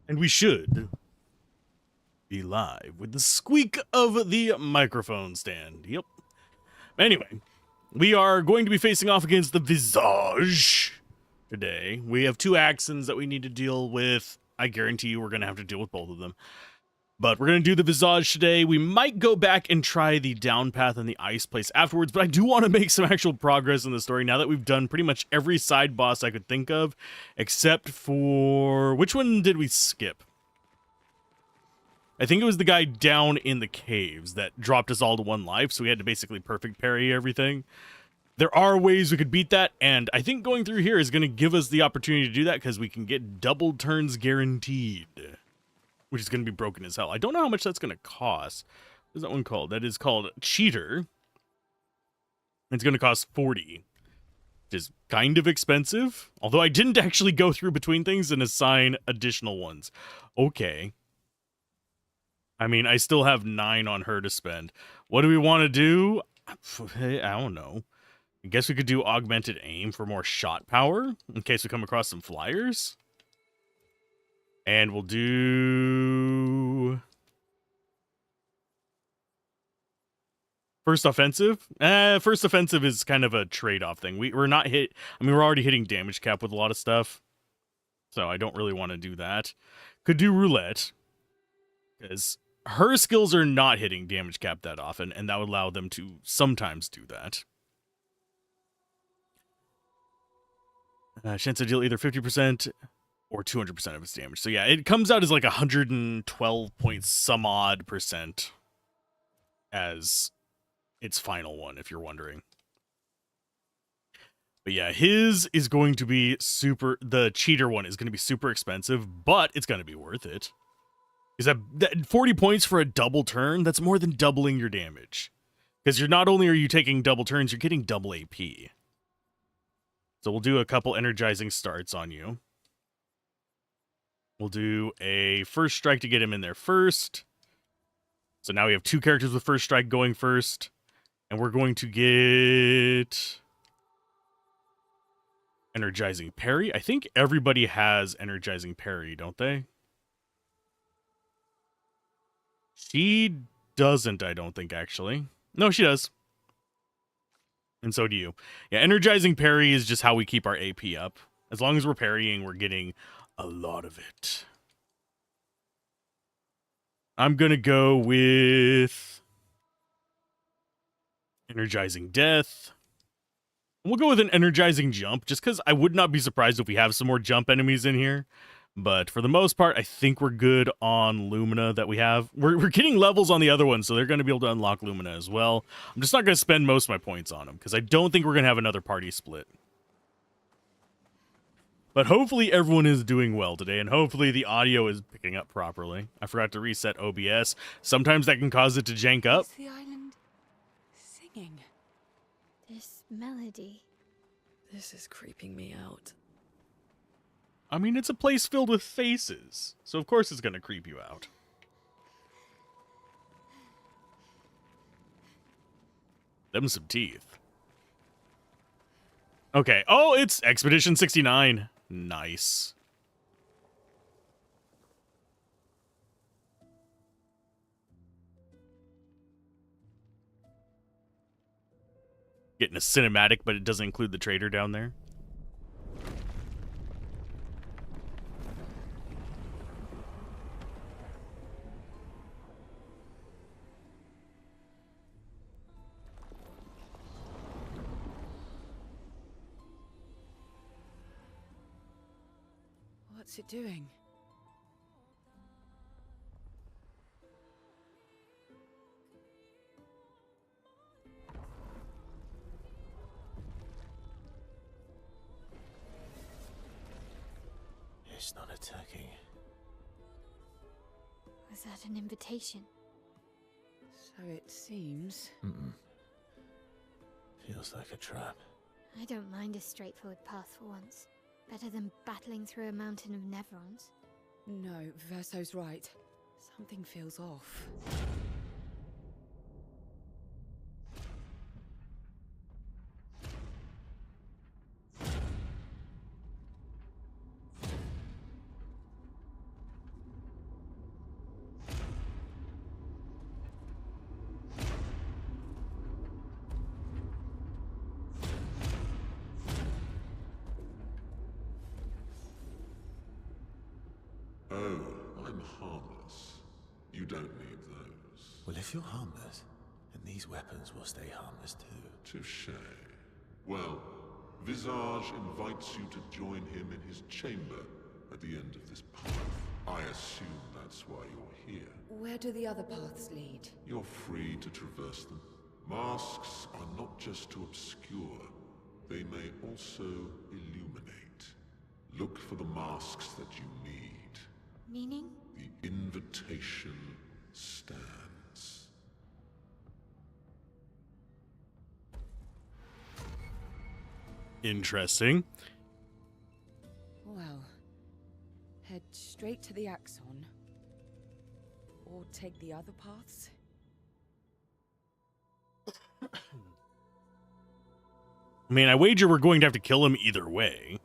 And we should be live with the squeak of the microphone stand. Yep. Anyway, we are going to be facing off against the Visage today. We have two accents that we need to deal with. I guarantee you we're going to have to deal with both of them. But we're going to do the Visage today. We might go back and try the down path and the ice place afterwards, but I do want to make some actual progress in the story now that we've done pretty much every side boss I could think of, except for... which one did we skip? I think it was the guy down in the caves that dropped us all to one life, so we had to basically perfect parry everything. There are ways we could beat that, and I think going through here is going to give us the opportunity to do that because we can get double turns guaranteed, which is going to be broken as hell. I don't know how much that's going to cost. What is that one called? That is called Cheater. It's going to cost 40, which is kind of expensive, although I didn't actually go through between things and assign additional ones. Okay. I mean, I still have 9 on her to spend. What do we want to do? I don't know. I guess we could do augmented aim for more shot power in case we come across some flyers. And we'll do... first offensive? First offensive is kind of a trade-off thing. We're not hit... I mean, we're already hitting damage cap with a lot of stuff. So I don't really want to do that. Could do roulette. Because her skills are not hitting damage cap that often, and that would allow them to sometimes do that. Chance to deal either 50% or 200% of its damage. So yeah, it comes out as like 112 point some odd percent as its final one, if you're wondering. But yeah, his is going to be super... the cheater one is going to be super expensive, but it's going to be worth it. Is that 40 points for a double turn? That's more than doubling your damage. Because you're not only are you taking double turns, you're getting double AP. So we'll do a couple energizing starts on you. We'll do a first strike to get him in there first. So now we have 2 characters with first strike going first. And we're going to get... energizing parry. I think everybody has energizing parry, don't they? She doesn't, I don't think, actually. No, she does. And so do you. Yeah, energizing parry is just how we keep our AP up. As long as we're parrying, we're getting a lot of it. I'm going to go with energizing death. We'll go with an energizing jump, just because I would not be surprised if we have some more jump enemies in here. But for the most part, I think we're good on Lumina that we have. We're getting levels on the other one, so they're going to be able to unlock Lumina as well. I'm just not going to spend most of my points on them, because I don't think we're going to have another party split. But hopefully everyone is doing well today, and hopefully the audio is picking up properly. I forgot to reset OBS. Sometimes that can cause it to jank up. Is the island singing? This melody. This is creeping me out. I mean, it's a place filled with faces, so of course it's going to creep you out. Them some teeth. Okay. Oh, it's Expedition 69. Nice. Getting a cinematic, but it doesn't include the trader down there. What's it doing? It's not attacking. Was that an invitation? So it seems. Feels like a trap. I don't mind a straightforward path for once. Better than battling through a mountain of Nevrons. No, Verso's right. Something feels off. Oh, I'm harmless. You don't need those. Well, if you're harmless, then these weapons will stay harmless too. Touché. Well, Visage invites you to join him in his chamber at the end of this path. I assume that's why you're here. Where do the other paths lead? You're free to traverse them. Masks are not just to obscure, they may also illuminate. Look for the masks that you need. Meaning? The invitation stands. Interesting. Well, head straight to the Axon. Or take the other paths? I mean, I wager we're going to have to kill him either way.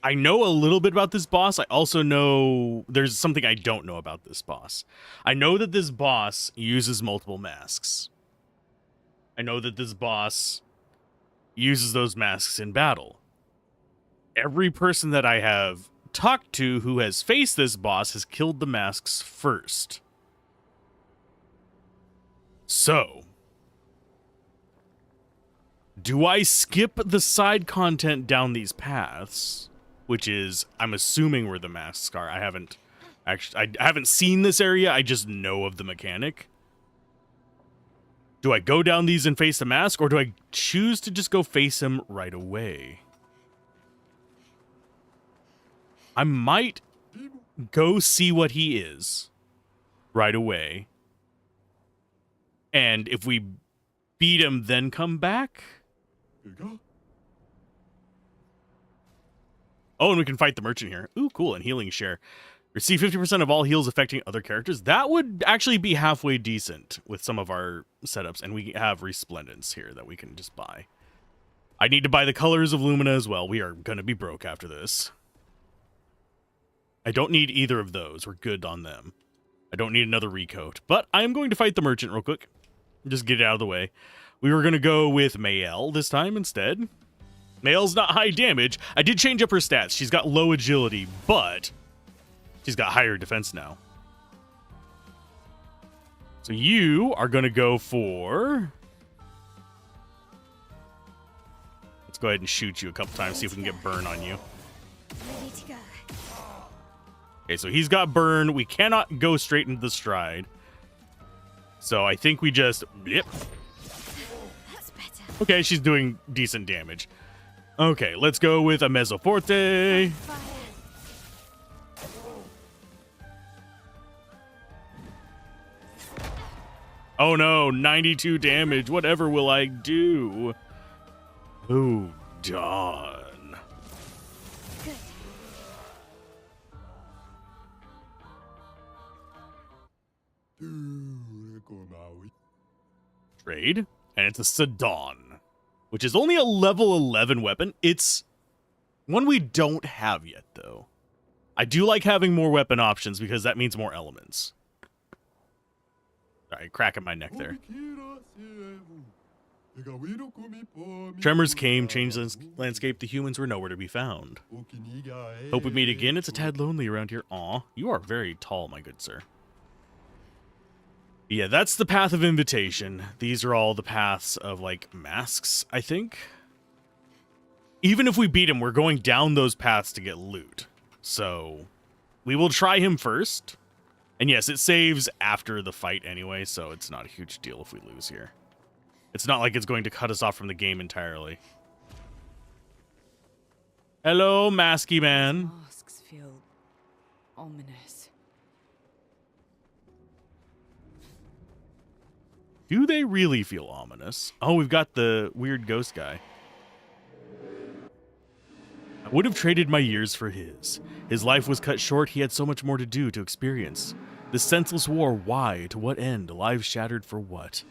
I know a little bit about this boss. I also know there's something I don't know about this boss. I know that this boss uses multiple masks. I know that this boss uses those masks in battle. Every person that I have talked to who has faced this boss has killed the masks first. So, do I skip the side content down these paths, which is, I'm assuming where the masks are. I haven't seen this area. I just know of the mechanic. Do I go down these and face the mask, or do I choose to just go face him right away? I might go see what he is right away. And if we beat him, then come back? Oh, and we can fight the merchant here. Ooh, cool. And healing share. Receive 50% of all heals affecting other characters. That would actually be halfway decent with some of our setups. And we have Resplendence here that we can just buy. I need to buy the Colors of Lumina as well. We are going to be broke after this. I don't need either of those. We're good on them. I don't need another recoat. But I am going to fight the merchant real quick. Just get it out of the way. We were going to go with Mael this time instead. Mael's not high damage. I did change up her stats. She's got low agility, but she's got higher defense now. So you are going to go for... Let's go ahead and shoot you a couple times, see if we can get burn on you. Ready to go. Okay, so he's got burn. We cannot go straight into the stride. So I think we just... Yep. That's better. Okay, she's doing decent damage. Okay, let's go with a Mezzoforte. Fire. Oh no, 92 damage. Whatever will I do? Oh, darn. Good. Trade, and it's a Sedan, which is only a level 11 weapon. It's one we don't have yet, though. I do like having more weapon options because that means more elements. Sorry, cracking my neck there. Tremors came, changed the landscape. The humans were nowhere to be found. Hope we meet again. It's a tad lonely around here. Aw, you are very tall, my good sir. Yeah, that's the path of invitation. These are all the paths of, like, masks, I think. Even if we beat him, we're going down those paths to get loot. So, we will try him first. And yes, it saves after the fight anyway, so it's not a huge deal if we lose here. It's not like it's going to cut us off from the game entirely. Hello, Masky Man. Masks feel ominous. Do they really feel ominous? Oh, we've got the weird ghost guy. I would have traded my years for his. His life was cut short. He had so much more to do, to experience. This senseless war, why? To what end? Lives shattered for what?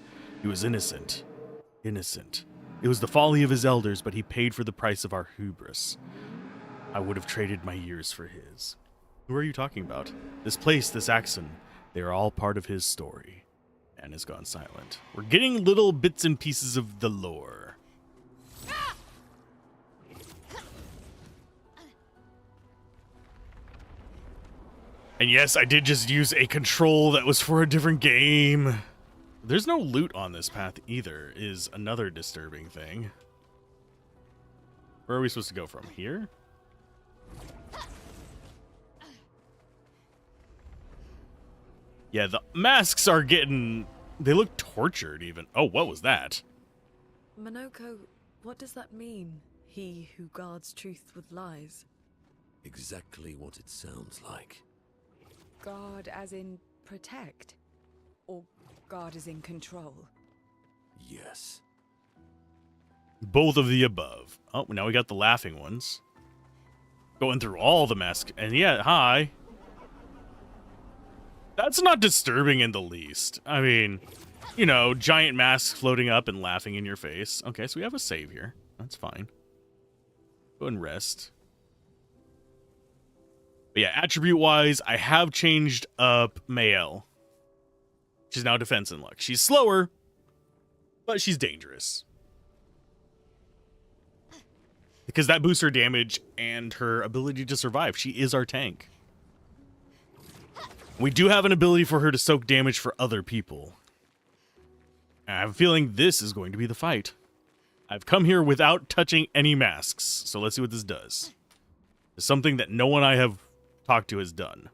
He was innocent. Innocent. It was the folly of his elders, but he paid for the price of our hubris. I would have traded my years for his. Who are you talking about? This place, this Axon. They are all part of his story. And has gone silent. We're getting little bits and pieces of the lore. And yes, I did just use a control that was for a different game. There's no loot on this path either, is another disturbing thing. Where are we supposed to go from? Here? Yeah, the masks are getting... They look tortured even. Oh, what was that? Monoko, what does that mean? He who guards truth with lies. Exactly what it sounds like. Guard as in protect? Or guard as in control? Yes. Both of the above. Oh, now we got the laughing ones. Going through all the masks. And yeah, hi. That's not disturbing in the least. I mean, you know, giant masks floating up and laughing in your face. Okay, so we have a save here. That's fine. Go and rest. But yeah, attribute-wise, I have changed up Mael. She's now defense and luck. She's slower, but she's dangerous. Because that boosts her damage and her ability to survive. She is our tank. We do have an ability for her to soak damage for other people. I have a feeling this is going to be the fight. I've come here without touching any masks, so let's see what this does. It's something that no one I have talked to has done.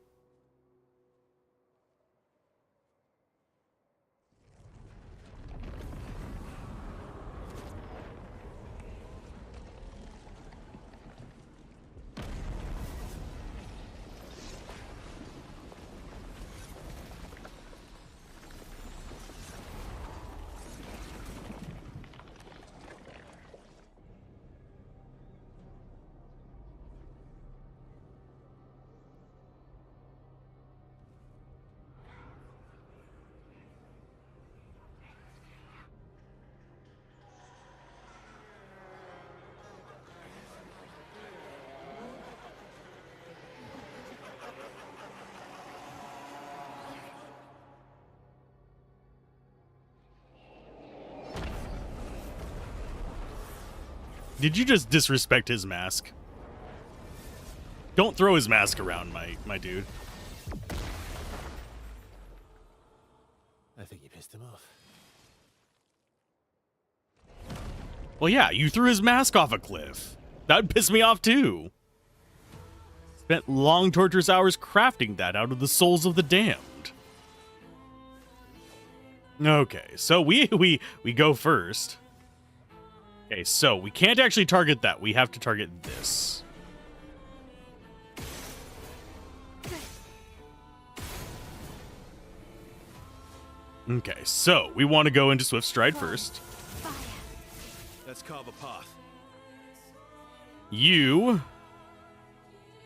Did you just disrespect his mask? Don't throw his mask around, my dude. I think you pissed him off. Well, yeah, you threw his mask off a cliff. That would piss me off, too. Spent long, torturous hours crafting that out of the souls of the damned. Okay, so we go first. Okay, so we can't actually target that. We have to target this. Okay, so we want to go into Swift Stride first. Let's carve a path. You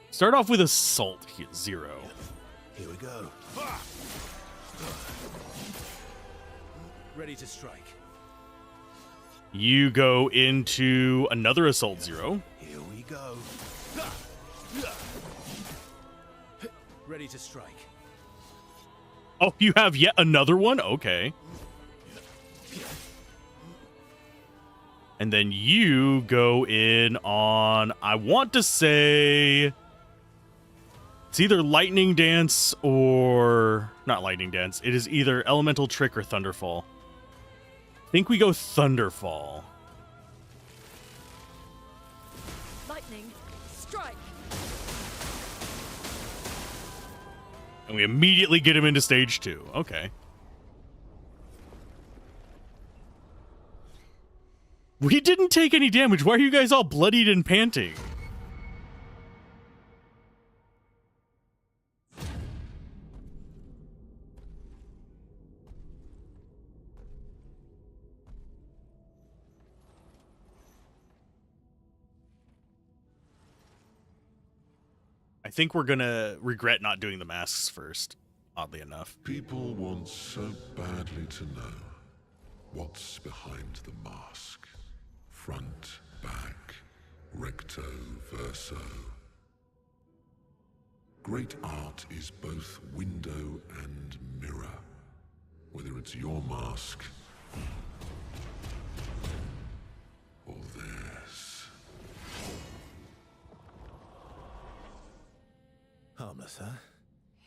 start off with Assault 0. Here we go. Ready to strike. You go into another Assault 0. Here we go. Ready to strike. Oh, you have yet another one? Okay. And then you go in on, I want to say, it's either Lightning Dance or, not Lightning Dance. It is either Elemental Trick or Thunderfall. I think we go Thunderfall. Lightning, strike! And we immediately get him into stage 2. Okay. We didn't take any damage. Why are you guys all bloodied and panting? I think we're gonna regret not doing the masks first, oddly enough. People want so badly to know what's behind the mask. Front, back, recto, verso. Great art is both window and mirror. Whether it's your mask or theirs. Harmless, huh?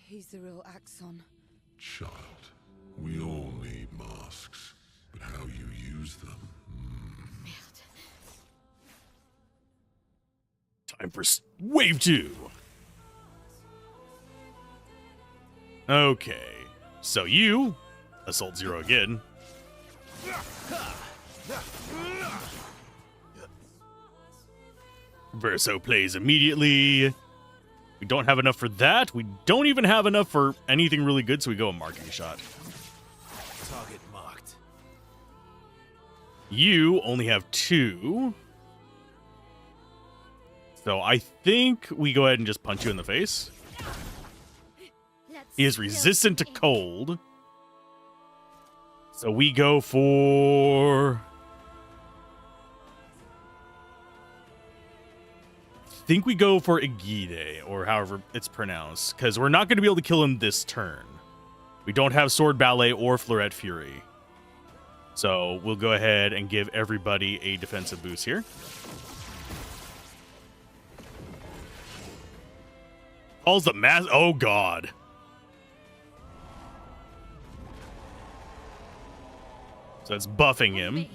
He's the real Axon. Child, we all need masks, but how you use them... Time for wave 2. Okay, so you, Assault Zero again. Verso plays immediately. We don't have enough for that. We don't even have enough for anything really good, so we go a marking shot. Target marked. You only have 2. So I think we go ahead and just punch you in the face. He is resistant to cold. So we go for... I think we go for Egide, or however it's pronounced, because we're not going to be able to kill him this turn. We don't have Sword Ballet or Fleuret Fury. So we'll go ahead and give everybody a defensive boost here. Calls the mass. Oh, God. So it's buffing him.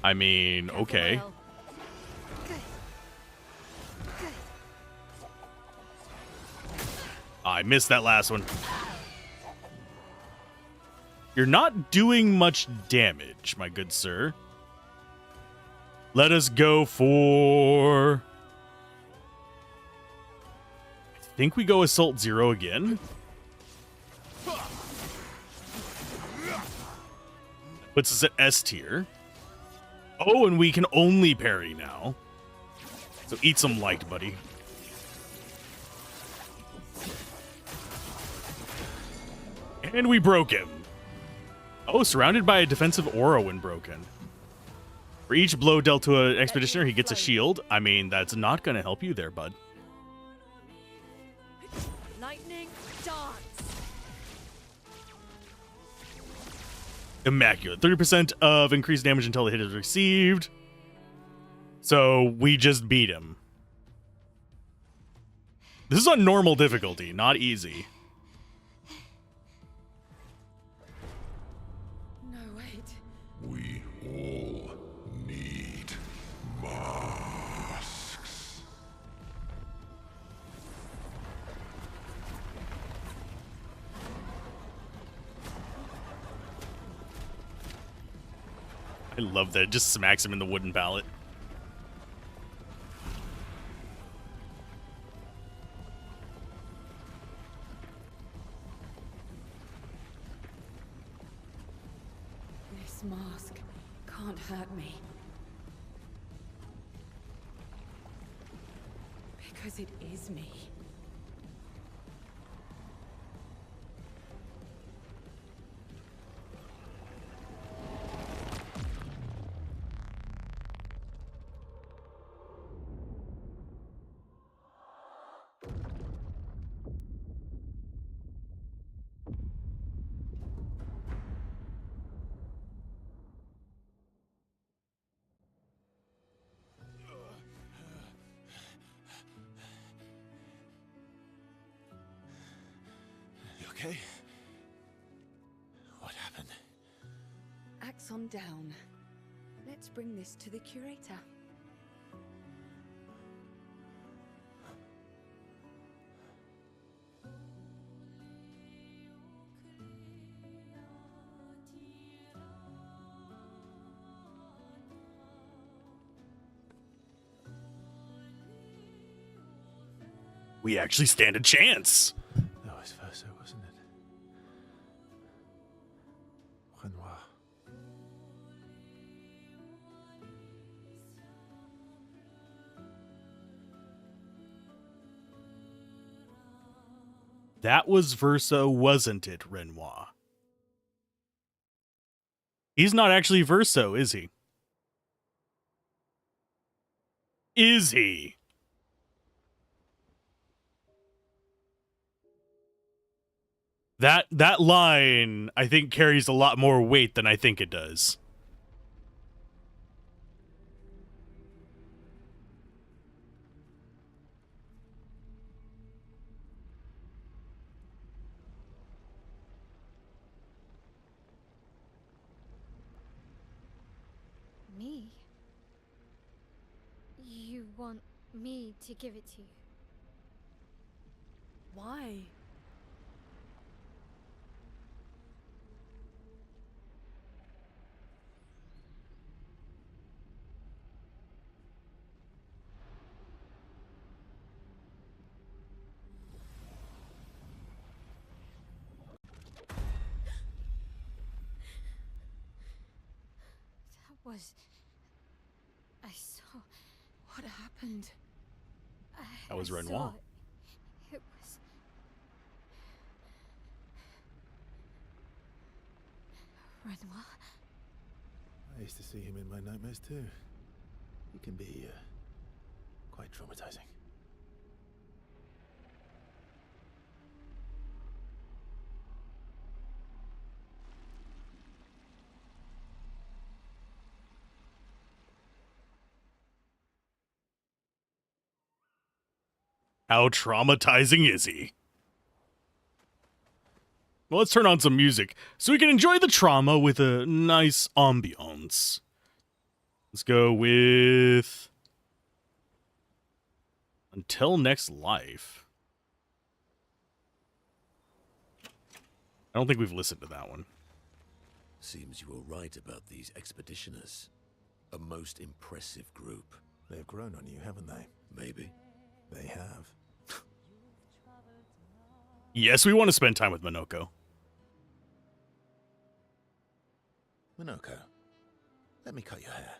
I mean, okay. I missed that last one. You're not doing much damage, my good sir. Let us go for... I think we go Assault Zero again. Puts us at S tier. Oh, and we can only parry now. So eat some light, buddy. And we broke him. Oh, surrounded by a defensive aura when broken. For each blow dealt to an expeditioner, he gets a shield. I mean, that's not going to help you there, bud. Lightning dance. Immaculate. 30% of increased damage until the hit is received. So we just beat him. This is on normal difficulty, not easy. No, wait. We all need masks. I love that. It just smacks him in the wooden pallet. This mask can't hurt me. Because it is me. You okay? What happened? Axon down. Let's bring this to the curator. We actually stand a chance. That was Verso, wasn't it? Renoir. That was Verso, wasn't it, Renoir? He's not actually Verso, is he? Is he? That line, I think, carries a lot more weight than I think it does. want me to give it to you. Why? That was... I saw... What happened? That was I Renoir. saw it was... Renoir? I used to see him in my nightmares too. He can be quite traumatizing. How traumatizing is he? Well, let's turn on some music so we can enjoy the trauma with a nice ambiance. Let's go with Until Next Life. I don't think we've listened to that one. Seems you were right about these expeditioners. A most impressive group. They've grown on you, haven't they? Maybe. They have. Yes, we want to spend time with Minoko. Minoko, let me cut your hair.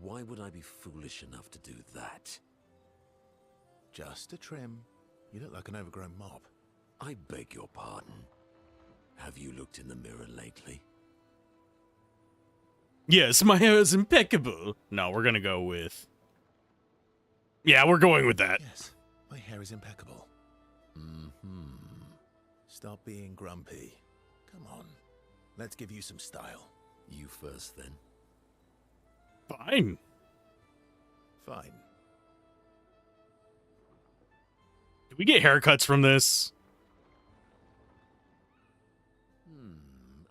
Why would I be foolish enough to do that? Just a trim. You look like an overgrown mob. I beg your pardon. Have you looked in the mirror lately? Yes, my hair is impeccable. No, we're going to go with... Yeah, we're going with that. Yes, my hair is impeccable. Stop being grumpy. Come on, let's give you some style. You first, then. Fine. Fine. Do we get haircuts from this?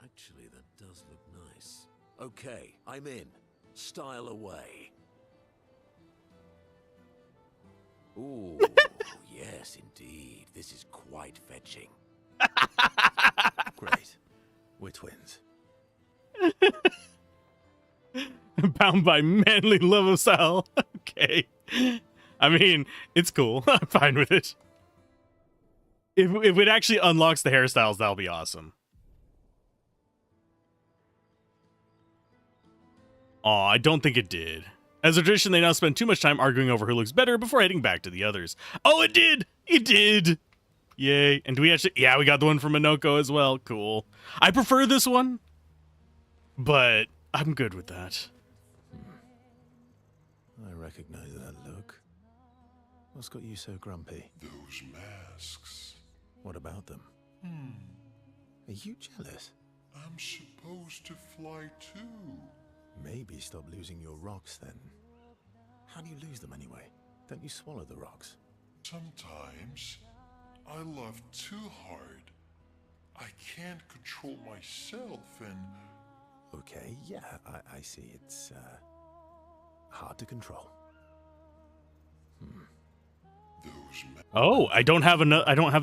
Actually, that does look nice. Okay, I'm in. Style away. Ooh, yes, indeed. This is quite fetching. Great. We're twins. Bound by manly love of style. Okay. I mean, it's cool. I'm fine with it. If it actually unlocks the hairstyles, that'll be awesome. Aw, I don't think it did. As a tradition, they now spend too much time arguing over who looks better before heading back to the others. Oh, it did! It did! Yay. And do we actually... Yeah, we got the one from Minoko as well. Cool. I prefer this one, but I'm good with that. I recognize that look. What's got you so grumpy? Those masks. What about them? Are you jealous? I'm supposed to fly too. Maybe stop losing your rocks then. How do you lose them anyway? Don't you swallow the rocks? Sometimes I love too hard. I can't control myself and... Okay, yeah, I see. It's hard to control. Those Oh, I don't have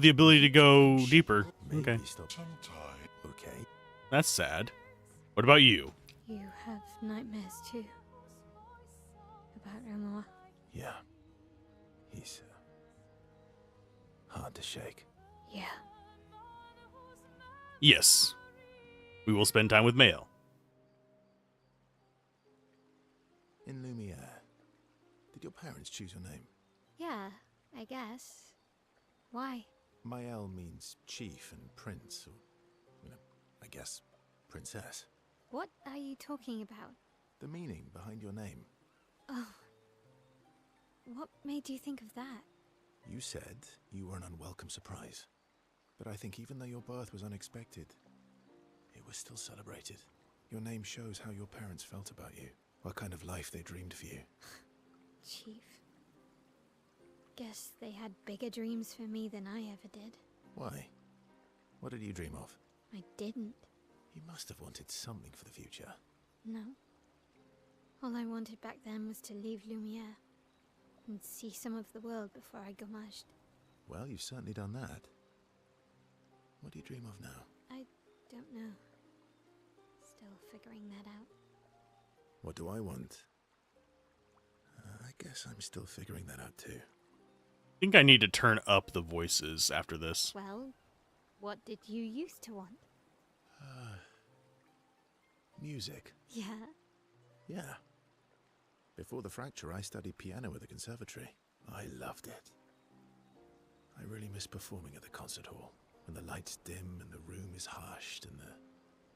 the ability to go deeper. Maybe Okay. stop. sometimes... Okay. That's sad. What about you? You have nightmares too. About Renoir. Yeah. He's hard to shake. Yeah. Yes. We will spend time with Mael. In Lumiere, did your parents choose your name? Yeah, I guess. Why? Mael means chief and prince, or, I guess, princess. What are you talking about? The meaning behind your name. Oh. What made you think of that? You said you were an unwelcome surprise. But I think even though your birth was unexpected, it was still celebrated. Your name shows how your parents felt about you, what kind of life they dreamed for you. Chief. Guess they had bigger dreams for me than I ever did. Why? What did you dream of? I didn't. You must have wanted something for the future. No. All I wanted back then was to leave Lumiere. and see some of the world before I go mashed. Well, you've certainly done that. What do you dream of now? I don't know. Still figuring that out. What do I want? I guess I'm still figuring that out too. I think I need to turn up the voices after this. Well, what did you used to want? Music. Yeah. Yeah. Before the fracture, I studied piano at the conservatory. I loved it. I really miss performing at the concert hall, when the lights dim and the room is hushed and the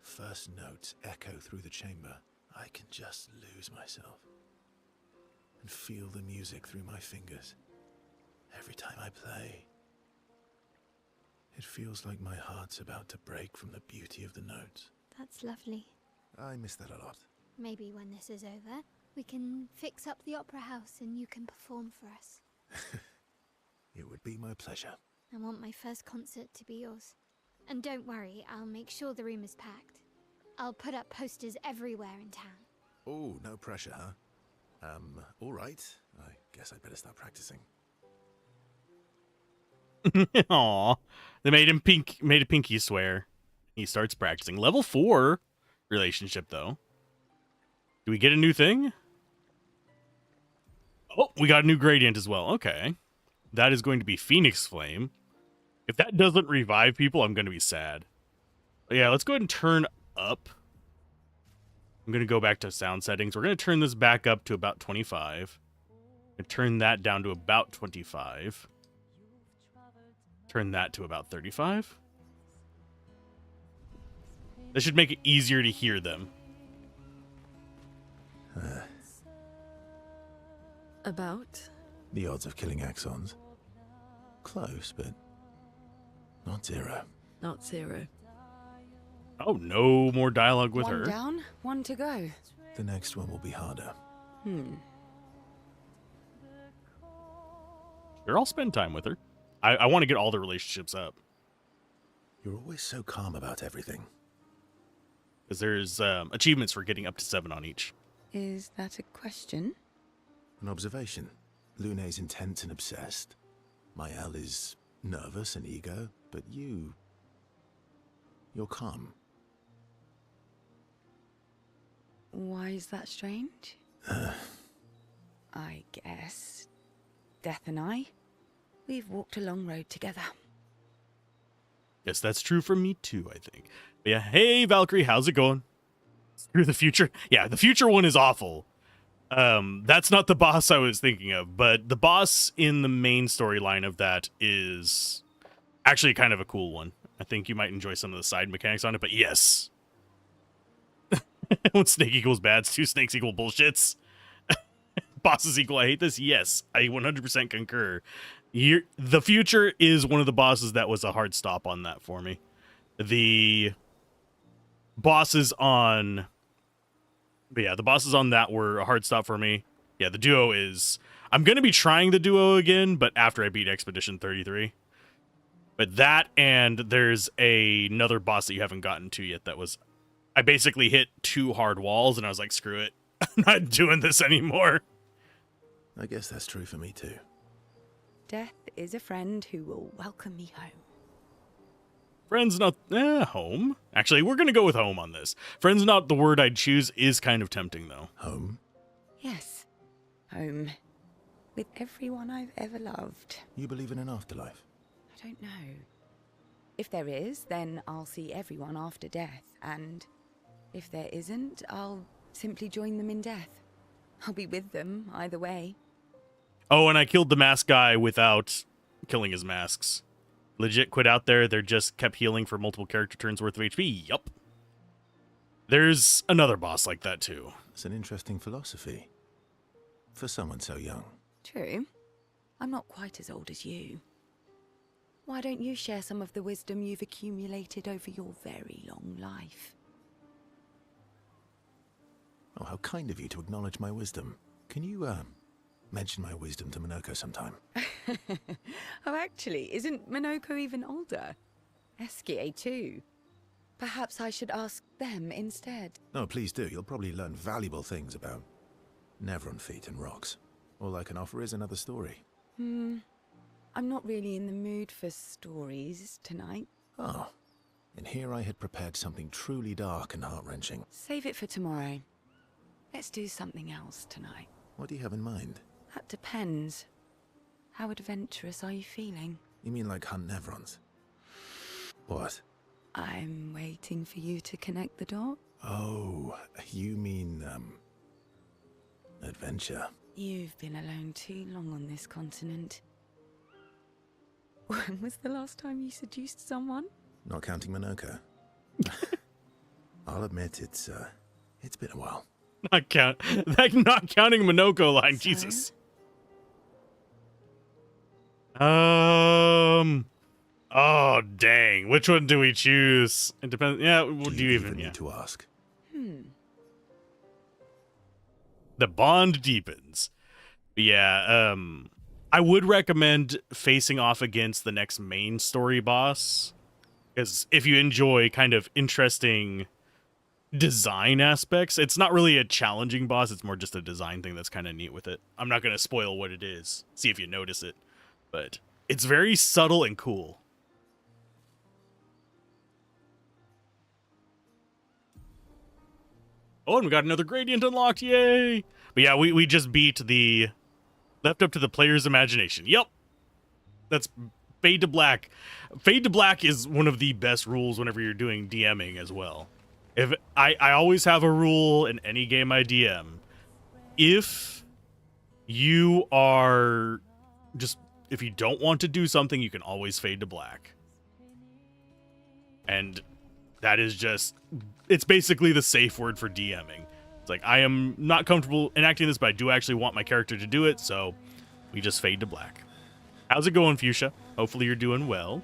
first notes echo through the chamber. I can just lose myself and feel the music through my fingers. Every time I play, it feels like my heart's about to break from the beauty of the notes. That's lovely. I miss that a lot. Maybe when this is over, we can fix up the opera house and you can perform for us. It would be my pleasure. I want my first concert to be yours. And don't worry, I'll make sure the room is packed. I'll put up posters everywhere in town. Oh, no pressure, huh? All right. I guess I'd better start practicing. Aw, they made a pinky swear. He starts practicing. Level 4 relationship though. Do we get a new thing? Oh, we got a new gradient as well. Okay, that is going to be Phoenix Flame. If that doesn't revive people, I'm going to be sad. But yeah, let's go ahead and turn up. I'm going to go back to sound settings. We're going to turn this back up to about 25. And turn that down to about 25. Turn that to about 35. This should make it easier to hear them. About? The odds of killing axons. Close, but not zero. Not zero. Oh, no more dialogue with One her. down, one to go. The next one will be harder. Sure, I'll spend time with her. I want to get all the relationships up. You're always so calm about everything. Because there's achievements for getting up to 7 on each. Is that a question? An observation. Lune's intense and obsessed. Mael is nervous and eager, but you're calm. Why is that strange? I guess Death and I, we've walked a long road together. Yes, that's true for me too, I think. But yeah, hey Valkyrie, how's it going? Through the future? Yeah, the future one is awful. That's not the boss I was thinking of, but the boss in the main storyline of that is actually kind of a cool one. I think you might enjoy some of the side mechanics on it, but yes. When snake equals bad, 2 snakes equal bullshits. Bosses equal I hate this? Yes, I 100% concur. The future is one of the bosses that was a hard stop on that for me. The bosses on... But yeah, the bosses on that were a hard stop for me. Yeah, the duo is... I'm going to be trying the duo again, but after I beat Expedition 33. But that, and there's another boss that you haven't gotten to yet that was... I basically hit 2 hard walls, and I was like, screw it. I'm not doing this anymore. I guess that's true for me too. Death is a friend who will welcome me home. Friends not... home? Actually, we're going to go with home on this. Friends not the word I'd choose is kind of tempting, though. Home? Yes, home. With everyone I've ever loved. You believe in an afterlife? I don't know. If there is, then I'll see everyone after death, and if there isn't, I'll simply join them in death. I'll be with them either way. Oh, and I killed the mask guy without killing his masks. Legit quit out there. They're just kept healing for multiple character turns worth of HP. Yup. There's another boss like that, too. It's an interesting philosophy. For someone so young. True. I'm not quite as old as you. Why don't you share some of the wisdom you've accumulated over your very long life? Oh, how kind of you to acknowledge my wisdom. Can you, mention my wisdom to Minoko sometime? Oh, actually, isn't Minoko even older? Eskie, too. Perhaps I should ask them instead. No, please do. You'll probably learn valuable things about Nevron feet and rocks. All I can offer is another story. I'm not really in the mood for stories tonight. Oh, and here I had prepared something truly dark and heart-wrenching. Save it for tomorrow. Let's do something else tonight. What do you have in mind? That depends. How adventurous are you feeling? You mean like hunt Nevrons? What? I'm waiting for you to connect the dot. Oh, you mean, adventure. You've been alone too long on this continent. When was the last time you seduced someone? Not counting Minoko. I'll admit it's been a while. Not counting Minoko line, So? Jesus. Oh dang, which one do we choose? It depends. Yeah, what do you even? Yeah. need to ask? The bond deepens. Yeah, I would recommend facing off against the next main story boss, because if you enjoy kind of interesting design aspects, it's not really a challenging boss, it's more just a design thing that's kind of neat with it. I'm not going to spoil what it is, see if you notice it, but it's very subtle and cool. Oh, and we got another gradient unlocked, yay! But yeah, we just beat the left up to the player's imagination. Yep, that's fade to black. Fade to black is one of the best rules whenever you're doing DMing as well. If I always have a rule in any game I DM. If you are if you don't want to do something, you can always fade to black. And that is it's basically the safe word for DMing. It's like, I am not comfortable enacting this, but I do actually want my character to do it, so we just fade to black. How's it going, Fuchsia? Hopefully you're doing well.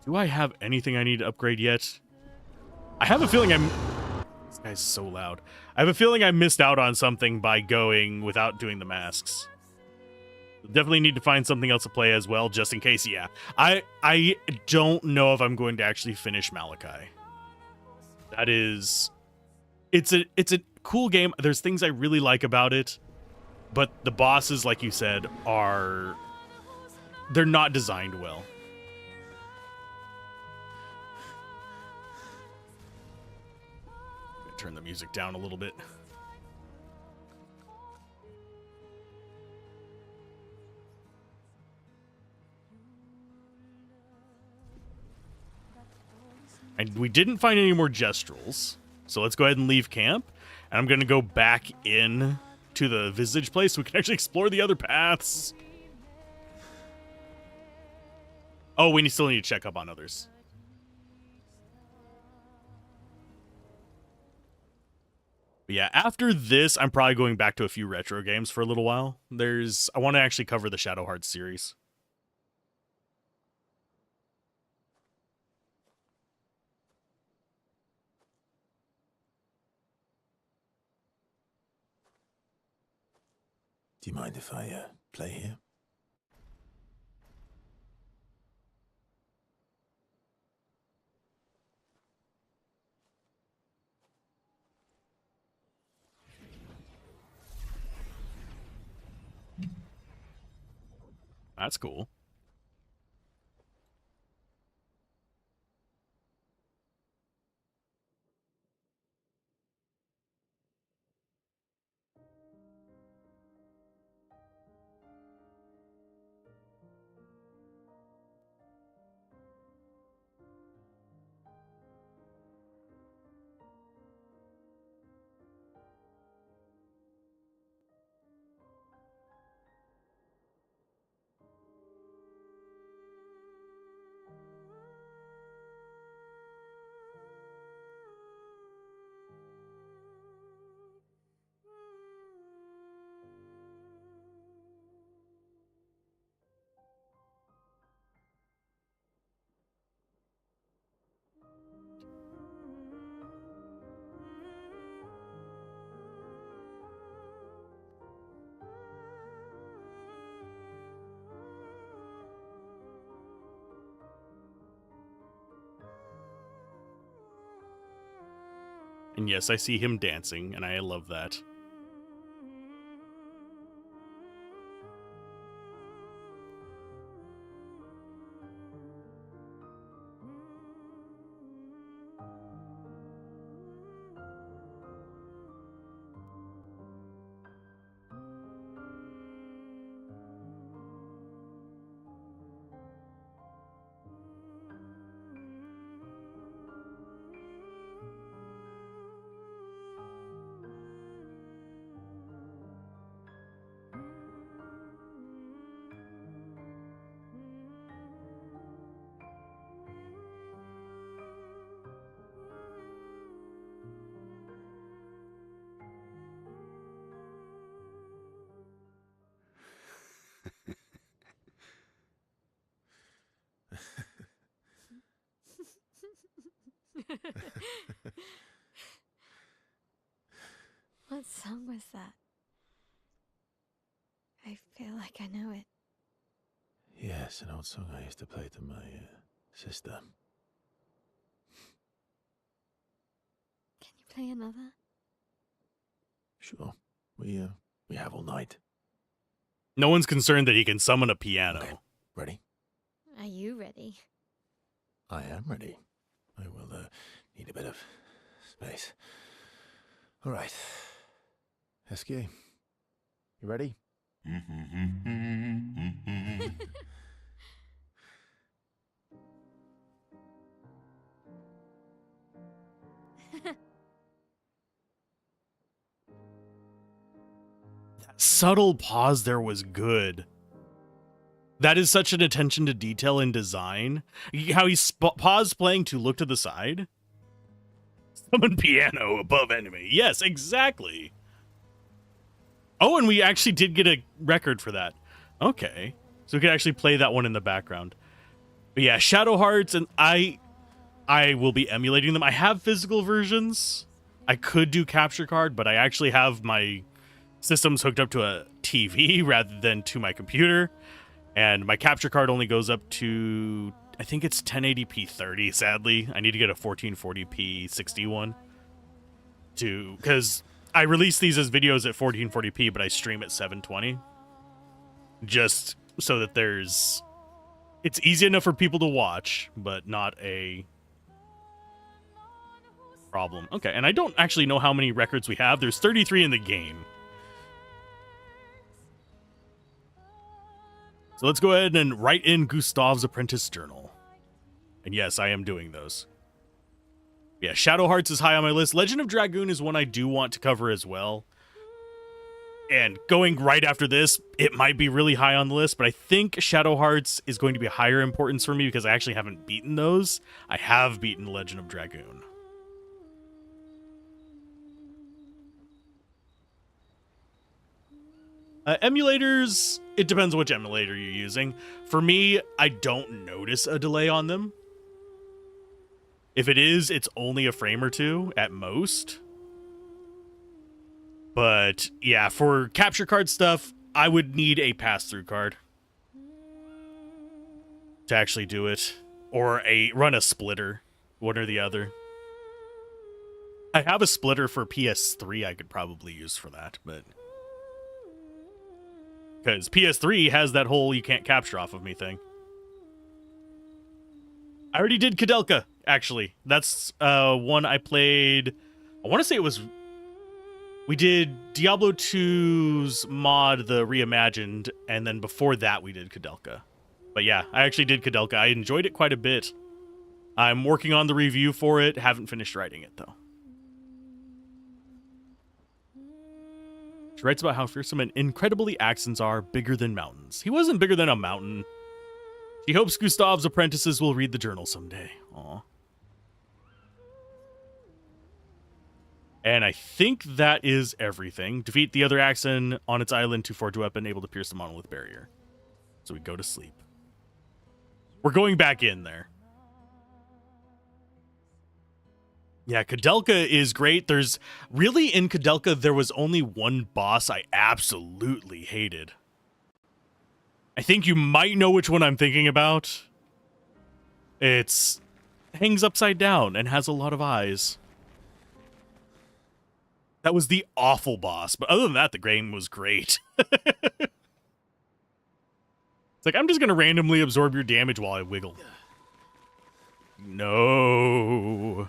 Do I have anything I need to upgrade yet? I have a feeling This guy's so loud. I have a feeling I missed out on something by going without doing the masks. Definitely need to find something else to play as well, just in case. Yeah, I don't know if I'm going to actually finish Malachi. That is, it's a cool game. There's things I really like about it, but the bosses, like you said, they're not designed well. Turn the music down a little bit. And we didn't find any more gestrels, so let's go ahead and leave camp. And I'm going to go back in to the Visage place so we can actually explore the other paths. Oh, we still need to check up on others. But yeah, after this, I'm probably going back to a few retro games for a little while. I want to actually cover the Shadow Hearts series. Do you mind if I play here? That's cool. And yes, I see him dancing, and I love that. What song was that? I feel like I know it. Yes, an old song I used to play to my sister. Can you play another? Sure. We have all night. No one's concerned that he can summon a piano. Okay. Ready? Are you ready? I am ready. I will need a bit of space. All right. Esky, you ready? Subtle pause there was good. That is such an attention to detail in design. How he paused playing to look to the side. Summon piano above enemy. Yes, exactly. Oh, and we actually did get a record for that. Okay. So we could actually play that one in the background. But yeah, Shadow Hearts, and I will be emulating them. I have physical versions. I could do capture card, but I actually have my systems hooked up to a TV rather than to my computer. And my capture card only goes up to, I think it's 1080p 30, sadly. I need to get a 1440p 61. Because I release these as videos at 1440p, but I stream at 720. Just so that it's easy enough for people to watch, but not a problem. Okay, and I don't actually know how many records we have. There's 33 in the game. So let's go ahead and write in Gustav's Apprentice Journal. And yes, I am doing those. Yeah, Shadow Hearts is high on my list. Legend of Dragoon is one I do want to cover as well. And going right after this, it might be really high on the list, but I think Shadow Hearts is going to be higher importance for me because I actually haven't beaten those. I have beaten Legend of Dragoon. Emulators, it depends which emulator you're using. For me, I don't notice a delay on them. If it is, it's only a frame or two at most. But yeah, for capture card stuff, I would need a pass-through card to actually do it. Or run a splitter, one or the other. I have a splitter for PS3 I could probably use for that, but because PS3 has that whole you can't capture off of me thing. I already did Kadelka, actually. That's one I played. I want to say it was... We did Diablo 2's mod, the reimagined, and then before that we did Kadelka. But yeah, I actually did Kadelka. I enjoyed it quite a bit. I'm working on the review for it. Haven't finished writing it, though. She writes about how fearsome and incredibly accents are bigger than mountains. He wasn't bigger than a mountain. She hopes Gustav's apprentices will read the journal someday. Aw. And I think that is everything. Defeat the other Axon on its island to forge a weapon able to pierce the monolith barrier. So we go to sleep. We're going back in there. Yeah, Kadelka is great. There's really in Kadelka, there was only one boss I absolutely hated. I think you might know which one I'm thinking about. It's hangs upside down and has a lot of eyes. That was the awful boss, but other than that, the game was great. It's like, I'm just gonna randomly absorb your damage while I wiggle. No.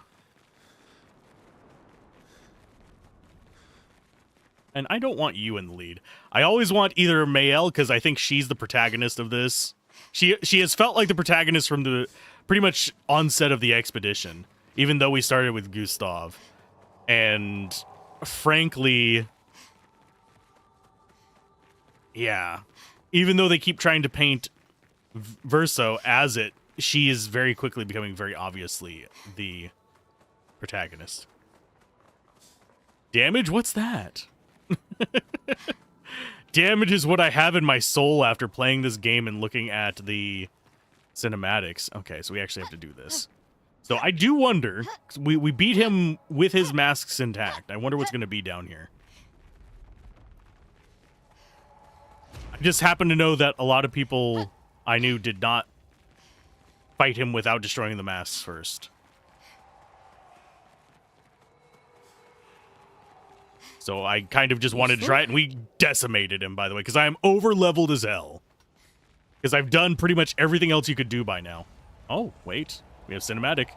And I don't want you in the lead. I always want either Mael, because I think she's the protagonist of this. She has felt like the protagonist from the pretty much onset of the expedition, even though we started with Gustav. And frankly, yeah, even though they keep trying to paint Verso as it, she is very quickly becoming very obviously the protagonist. Damage? What's that? Damage is what I have in my soul after playing this game and looking at the cinematics. Okay, so we actually have to do this. So I do wonder, we beat him with his masks intact. I wonder what's going to be down here. I just happen to know that a lot of people I knew did not fight him without destroying the masks first. So I kind of just wanted to try it, and we decimated him, by the way, because I am over-leveled as hell. Because I've done pretty much everything else you could do by now. Oh, wait. We have cinematic.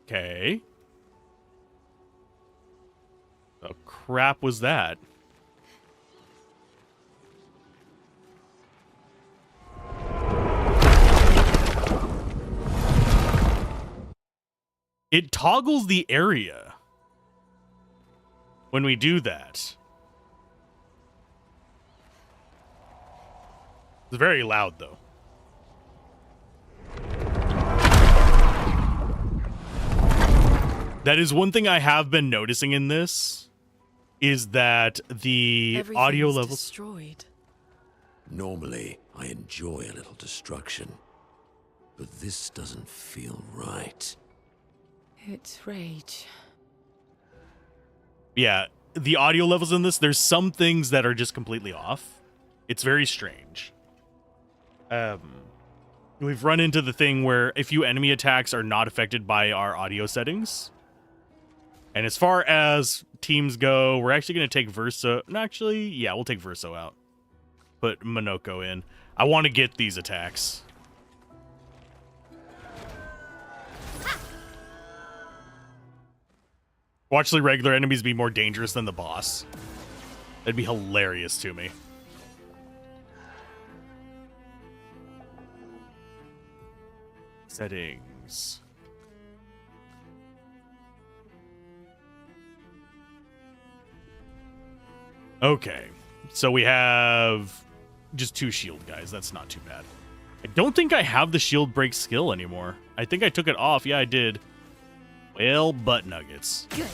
Okay. The crap was that? It toggles the area when we do that. It's very loud, though. That is one thing I have been noticing in this, is that the audio levels... destroyed. Normally, I enjoy a little destruction, but this doesn't feel right. It's rage. Yeah, the audio levels in this, there's some things that are just completely off. It's very strange. We've run into the thing where a few enemy attacks are not affected by our audio settings. And as far as teams go, we're actually going to take Verso. No, actually, yeah, we'll take Verso out. Put Monoko in. I want to get these attacks. Watch the regular enemies be more dangerous than the boss. That'd be hilarious to me. Settings. Okay, so we have just 2 shield guys. That's not too bad. I don't think I have the shield break skill anymore. I think I took it off. Yeah, I did. Well, butt nuggets. Good.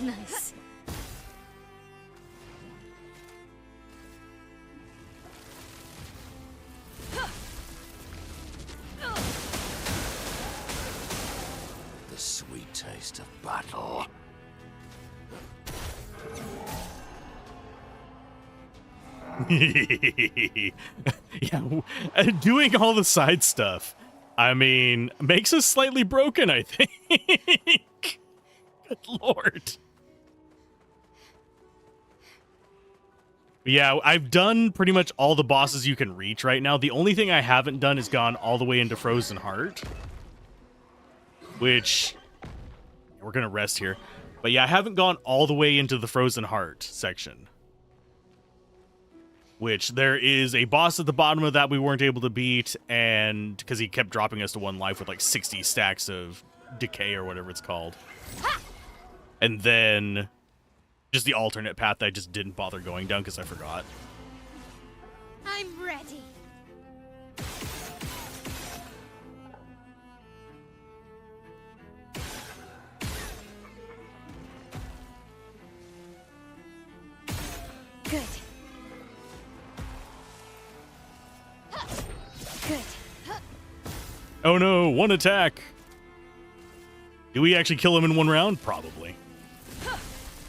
Nice. The sweet taste of battle. Yeah, doing all the side stuff, I mean, makes us slightly broken, I think. Good lord. Yeah, I've done pretty much all the bosses you can reach right now. The only thing I haven't done is gone all the way into Frozen Heart, which we're gonna rest here. But yeah, I haven't gone all the way into the Frozen Heart section, which there is a boss at the bottom of that we weren't able to beat, and because he kept dropping us to 1 life with like 60 stacks of decay or whatever it's called. And then just the alternate path that I just didn't bother going down because I forgot. I'm ready. Good. Good. Oh no, 1 attack. Do we actually kill him in 1 round? Probably.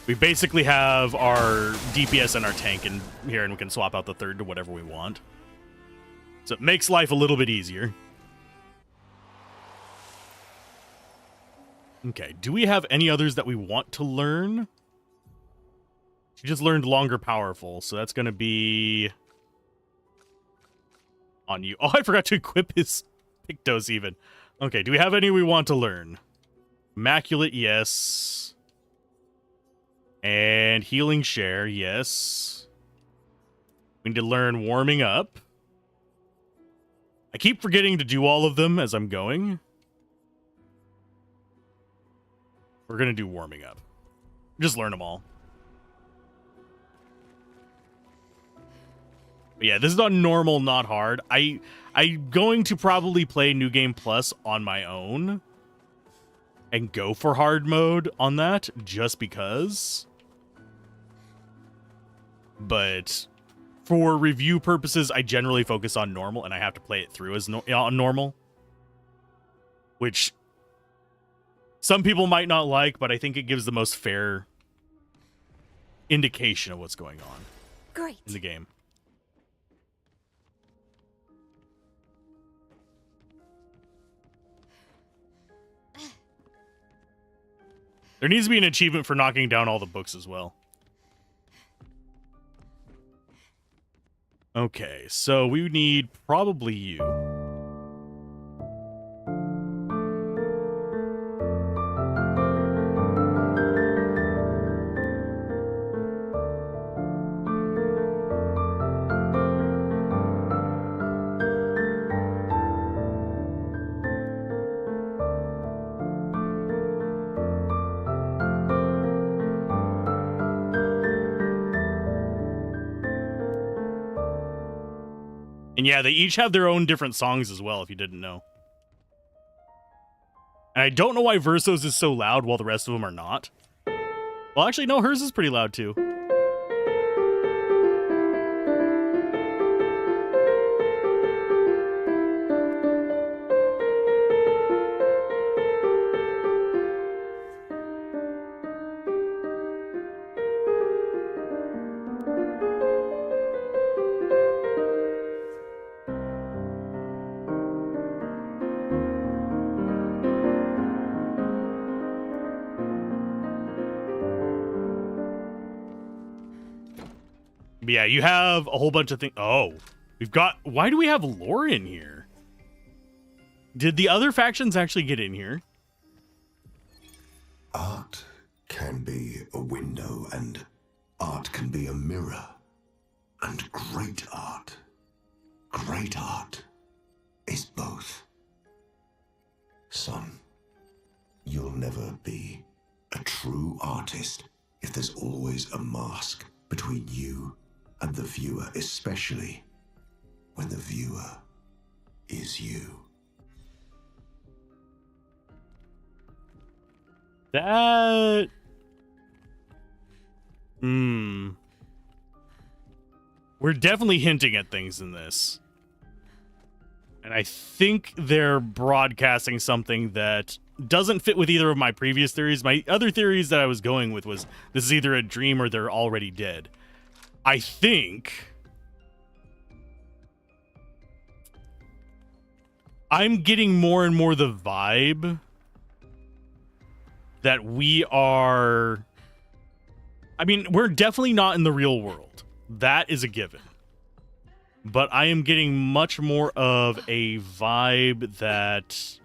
We basically have our DPS and our tank in here, and we can swap out the third to whatever we want. So it makes life a little bit easier. Okay, do we have any others that we want to learn? She just learned Longer Powerful, so that's going to be on you. Oh, I forgot to equip his Pictos even. Okay, do we have any we want to learn? Immaculate, yes. And Healing Share, yes. We need to learn Warming Up. I keep forgetting to do all of them as I'm going. We're going to do Warming Up. Just learn them all. But yeah, this is on normal, not hard. I'm going to probably play New Game Plus on my own and go for hard mode on that just because. But for review purposes, I generally focus on normal, and I have to play it through as on normal, which some people might not like, but I think it gives the most fair indication of what's going on Great. in the game. There needs to be an achievement for knocking down all the books as well. Okay, so we need probably you. And yeah, they each have their own different songs as well, if you didn't know. And I don't know why Verso's is so loud while the rest of them are not. Well, actually, no, hers is pretty loud too. But yeah, you have a whole bunch of things. Oh, we've got... Why do we have lore in here? Did the other factions actually get in here? Art can be a window, and art can be a mirror. And great art is both. Son, you'll never be a true artist if there's always a mask between you and the viewer, especially when the viewer is you. That... We're definitely hinting at things in this. And I think they're broadcasting something that doesn't fit with either of my previous theories. My other theories that I was going with was this is either a dream or they're already dead. I think I'm getting more and more the vibe that we are... I mean, we're definitely not in the real world. That is a given. But I am getting much more of a vibe that...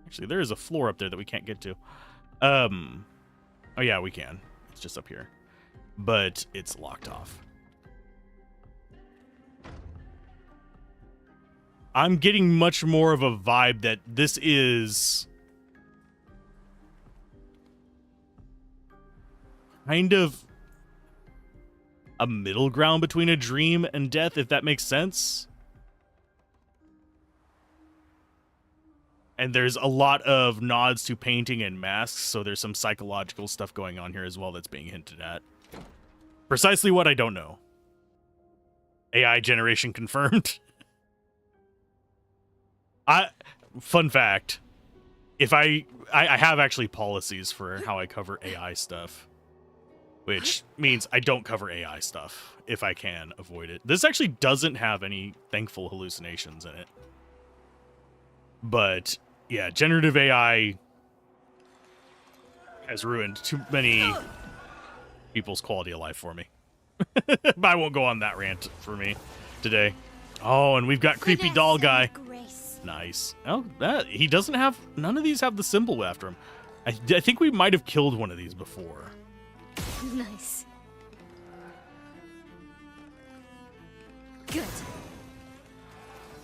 Actually, there is a floor up there that we can't get to. Oh, yeah, we can. It's just up here. But it's locked off. I'm getting much more of a vibe that this is kind of a middle ground between a dream and death, if that makes sense. And there's a lot of nods to painting and masks, so there's some psychological stuff going on here as well that's being hinted at. Precisely what I don't know. AI generation confirmed. Fun fact. if I have actually policies for how I cover AI stuff, which means I don't cover AI stuff if I can avoid it. This actually doesn't have any thankful hallucinations in it. But yeah, generative AI has ruined too many people's quality of life for me. But I won't go on that rant for me today. Oh, and we've got creepy doll guy. Nice. Oh, he doesn't have... None of these have the symbol after him. I think we might have killed one of these before. Nice. Good.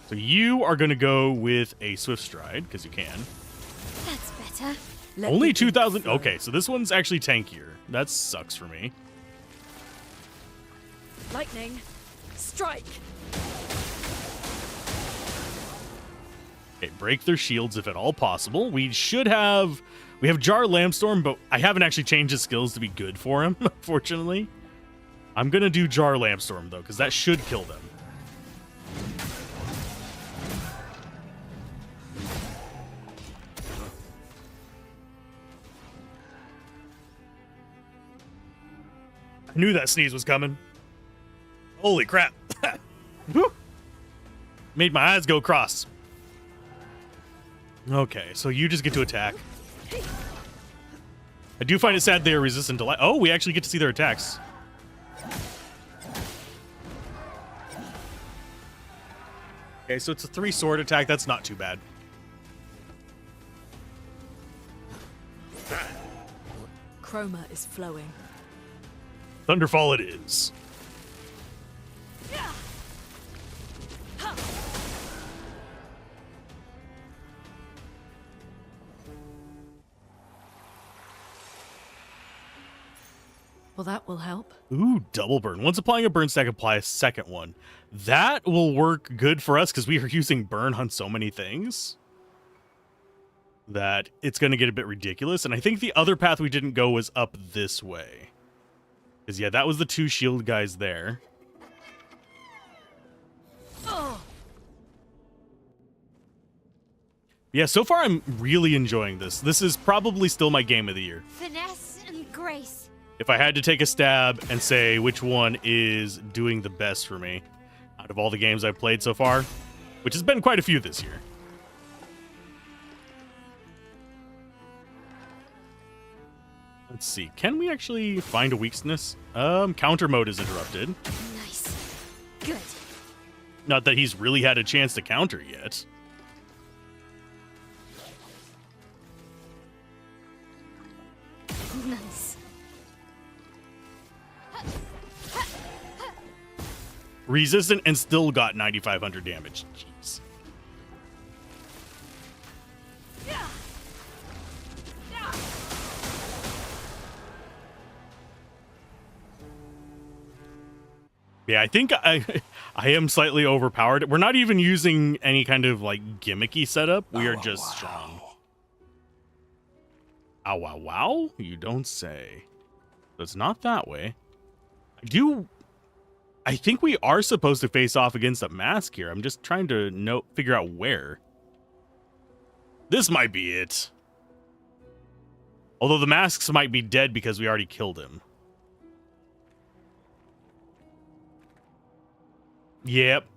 So you are going to go with a swift stride, because you can. That's better. Only 2,000... Okay, so this one's actually tankier. That sucks for me. Lightning, strike. Okay, break their shields if at all possible. We should have... We have Jar Lambstorm, but I haven't actually changed his skills to be good for him, unfortunately. I'm going to do Jar Lambstorm, though, because that should kill them. I knew that sneeze was coming. Holy crap. Woo! Made my eyes go cross. Okay, so you just get to attack. I do find it sad they are resistant to light. Oh, we actually get to see their attacks. Okay, so it's a 3-sword attack. That's not too bad. Chroma is flowing. Thunderfall it is. Well, that will help. Ooh, double burn. Once applying a burn stack, apply a second one. That will work good for us because we are using burn on so many things that it's going to get a bit ridiculous. And I think the other path we didn't go was up this way. Because, yeah, that was the 2 shield guys there. Oh. Yeah, so far I'm really enjoying this. This is probably still my game of the year. Finesse and grace. If I had to take a stab and say which one is doing the best for me out of all the games I've played so far, which has been quite a few this year. Let's see. Can we actually find a weakness? Counter mode is interrupted. Nice. Good. Not that he's really had a chance to counter yet. Nice. Resistant and still got 9,500 damage. Jeez. Yeah, I think I am slightly overpowered. We're not even using any kind of like gimmicky setup. We are just strong. Ow, wow, wow. You don't say. It's not that way. I think we are supposed to face off against a mask here. I'm just trying to figure out where. This might be it. Although the masks might be dead because we already killed him. Yep.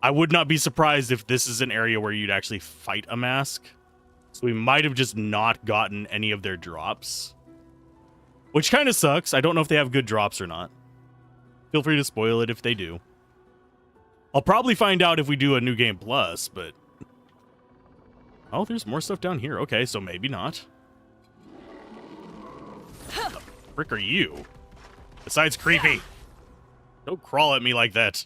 I would not be surprised if this is an area where you'd actually fight a mask. So we might have just not gotten any of their drops. Which kind of sucks. I don't know if they have good drops or not. Feel free to spoil it if they do. I'll probably find out if we do a New Game Plus, but... Oh, there's more stuff down here. Okay, so maybe not. What the frick are you? Besides creepy. Don't crawl at me like that.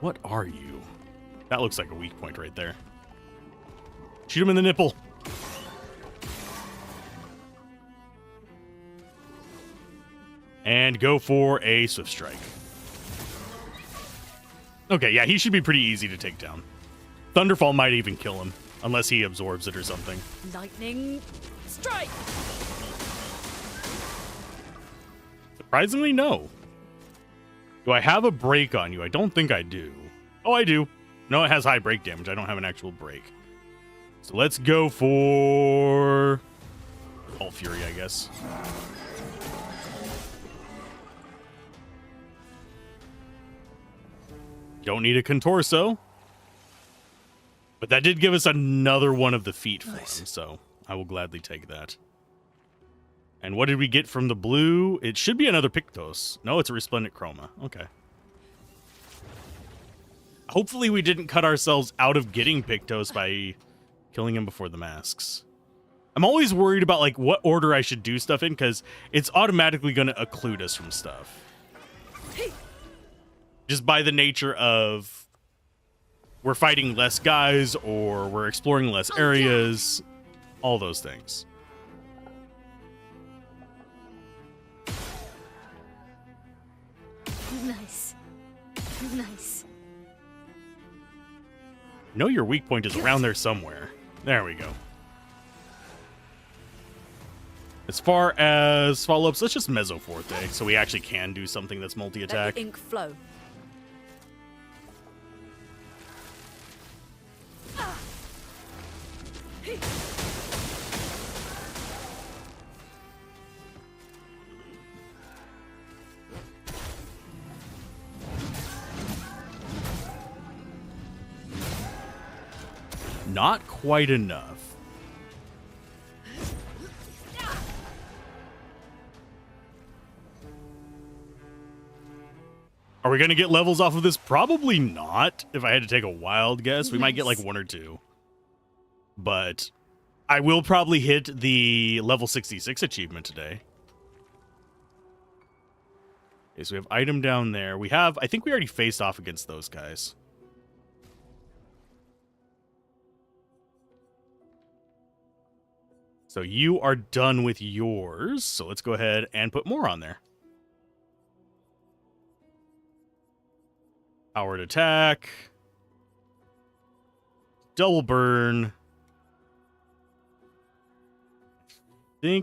What are you? That looks like a weak point right there. Shoot him in the nipple. And go for a swift strike. Okay, yeah, he should be pretty easy to take down. Thunderfall might even kill him, unless he absorbs it or something. Lightning, strike. Surprisingly, no. Do I have a break on you? I don't think I do. Oh, I do. No, it has high break damage. I don't have an actual break. So let's go for All Fury, I guess. Don't need a Contorso. But that did give us another one of the feet for him, so I will gladly take that. And what did we get from the blue? It should be another Pictos. No, it's a Resplendent Chroma. Okay. Hopefully we didn't cut ourselves out of getting Pictos by killing him before the masks. I'm always worried about like what order I should do stuff in, because it's automatically going to occlude us from stuff. Just by the nature of we're fighting less guys or we're exploring less areas, all those things. Nice. Nice. Know your weak point is around there somewhere. There we go. As far as follow-ups, let's just Mezzo Forte, so we actually can do something that's Let multi-attack. the ink flow. Not quite enough. Are we going to get levels off of this? Probably not. If I had to take a wild guess, we might get like 1 or 2. But I will probably hit the level 66 achievement today. Okay, so we have item down there. We have, I think we already faced off against those guys. So you are done with yours. So let's go ahead and put more on there. Powered attack. Double burn. We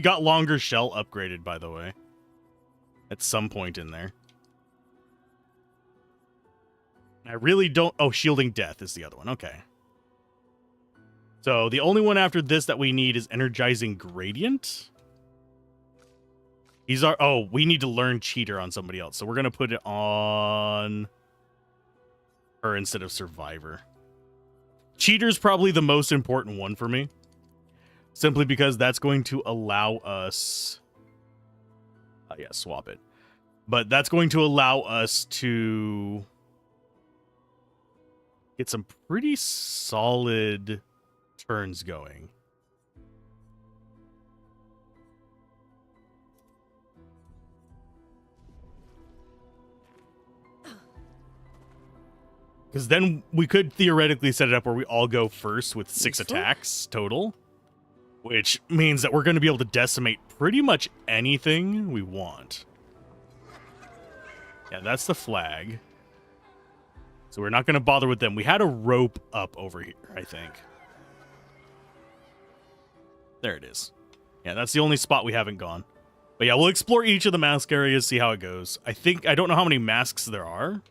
got longer shell upgraded, by the way. At some point in there. I really don't... Oh, Shielding Death is the other one. Okay. So the only one after this that we need is Energizing Gradient. We need to learn Cheater on somebody else. So we're going to put it on her instead of Survivor. Cheater's probably the most important one for me. Simply because that's going to allow us... swap it. But that's going to allow us to get some pretty solid turns going. Because then we could theoretically set it up where we all go first with 6 attacks total. Which means that we're going to be able to decimate pretty much anything we want. Yeah, that's the flag. So we're not going to bother with them. We had a rope up over here, I think. There it is. Yeah, that's the only spot we haven't gone. But yeah, we'll explore each of the mask areas, see how it goes. I don't know how many masks there are.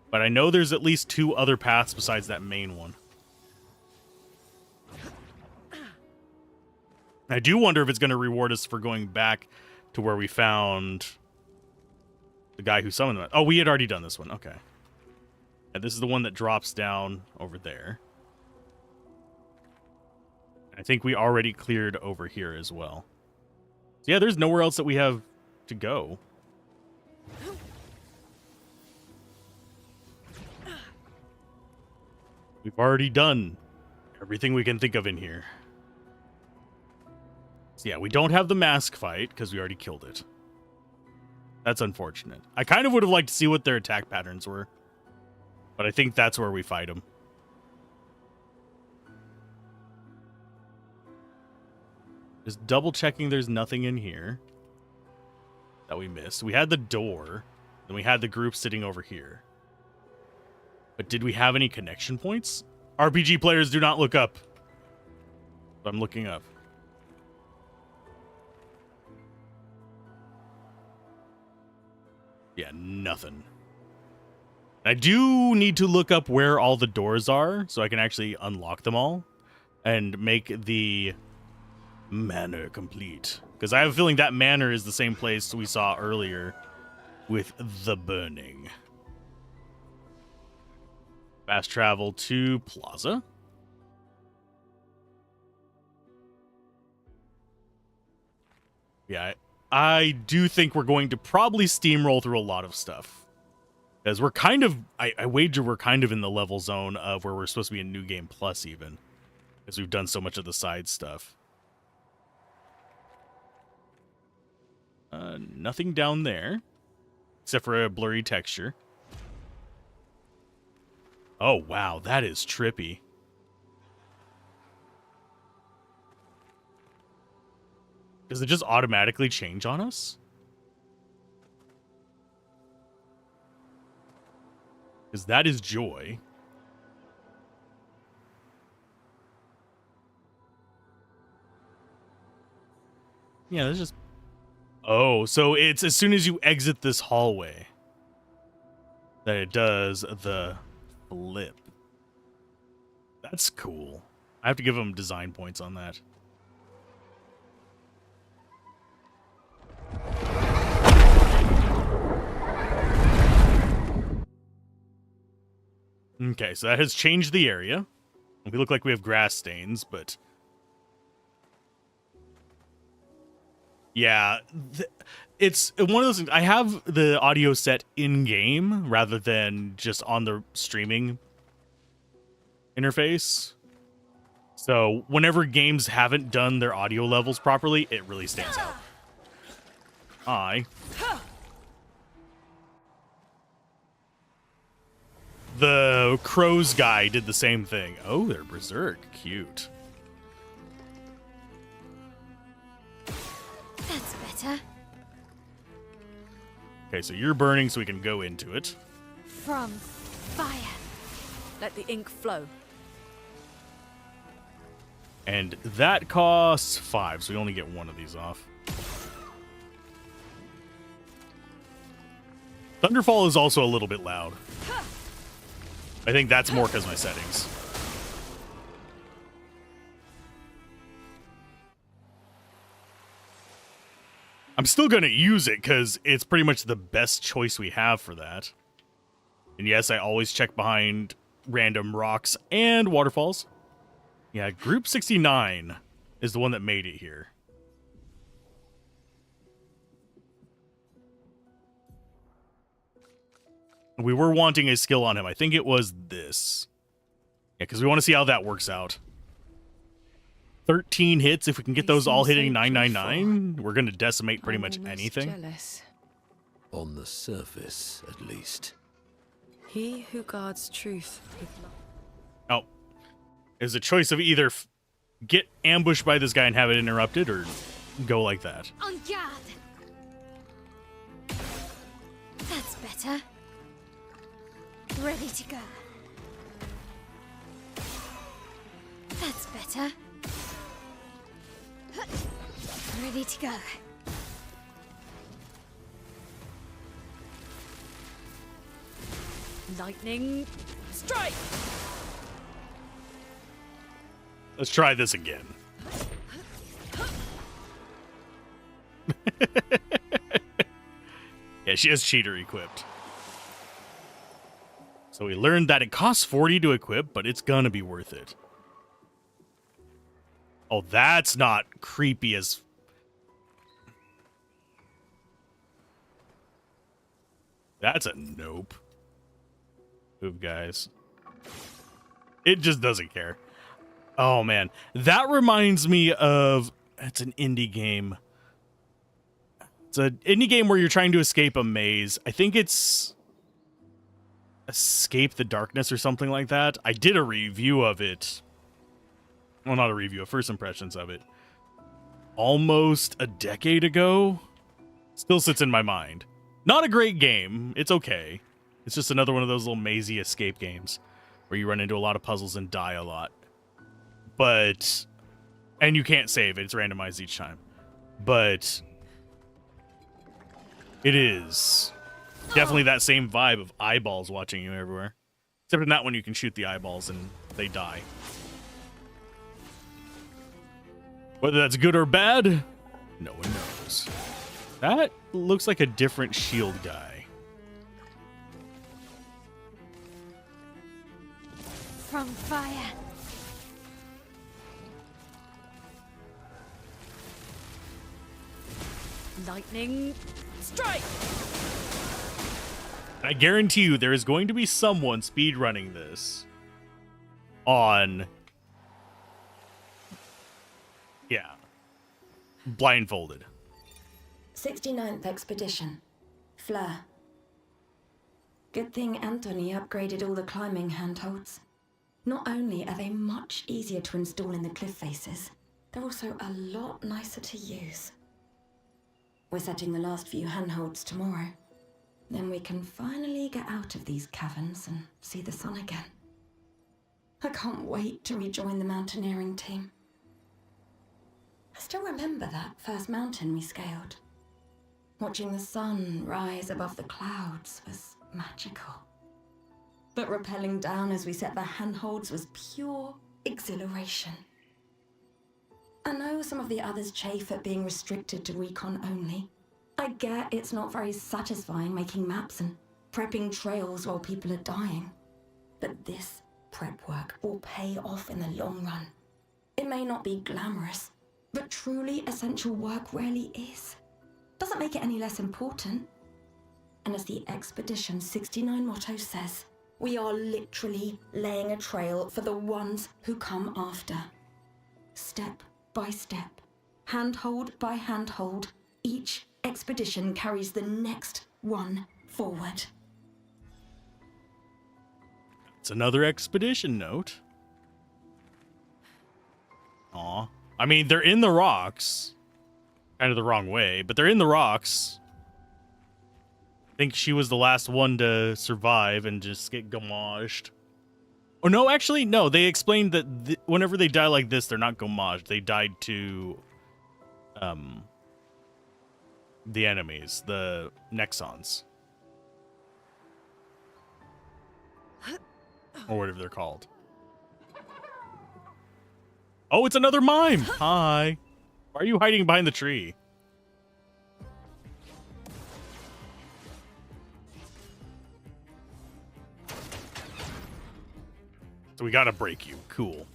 But I know there's at least 2 other paths besides that main one. I do wonder if it's going to reward us for going back to where we found the guy who summoned them. Oh, we had already done this one. Okay. And this is the one that drops down over there. I think we already cleared over here as well. So yeah, there's nowhere else that we have to go. We've already done everything we can think of in here. So yeah, we don't have the mask fight because we already killed it. That's unfortunate. I kind of would have liked to see what their attack patterns were. But I think that's where we fight them. Just double checking there's nothing in here that we missed. We had the door. Then we had the group sitting over here. But did we have any connection points? RPG players, do not look up. I'm looking up. Yeah, nothing. I do need to look up where all the doors are so I can actually unlock them all and make the manor complete. Because I have a feeling that manor is the same place we saw earlier with the burning. Fast travel to Plaza. Yeah, I do think we're going to probably steamroll through a lot of stuff. Because we're kind of, I wager we're kind of in the level zone of where we're supposed to be in New Game Plus even. Because we've done so much of the side stuff. Nothing down there. Except for a blurry texture. Oh, wow, that is trippy. Does it just automatically change on us? Because that is joy. Yeah, that's just... Oh, so it's as soon as you exit this hallway that it does the flip. That's cool. I have to give them design points on that. Okay, so that has changed the area. We look like we have grass stains, but... Yeah, it's one of those things. I have the audio set in-game rather than just on the streaming interface. So whenever games haven't done their audio levels properly, it really stands out. The Crows guy did the same thing. Oh, they're berserk. Cute. That's better. Okay, so you're burning so we can go into it. From fire. Let the ink flow. And that costs 5, so we only get one of these off. Thunderfall is also a little bit loud. I think that's more because of my settings. I'm still going to use it because it's pretty much the best choice we have for that. And yes, I always check behind random rocks and waterfalls. Yeah, Group 69 is the one that made it here. We were wanting a skill on him. I think it was this. Yeah, because we want to see how that works out. 13 hits. If we can get those all hitting 999, we're going to decimate pretty much anything. Jealous. On the surface, at least. He who guards truth with love. Oh. There's a choice of either get ambushed by this guy and have it interrupted or go like that. On guard. That's better. Ready to go. That's better. Ready to go. Lightning strike. Let's try this again. Yeah, she has cheater equipped. So we learned that it costs 40 to equip, but it's gonna be worth it. Oh, that's not creepy as... That's a nope. Move, guys. It just doesn't care. Oh, man. That reminds me of... It's an indie game. It's an indie game where you're trying to escape a maze. I think it's... Escape the Darkness or something like that. I did a review of it. Well, not a review, a first impressions of it. Almost a decade ago. Still sits in my mind. Not a great game. It's okay. It's just another one of those little mazy escape games where you run into a lot of puzzles and die a lot. But... And you can't save it. It's randomized each time. But... It is Definitely that same vibe of eyeballs watching you everywhere. Except in that one, you can shoot the eyeballs and they die. Whether that's good or bad, no one knows. That looks like a different shield guy. From fire. Lightning strike! I guarantee you there is going to be someone speedrunning this on, yeah, blindfolded. 69th Expedition. Fleur. Good thing Anthony upgraded all the climbing handholds. Not only are they much easier to install in the cliff faces, they're also a lot nicer to use. We're setting the last few handholds tomorrow. Then we can finally get out of these caverns and see the sun again. I can't wait to rejoin the mountaineering team. I still remember that first mountain we scaled. Watching the sun rise above the clouds was magical. But rappelling down as we set the handholds was pure exhilaration. I know some of the others chafe at being restricted to recon only. I get it's not very satisfying making maps and prepping trails while people are dying. But this prep work will pay off in the long run. It may not be glamorous, but truly essential work rarely is. Doesn't make it any less important. And as the Expedition 69 motto says, we are literally laying a trail for the ones who come after. Step by step, handhold by handhold, each expedition carries the next one forward. It's another expedition note. Aw. I mean, they're in the rocks. Kind of the wrong way, but they're in the rocks. I think she was the last one to survive and just get gommaged. Oh, no, actually, no. They explained that whenever they die like this, they're not gommaged. They died to the enemies, the Nexons. Or whatever they're called. Oh, it's another mime! Hi. Why are you hiding behind the tree? So we gotta break you. Cool.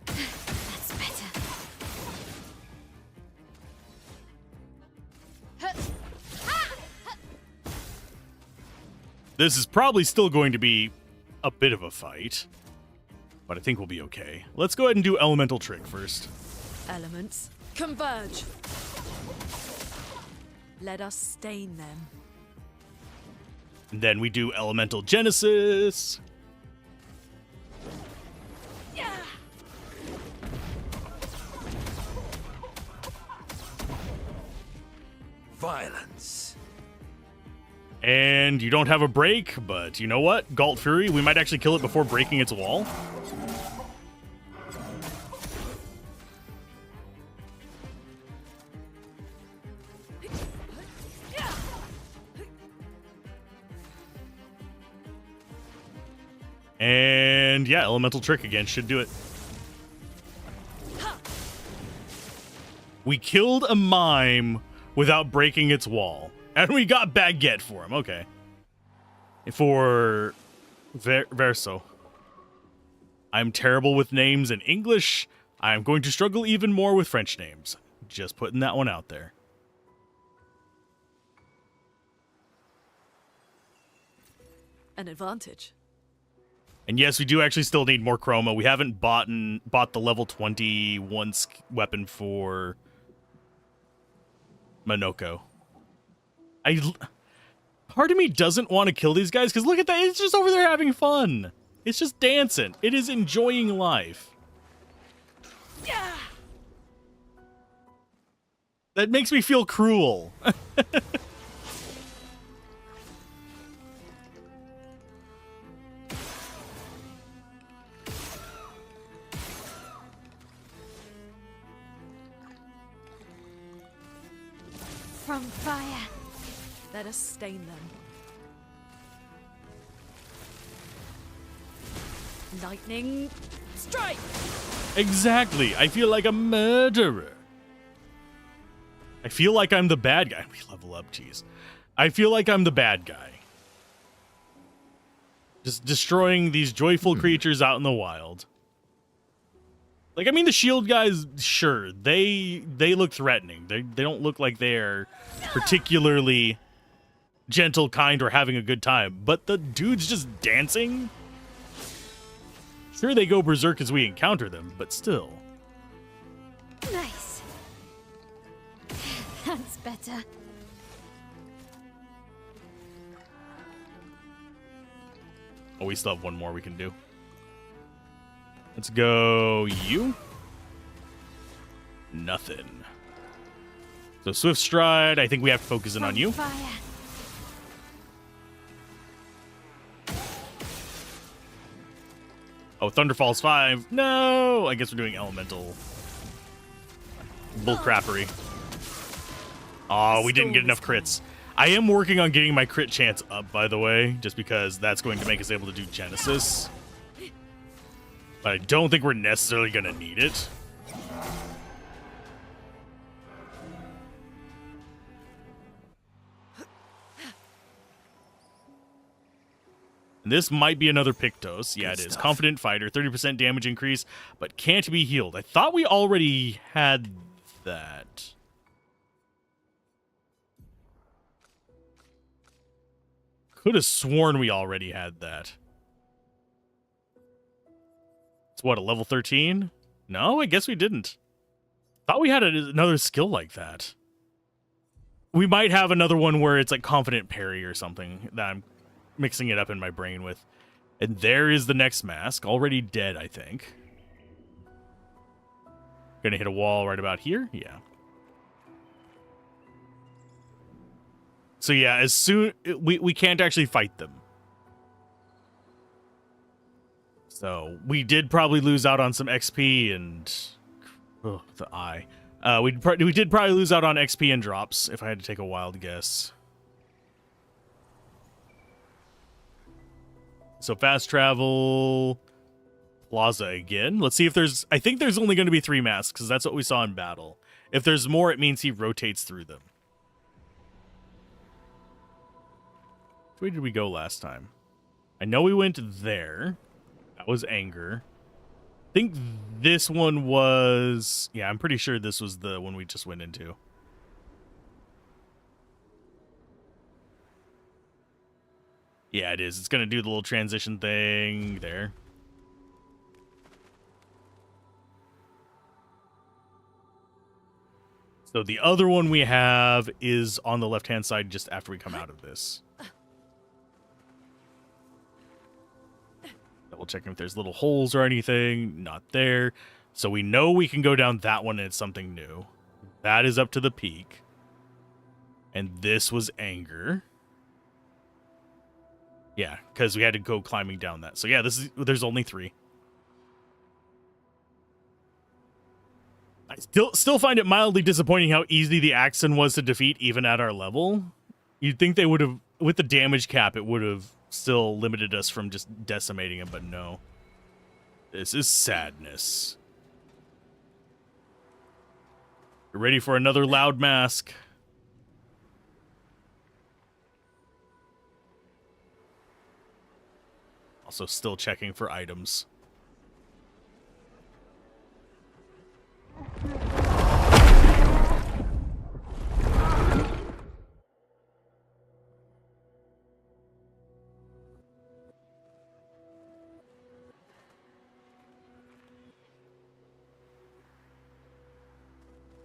That's better. This is probably still going to be a bit of a fight, but I think we'll be okay. Let's go ahead and do Elemental Trick first. Elements, converge. Let us stain them. And then we do Elemental Genesis. Violence. And you don't have a break, but you know what? Galt Fury, we might actually kill it before breaking its wall. And yeah, Elemental Trick again should do it. We killed a mime without breaking its wall. And we got Baguette for him. Okay. For Verso. I'm terrible with names in English. I'm going to struggle even more with French names. Just putting that one out there. An advantage. And yes, we do actually still need more chroma. We haven't bought the level 21 weapon for Monoko. Part of me doesn't want to kill these guys because look at that. It's just over there having fun. It's just dancing. It is enjoying life. That makes me feel cruel. From fire. Let us stain them. Lightning strike! Exactly. I feel like a murderer. I feel like I'm the bad guy. We level up, jeez. I feel like I'm the bad guy. Just destroying these joyful creatures out in the wild. Like, I mean, the shield guys, sure, they look threatening. They don't look like they're particularly gentle, kind, or having a good time. But the dude's just dancing. Sure, they go berserk as we encounter them, but still. Nice. That's better. Oh, we still have one more we can do. Let's go you. Nothing. So Swift Stride, I think we have to focus in on you. Fire. Oh, Thunderfall's 5. No! I guess we're doing elemental bullcrappery. Oh, we didn't get enough crits. I am working on getting my crit chance up, by the way, just because that's going to make us able to do Genesis. But I don't think we're necessarily going to need it. And this might be another Pictos. Yeah, it is. Confident Fighter, 30% damage increase, but can't be healed. I thought we already had that. Could have sworn we already had that. It's what, a level 13? No, I guess we didn't. Thought we had another skill like that. We might have another one where it's like Confident Parry or something that I'm mixing it up in my brain with. And there is the next mask, already dead, I think. Gonna hit a wall right about here? Yeah. So yeah, as soon... We can't actually fight them. So we did probably lose out on some XP and... Oh, the eye. We did probably lose out on XP and drops, if I had to take a wild guess. So fast travel... Plaza again. Let's see if there's... I think there's only going to be 3 masks, because that's what we saw in battle. If there's more, it means he rotates through them. Which way did we go last time? I know we went there. That was anger. I think this one was... Yeah, I'm pretty sure this was the one we just went into. Yeah, it is. It's going to do the little transition thing there. So the other one we have is on the left-hand side just after we come out of this. Double checking if there's little holes or anything. Not there. So we know we can go down that one and it's something new. That is up to the peak. And this was anger. Yeah, because we had to go climbing down that. So yeah, there's only 3. I still find it mildly disappointing how easy the Axon was to defeat even at our level. You'd think they would have, with the damage cap, it would have still limited us from just decimating him, but no. This is sadness. You're ready for another loud mask. Also still checking for items.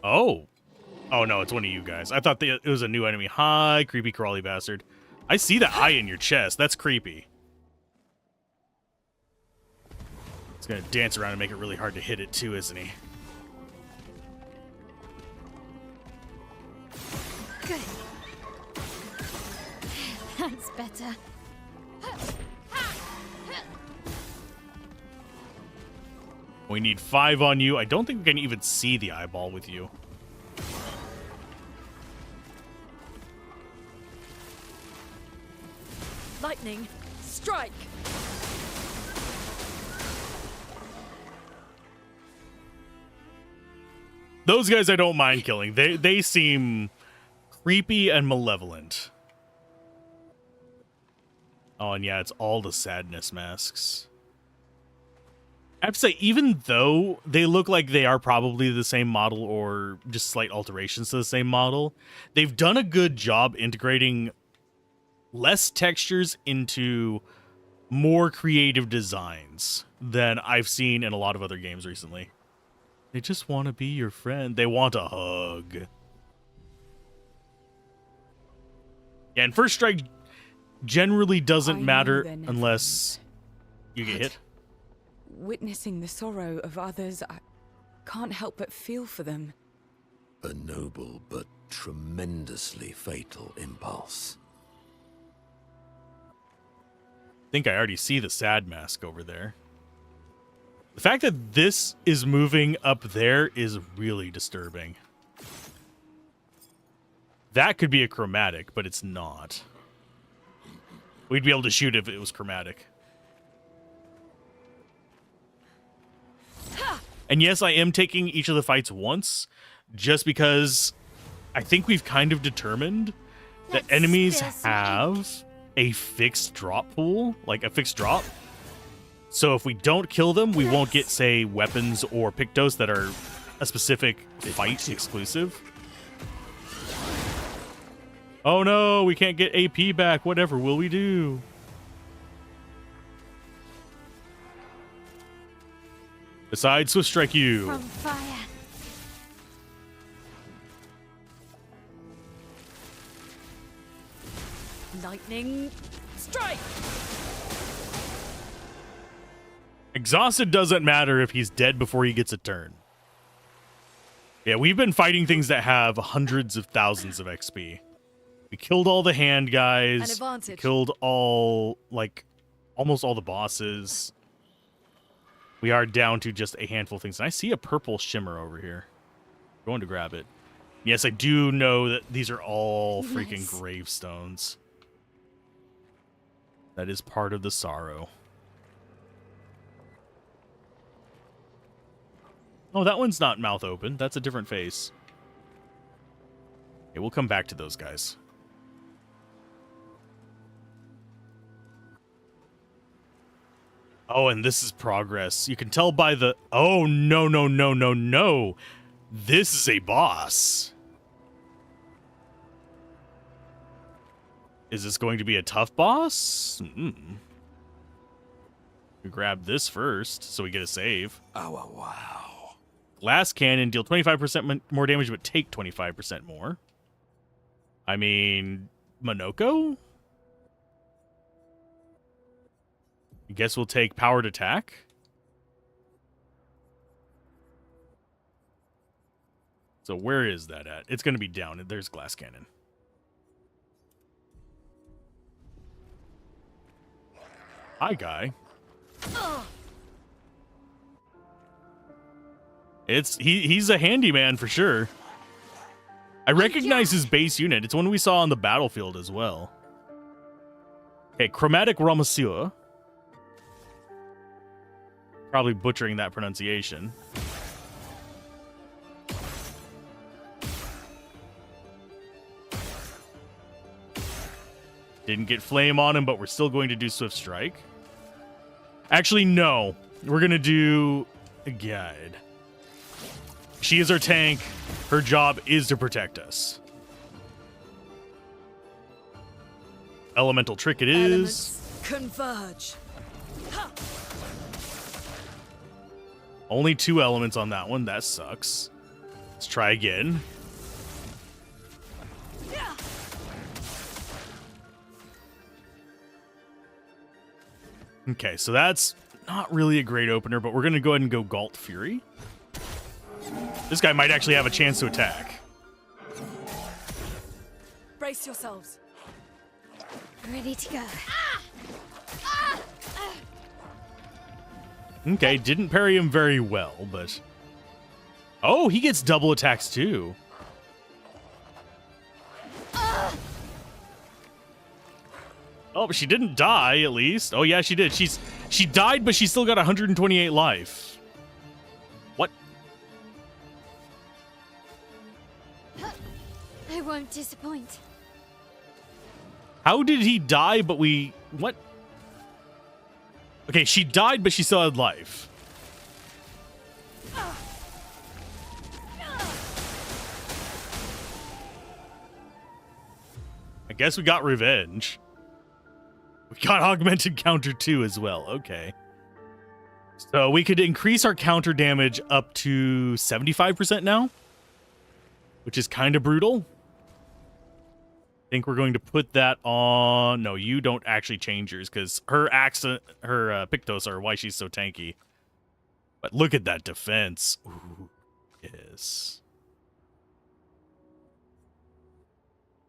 Oh. Oh, no, it's one of you guys. I thought it was a new enemy. Hi, creepy crawly bastard. I see the eye in your chest. That's creepy. He's gonna dance around and make it really hard to hit it too, isn't he? Good. That's better. We need 5 on you. I don't think we can even see the eyeball with you. Lightning, strike! Those guys I don't mind killing. They seem creepy and malevolent. Oh, and yeah, it's all the sadness masks. I have to say, even though they look like they are probably the same model or just slight alterations to the same model, they've done a good job integrating less textures into more creative designs than I've seen in a lot of other games recently. They just want to be your friend. They want a hug. Yeah, and first strike generally doesn't matter unless you get hit. Witnessing the sorrow of others, I can't help but feel for them. A noble but tremendously fatal impulse. I think I already see the sad mask over there. The fact that this is moving up there is really disturbing. That could be a chromatic, but it's not. We'd be able to shoot if it was chromatic. And yes, I am taking each of the fights once, just because I think we've kind of determined that enemies have a fixed drop pool, like a fixed drop. So if we don't kill them, we won't get, say, weapons or Pictos that are a specific fight exclusive. Oh no, we can't get AP back. Whatever will we do? Besides Swift Strike you. From fire. Lightning, strike! Exhausted doesn't matter if he's dead before he gets a turn. Yeah, we've been fighting things that have hundreds of thousands of XP. We killed all the hand guys. An advantage. We killed all, like, almost all the bosses. We are down to just a handful of things. And I see a purple shimmer over here. I'm going to grab it. Yes, I do know that these are all freaking gravestones. That is part of the sorrow. Oh, that one's not mouth open. That's a different face. Okay, we'll come back to those guys. Oh, and this is progress. You can tell by the... Oh, no, no, no, no, no. This is a boss. Is this going to be a tough boss? We grab this first, so we get a save. Oh, wow. Glass cannon, deal 25% more damage, but take 25% more. I mean, Monoko? I guess we'll take powered attack. So where is that at? It's going to be down. There's glass cannon. Hi, guy. He's a handyman for sure. I recognize his base unit. It's one we saw on the battlefield as well. Okay, chromatic Ramasua. Probably butchering that pronunciation. Didn't get flame on him, but we're still going to do Swift Strike. Actually, no. We're going to do a guide. She is our tank. Her job is to protect us. Elemental Trick it is. Elements converge. Ha! Only 2 elements on that one. That sucks. Let's try again. Okay, so that's not really a great opener, but we're going to go ahead and go Galt Fury. This guy might actually have a chance to attack. Brace yourselves. Ready to go. Okay, didn't parry him very well, but... Oh, he gets double attacks too. Oh, but she didn't die, at least. Oh, yeah, she did. She died, but she still got 128 life. What? I won't disappoint. How did he die, but we... What? Okay, she died, but she still had life. I guess we got revenge. We got augmented counter 2 as well. Okay. So we could increase our counter damage up to 75% now, which is kind of brutal. I think we're going to put that on... No, you don't actually change yours because her Pictos are why she's so tanky. But look at that defense. Ooh, yes.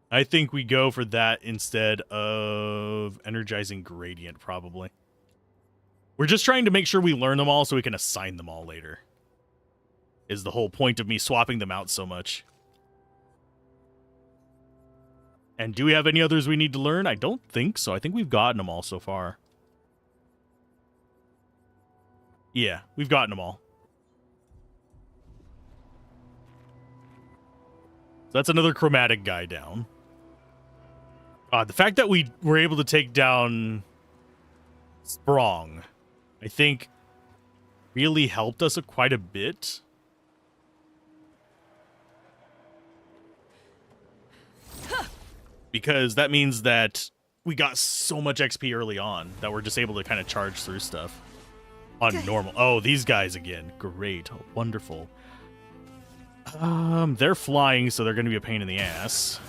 I think we go for that instead of Energizing Gradient, probably. We're just trying to make sure we learn them all so we can assign them all later. Is the whole point of me swapping them out so much. And do we have any others we need to learn? I don't think so. I think we've gotten them all so far. Yeah, we've gotten them all. So that's another chromatic guy down. The fact that we were able to take down Sprong, I think, really helped us quite a bit. Because that means that we got so much XP early on that we're just able to kind of charge through stuff on normal. Oh, these guys again. Great. Oh, wonderful. They're flying, so they're going to be a pain in the ass.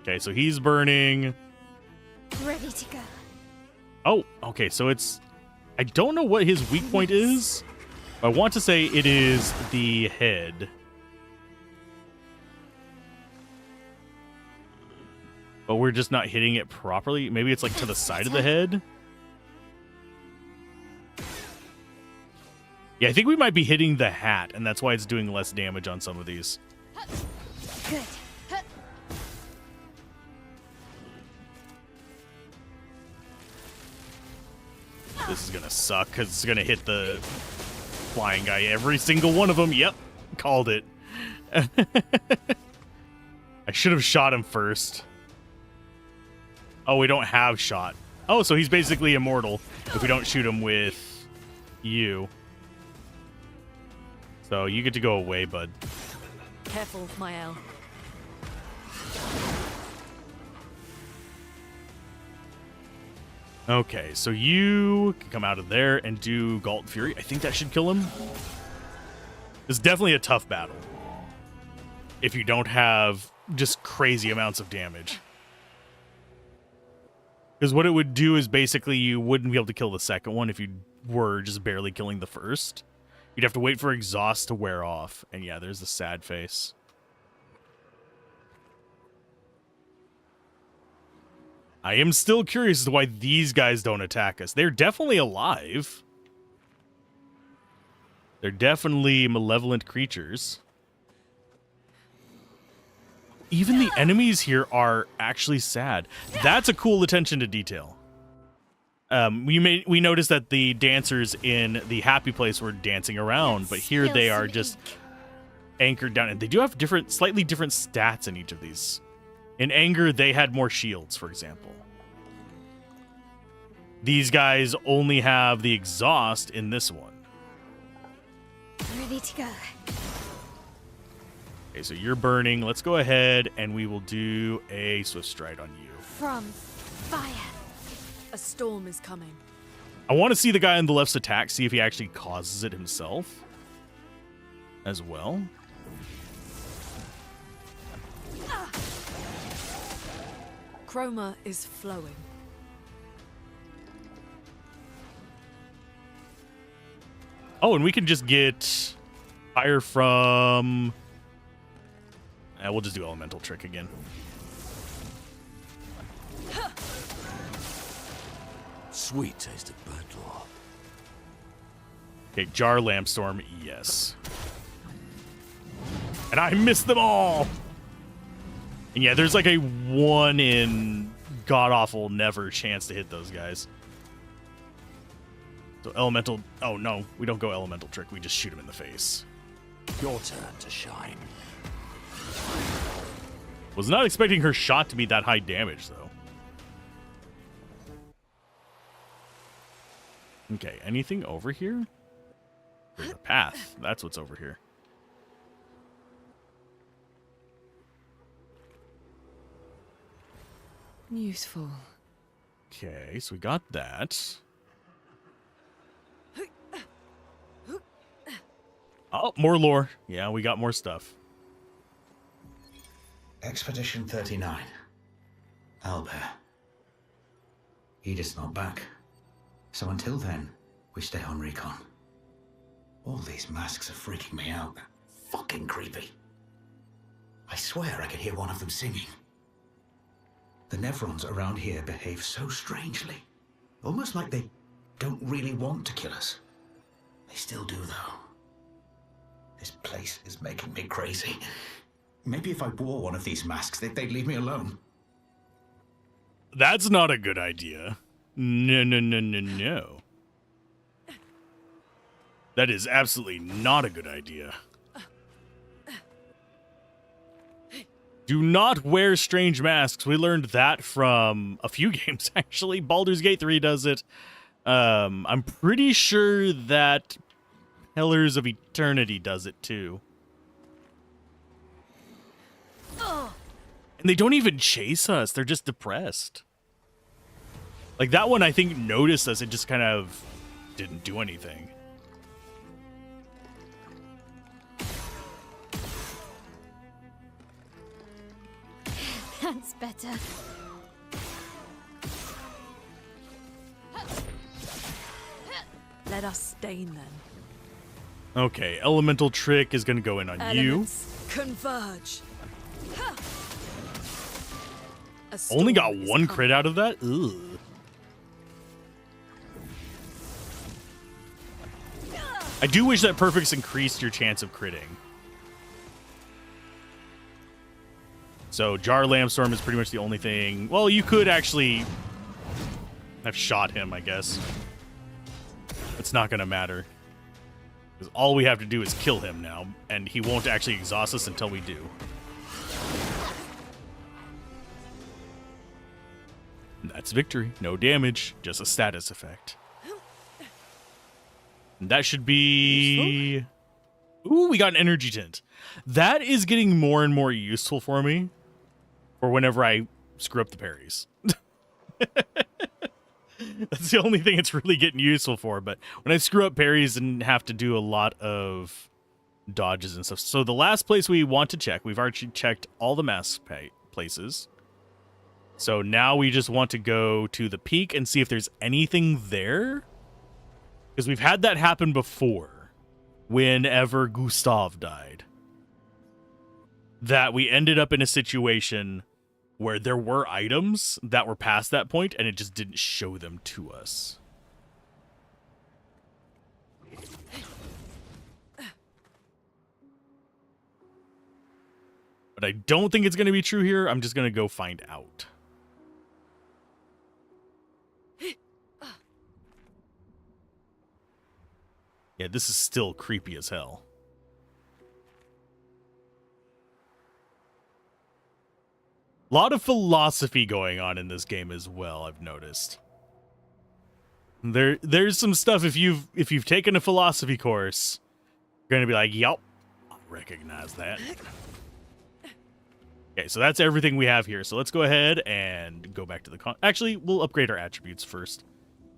Okay, so he's burning. Ready to go. Oh, okay, so it's... I don't know what his weak point is. I want to say it is the head. But we're just not hitting it properly. Maybe it's like to the side of the head. Yeah, I think we might be hitting the hat, and that's why it's doing less damage on some of these. Good. This is gonna suck, because it's gonna hit the flying guy. Every single one of them. Yep, called it. I should have shot him first. Oh, we don't have shot. Oh, so he's basically immortal if we don't shoot him with you. So you get to go away, bud. Careful, Mael. Okay, so you can come out of there and do Galt Fury. I think that should kill him. It's definitely a tough battle if you don't have just crazy amounts of damage. Because what it would do is basically you wouldn't be able to kill the second one if you were just barely killing the first. You'd have to wait for exhaust to wear off. And yeah, there's the sad face. I am still curious as to why these guys don't attack us. They're definitely alive. They're definitely malevolent creatures. Even the enemies here are actually sad. That's a cool attention to detail. We noticed that the dancers in the happy place were dancing around, but here they are just anchored down. And they do have slightly different stats in each of these. In anger, they had more shields, for example. These guys only have the exhaust in this one. Ready to go. Okay, so you're burning. Let's go ahead and we will do a Swift Stride on you. From fire. A storm is coming. I want to see the guy on the left's attack, see if he actually causes it himself as well. Chroma is flowing. Oh, and we can just get fire from... we'll just do Elemental Trick again. Sweet taste of battle. Okay, Jar Lamp Storm, yes. And I missed them all! And yeah, there's like a 1 in god-awful never chance to hit those guys. So elemental... Oh, no. We don't go elemental trick. We just shoot him in the face. Your turn to shine. Was not expecting her shot to be that high damage, though. Okay, anything over here? There's a path. That's what's over here. Useful. Okay, so we got that. Oh, more lore. Yeah, we got more stuff. Expedition 39. Albert. Edith's not back. So until then, we stay on recon. All these masks are freaking me out. They're fucking creepy. I swear I could hear one of them singing. The Nevrons around here behave so strangely. Almost like they don't really want to kill us. They still do, though. This place is making me crazy. Maybe if I wore one of these masks, they'd leave me alone. That's not a good idea. No. That is absolutely not a good idea. Do not wear strange masks. We learned that from a few games, actually. Baldur's Gate 3 does it. I'm pretty sure that Pillars of Eternity does it too. And they don't even chase us. They're just depressed. Like that one, I think, noticed us. It just kind of didn't do anything. That's better. Let us stain them. Okay, elemental trick is going to go in on Elements converge. A you. Only got storm is 1 coming. crit out of that? Ugh. I do wish that perfects increased your chance of critting. So Jar Lambstorm is pretty much the only thing. Well, you could actually have shot him, I guess. It's not going to matter. Because all we have to do is kill him now, and he won't actually exhaust us until we do. And that's victory. No damage, just a status effect. And that should be... Ooh, we got an energy tint. That is getting more and more useful for me. For whenever I screw up the parries. That's the only thing it's really getting useful for. But when I screw up parries and have to do a lot of dodges and stuff. So the last place we want to check, we've already checked all the mask places. So now we just want to go to the peak and see if there's anything there. Because we've had that happen before. Whenever Gustav died. That we ended up in a situation where there were items that were past that point and it just didn't show them to us. But I don't think it's going to be true here. I'm just going to go find out. Yeah, this is still creepy as hell. A lot of philosophy going on in this game as well, I've noticed. There's some stuff if you've taken a philosophy course, you're gonna be like, yup, I recognize that. Okay, so that's everything we have here. So let's go ahead and go back to the actually, we'll upgrade our attributes first.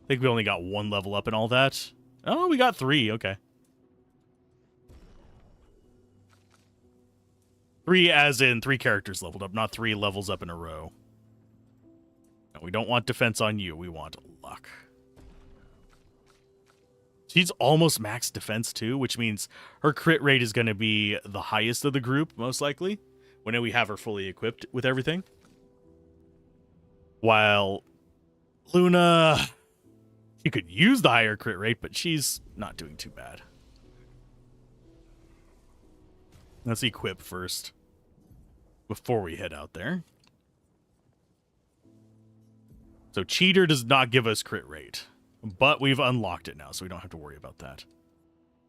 I think we only got 1 level up and all that. Oh, we got 3, okay. 3 as in 3 characters leveled up, not 3 levels up in a row. No, we don't want defense on you, we want luck. She's almost max defense too, which means her crit rate is going to be the highest of the group, most likely, when we have her fully equipped with everything. While Luna, she could use the higher crit rate, but she's not doing too bad. Let's equip first. before we head out there. So cheater does not give us crit rate, but we've unlocked it now, so we don't have to worry about that.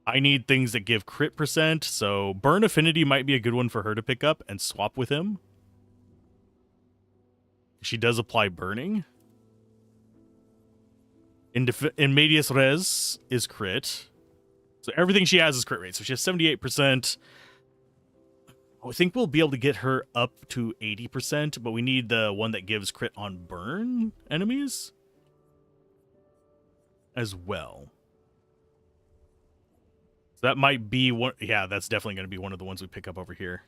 I need things that give crit percent, so burn affinity might be a good one for her to pick up and swap with him. She does apply burning. In medias res is crit. So everything she has is crit rate. So she has 78%. I think we'll be able to get her up to 80%, but we need the one that gives crit on burn enemies as well. So that might be one. Yeah, that's definitely going to be one of the ones we pick up over here.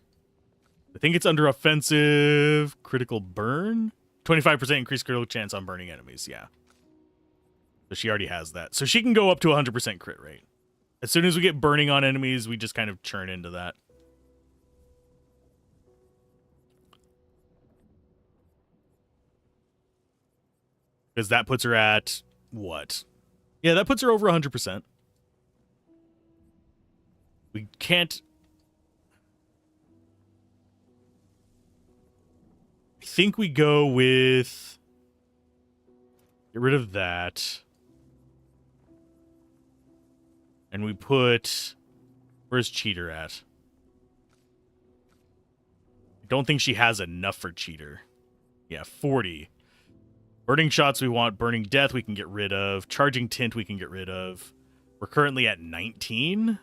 I think it's under offensive critical burn. 25% increased critical chance on burning enemies. Yeah. So she already has that. So she can go up to 100% crit rate. As soon as we get burning on enemies, we just kind of churn into that. Because that puts her at what? Yeah, that puts her over 100%. We can't... I think we go with... Get rid of that. And we put... Where's cheater at? I don't think she has enough for cheater. Yeah, 40. Burning shots we want. Burning death we can get rid of. Charging tint we can get rid of. We're currently at 19.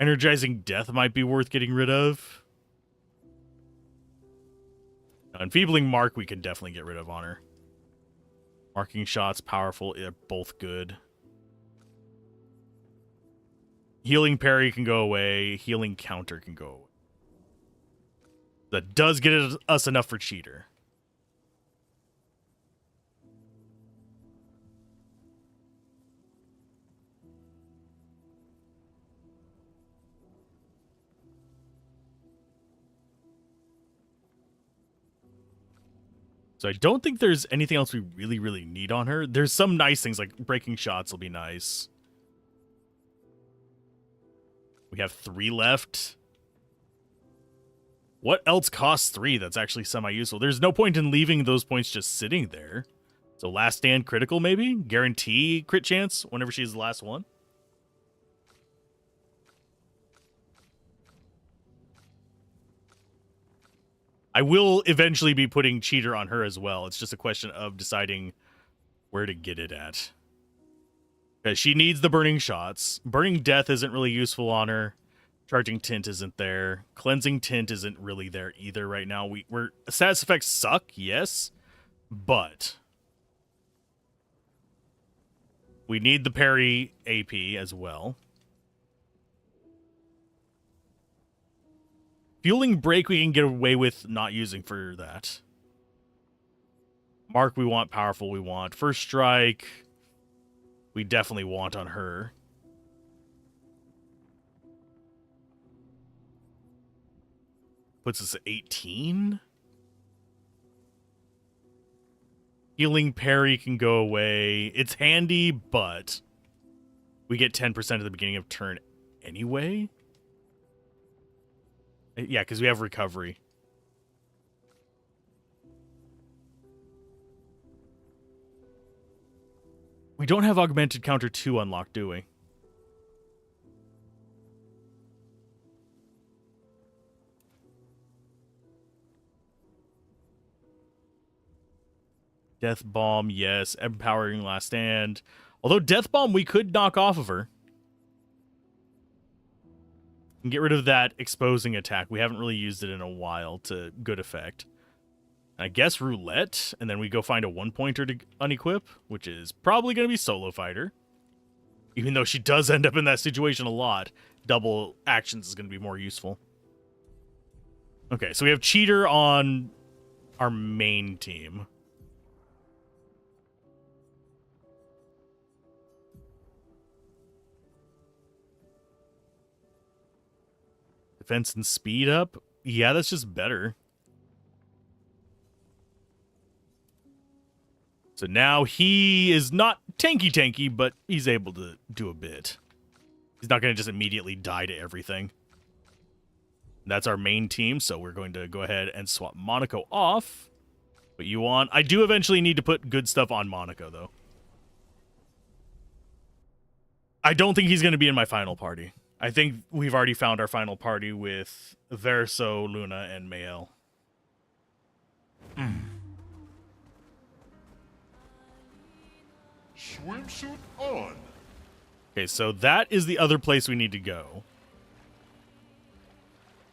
Energizing death might be worth getting rid of. Enfeebling mark we can definitely get rid of on her. Marking shots, powerful, they're both good. Healing parry can go away. Healing counter can go away. That does get us enough for cheater. So I don't think there's anything else we really need on her. There's some nice things, like breaking shots will be nice. We have 3 left. What else costs 3 that's actually semi-useful? There's no point in leaving those points just sitting there. So last stand critical, maybe? Guarantee crit chance whenever she's the last one. I will eventually be putting cheater on her as well. It's just a question of deciding where to get it at. Because she needs the burning shots. Burning death isn't really useful on her. Charging tint isn't there. Cleansing tint isn't really there either right now. We're status effects suck, yes, but we need the parry AP as well. Fueling break we can get away with not using for that. Mark we want, powerful we want. First strike we definitely want on her. Puts us at 18. Healing parry can go away. It's handy, but we get 10% at the beginning of turn anyway. Yeah, because we have recovery. We don't have augmented counter 2 unlocked, do we? Death Bomb, yes. Empowering Last Stand. Although Death Bomb we could knock off of her. And get rid of that exposing attack. We haven't really used it in a while to good effect. I guess Roulette, and then we go find a 1-pointer to unequip, which is probably going to be Solo Fighter. Even though she does end up in that situation a lot, double actions is going to be more useful. Okay, so we have Cheater on our main team. Defense and speed up? Yeah, that's just better. So now he is not tanky, but he's able to do a bit. He's not going to just immediately die to everything. That's our main team, so we're going to go ahead and swap Monaco off. Put you on. I do eventually need to put good stuff on Monaco, though. I don't think he's going to be in my final party. I think we've already found our final party with Verso, Luna, and Mael. Swimsuit on. Okay, so that is the other place we need to go.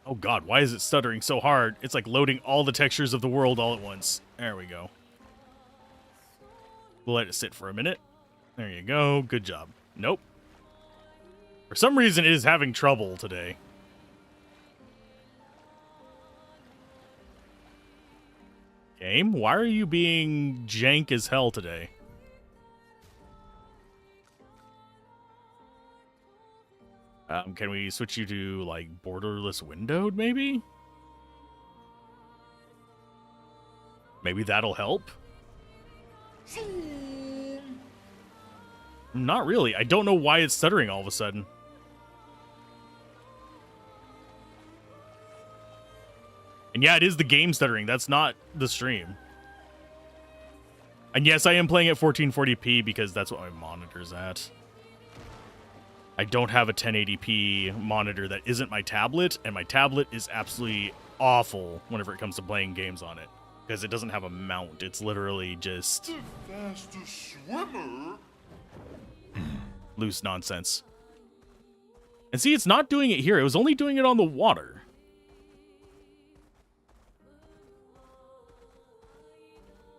Oh god, why is it stuttering so hard? It's like loading all the textures of the world all at once. There we go. We'll let it sit for a minute. There you go. Good job. Nope. For some reason, it is having trouble today. Game, why are you being jank as hell today? Can we switch you to, like, borderless windowed, maybe? Maybe that'll help? Not really. I don't know why it's stuttering all of a sudden. And yeah, it is the game stuttering. That's not the stream. And yes, I am playing at 1440p because that's what my monitor's at. I don't have a 1080p monitor that isn't my tablet, and my tablet is absolutely awful whenever it comes to playing games on it. Because it doesn't have a mount. It's literally just... The fastest swimmer. loose nonsense. And see, it's not doing it here. It was only doing it on the water.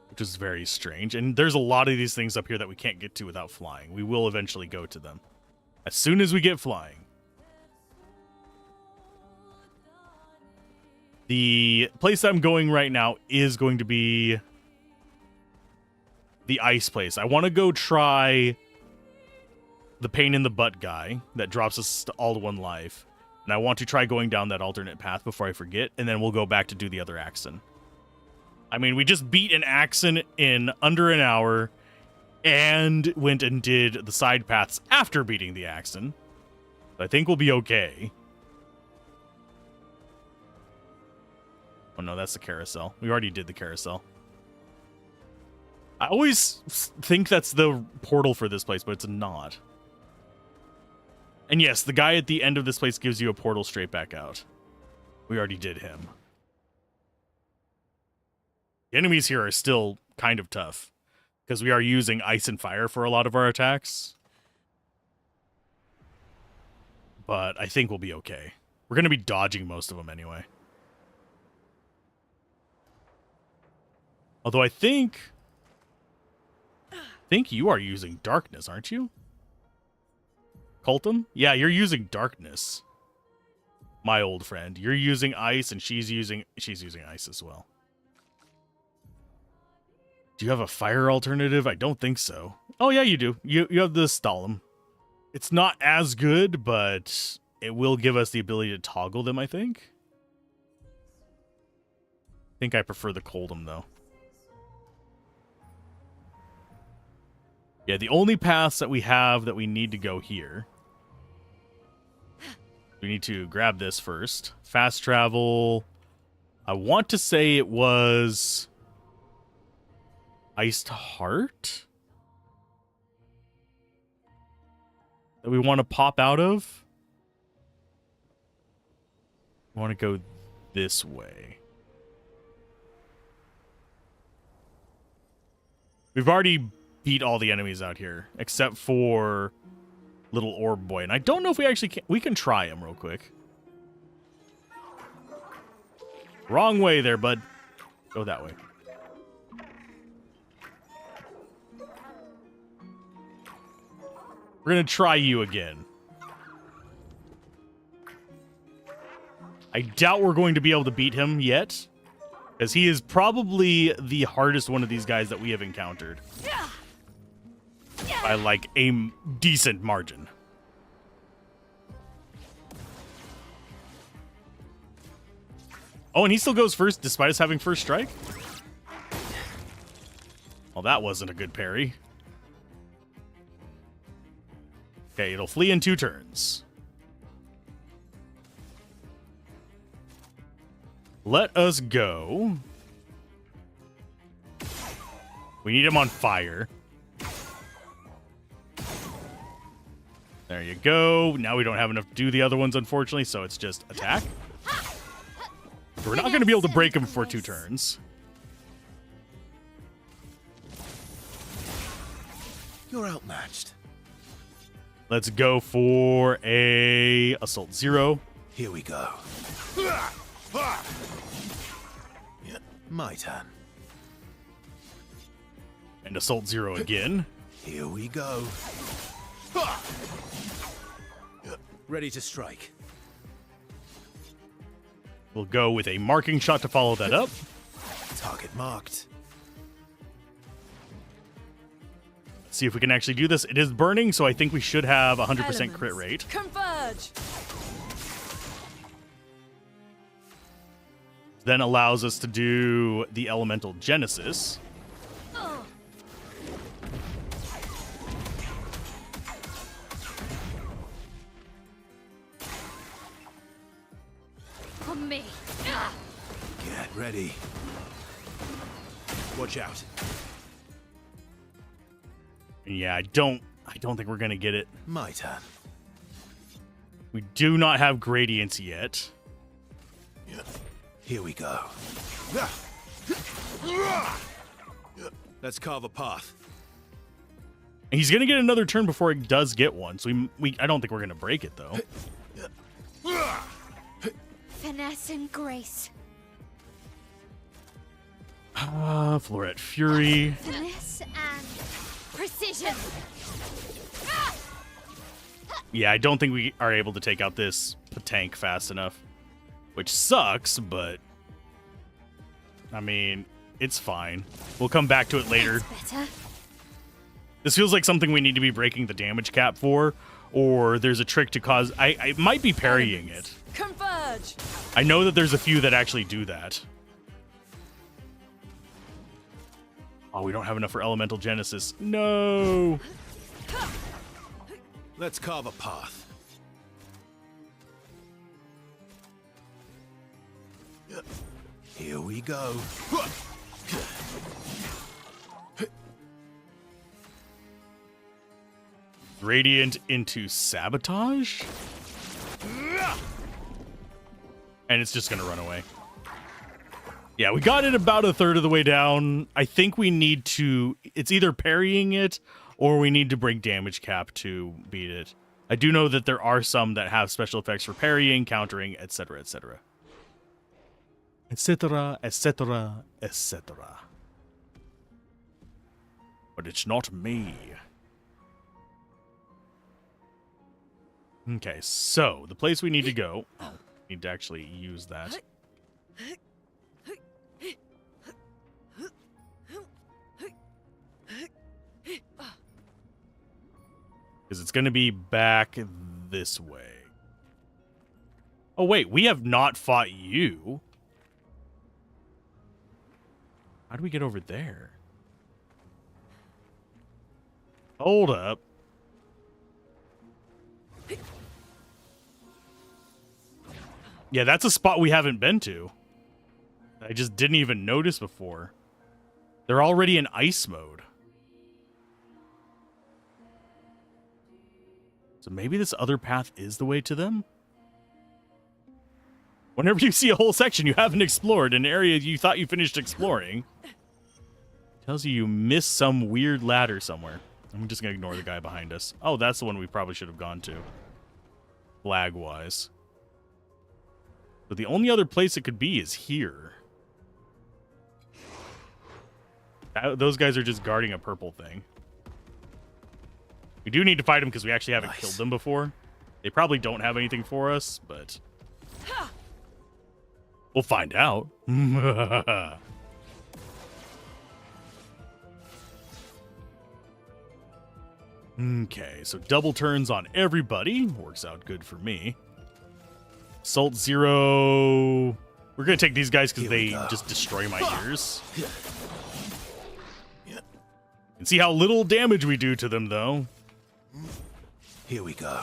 Which is very strange. And there's a lot of these things up here that we can't get to without flying. We will eventually go to them. As soon as we get flying. The place I'm going right now is going to be the ice place. I want to go try the pain in the butt guy that drops us all to 1 life. And I want to try going down that alternate path before I forget. And then we'll go back to do the other Axon. I mean, we just beat an Axon in under an hour. And went and did the side paths after beating the Axon. I think we'll be okay. Oh no, that's the carousel. We already did the carousel. I always think that's the portal for this place, but it's not. And yes, the guy at the end of this place gives you a portal straight back out. We already did him. The enemies here are still kind of tough. Because we are using ice and fire for a lot of our attacks. But I think we'll be okay. We're going to be dodging most of them anyway. Although I think you are using darkness, aren't you? Cultum? Yeah, you're using darkness. My old friend. You're using ice and she's using ice as well. Do you have a fire alternative? I don't think so. Oh, yeah, you do. You have the Stalem. It's not as good, but it will give us the ability to toggle them, I think. I think I prefer the Coldum, though. Yeah, the only paths that we have that we need to go here. We need to grab this first. Fast travel. I want to say it was... Iced Heart? That we want to pop out of? We want to go this way. We've already beat all the enemies out here, except for Little Orb Boy. And I don't know if we actually can. We can try him real quick. Wrong way there, bud. Go that way. We're going to try you again. I doubt we're going to be able to beat him yet, because he is probably the hardest one of these guys that we have encountered. By, like, a decent margin. Oh, and he still goes first, despite us having first strike? Well, that wasn't a good parry. Okay, it'll flee in 2 turns. Let us go. We need him on fire. There you go. Now we don't have enough to do the other ones, unfortunately, so it's just attack. So we're not going to be able to break him for 2 turns. You're outmatched. Let's go for a Assault 0. Here we go. My turn. And Assault 0 again. Here we go. Ready to strike. We'll go with a marking shot to follow that up. Target marked. See if we can actually do this. It is burning, so I think we should have 100% crit rate. Converge. Then allows us to do the Elemental Genesis. On me. Get ready. Watch out. Yeah, I don't think we're gonna get it. My turn. We do not have gradients yet. Here we go. Let's carve a path. And he's gonna get another turn before he does get one. So I don't think we're gonna break it though. Finesse and grace. Floret Fury. Finesse and precision. Yeah, I don't think we are able to take out this tank fast enough. Which sucks, but I mean, it's fine. We'll come back to it later. That's better. This feels like something we need to be breaking the damage cap for, or there's a trick to cause... I might be parrying it. Converge. I know that there's a few that actually do that. Oh, we don't have enough for Elemental Genesis. No! Let's carve a path. Here we go. Radiant into Sabotage? And it's just gonna run away. Yeah, we got it about a third of the way down. I think we need to... It's either parrying it, or we need to break damage cap to beat it. I do know that there are some that have special effects for parrying, countering, etc., etc. Etc., etc., etc. But it's not me. Okay, so the place we need to go... Oh, we need to actually use that. Because it's going to be back this way. Oh, wait, we have not fought you. How do we get over there? Hold up. Yeah, that's a spot we haven't been to. I just didn't even notice before. They're already in ice mode. So maybe this other path is the way to them? Whenever you see a whole section you haven't explored, an area you thought you finished exploring, tells you missed some weird ladder somewhere. I'm just going to ignore the guy behind us. Oh, that's the one we probably should have gone to. Flag-wise. But the only other place it could be is here. Those guys are just guarding a purple thing. We do need to fight them because we actually haven't killed them before. They probably don't have anything for us, but... we'll find out. Okay, so double turns on everybody. Works out good for me. Assault 0. We're going to take these guys because they just destroy my ears. And see how little damage we do to them, though. Here we go.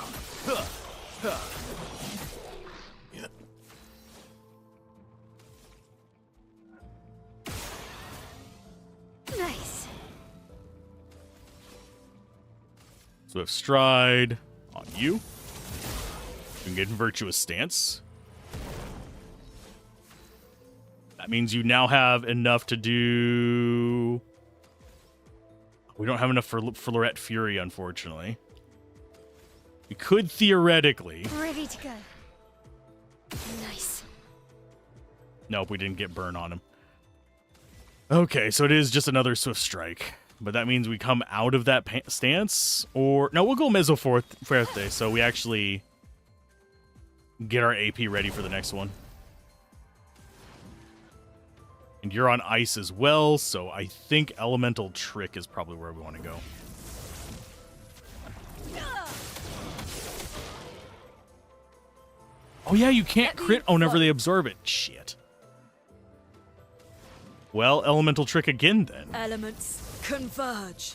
Swift Stride on you. You can get Virtuous Stance. That means you now have enough to do... We don't have enough for Lorette Fury, unfortunately. We could theoretically... Ready to go. Nice. Nope, we didn't get burn on him. Okay, so it is just another Swift Strike. But that means we come out of that stance, or... No, we'll go Mezzo Fuerte, so we actually get our AP ready for the next one. And you're on ice as well, so I think Elemental Trick is probably where we want to go. Oh yeah, you can't crit whenever they absorb it. Shit. Well, Elemental Trick again, then. Elements converge.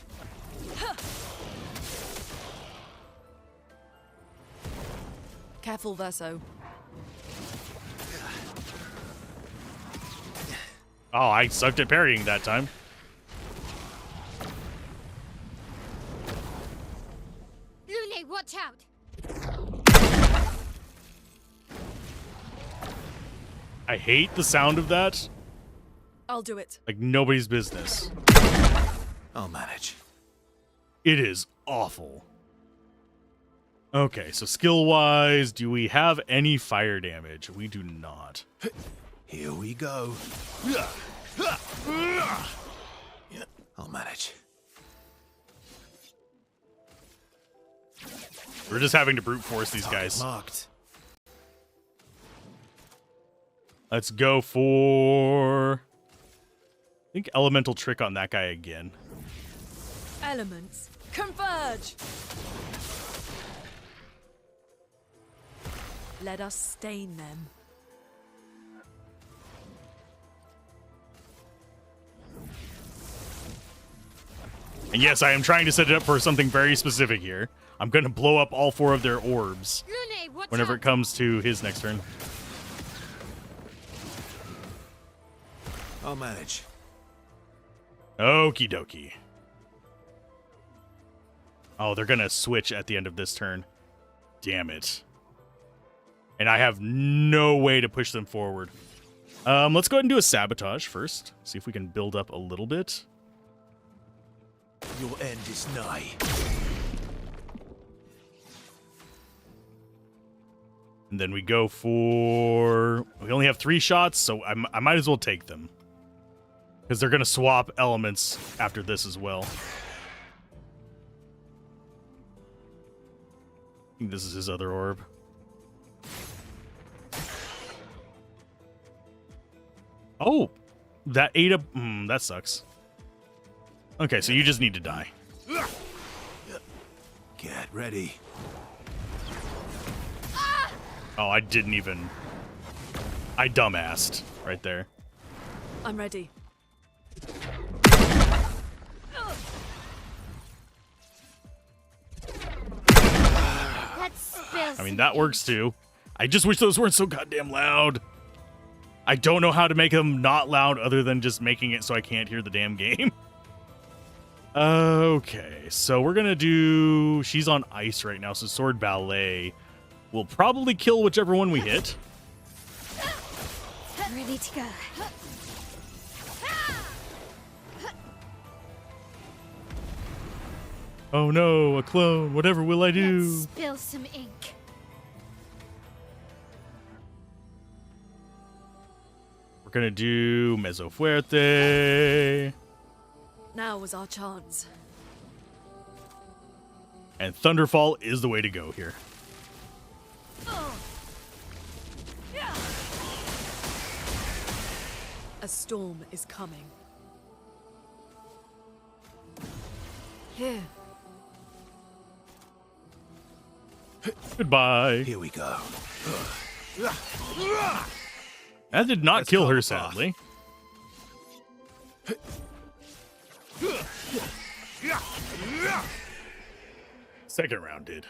Careful, Verso. Oh, I sucked at parrying that time. Lune, watch out! I hate the sound of that. I'll do it. Like nobody's business. I'll manage. It is awful. Okay, so skill-wise, do we have any fire damage? We do not. Here we go. I'll manage. We're just having to brute force these guys. Marked. Let's go for... I think Elemental Trick on that guy again. Elements converge. Let us stain them. And yes, I am trying to set it up for something very specific here. I'm going to blow up all 4 of their orbs Lune, watch whenever out! it comes to his next turn. I'll manage. Okie dokie. Oh, they're going to switch at the end of this turn. Damn it. And I have no way to push them forward. Let's go ahead and do a sabotage first. See if we can build up a little bit. Your end is nigh. And then we go for... We only have 3 shots, so I might as well take them. Because they're going to swap elements after this as well. I think this is his other orb. Oh! That ate up... that sucks. Okay, so you just need to die. Get ready. Oh, I didn't even... I dumbassed right there. I'm ready. Let's spill I mean, that works too. I just wish those weren't so goddamn loud. I don't know how to make them not loud other than just making it so I can't hear the damn game. Okay, so we're gonna do... She's on ice right now, so Sword Ballet will probably kill whichever one we hit. Ready to go. Oh no, a clone. Whatever will I do? Let's spill some ink. We're gonna do Mezzo Fuerte. Now was our chance. And Thunderfall is the way to go here. A storm is coming. Here. Goodbye. Here we go. That did not Let's kill call her, the sadly. Second round did.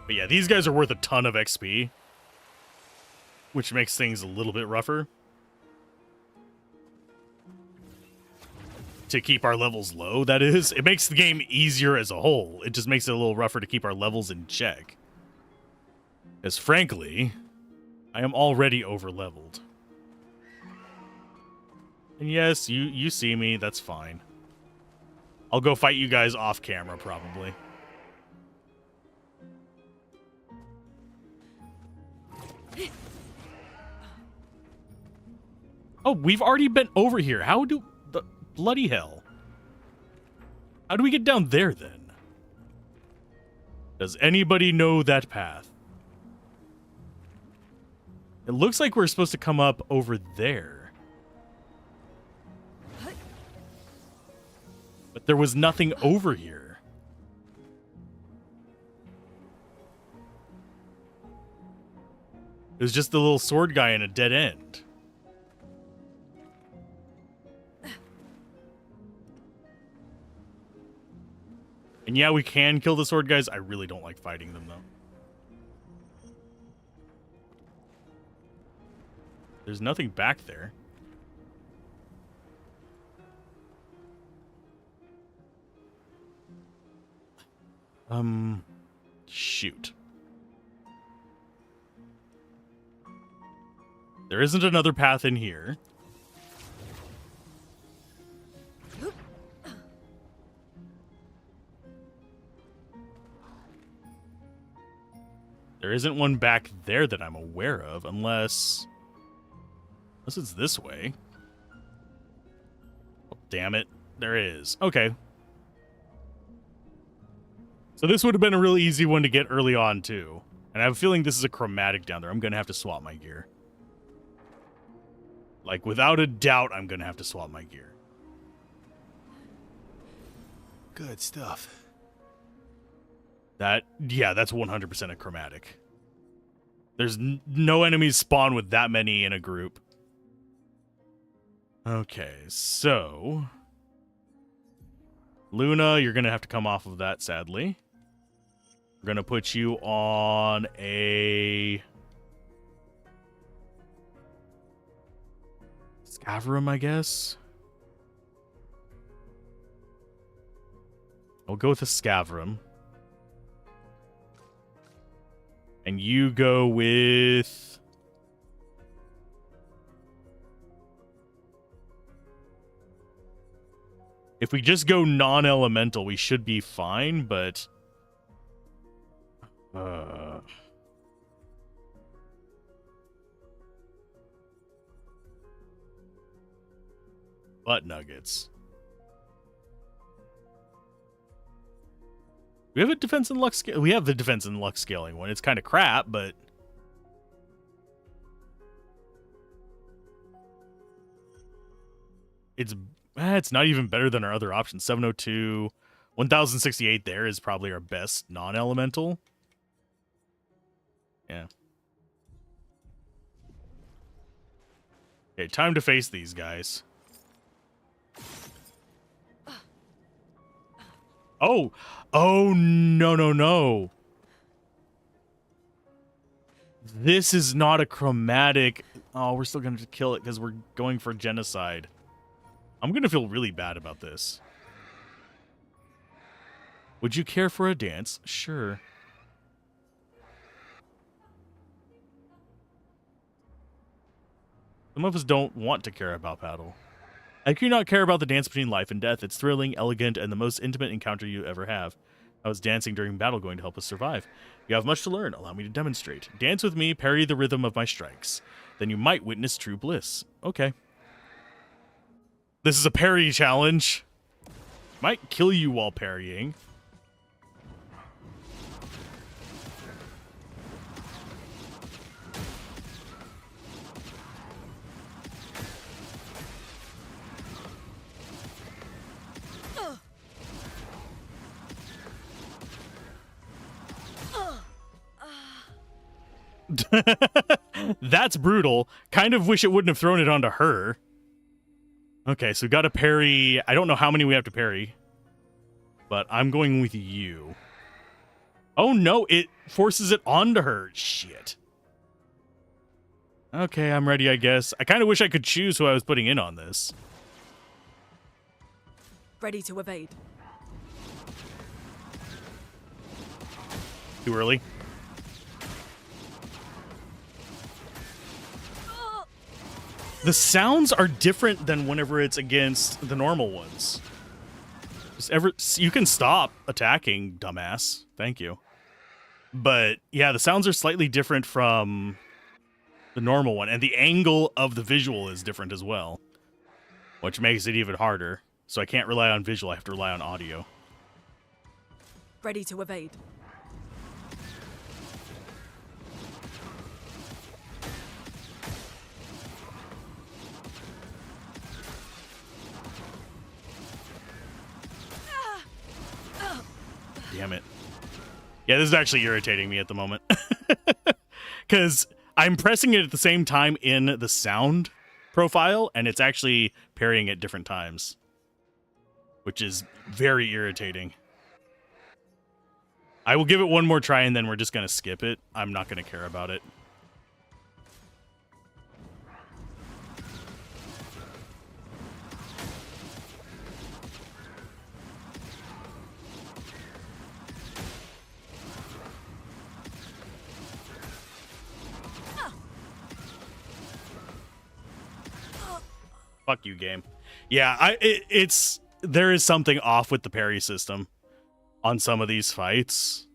But yeah, these guys are worth a ton of XP, which makes things a little bit rougher. to keep our levels low, that is. It makes the game easier as a whole. It just makes it a little rougher to keep our levels in check. Because frankly, I am already over-leveled. And yes, you see me, that's fine. I'll go fight you guys off camera, probably. Oh, we've already been over here. How do... the bloody hell? How do we get down there, then? Does anybody know that path? It looks like we're supposed to come up over there. But there was nothing over here. It was just the little sword guy in a dead end. And yeah, we can kill the sword guys. I really don't like fighting them, though. There's nothing back there. Shoot. There isn't another path in here. There isn't one back there that I'm aware of, unless it's this way. Oh, damn it. There is. Okay. So this would have been a really easy one to get early on, too. And I have a feeling this is a chromatic down there. I'm going to have to swap my gear. Like, without a doubt, I'm going to have to swap my gear. Good stuff. Yeah, that's 100% a chromatic. There's no enemies spawn with that many in a group. Okay, so... Luna, you're going to have to come off of that, sadly. We're going to put you on a... Scavrum, I guess? I'll go with a Scavrum. And you go with... If we just go non-elemental, we should be fine, but... Butt nuggets. We have a defense and luck scale. We have the defense and luck scaling one. It's kind of crap, but it's not even better than our other options. 702, 1068 there is probably our best non-elemental. Yeah. Okay, time to face these guys. Oh, no. This is not a chromatic. Oh, we're still going to kill it because we're going for genocide. I'm going to feel really bad about this. Would you care for a dance? Sure. Some of us don't want to care about battle. I do not care about the dance between life and death. It's thrilling, elegant, and the most intimate encounter you ever have. I was dancing during battle going to help us survive. You have much to learn. Allow me to demonstrate. Dance with me, parry the rhythm of my strikes. Then you might witness true bliss. Okay. This is a parry challenge. Might kill you while parrying. That's brutal. Kind of wish it wouldn't have thrown it onto her. Okay, so got to parry. I don't know how many we have to parry, but I'm going with you. Oh no, it forces it onto her. Shit. Okay, I'm ready, I guess. I kind of wish I could choose who I was putting in on this. Ready to evade. Too early. The sounds are different than whenever it's against the normal ones. You can stop attacking, dumbass. Thank you. But yeah, the sounds are slightly different from the normal one, and the angle of the visual is different as well, which makes it even harder. So I can't rely on visual, I have to rely on audio. Ready to evade. Damn it. Yeah, this is actually irritating me at the moment. Because I'm pressing it at the same time in the sound profile, and it's actually parrying at different times, which is very irritating. I will give it one more try, and then we're just going to skip it. I'm not going to care about it. Fuck you, game. Yeah, there is something off with the parry system on some of these fights,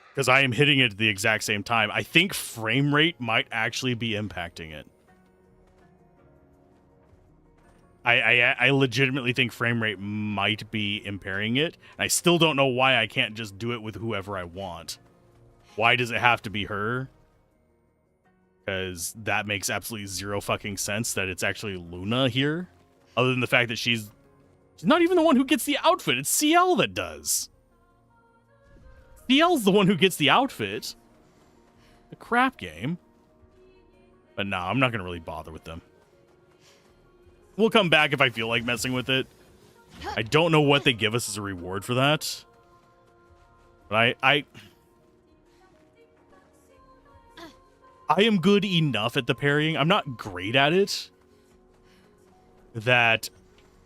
because I am hitting it at the exact same time. I think frame rate might actually be impacting it. I legitimately think frame rate might be impairing it. I still don't know why I can't just do it with whoever I want. Why does it have to be her? Because that makes absolutely zero fucking sense that it's actually Luna here. Other than the fact that she's not even the one who gets the outfit. It's CL that does. CL's the one who gets the outfit. The crap game. But no, I'm not going to really bother with them. We'll come back if I feel like messing with it. I don't know what they give us as a reward for that. But I am good enough at the parrying. I'm not great at it. That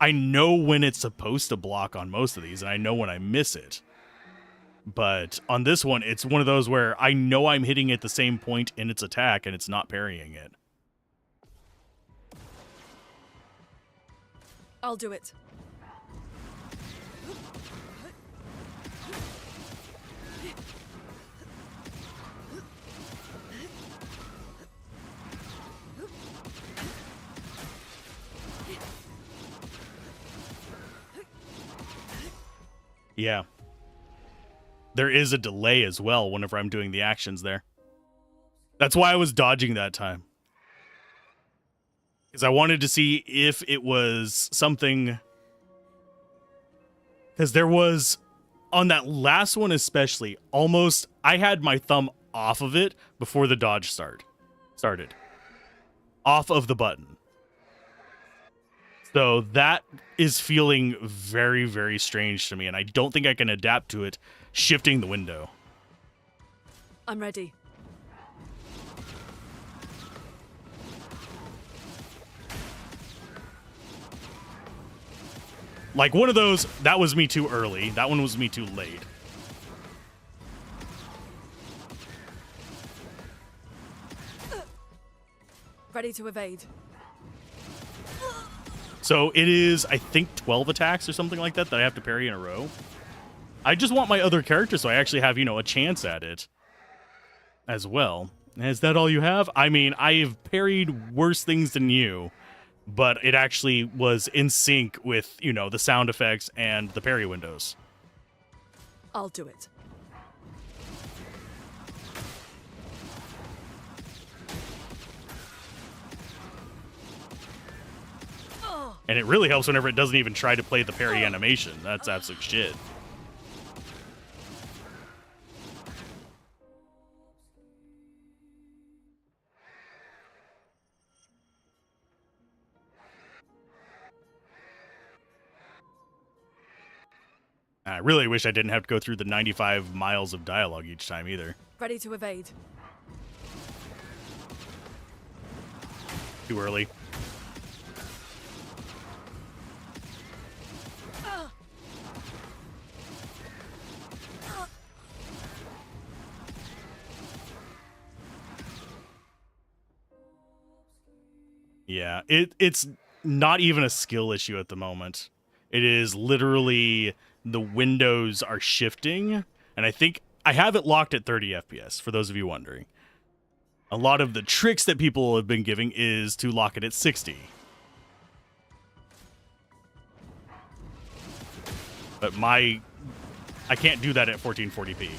I know when it's supposed to block on most of these, and I know when I miss it. But on this one, it's one of those where I know I'm hitting at the same point in its attack, and it's not parrying it. I'll do it. Yeah. There is a delay as well whenever I'm doing the actions there. That's why I was dodging that time. Because I wanted to see if it was something... Because there was, on that last one especially, almost... I had my thumb off of it before the dodge started. Off of the button. So that is feeling very, very strange to me, and I don't think I can adapt to it shifting the window. I'm ready. Like one of those, that was me too early. That one was me too late. Ready to evade. So it is, I think, 12 attacks or something like that I have to parry in a row. I just want my other character so I actually have, a chance at it as well. Is that all you have? I mean, I've parried worse things than you, but it actually was in sync with, the sound effects and the parry windows. I'll do it. And it really helps whenever it doesn't even try to play the parry animation. That's absolute shit. I really wish I didn't have to go through the 95 miles of dialogue each time either. Ready to evade. Too early. Yeah, it's not even a skill issue at the moment. It is literally the windows are shifting, and I think I have it locked at 30 FPS, for those of you wondering. A lot of the tricks that people have been giving is to lock it at 60. But I can't do that at 1440p.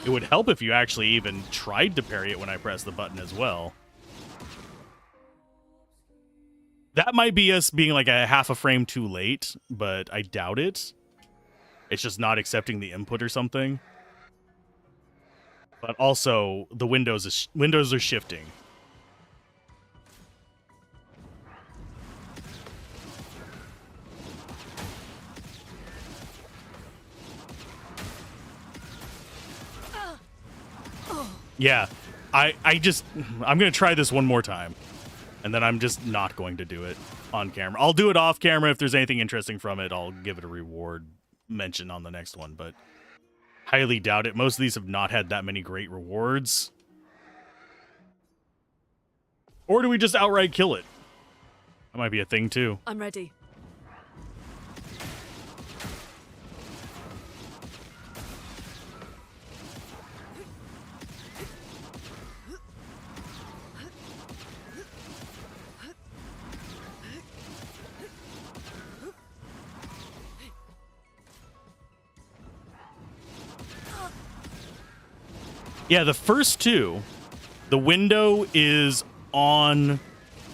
It would help if you actually even tried to parry it when I press the button as well. That might be us being like a half a frame too late, but I doubt it. It's just not accepting the input or something. But also, the windows are shifting. Yeah, I'm going to try this one more time. And then I'm just not going to do it on camera. I'll do it off camera. If there's anything interesting from it, I'll give it a reward mention on the next one. But highly doubt it. Most of these have not had that many great rewards. Or do we just outright kill it? That might be a thing too. I'm ready. Yeah, the first two, the window is on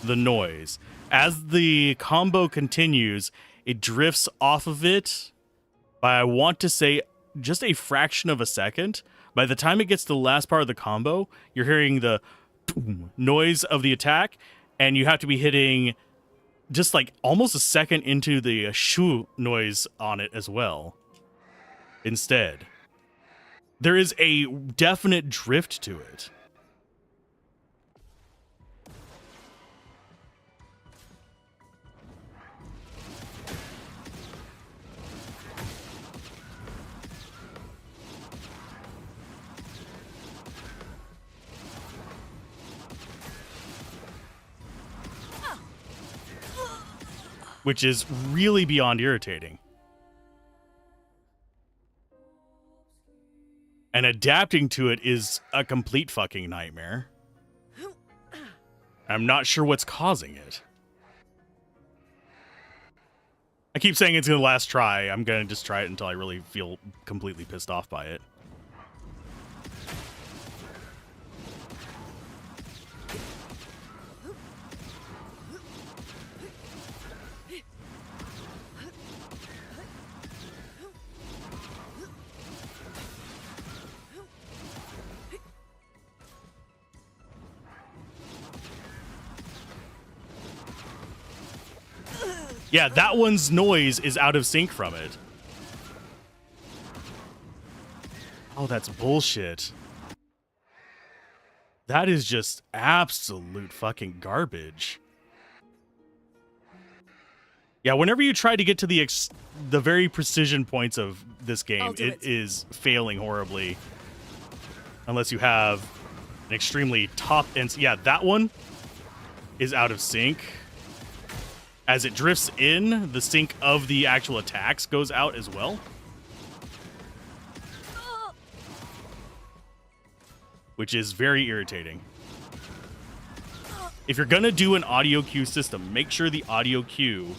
the noise. As the combo continues, it drifts off of it by, I want to say, just a fraction of a second. By the time it gets to the last part of the combo, you're hearing the noise of the attack, and you have to be hitting just like almost a second into the shoo noise on it as well. Instead. There is a definite drift to it. Which is really beyond irritating. And adapting to it is a complete fucking nightmare. I'm not sure what's causing it. I keep saying it's gonna last try. I'm gonna just try it until I really feel completely pissed off by it. Yeah, that one's noise is out of sync from it. Oh, that's bullshit. That is just absolute fucking garbage. Yeah, whenever you try to get to the very precision points of this game, it is failing horribly. Unless you have an extremely top end. Yeah, that one is out of sync. As it drifts in, the sync of the actual attacks goes out as well. Which is very irritating. If you're gonna do an audio cue system, make sure the audio cue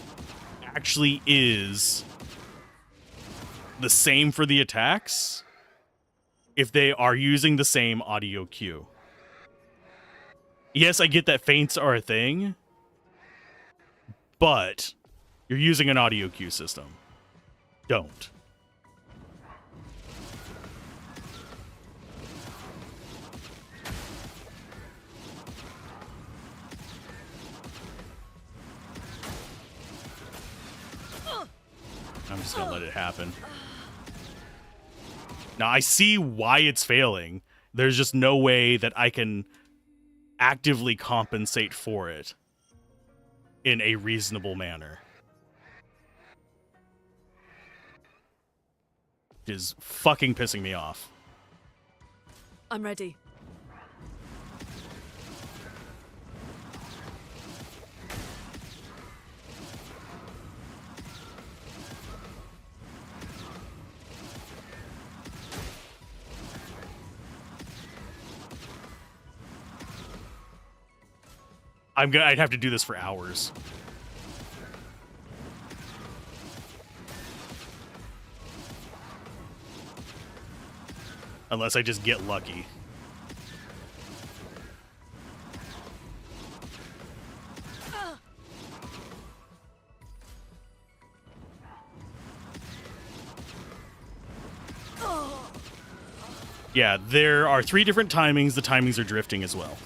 actually is the same for the attacks if they are using the same audio cue. Yes, I get that feints are a thing, but you're using an audio cue system. Don't. I'm just gonna let it happen. Now, I see why it's failing. There's just no way that I can actively compensate for it in a reasonable manner. It is fucking pissing me off. I'm ready. I'd have to do this for hours. Unless I just get lucky. Yeah, there are 3 different timings. The timings are drifting as well.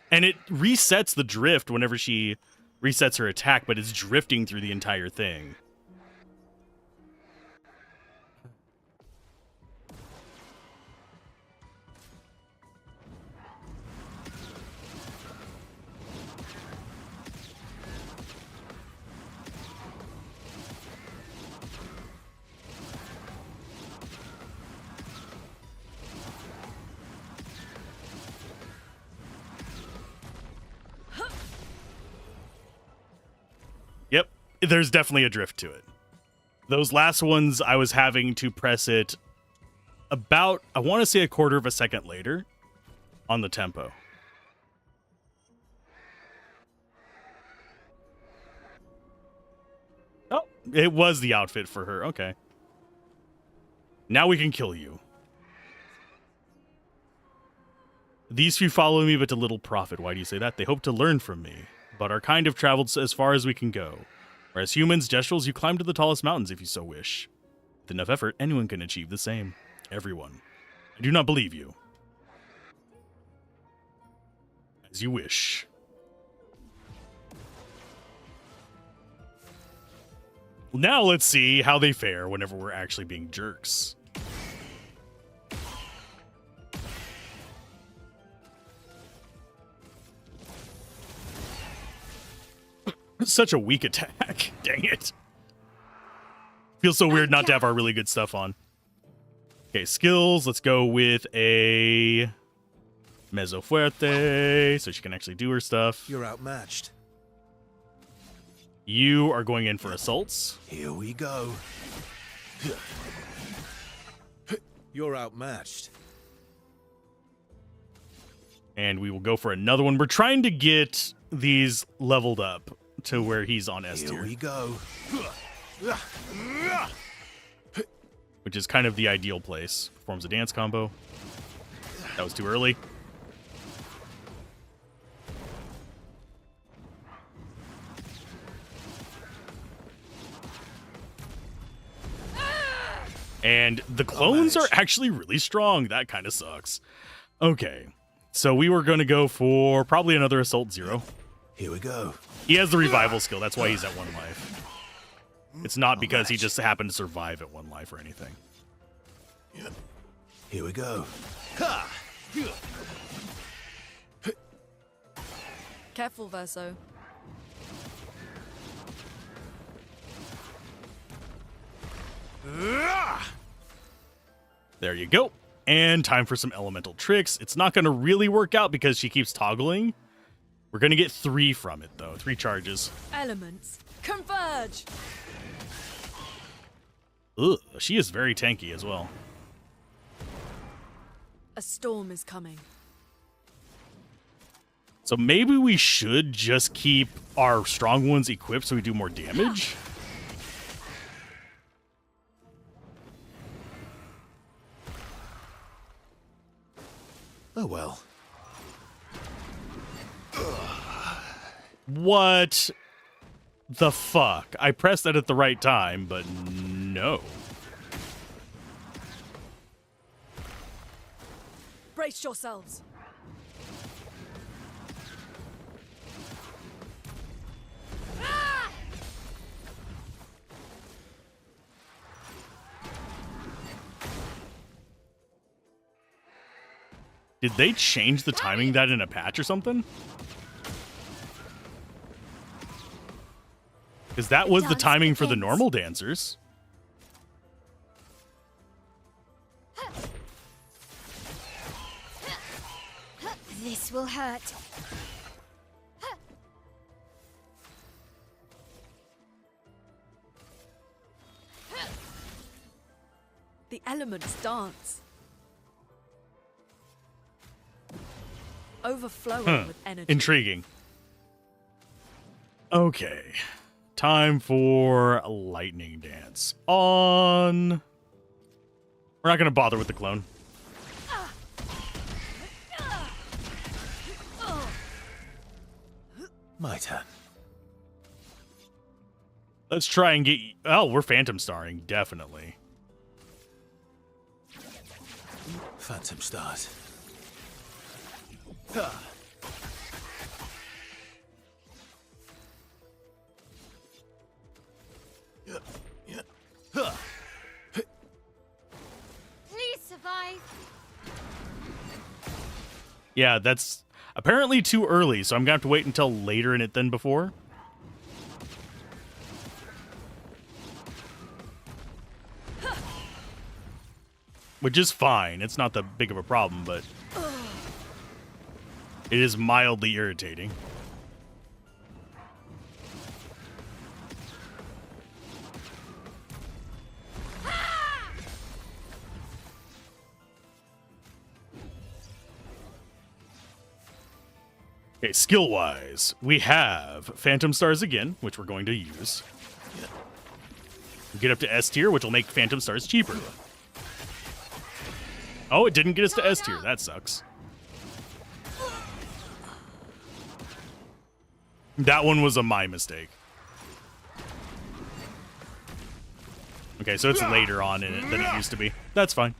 And it resets the drift whenever she resets her attack, but it's drifting through the entire thing. Yep, there's definitely a drift to it. Those last ones, I was having to press it about, I want to say a quarter of a second later on the tempo. Oh, it was the outfit for her. Okay. Now we can kill you. These few follow me, but to little profit. Why do you say that? They hope to learn from me, but our kind have traveled as far as we can go. Whereas humans, Gestrels, you climb to the tallest mountains if you so wish. With enough effort, anyone can achieve the same. Everyone. I do not believe you. As you wish. Now let's see how they fare whenever we're actually being jerks. Such a weak attack. Dang it. Feels so weird not to have our really good stuff on. Okay, skills. Let's go with a Mezzo Fuerte, so she can actually do her stuff. You're outmatched. You are going in for assaults. Here we go. You're outmatched. And we will go for another one. We're trying to get these leveled up to where he's on S tier. Here we go. Which is kind of the ideal place. Performs a dance combo. That was too early. And the clones are actually really strong. That kind of sucks. Okay. So we were going to go for probably another Assault 0. Here we go. He has the revival skill. That's why he's at 1 life. It's not because he just happened to survive at 1 life or anything. Here we go. Careful, Verso. There you go. And time for some elemental tricks. It's not going to really work out because she keeps toggling. We're going to get 3 from it, though. 3 charges. Elements, converge! Ugh, she is very tanky as well. A storm is coming. So maybe we should just keep our strong ones equipped so we do more damage? Oh well. What the fuck? I pressed that at the right time, but no. Brace yourselves. Did they change the timing that in a patch or something? Because that was the timing for the normal dancers. This will hurt. The elements dance. Overflowing with energy. Intriguing. Okay. Time for a lightning dance. On. We're not going to bother with the clone. My turn. Let's try and get... Oh, we're Phantom Starring, definitely. Phantom Stars. Please survive. Yeah, that's apparently too early, so I'm going to have to wait until later in it than before. Which is fine. It's not that big of a problem, but it is mildly irritating. Okay, skill-wise, we have Phantom Stars again, which we're going to use. We get up to S tier, which will make Phantom Stars cheaper. Oh, it didn't get us to S tier. That sucks. That one was my mistake. Okay, so it's later on in it than it used to be. That's fine.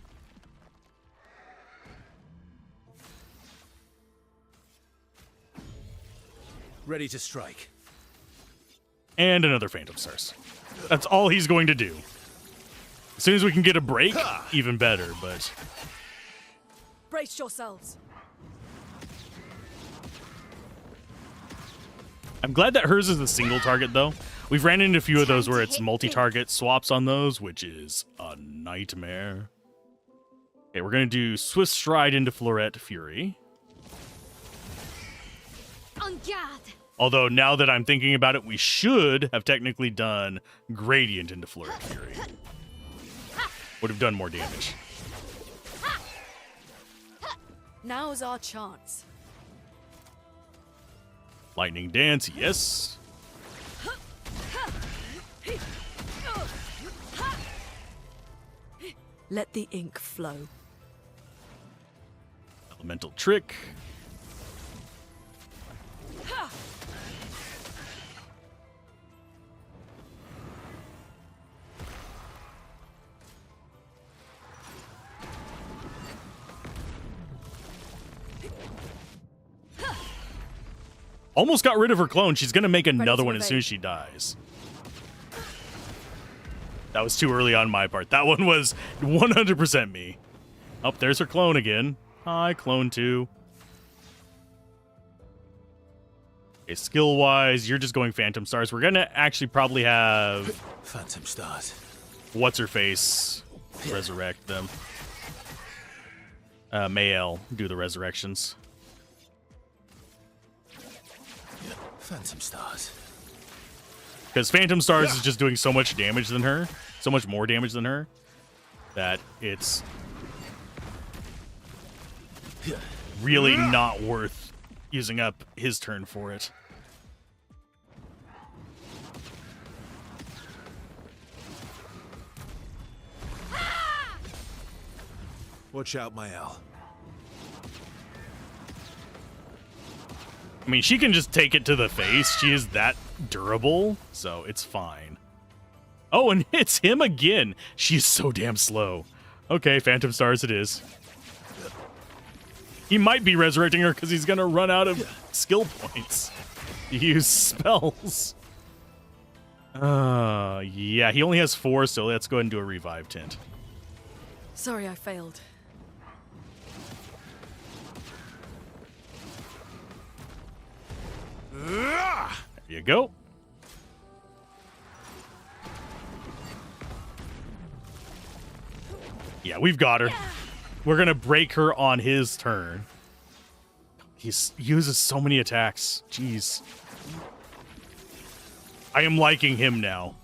Ready to strike. And another Phantom Stars. That's all he's going to do. As soon as we can get a break, even better, but... Brace yourselves. I'm glad that hers is a single target, though. We've ran into a few of those where it's multi-target swaps on those, which is a nightmare. Okay, we're going to do Swift Stride into Florette Fury. En garde. Although, now that I'm thinking about it, we should have technically done Gradient into Florette Fury. Would have done more damage. Now's our chance. Lightning Dance, yes. Let the ink flow. Elemental Trick. Almost got rid of her clone. She's going to make another one as soon as she dies. That was too early on my part. That one was 100% me. Oh, there's her clone again. Hi, clone 2. Okay, skill-wise, you're just going Phantom Stars. We're going to actually probably have... Phantom Stars. What's-her-face resurrect them. Mael do the resurrections. Phantom Stars. Because Phantom Stars is just doing so much damage than her, so much more damage than her, that it's really not worth using up his turn for it. Watch out, Mael. I mean, she can just take it to the face. She is that durable, so it's fine. Oh, and it's him again. She's so damn slow. Okay, Phantom Stars it is. He might be resurrecting her because he's going to run out of skill points to use spells. Yeah, he only has 4, so let's go ahead and do a revive tint. Sorry I failed. There you go. Yeah, we've got her. We're going to break her on his turn. He uses so many attacks. Jeez. I am liking him now.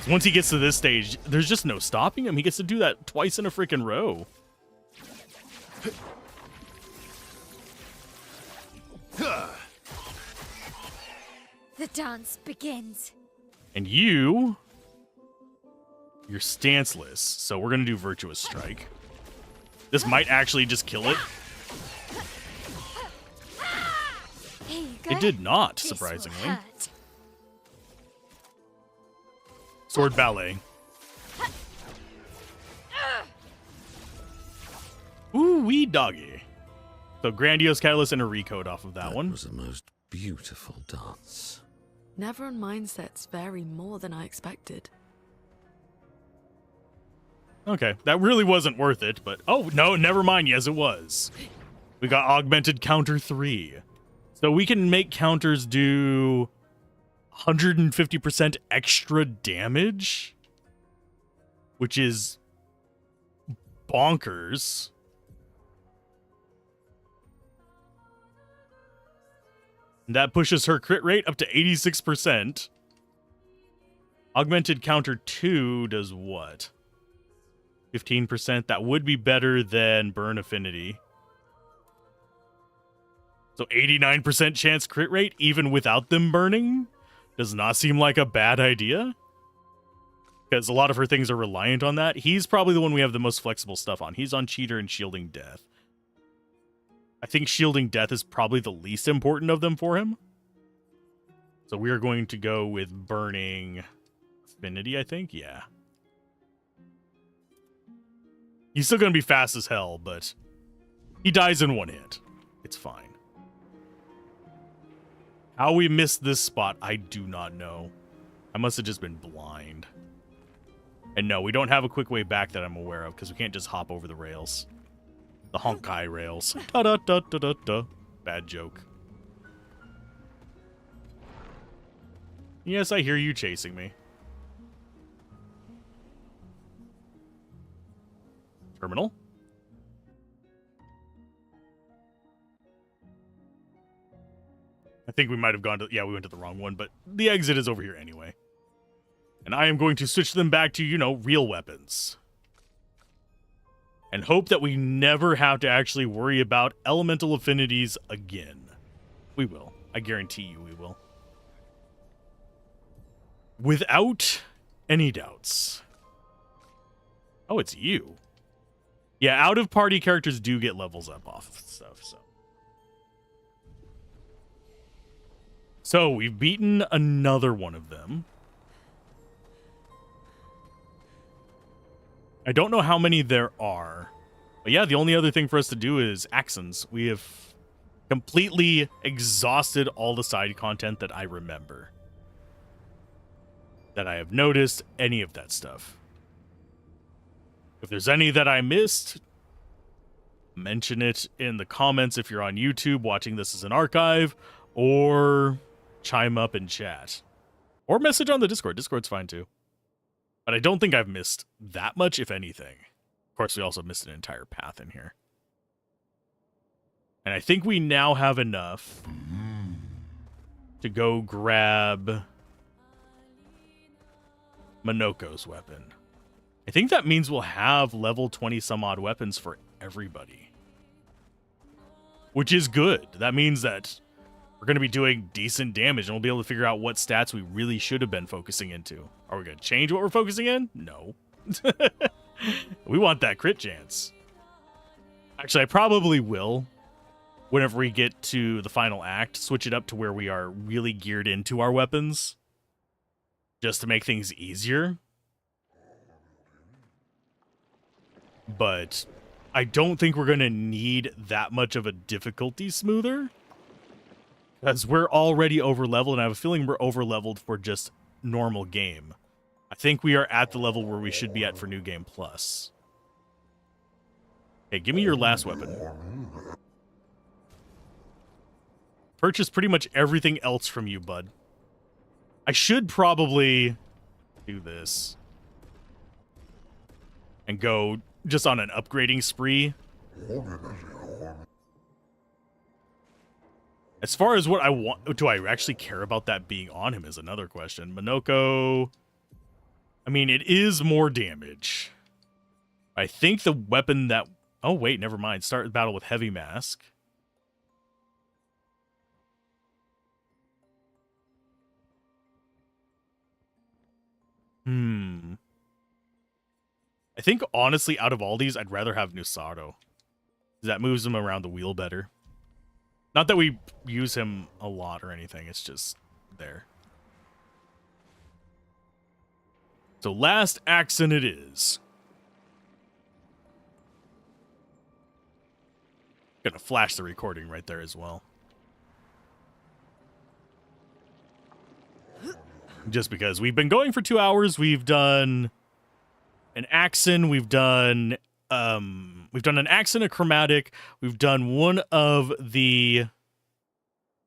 Once he gets to this stage, there's just no stopping him. He gets to do that twice in a freaking row. The dance begins. And you're stanceless, so we're gonna do Virtuous Strike. This might actually just kill it. Here you go. It did not, This will surprisingly. hurt. Sword Ballet. Ooh, wee doggy. So Grandiose Catalyst and a recode off of that one. was the most beautiful dance. Neverone mindsets vary more than I expected. Okay, that really wasn't worth it, but oh no, never mind. Yes, it was. We got augmented counter 3. So we can make counters do 150% extra damage, which is bonkers. And that pushes her crit rate up to 86%. Augmented counter 2 does what? 15%. That would be better than burn affinity. So 89% chance crit rate even without them burning does not seem like a bad idea. Because a lot of her things are reliant on that. He's probably the one we have the most flexible stuff on. He's on Cheater and Shielding Death. I think Shielding Death is probably the least important of them for him. So we are going to go with Burning Affinity, I think. Yeah. He's still going to be fast as hell, but he dies in one hit. It's fine. How we missed this spot, I do not know. I must have just been blind. And no, we don't have a quick way back that I'm aware of, because we can't just hop over the rails. The Honkai rails. Da-da-da-da-da-da. Bad joke. Yes, I hear you chasing me. Terminal? I think we might have gone to... Yeah, we went to the wrong one, but the exit is over here anyway. And I am going to switch them back to, you know, real weapons. And hope that we never have to actually worry about elemental affinities again. We will. I guarantee you we will. Without any doubts. Oh, it's you. Yeah, out-of-party characters do get levels up off of stuff, so. So, we've beaten another one of them. I don't know how many there are. But yeah, the only other thing for us to do is accents. We have completely exhausted all the side content that I remember. That I have noticed, any of that stuff. If there's any that I missed, mention it in the comments if you're on YouTube watching this as an archive, or chime up in chat. Or message on the Discord. Discord's fine too. But I don't think I've missed that much, if anything. Of course, we also missed an entire path in here. And I think we now have enough to go grab Minoko's weapon. I think that means we'll have level 20 some odd weapons for everybody. Which is good. That means that we're going to be doing decent damage and we'll be able to figure out what stats we really should have been focusing into. Are we going to change what we're focusing in? No. We want that crit chance. Actually, I probably will. Whenever we get to the final act, switch it up to where we are really geared into our weapons. Just to make things easier. But I don't think we're going to need that much of a difficulty smoother. Because we're already over-leveled, and I have a feeling we're over-leveled for just normal game. I think we are at the level where we should be at for New Game Plus. Hey, give me your last weapon. Purchase pretty much everything else from you, bud. I should probably do this. And go just on an upgrading spree. As far as what I want, do I actually care about that being on him is another question. Monoko, I mean, it is more damage. I think the weapon that... Oh, wait, never mind. Start the battle with Heavy Mask. I think, honestly, out of all these, I'd rather have Nusato. That moves him around the wheel better. Not that we use him a lot or anything, it's just there. So last Axon it is. Gonna flash the recording right there as well. Just because we've been going for 2 hours, we've done an Axon, we've done an Axon, a chromatic, we've done one of the,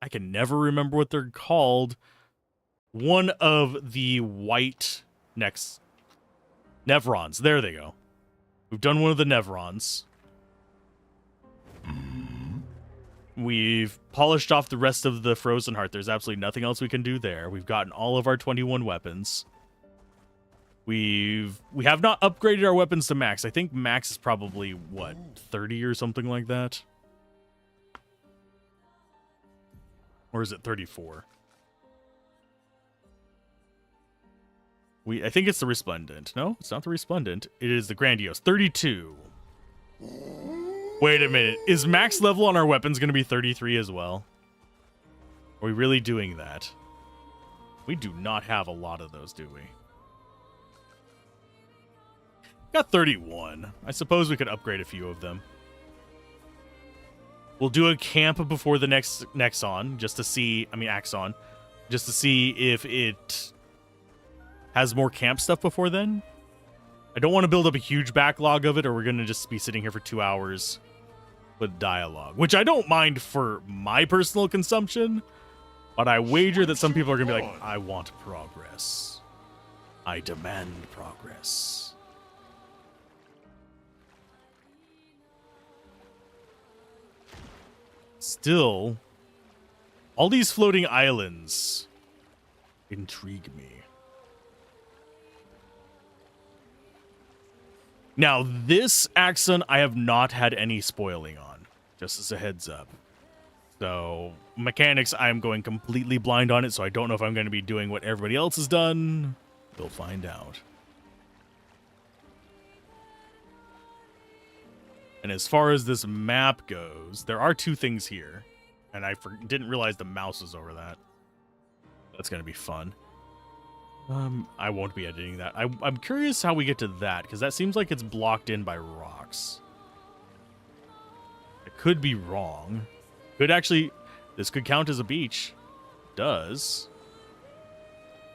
I can never remember what they're called, one of the white Nevrons. There they go. We've done one of the Nevrons. We've polished off the rest of the Frozen Heart. There's absolutely nothing else we can do there. We've gotten all of our 21 weapons. We have not upgraded our weapons to max. I think max is probably, what, 30 or something like that? Or is it 34? I think it's the Resplendent. No, it's not the Resplendent. It is the Grandiose. 32. Wait a minute. Is max level on our weapons going to be 33 as well? Are we really doing that? We do not have a lot of those, do we? Got 31. I suppose we could upgrade a few of them. We'll do a camp before the next Nexon, just to see... I mean, Axon. Just to see if it has more camp stuff before then. I don't want to build up a huge backlog of it, or we're going to just be sitting here for 2 hours with dialogue. Which I don't mind for my personal consumption, but I wager that some people are going to be like, I want progress. I demand progress. Still, all these floating islands intrigue me. Now, this Axon I have not had any spoiling on, just as a heads up. So, mechanics, I'm going completely blind on it, so I don't know if I'm going to be doing what everybody else has done. We'll find out. And as far as this map goes, there are 2 things here. And I didn't realize the mouse was over that. That's going to be fun. I won't be editing that. I'm curious how we get to that, because that seems like it's blocked in by rocks. I could be wrong. This could count as a beach. Does.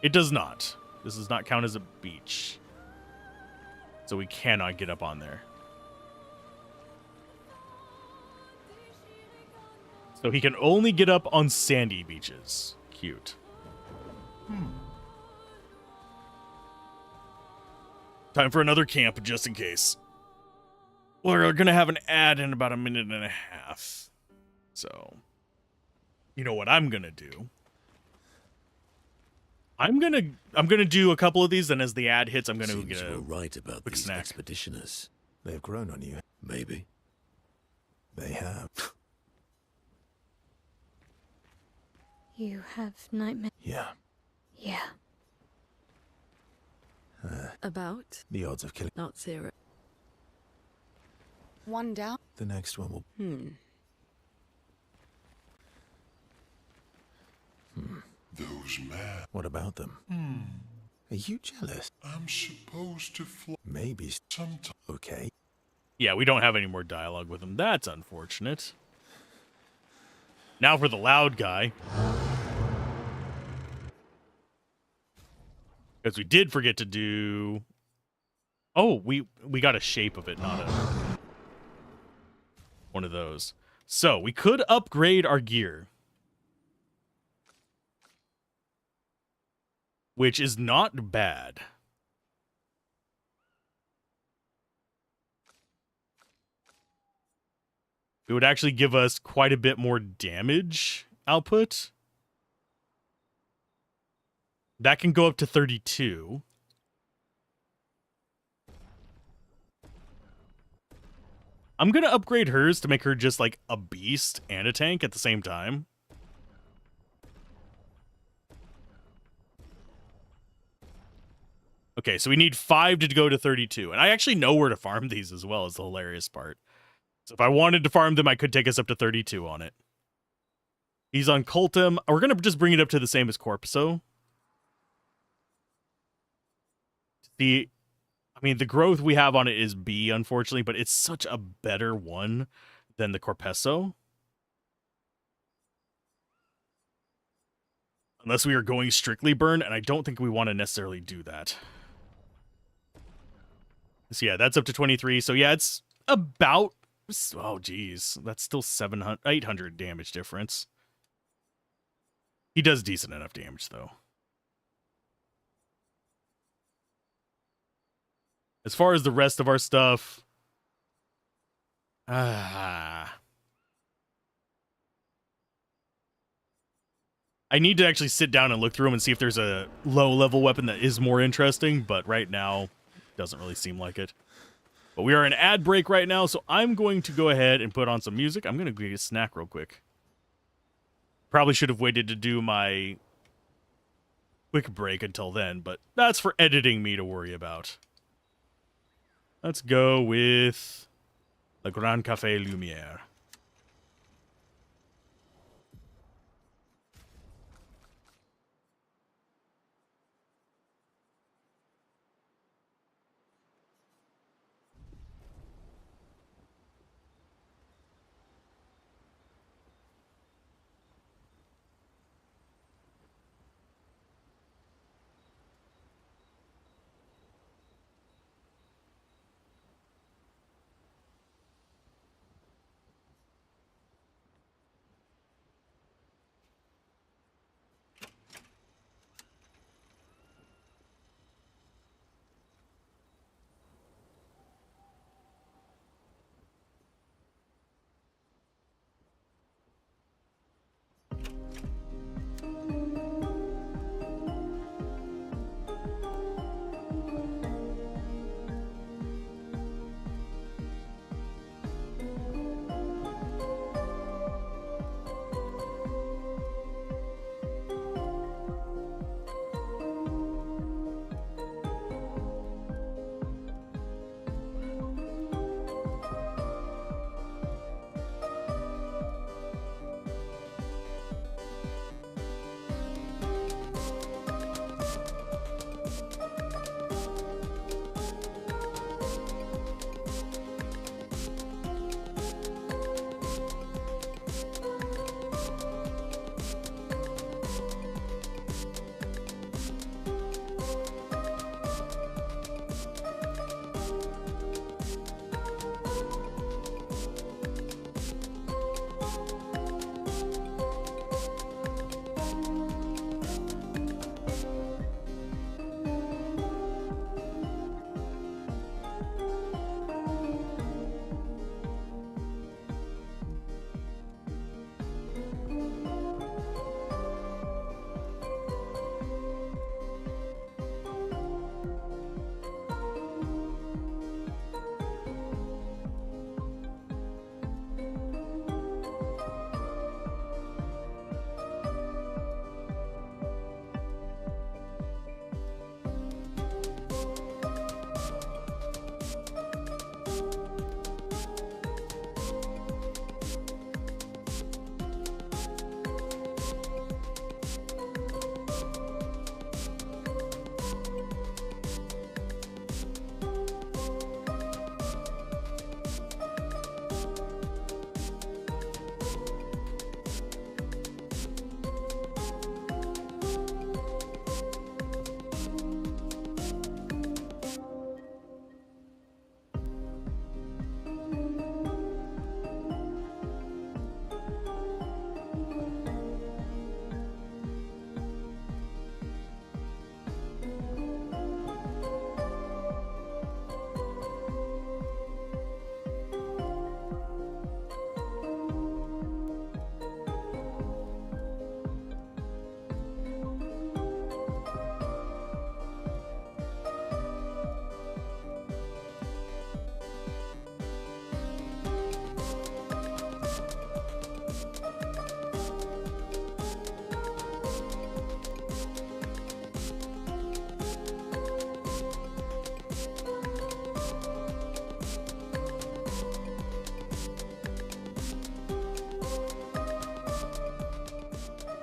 It does not. This does not count as a beach. So we cannot get up on there. So he can only get up on sandy beaches. Cute. Time for another camp, just in case. We're gonna have an ad in about 1.5 minutes. So, you know what I'm gonna do? I'm gonna do a couple of these, and as the ad hits, I'm gonna get a right about quick these snack. expeditioners. They've grown on you. Maybe. They have. You have nightmares? Yeah. Yeah. About? The odds of killing. Not 0. 1 down. The next one will. Those men. What about them? Are you jealous? I'm supposed to fly Maybe. sometime. Okay. Yeah, we don't have any more dialogue with him. That's unfortunate. Now for the loud guy. Because we did forget to do... Oh, we got a shape of it, not a... one of those. So, we could upgrade our gear. Which is not bad. It would actually give us quite a bit more damage output. That can go up to 32. I'm going to upgrade hers to make her just like a beast and a tank at the same time. Okay, so we need 5 to go to 32. And I actually know where to farm these as well, is the hilarious part. So if I wanted to farm them, I could take us up to 32 on it. He's on Cultum. We're going to just bring it up to the same as Corpso. I mean, the growth we have on it is B, unfortunately, but it's such a better one than the Corpesso. Unless we are going strictly burn, and I don't think we want to necessarily do that. So yeah, that's up to 23. So yeah, it's about... Oh, geez. That's still 800 damage difference. He does decent enough damage, though. As far as the rest of our stuff... I need to actually sit down and look through them and see if there's a low-level weapon that is more interesting, but right now, doesn't really seem like it. But we are in ad break right now, so I'm going to go ahead and put on some music. I'm going to go get a snack real quick. Probably should have waited to do my quick break until then, but that's for editing me to worry about. Let's go with Le Grand Café Lumière.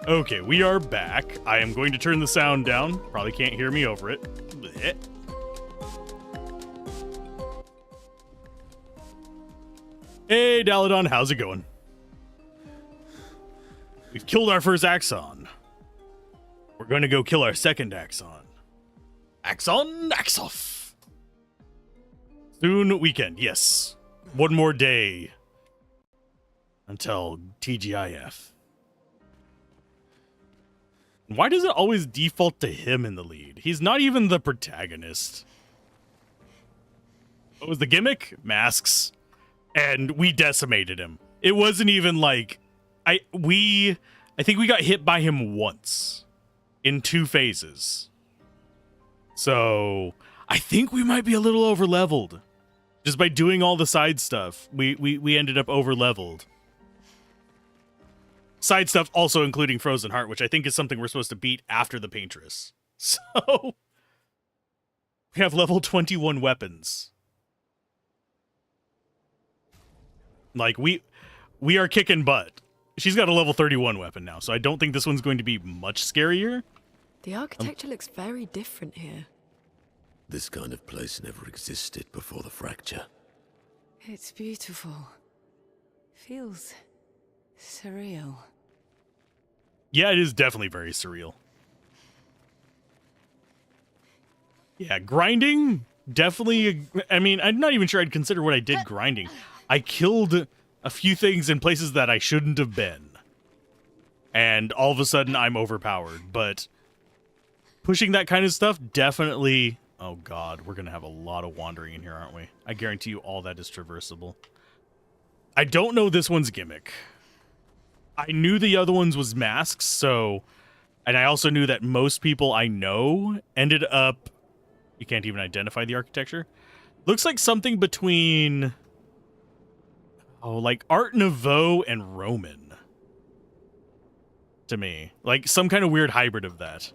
Okay, we are back. I am going to turn the sound down. Probably can't hear me over it. Blech. Hey, Daladon, how's it going? We've killed our first Axon. We're going to go kill our second Axon. Axon Axoff. Soon weekend, yes. One more day until TGIF. Why does it always default to him in the lead? He's not even the protagonist. What was the gimmick? Masks. And we decimated him. It wasn't even like... I think we got hit by him once. In 2 phases. So... I think we might be a little over-leveled. Just by doing all the side stuff. We ended up over-leveled. Side stuff also including Frozen Heart, which I think is something we're supposed to beat after the Paintress. So, we have level 21 weapons. Like, we are kicking butt. She's got a level 31 weapon now, so I don't think this one's going to be much scarier. The architecture looks very different here. This kind of place never existed before the fracture. It's beautiful. Feels surreal. Yeah, it is definitely very surreal. Yeah, grinding, definitely. I mean, I'm not even sure I'd consider what I did grinding. I killed a few things in places that I shouldn't have been. And all of a sudden, I'm overpowered. But pushing that kind of stuff, definitely... Oh god, we're going to have a lot of wandering in here, aren't we? I guarantee you all that is traversable. I don't know this one's gimmick. I knew the other ones was masks, so... And I also knew that most people I know ended up... You can't even identify the architecture. Looks like something between... Oh, like Art Nouveau and Roman. To me. Like some kind of weird hybrid of that.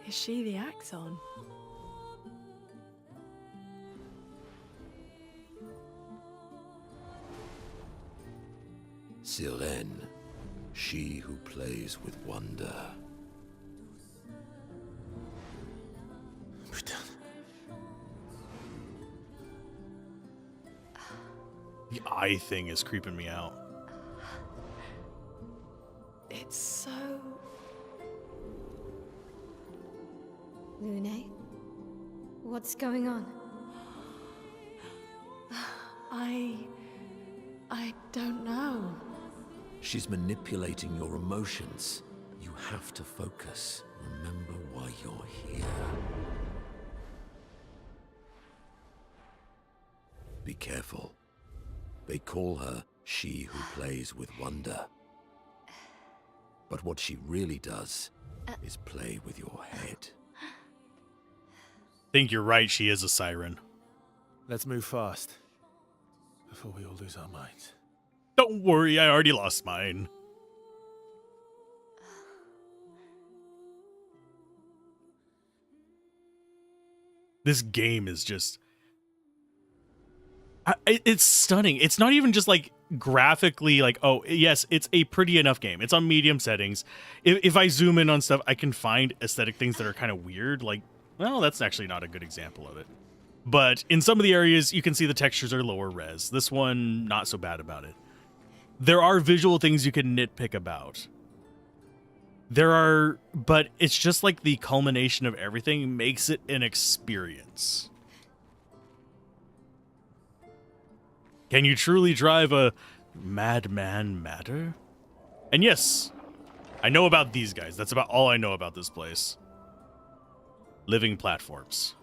Is she the Axon? Sirene, she who plays with wonder. The eye thing is creeping me out. It's so... Lune? What's going on? I don't know. She's manipulating your emotions. You have to focus. Remember why you're here. Be careful. They call her she who plays with wonder. But what she really does is play with your head. Think you're right, she is a siren. Let's move fast. Before we all lose our minds. Don't worry, I already lost mine. This game is just... it's stunning. It's not even just like graphically like, oh, yes, it's a pretty enough game. It's on medium settings. If I zoom in on stuff, I can find aesthetic things that are kind of weird. Like, well, that's actually not a good example of it. But in some of the areas, you can see the textures are lower res. This one, not so bad about it. There are visual things you can nitpick about. But it's just like the culmination of everything makes it an experience. Can you truly drive a Madman Matter? And yes, I know about these guys. That's about all I know about this place. Living platforms.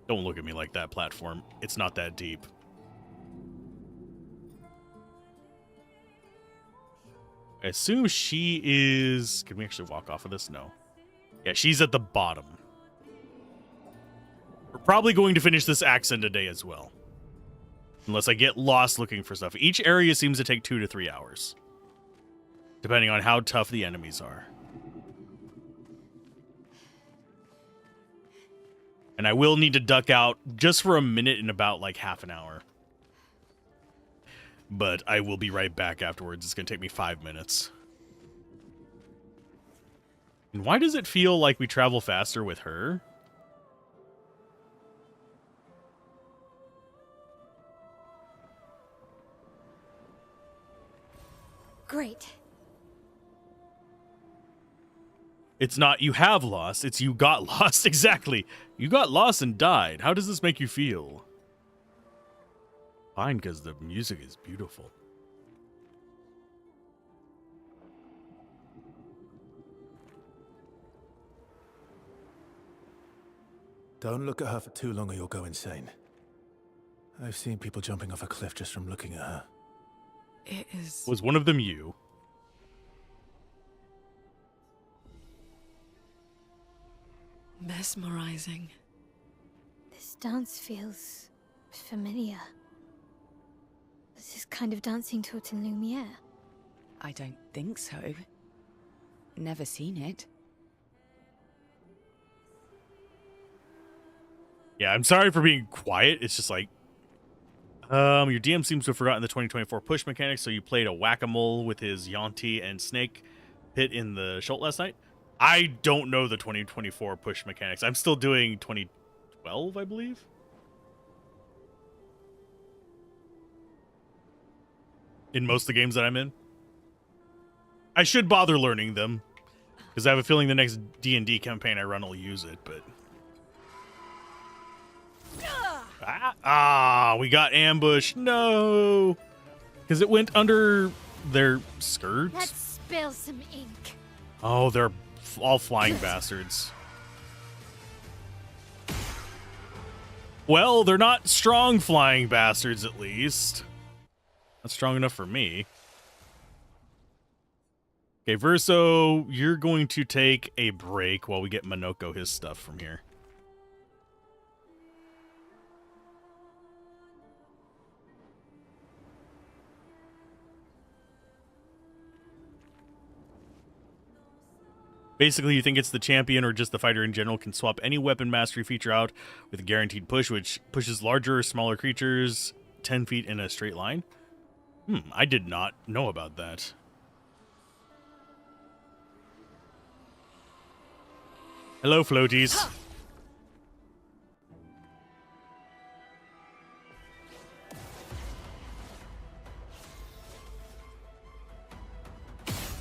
Don't look at me like that, platform. It's not that deep. I assume she is... Can we actually walk off of this? No. Yeah, she's at the bottom. We're probably going to finish this accent today as well. Unless I get lost looking for stuff. Each area seems to take 2 to 3 hours. Depending on how tough the enemies are. And I will need to duck out just for a minute in about like half an hour. But I will be right back afterwards. It's going to take me 5 minutes. And why does it feel like we travel faster with her? Great. It's not you have lost, it's you got lost. Exactly. You got lost and died. How does this make you feel? Fine, because the music is beautiful. Don't look at her for too long or you'll go insane. I've seen people jumping off a cliff just from looking at her. It is... Was one of them you? mesmerizing. This dance feels familiar. This is kind of dancing taught in Lumiere. I don't think so. Never seen it. Yeah, I'm sorry for being quiet. It's just like, your DM seems to have forgotten the 2024 push mechanics, so you played a whack-a-mole with his Yonti and Snake pit in the Schult last night. I don't know the 2024 push mechanics. I'm still doing 2012, I believe. In most of the games that I'm in. I should bother learning them, because I have a feeling the next D&D campaign I run will use it, but... we got ambushed. No! Because it went under their skirts. Let's spill some ink. Oh, they're all flying bastards. Well, they're not strong flying bastards, at least. Not strong enough for me. Okay, Verso, you're going to take a break while we get Monoko his stuff from here. Basically, you think it's the champion or just the fighter in general can swap any weapon mastery feature out with a guaranteed push, which pushes larger or smaller creatures 10 feet in a straight line? I did not know about that. Hello, floaties.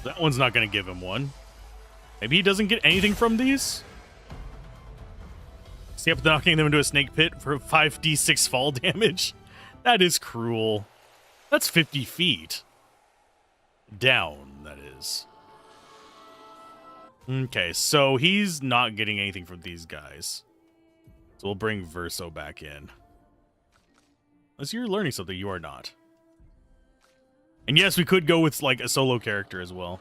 That one's not going to give him one. Maybe he doesn't get anything from these? See up knocking them into a snake pit for 5d6 fall damage? That is cruel. That's 50 feet. Down, that is. Okay, so he's not getting anything from these guys. So we'll bring Verso back in. Unless you're learning something, you are not. And yes, we could go with like a solo character as well.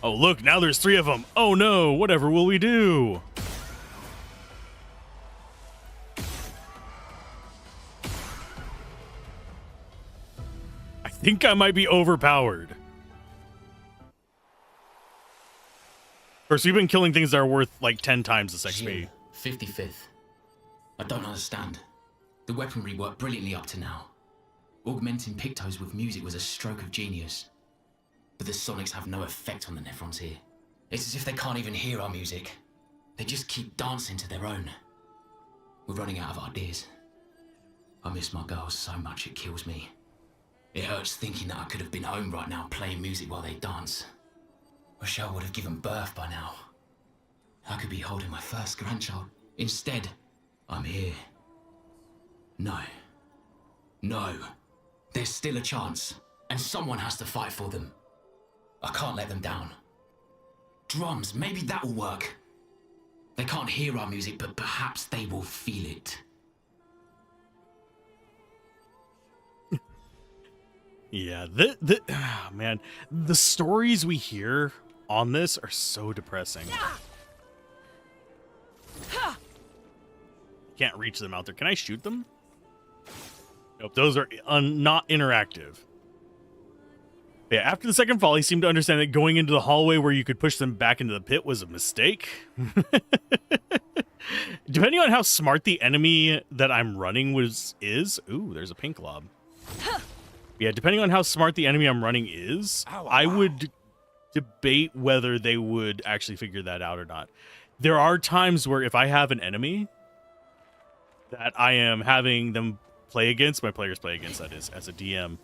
Oh, look, now there's 3 of them. Oh no, whatever will we do? I think I might be overpowered. Of course, we've been killing things that are worth like 10 times this XP. 55th. I don't understand. The weaponry worked brilliantly up to now. Augmenting Pictos with music was a stroke of genius. But the sonics have no effect on the Nephrons here. It's as if they can't even hear our music. They just keep dancing to their own. We're running out of ideas. I miss my girls so much it kills me. It hurts thinking that I could have been home right now playing music while they dance. Rochelle would have given birth by now. I could be holding my first grandchild. Instead, I'm here. No. No. There's still a chance, and someone has to fight for them. I can't let them down. Drums, maybe that'll work. They can't hear our music, but perhaps they will feel it. Yeah, man, the stories we hear on this are so depressing. Can't reach them out there. Can I shoot them? Nope, those are not interactive. Yeah, after the second fall, he seemed to understand that going into the hallway where you could push them back into the pit was a mistake. Depending on how smart the enemy that I'm running is. Ooh, there's a pink lob. Yeah, depending on how smart the enemy I'm running is, I would debate whether they would actually figure that out or not. There are times where if I have an enemy that I am having them play against, my players play against, that is, as a DM,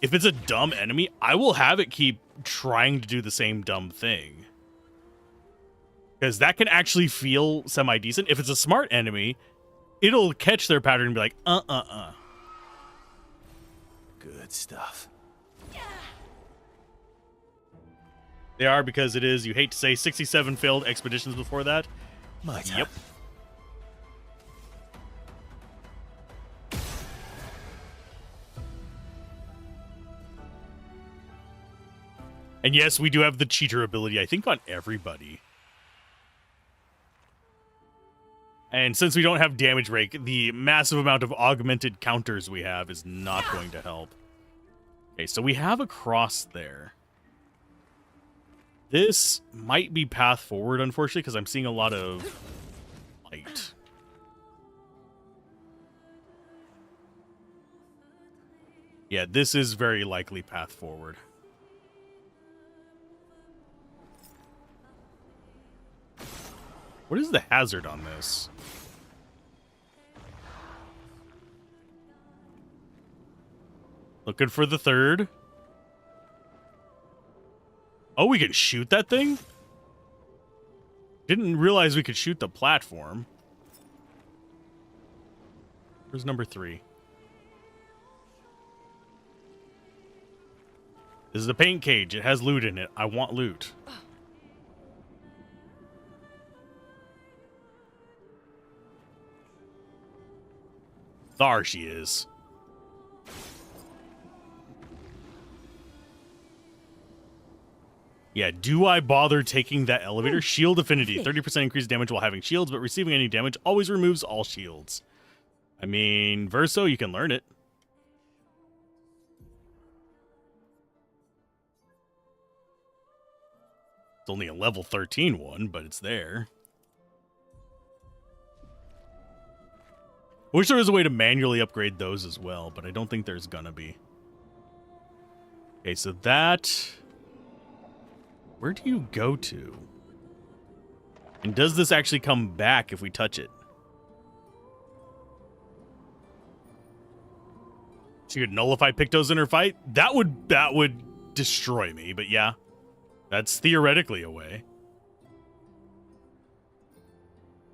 if it's a dumb enemy, I will have it keep trying to do the same dumb thing. Because that can actually feel semi-decent. If it's a smart enemy, it'll catch their pattern and be like, Good stuff. They are, because it is, you hate to say, 67 failed expeditions before that. My turn. Yep. And yes, we do have the cheater ability, I think, on everybody. And since we don't have damage rake, the massive amount of augmented counters we have is not going to help. Okay, so we have a cross there. This might be path forward, unfortunately, because I'm seeing a lot of light. Yeah, this is very likely path forward. What is the hazard on this? Looking for the third. Oh, we can shoot that thing? Didn't realize we could shoot the platform. Where's number 3? This is the paint cage. It has loot in it. I want loot. There she is. Yeah, do I bother taking that elevator? Shield affinity. 30% increased damage while having shields, but receiving any damage always removes all shields. I mean, Verso, you can learn it. It's only a level 13 one, but it's there. I wish there was a way to manually upgrade those as well, but I don't think there's gonna be. Okay, so that... Where do you go to? And does this actually come back if we touch it? So you could nullify Pictos in her fight? That would destroy me, but yeah. That's theoretically a way.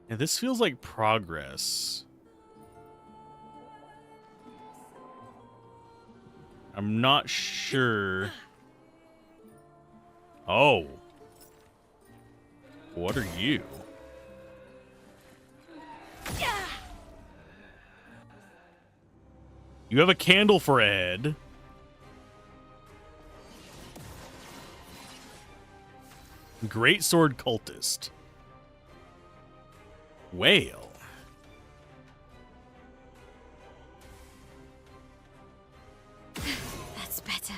Yeah, this feels like progress. I'm not sure. Oh. What are you? You have a candle for a head. Great sword cultist. Whale. That's better.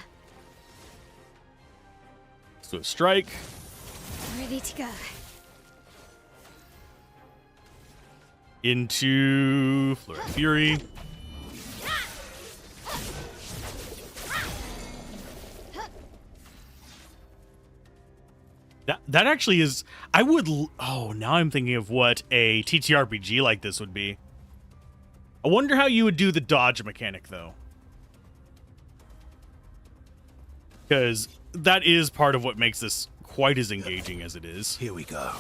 Let's do a strike. Ready to go. Into Flurry of Fury. That actually is... I would... Oh, now I'm thinking of what a TTRPG like this would be. I wonder how you would do the dodge mechanic, though. Because that is part of what makes this quite as engaging as it is. Here we go.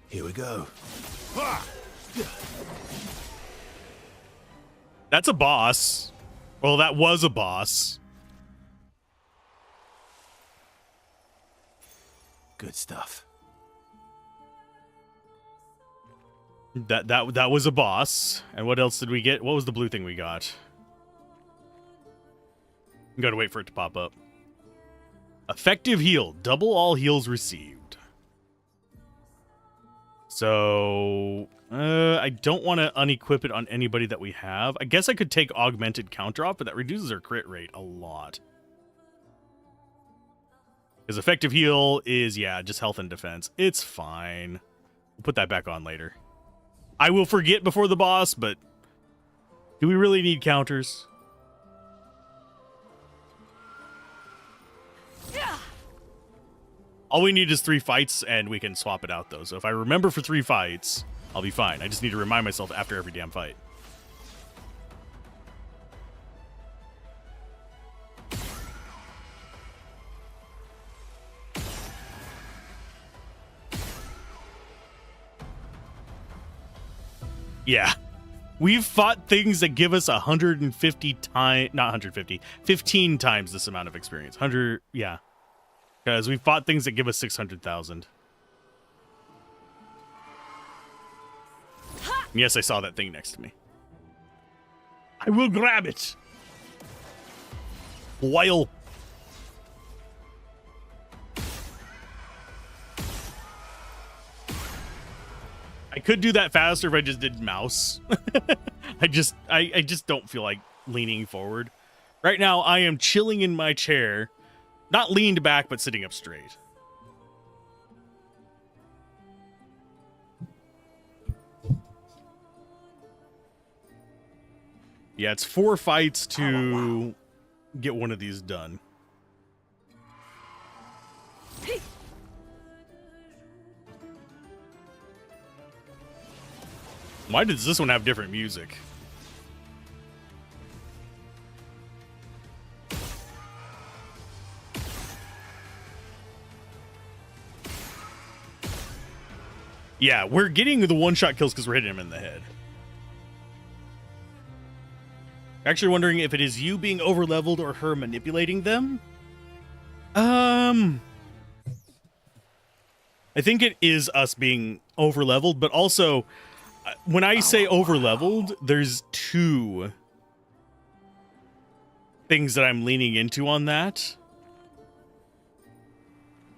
Here we go. That's a boss. Well, that was a boss. Good stuff. That was a boss. And what else did we get? What was the blue thing we got? Gotta wait for it to pop up. Effective heal. Double all heals received. So, I don't want to unequip it on anybody that we have. I guess I could take augmented counter off, but that reduces our crit rate a lot. Because effective heal is, yeah, just health and defense. It's fine. We'll put that back on later. I will forget before the boss, but do we really need counters? All we need is 3 fights, and we can swap it out, though. So if I remember for 3 fights, I'll be fine. I just need to remind myself after every damn fight. Yeah. We've fought things that give us 150 times, not 150, 15 times this amount of experience. 100, yeah. Because we fought things that give us 600,000. Yes, I saw that thing next to me. I will grab it. While. I could do that faster if I just did mouse. I just don't feel like leaning forward. Right now, I am chilling in my chair. Not leaned back, but sitting up straight. Yeah, it's 4 fights to get one of these done. Why does this one have different music? Yeah, we're getting the one-shot kills because we're hitting him in the head. Actually wondering if it is you being over-leveled or her manipulating them. I think it is us being over-leveled, but also, when I say over-leveled, there's 2 things that I'm leaning into on that.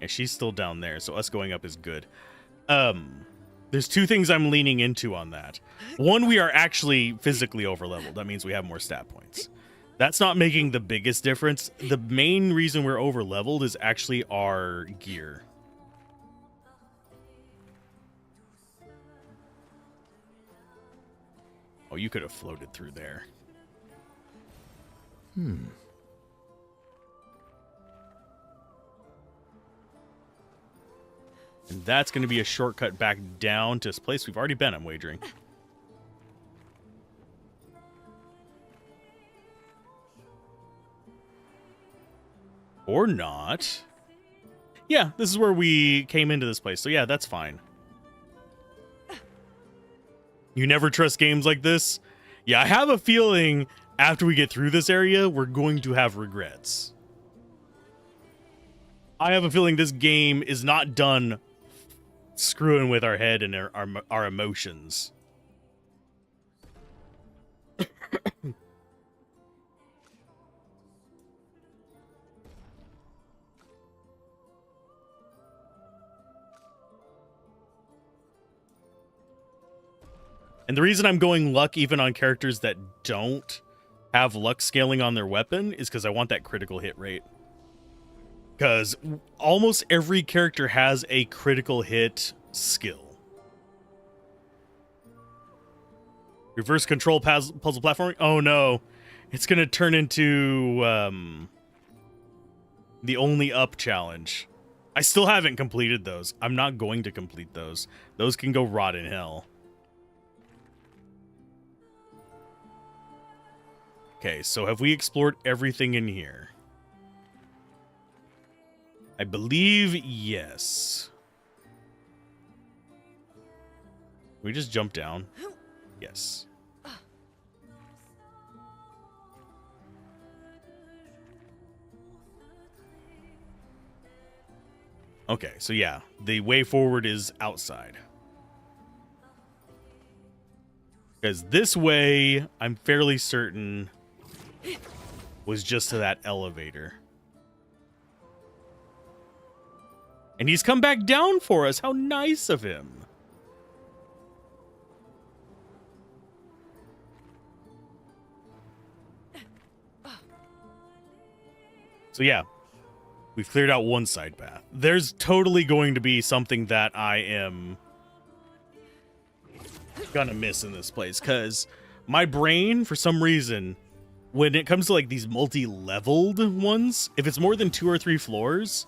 Yeah, she's still down there, so us going up is good. There's 2 things I'm leaning into on that. One, we are actually physically over-leveled. That means we have more stat points. That's not making the biggest difference. The main reason we're over-leveled is actually our gear. Oh, you could have floated through there. And that's going to be a shortcut back down to this place we've already been, I'm wagering. Or not. Yeah, this is where we came into this place. So yeah, that's fine. You never trust games like this? Yeah, I have a feeling after we get through this area, we're going to have regrets. I have a feeling this game is not done screwing with our head and our emotions. And the reason I'm going luck even on characters that don't have luck scaling on their weapon is because I want that critical hit rate. Because almost every character has a critical hit skill. Reverse control puzzle platforming? Oh no. It's going to turn into the only up challenge. I still haven't completed those. I'm not going to complete those. Those can go rot in hell. Okay, so have we explored everything in here? I believe yes. We just jump down. Yes. Okay, so yeah, the way forward is outside. Because this way, I'm fairly certain was just to that elevator. And he's come back down for us. How nice of him. So yeah, we've cleared out one side path. There's totally going to be something that I am gonna miss in this place, because my brain, for some reason, when it comes to like these multi-leveled ones, if it's more than 2 or 3 floors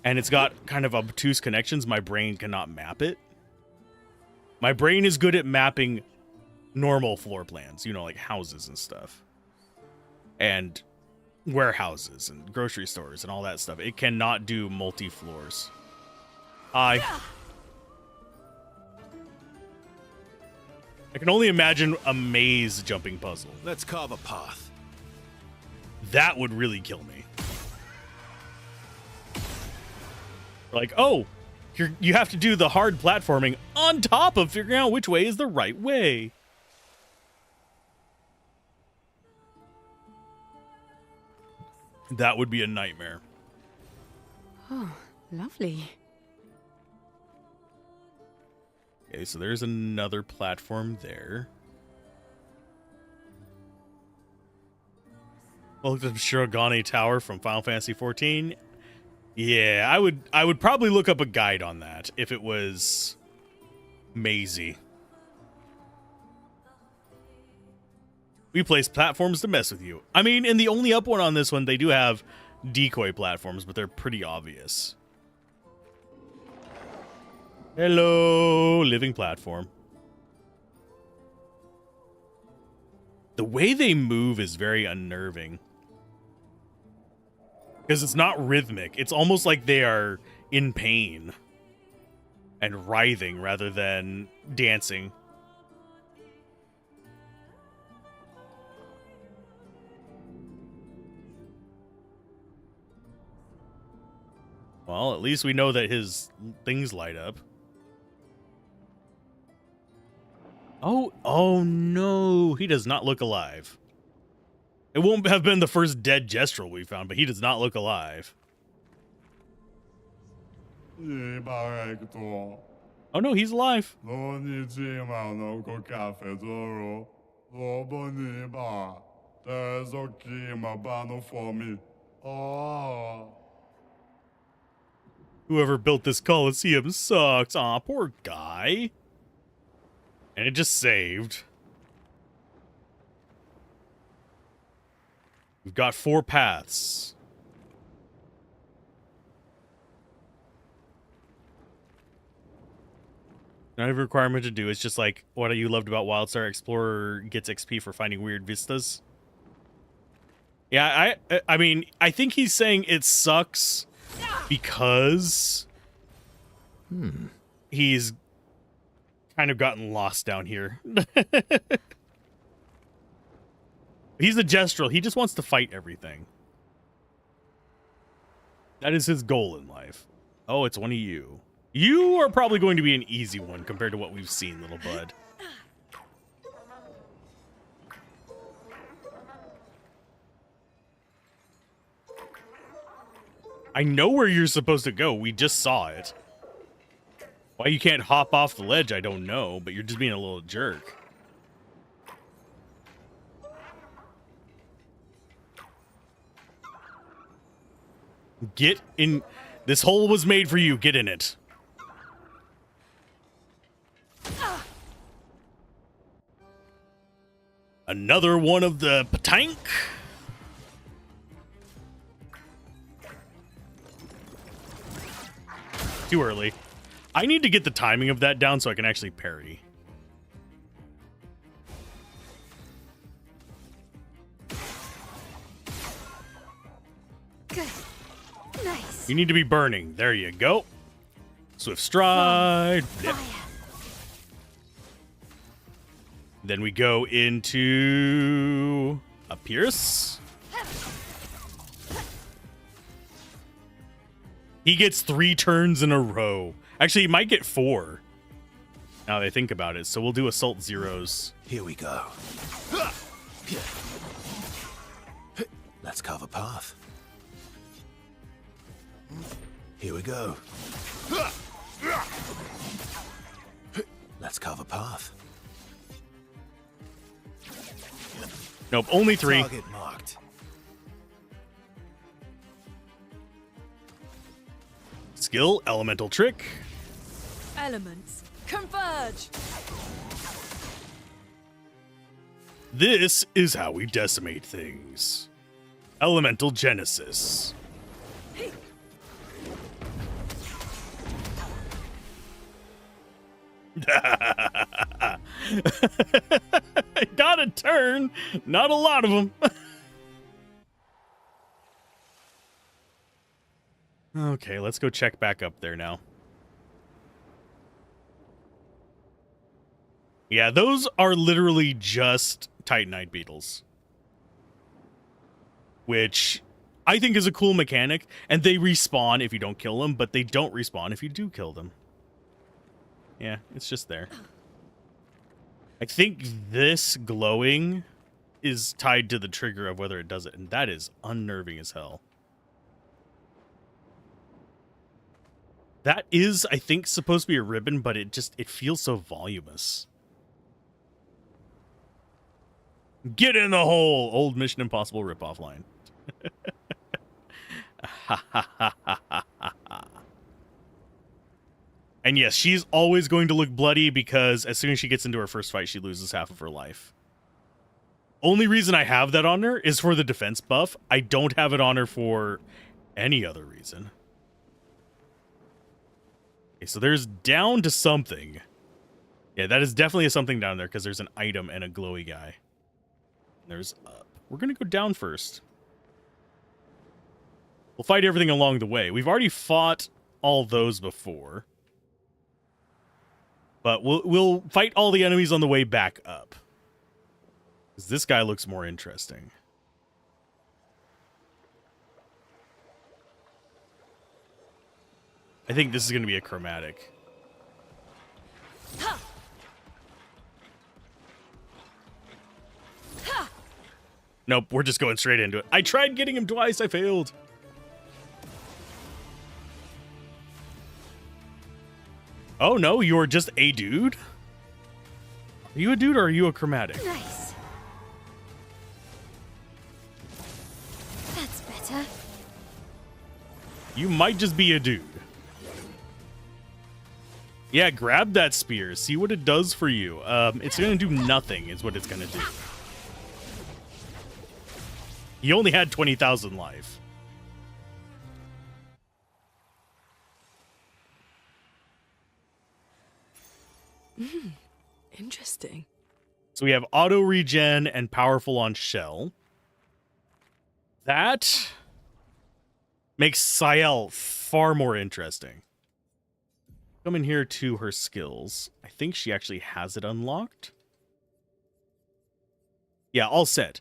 and it's got kind of obtuse connections, my brain cannot map it. My brain is good at mapping normal floor plans, you know, like houses and stuff, and warehouses and grocery stores and all that stuff. It cannot do multi-floors. I can only imagine a maze jumping puzzle. Let's carve a path. That would really kill me. Like, oh, you have to do the hard platforming on top of figuring out which way is the right way. That would be a nightmare. Oh, lovely. Okay, so there's another platform there. Welcome to Shirogane Tower from Final Fantasy XIV. Yeah, I would probably look up a guide on that if it was mazy. We place platforms to mess with you. I mean, in the only up one on this one, they do have decoy platforms, but they're pretty obvious. Hello, living platform. The way they move is very unnerving. Because it's not rhythmic. It's almost like they are in pain and writhing rather than dancing. Well, at least we know that his things light up. Oh no, he does not look alive. It won't have been the first dead Gestrel we found, but he does not look alive. Oh no, he's alive. Whoever built this Coliseum sucks. Aw, poor guy. And it just saved. We've got 4 paths. Not every requirement to do. It's just like what you loved about Wildstar. Explorer gets XP for finding weird vistas. Yeah, I mean, I think he's saying it sucks because he's kind of gotten lost down here. He's a Gestrel. He just wants to fight everything. That is his goal in life. Oh, it's one of you. You are probably going to be an easy one compared to what we've seen, little bud. I know where you're supposed to go. We just saw it. Why you can't hop off the ledge, I don't know, but you're just being a little jerk. Get in. This hole was made for you. Get in it. Another one of the patank. Too early. I need to get the timing of that down so I can actually parry. Good. Nice. You need to be burning. There you go. Swift stride. Yep. Then we go into a pierce. He gets 3 turns in a row. Actually, he might get 4. Now that I think about it. So we'll do Assault Zeros. Here we go. Let's carve a path. Here we go. Let's carve a path. Nope, only 3. Target marked. Skill, elemental trick. Elements, converge! This is how we decimate things. Elemental Genesis. I got a turn. Not a lot of them. Okay, let's go check back up there now. Yeah, those are literally just Titanite beetles. Which I think is a cool mechanic. And they respawn if you don't kill them, but they don't respawn if you do kill them. Yeah, it's just there. I think this glowing is tied to the trigger of whether it does it, and that is unnerving as hell. That is, I think, supposed to be a ribbon, but it feels so voluminous. Get in the hole! Old Mission Impossible ripoff line. And yes, she's always going to look bloody because as soon as she gets into her first fight, she loses half of her life. Only reason I have that on her is for the defense buff. I don't have it on her for any other reason. Okay, so there's down to something. Yeah, that is definitely a something down there because there's an item and a glowy guy. There's up. We're going to go down first. We'll fight everything along the way. We've already fought all those before. But we'll fight all the enemies on the way back up. Because this guy looks more interesting. I think this is going to be a chromatic. Nope, we're just going straight into it. I tried getting him twice, I failed. Oh no, you're just a dude? Are you a dude or are you a chromatic? Nice. That's better. You might just be a dude. Yeah, grab that spear. See what it does for you. It's going to do nothing is what it's going to do. He only had 20,000 life. Interesting. So we have auto regen and powerful on shell. That makes Sael far more interesting. Come in here to her skills. I think she actually has it unlocked. Yeah, all set.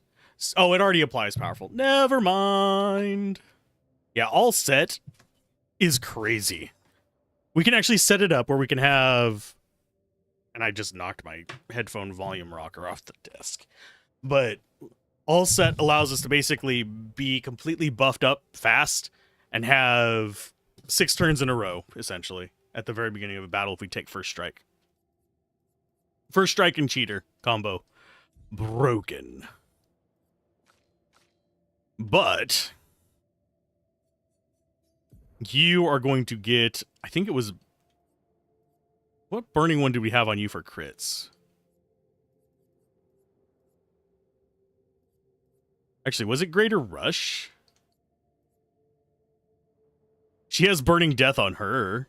Oh, it already applies powerful. Never mind. Yeah, all set is crazy. We can actually set it up where we can have... And I just knocked my headphone volume rocker off the desk. But all set allows us to basically be completely buffed up fast and have 6 turns in a row, essentially, at the very beginning of a battle if we take first strike. First strike and cheater combo. Broken. But you are going to get, I think it was... What burning one do we have on you for crits? Actually, was it Greater Rush? She has Burning Death on her.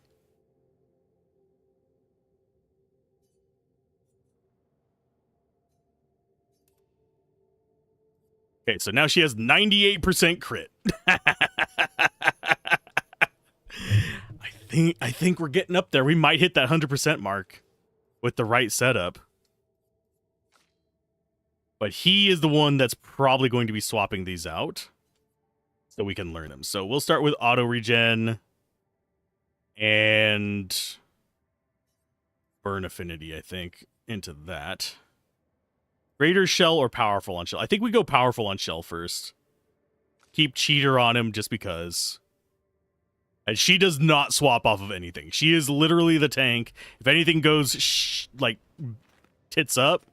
Okay, so now she has 98% crit. I think we're getting up there. We might hit that 100% mark with the right setup. But he is the one that's probably going to be swapping these out so we can learn them. So we'll start with auto regen and burn affinity, I think, into that. Greater shell or powerful on shell? I think we go powerful on shell first. keep cheater on him just because. And she does not swap off of anything. She is literally the tank. If anything goes like tits up,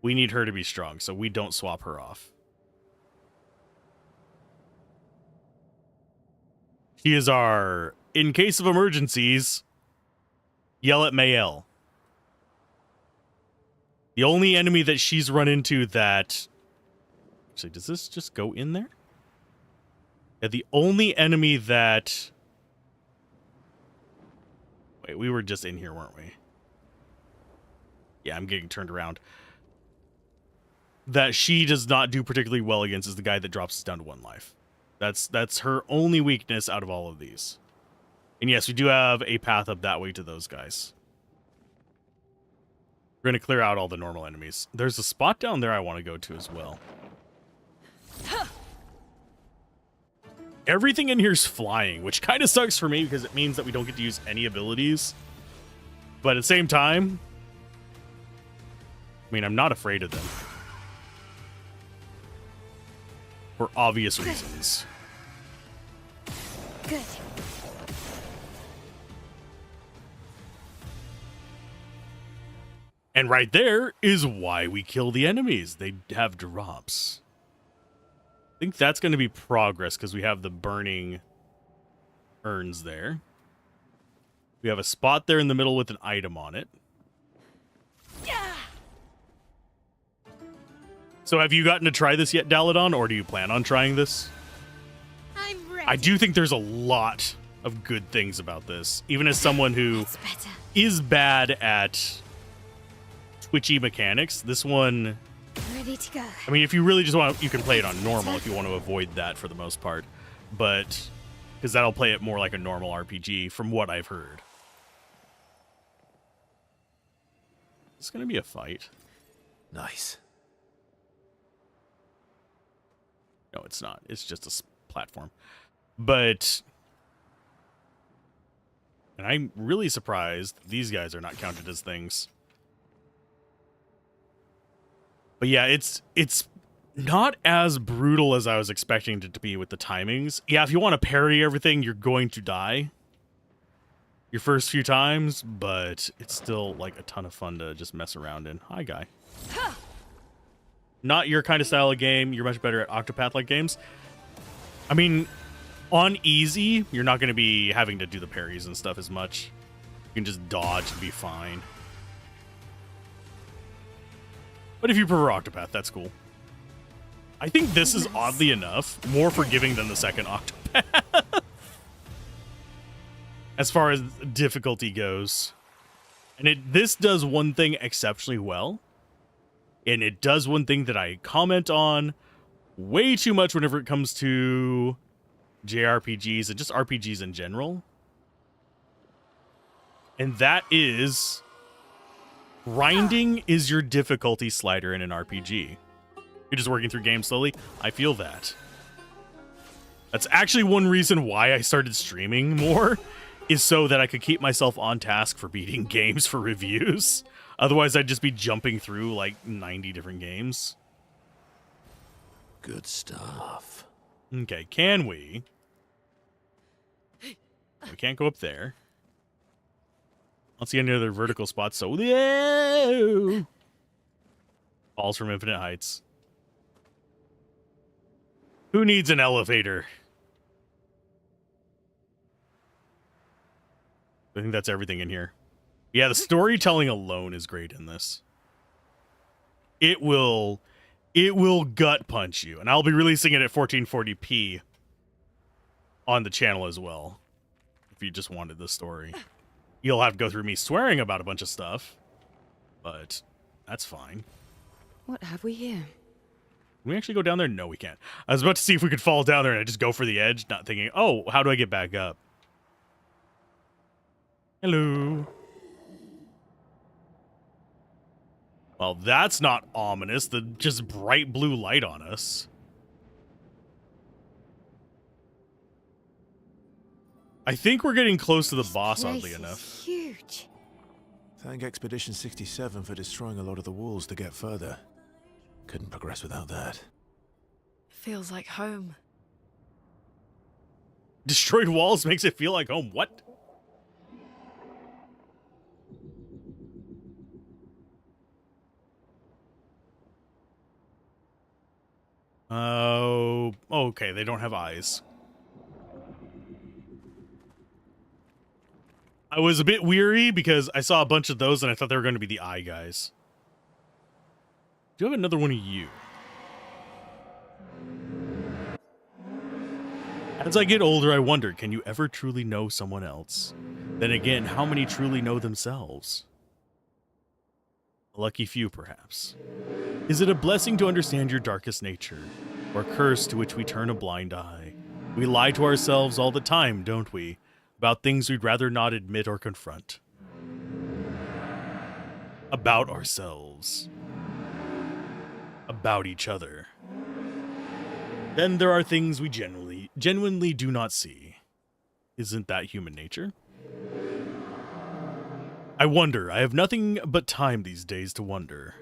we need her to be strong, so we don't swap her off. She is our, in case of emergencies, yell at Mael. The only enemy that she's run into that... Actually, does this just go in there? Yeah, the only enemy that... Wait, we were just in here, weren't we? Yeah, I'm getting turned around. That she does not do particularly well against is the guy that drops us down to 1 life. That's her only weakness out of all of these. And yes, we do have a path up that way to those guys. We're going to clear out all the normal enemies. There's a spot down there I want to go to as well. Everything in here is flying, which kind of sucks for me because it means that we don't get to use any abilities. But at the same time, I mean, I'm not afraid of them. For obvious reasons. Good. And right there is why we kill the enemies. They have drops. I think that's going to be progress because we have the burning urns there. We have a spot there in the middle with an item on it. So have you gotten to try this yet, Daladon, or do you plan on trying this? I'm ready. I do think there's a lot of good things about this. Even as someone who is bad at twitchy mechanics, this one... Ready to go. I mean, if you really just want to, you can play it on normal if you want to avoid that for the most part. But, because that'll play it more like a normal RPG from what I've heard. It's going to be a fight. Nice. No, it's not. It's just a platform. But... And I'm really surprised these guys are not counted as things. But yeah, it's not as brutal as I was expecting it to be with the timings. Yeah, if you want to parry everything, you're going to die your first few times, but it's still like a ton of fun to just mess around in. Hi, guy. Not your kind of style of game. You're much better at Octopath-like games. I mean, on easy, you're not going to be having to do the parries and stuff as much. You can just dodge and be fine. But if you prefer Octopath, that's cool. I think this is, oddly enough, more forgiving than the second Octopath. As far as difficulty goes. And this does one thing exceptionally well. And it does one thing that I comment on way too much whenever it comes to JRPGs and just RPGs in general. And that is... grinding is your difficulty slider in an RPG. You're just working through games slowly. I feel that. That's actually one reason why I started streaming more, is so that I could keep myself on task for beating games for reviews. Otherwise, I'd just be jumping through like 90 different games. Good stuff. Okay, can we? We can't go up there. I don't see any other vertical spots, so... Whoa! Falls from infinite heights. Who needs an elevator? I think that's everything in here. Yeah, the storytelling alone is great in this. It will gut punch you. And I'll be releasing it at 1440p on the channel as well. If you just wanted the story. You'll have to go through me swearing about a bunch of stuff. But that's fine. What have we here? Can we actually go down there? No, we can't. I was about to see if we could fall down there and I just go for the edge, not thinking, oh, how do I get back up? Hello. Well, that's not ominous. The just bright blue light on us. I think we're getting close to the boss, oddly enough. Huge. Thank Expedition 67 for destroying a lot of the walls to get further. Couldn't progress without that. Feels like home. Destroyed walls makes it feel like home. What? Oh, okay. They don't have eyes. I was a bit weary because I saw a bunch of those and I thought they were going to be the eye guys. Do you have another one of you? As I get older, I wonder, can you ever truly know someone else? Then again, how many truly know themselves? A lucky few, perhaps. Is it a blessing to understand your darkest nature, or a curse to which we turn a blind eye? We lie to ourselves all the time, don't we? About things we'd rather not admit or confront. About ourselves. About each other. Then there are things we genuinely do not see. Isn't that human nature? I wonder. I have nothing but time these days to wonder.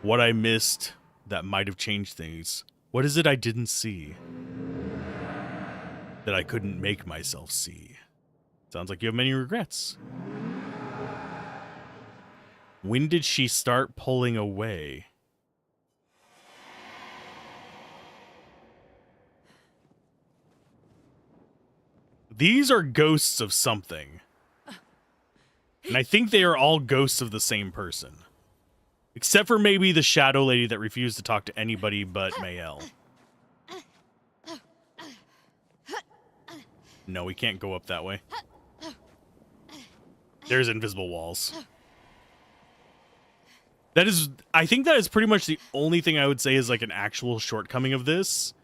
What I missed that might have changed things. What is it I didn't see? That I couldn't make myself see. Sounds like you have many regrets. When did she start pulling away? These are ghosts of something. And I think they are all ghosts of the same person. Except for maybe the shadow lady that refused to talk to anybody but Mayel. No, we can't go up that way. There's invisible walls. That is, I think that is pretty much the only thing I would say is like an actual shortcoming of this.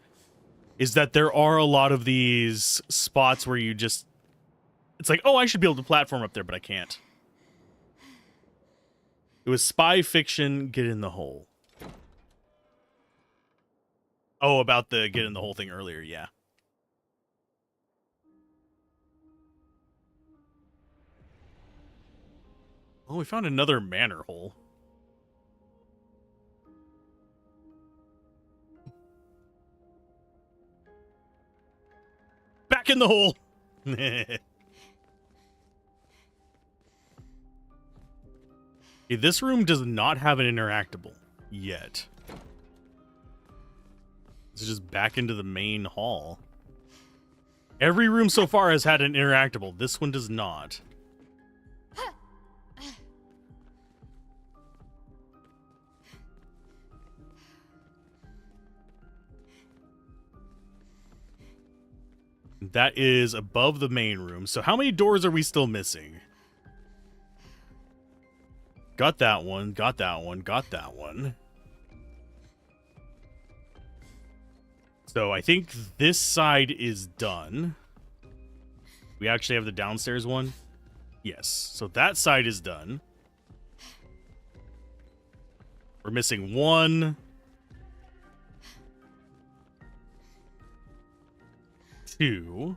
Is that there are a lot of these spots where you just... It's like, oh, I should be able to platform up there, but I can't. It was spy fiction, get in the hole. Oh, about the get in the hole thing earlier, yeah. Oh, we found another manor hole. Back in the hole! Okay, this room does not have an interactable yet. This is just back into the main hall. Every room so far has had an interactable. This one does not. That is above the main room. So how many doors are we still missing? Got that one, got that one, got that one. So I think this side is done. We actually have the downstairs one. Yes, so that side is done. We're missing one. Two.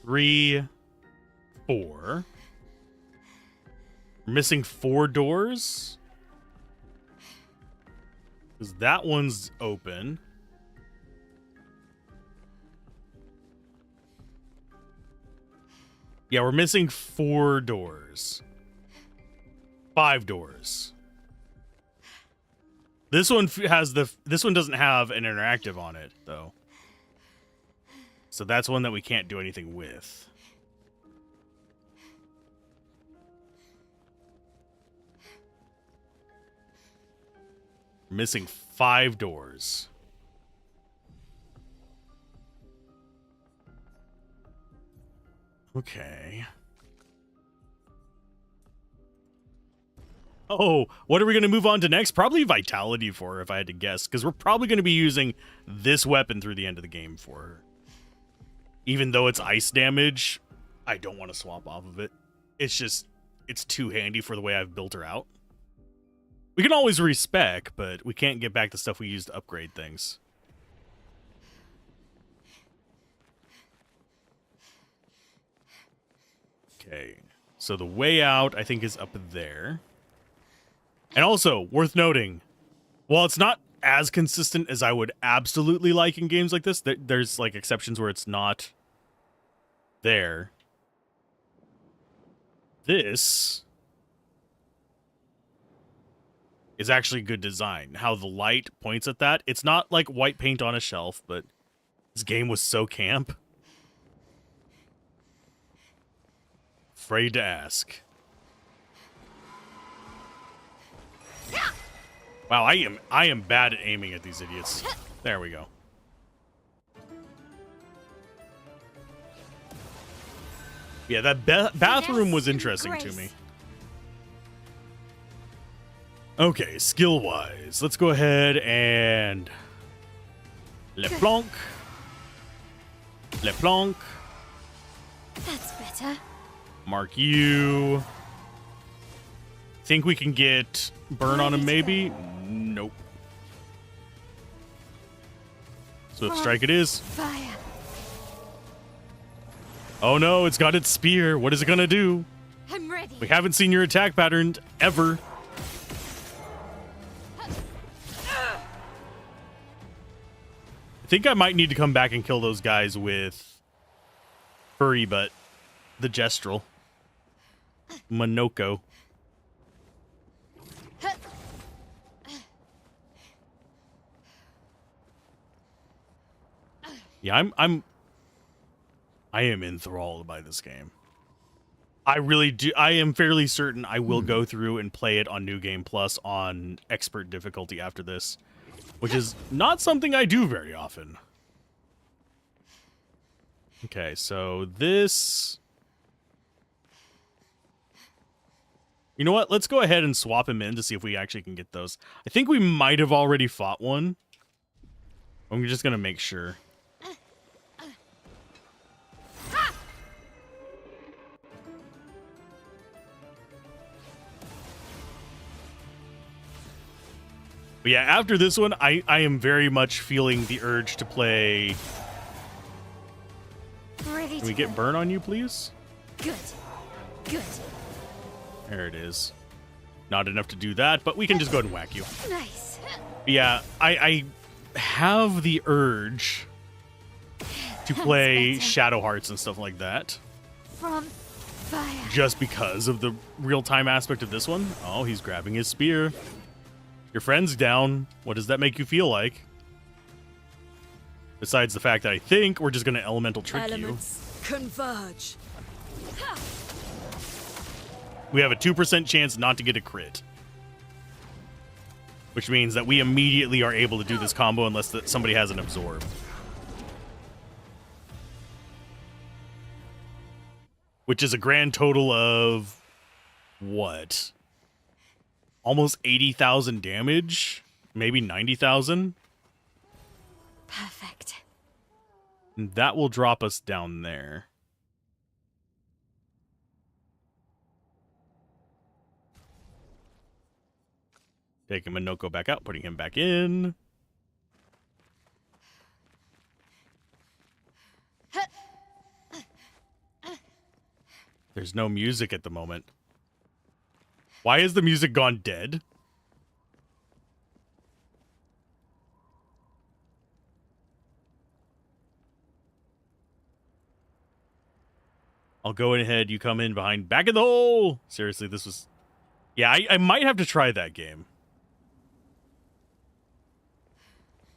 Three. Four. We're missing 4 doors. Because that one's open. Yeah, we're missing 4 doors. 5 doors. This one has this one doesn't have an interactive on it though. So that's one that we can't do anything with. We're missing 5 doors. Okay. Oh, what are we going to move on to next? Probably Vitality for her, if I had to guess. Because we're probably going to be using this weapon through the end of the game for her. Even though it's ice damage, I don't want to swap off of it. It's just, it's too handy for the way I've built her out. We can always respec, but we can't get back the stuff we used to upgrade things. Okay, so the way out, I think, is up there. And also, worth noting, Well, it's not as consistent as I would absolutely like in games like this. There's like exceptions where it's not there. This is actually good design. How the light points at that. It's not like white paint on a shelf, but this game was so camp. Afraid to ask. Wow, I am bad at aiming at these idiots. There we go. Yeah, that bathroom was interesting to me. Okay, skill-wise, let's go ahead and Le Planck. Le Planck. That's better. Mark you. Think we can get burn on him, maybe? Nope. Swift strike it is. Fire. Oh no, it's got its spear. What is it gonna do? I'm ready. We haven't seen your attack pattern ever. I think I might need to come back and kill those guys with furry butt, the Gestrel. Monoko. Yeah, I am enthralled by this game. I really do. I am fairly certain I will go through and play it on New Game Plus on expert difficulty after this, which is not something I do very often. Okay, so this... You know what? Let's go ahead and swap him in to see if we actually can get those. I think we might have already fought one. I'm just going to make sure. But yeah, after this one, I am very much feeling the urge to play... Ready Can we get burn on you, please? Good. Good. There it is. Not enough to do that, but we can just go ahead and whack you. Nice. Yeah, I have the urge to play Shadow Hearts and stuff like that. From fire. Just because of the real-time aspect of this one. Oh, he's grabbing his spear. Your friend's down. What does that make you feel like? Besides the fact that I think we're just going to elemental trick Elements converge. We have a 2% chance not to get a crit. Which means that we immediately are able to do this combo unless somebody has an absorb. Which is a grand total of... what? Almost 80,000 damage? Maybe 90,000? Perfect. And that will drop us down there. Taking Monoko back out, putting him back in. There's no music at the moment. Why has the music gone dead? I'll go ahead, you come in behind. Back in the hole! Seriously, this was... Yeah, I might have to try that game.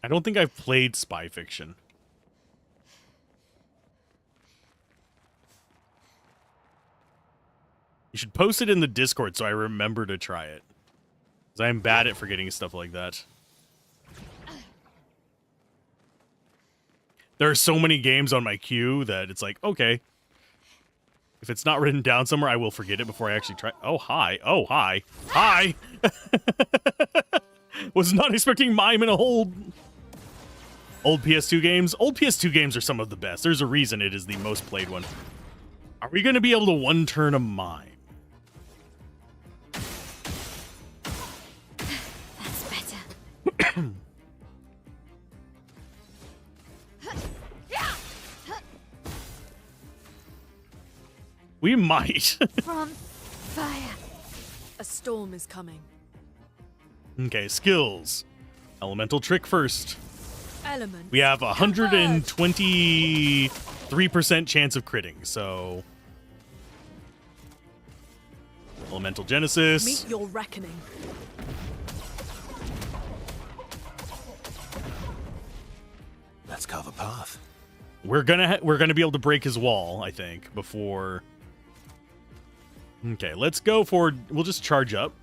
I don't think I've played Spy Fiction. You should post it in the Discord so I remember to try it. Because I am bad at forgetting stuff like that. There are so many games on my queue that it's like, okay. If it's not written down somewhere, I will forget it before I actually try. Oh, hi. Oh, hi. Hi! Was not expecting mime in a hole. Old PS2 games? Old PS2 games are some of the best. There's a reason it is the most played one. Are we going to be able to one-turn a mime? That's better. We might. From fire. A storm is coming. Okay, skills. Elemental trick first. Element. We have 123% chance of critting, so Elemental Genesis. Meet your reckoning. Let's carve a path. We're gonna be able to break his wall, I think, before. Okay, let's go for. We'll just charge up.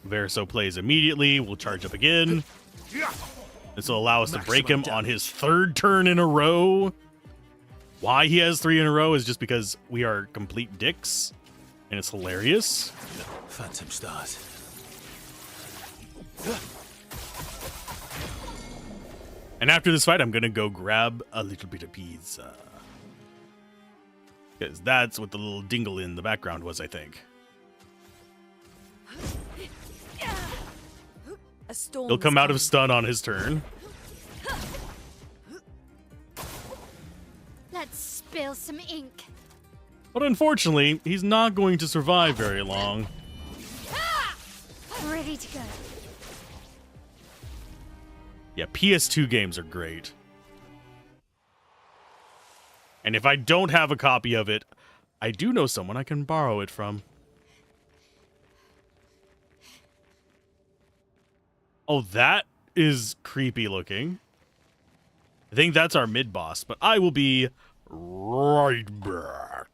Verso plays immediately. We'll charge up again. This will allow us to break him on his third turn in a row. Why he has 3 in a row is just because we are complete dicks, and it's hilarious. Phantom stars. And after this fight, I'm gonna go grab a little bit of pizza. Because that's what the little dingle in the background was, I think. A storm. He'll come out of stun on his turn. Let's spill some ink. But unfortunately, he's not going to survive very long. Ready to go. Yeah, PS2 games are great. And if I don't have a copy of it, I do know someone I can borrow it from. Oh, that is creepy looking. I think that's our mid-boss, but I will be right back.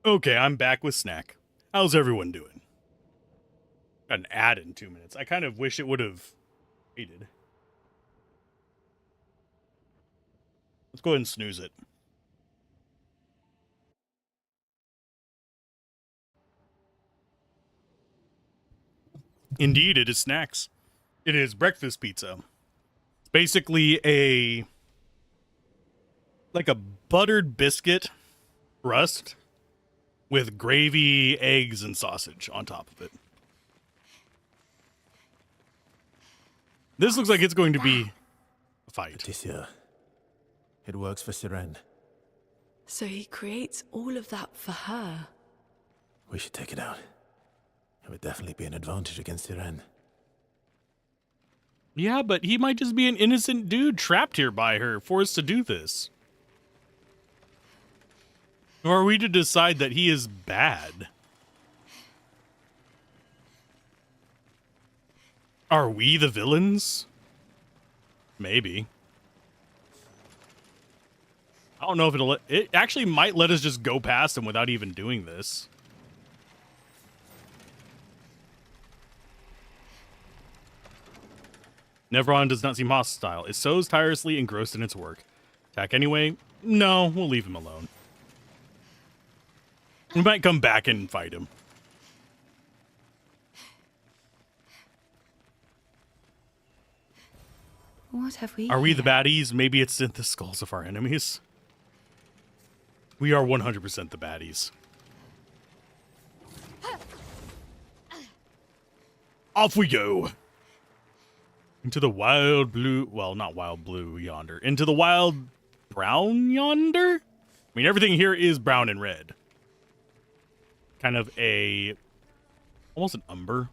Okay, I'm back with Snack. How's everyone doing? Got an ad in 2 minutes. I kind of wish it would have waited. Let's go ahead and snooze it. Indeed, it is Snacks. It is breakfast pizza. It's basically like a buttered biscuit crust with gravy, eggs, and sausage on top of it. This looks like it's going to be a fight. Patricia, it works for Siren. So he creates all of that for her. We should take it out. It would definitely be an advantage against Siren. Yeah, but he might just be an innocent dude trapped here by her, forced to do this. Or are we to decide that he is bad? Are we the villains? Maybe. I don't know if it actually might let us just go past him without even doing this. Nevron does not seem hostile. It sows tirelessly, engrossed in its work. Attack anyway? No, we'll leave him alone. We might come back and fight him. What have we? Are we the here? baddies? Maybe it's in the skulls of our enemies. We are 100% the baddies. Off we go. Into the wild blue, well, not wild blue yonder. Into the wild brown yonder? I mean, everything here is brown and red. Kind of almost an umber.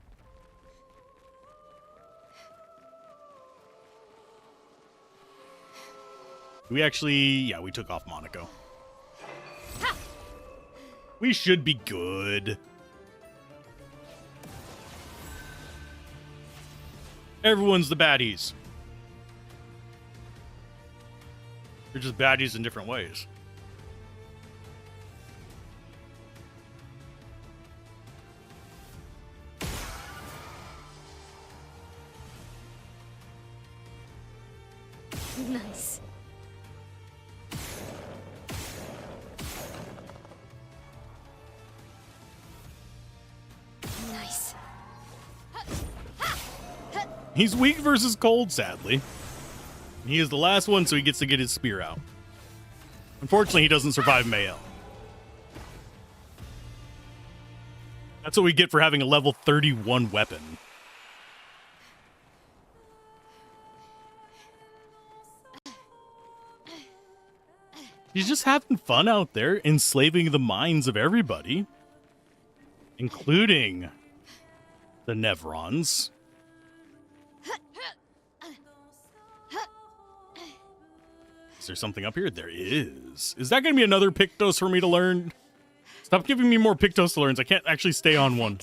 We actually, yeah, we took off Monaco. We should be good. Everyone's the baddies. They're just baddies in different ways. Nice. Nice. He's weak versus cold, sadly. He is the last one, so he gets to get his spear out. Unfortunately, he doesn't survive Mael. That's what we get for having a level 31 weapon. He's just having fun out there, enslaving the minds of everybody, including the Nevrons. Is there something up here? There is. Is that going to be another Pictos for me to learn? Stop giving me more Pictos to learn. I can't actually stay on one.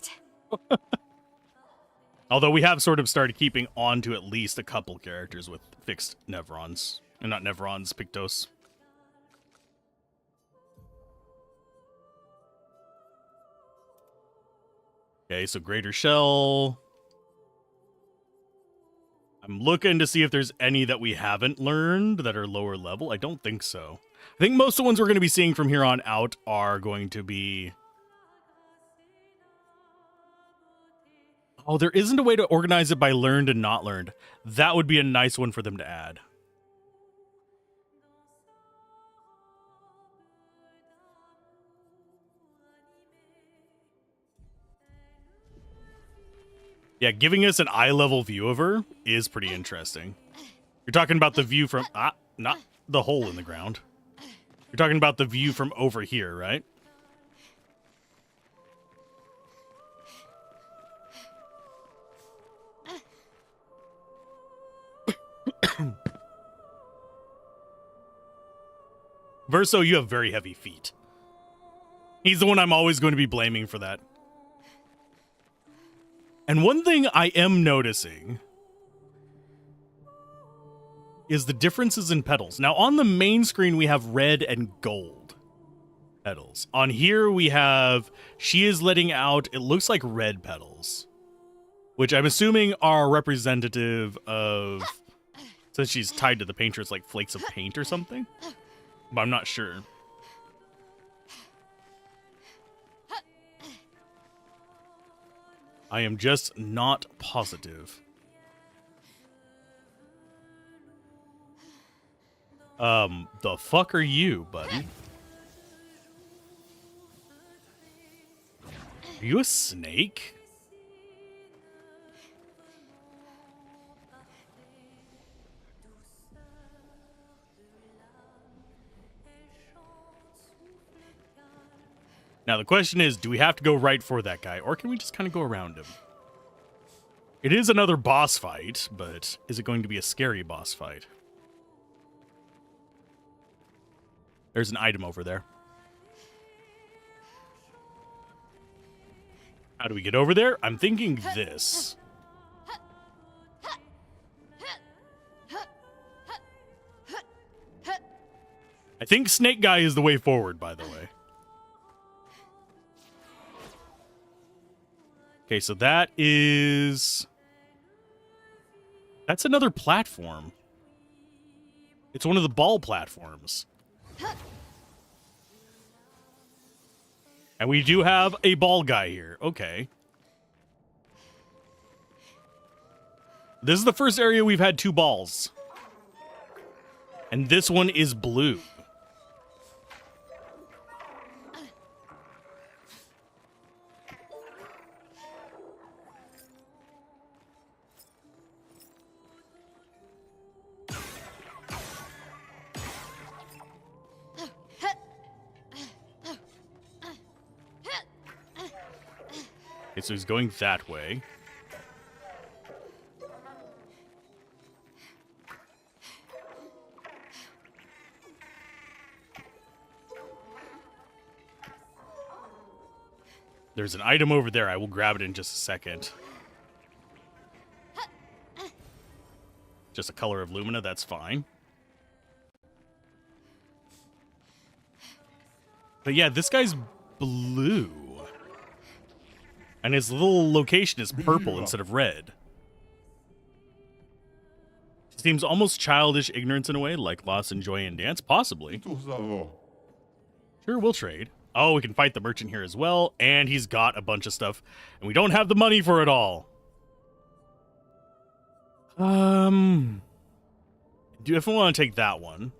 Although we have sort of started keeping on to at least a couple characters with fixed Nevrons. And not Nevrons, Pictos. Okay, so Greater Shell. I'm looking to see if there's any that we haven't learned that are lower level. I don't think so. I think most of the ones we're going to be seeing from here on out are going to be... Oh, there isn't a way to organize it by learned and not learned. That would be a nice one for them to add. Yeah, giving us an eye-level view of her is pretty interesting. You're talking about the view from... not the hole in the ground. You're talking about the view from over here, right? Verso, you have very heavy feet. He's the one I'm always going to be blaming for that. And one thing I am noticing is the differences in petals. Now, on the main screen, we have red and gold. Petals. On here we have, she is letting out, it looks like red petals, which I'm assuming are representative of, since she's tied to the painter, it's like flakes of paint or something, but I'm not sure. I am just not positive. The fuck are you, buddy? Are you a snake? Now the question is, do we have to go right for that guy, or can we just kind of go around him? It is another boss fight, but is it going to be a scary boss fight? There's an item over there. How do we get over there? I'm thinking this. I think Snake Guy is the way forward, by the way. Okay, so that is... That's another platform. It's one of the ball platforms. And we do have a ball guy here. Okay. This is the first area we've had 2 balls. And this one is blue. Okay, so he's going that way. There's an item over there. I will grab it in just a second. Just a color of Lumina, that's fine. But yeah, this guy's blue. And his little location is purple instead of red. Seems almost childish ignorance in a way, like loss in joy and dance, possibly. Sure, we'll trade. Oh, we can fight the merchant here as well, and he's got a bunch of stuff, and we don't have the money for it all. Do if I want to take that one.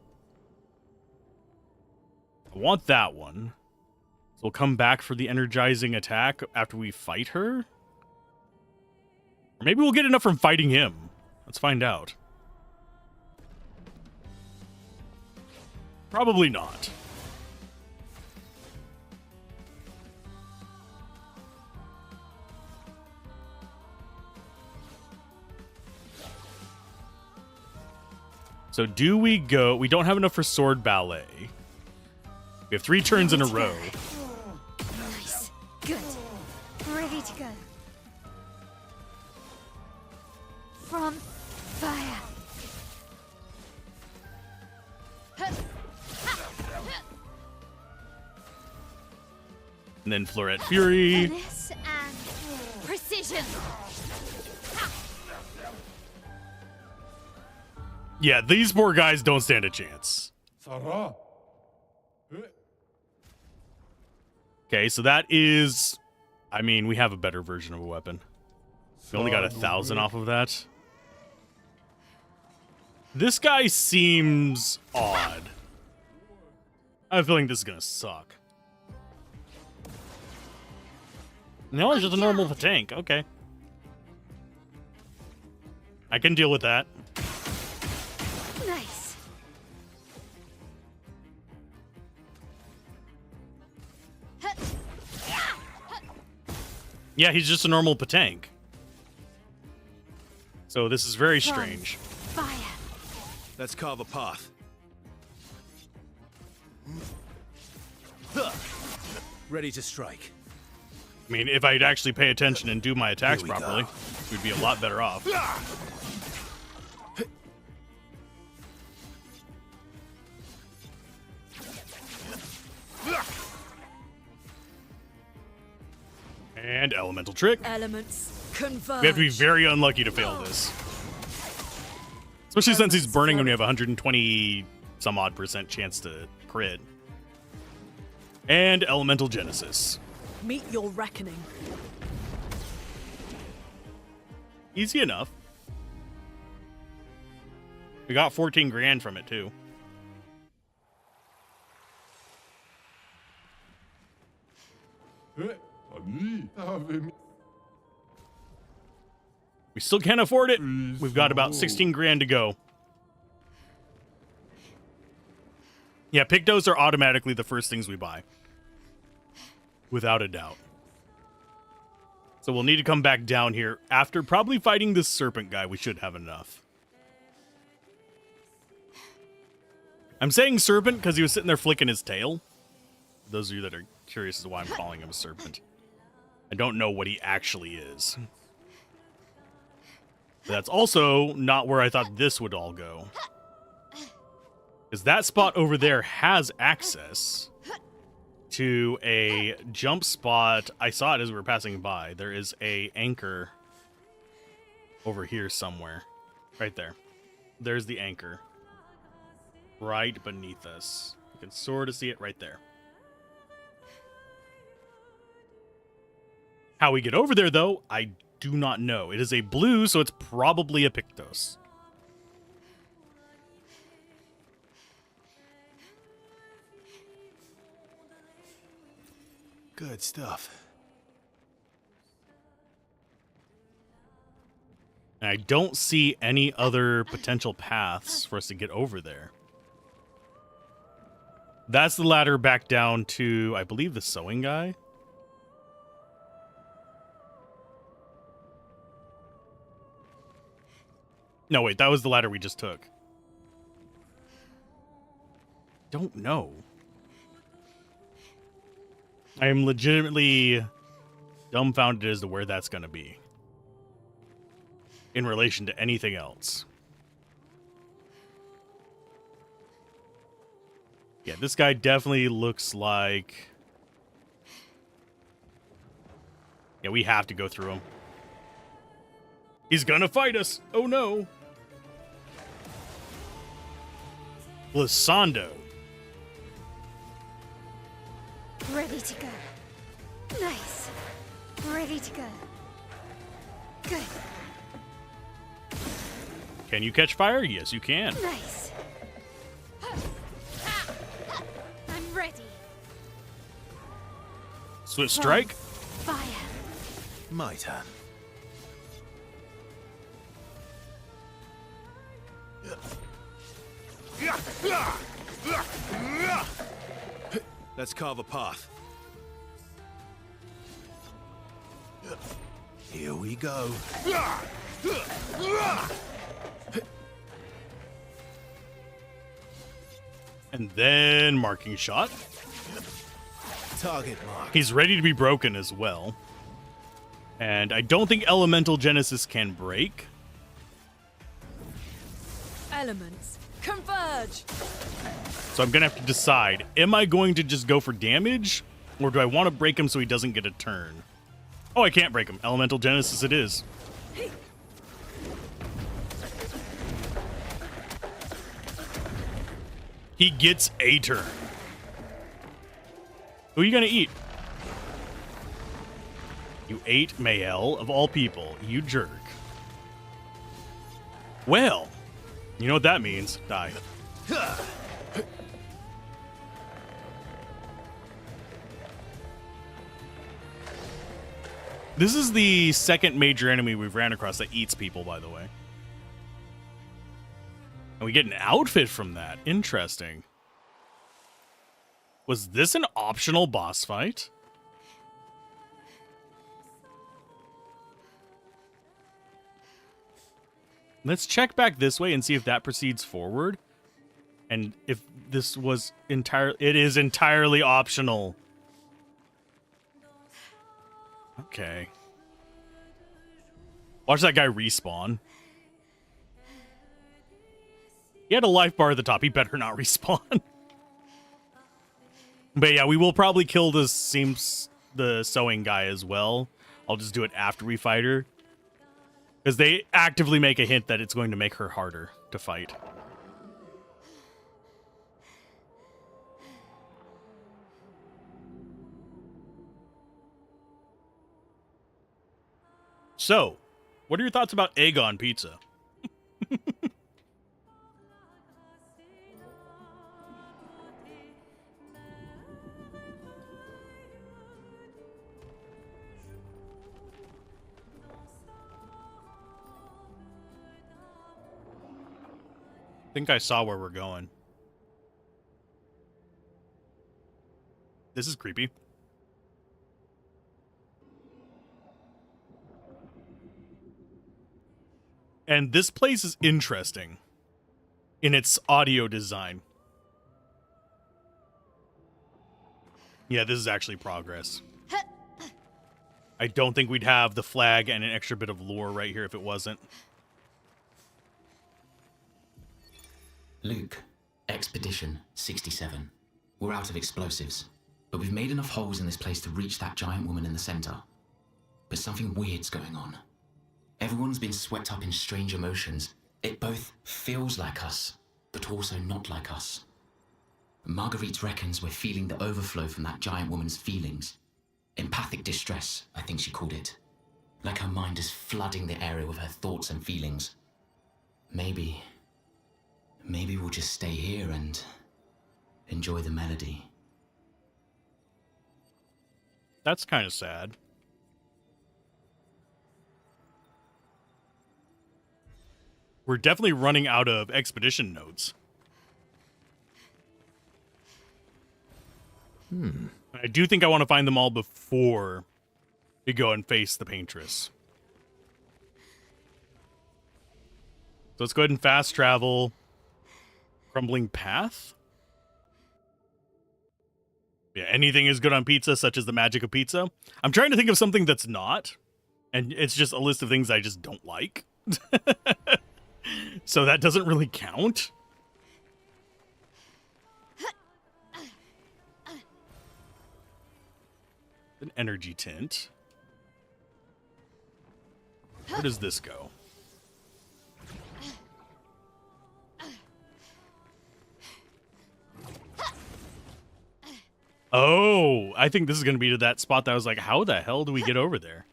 I want that one. So we'll come back for the energizing attack after we fight her? Or maybe we'll get enough from fighting him. Let's find out. Probably not. So do we go... We don't have enough for sword ballet. We have 3 turns in a row. Nice. Good. Ready to go. From fire. And then Floret Fury. This and precision. Yeah, these poor guys don't stand a chance. Okay, so that is... I mean, we have a better version of a weapon. We only got 1,000 off of that. This guy seems odd. I have a feeling this is gonna suck. No, it's just a normal tank. Okay. I can deal with that. Nice. Yeah, he's just a normal Patank. So this is very strange. Fire. Let's carve a path. Ready to strike. I mean, if I'd actually pay attention and do my attacks properly, we'd be a lot better off. And elemental trick. Elements converge. We have to be very unlucky to fail this. Especially since he's burning when we have 120 some odd % chance to crit. And elemental genesis. Meet your reckoning. Easy enough. We got 14 grand from it too. We still can't afford it. We've got about 16 grand to go. Yeah, Pictos are automatically the first things we buy. Without a doubt. So we'll need to come back down here. After probably fighting this serpent guy, we should have enough. I'm saying serpent because he was sitting there flicking his tail. For those of you that are curious as to why I'm calling him a serpent. I don't know what he actually is. But that's also not where I thought this would all go. Because that spot over there has access to a jump spot. I saw it as we were passing by. There is a anchor over here somewhere. Right there. There's the anchor. Right beneath us. You can sort of see it right there. How we get over there, though, I do not know. It is a blue, so it's probably a Pictos. Good stuff. And I don't see any other potential paths for us to get over there. That's the ladder back down to, I believe, the sewing guy. No, wait, that was the ladder we just took. Don't know. I am legitimately dumbfounded as to where that's going to be. In relation to anything else. Yeah, this guy definitely looks like... Yeah, we have to go through him. He's gonna fight us! Oh no! Glissando. Ready to go. Nice. Ready to go. Good. Can you catch fire? Yes, you can. Nice. I'm ready. Swift strike. Fire. My turn. Let's carve a path. Here we go. And then marking shot. Target mark. He's ready to be broken as well. And I don't think Elemental Genesis can break. Elements converge. So I'm going to have to decide, am I going to just go for damage? Or do I want to break him so he doesn't get a turn? Oh, I can't break him. Elemental Genesis it is. He gets a turn. Who are you going to eat? You ate Mael, of all people. You jerk. Well, you know what that means. Die. This is the second major enemy we've ran across that eats people, by the way. And we get an outfit from that. Interesting. Was this an optional boss fight? Let's check back this way and see if that proceeds forward. And if this was it is entirely optional. Okay. Watch that guy respawn. He had a life bar at the top. He better not respawn. But yeah, we will probably kill the sewing guy as well. I'll just do it after we fight her. Because they actively make a hint that it's going to make her harder to fight. So, what are your thoughts about egg on pizza? I think I saw where we're going. This is creepy. And this place is interesting in its audio design. Yeah, this is actually progress. I don't think we'd have the flag and an extra bit of lore right here if it wasn't. Luke, Expedition 67. We're out of explosives, but we've made enough holes in this place to reach that giant woman in the center. But something weird's going on. Everyone's been swept up in strange emotions. It both feels like us, but also not like us. Marguerite reckons we're feeling the overflow from that giant woman's feelings. Empathic distress, I think she called it. Like her mind is flooding the area with her thoughts and feelings. Maybe we'll just stay here and enjoy the melody. That's kind of sad. We're definitely running out of expedition notes. I do think I want to find them all before we go and face the paintress. So let's go ahead and fast travel. Crumbling path? Yeah, anything is good on pizza, such as the magic of pizza. I'm trying to think of something that's not, and it's just a list of things I just don't like. So that doesn't really count. An energy tint. Where does this go? Oh, I think this is going to be to that spot that I was like, how the hell do we get over there?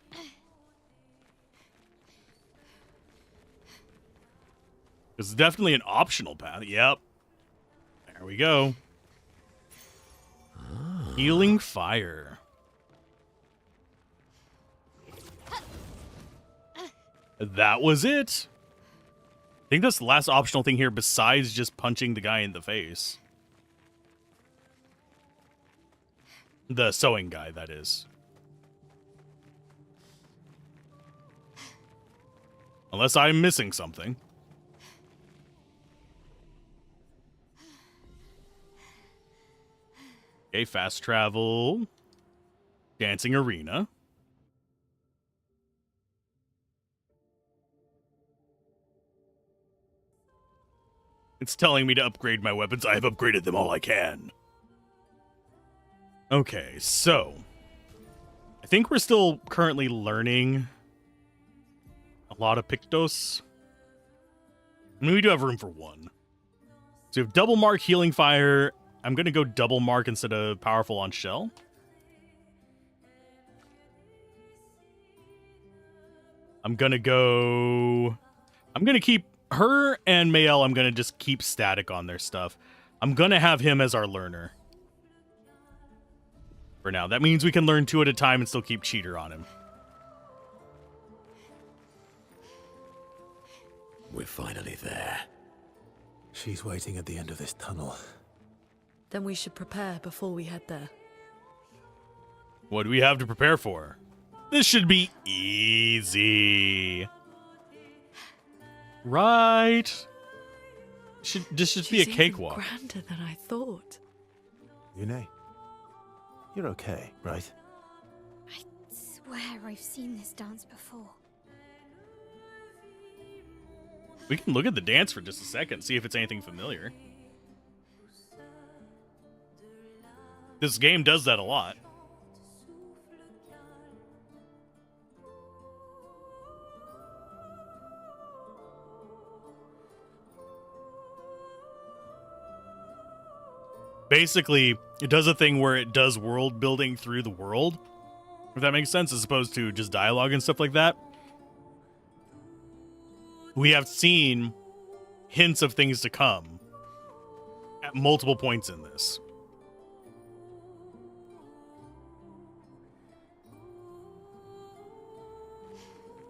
It's definitely an optional path. Yep. There we go. Healing fire. That was it. I think that's the last optional thing here besides just punching the guy in the face. The sewing guy, that is. Unless I'm missing something. Okay, fast travel. Dancing arena. It's telling me to upgrade my weapons. I have upgraded them all I can. Okay, so I think we're still currently learning a lot of Pictos. I mean, we do have room for one. So we have double mark, healing fire. I'm going to go double mark instead of powerful on shell. I'm going to keep her and Mael. I'm going to just keep static on their stuff. I'm going to have him as our learner. For now. That means we can learn 2 at a time and still keep Cheater on him. We're finally there. She's waiting at the end of this tunnel. Then we should prepare before we head there. What do we have to prepare for? This should be easy. Right? This should be a cakewalk. Grander than I thought. Yune, you're okay, right? I swear I've seen this dance before. We can look at the dance for just a second, see if it's anything familiar. This game does that a lot. Basically, it does a thing where it does world building through the world, if that makes sense, as opposed to just dialogue and stuff like that. We have seen hints of things to come at multiple points in this.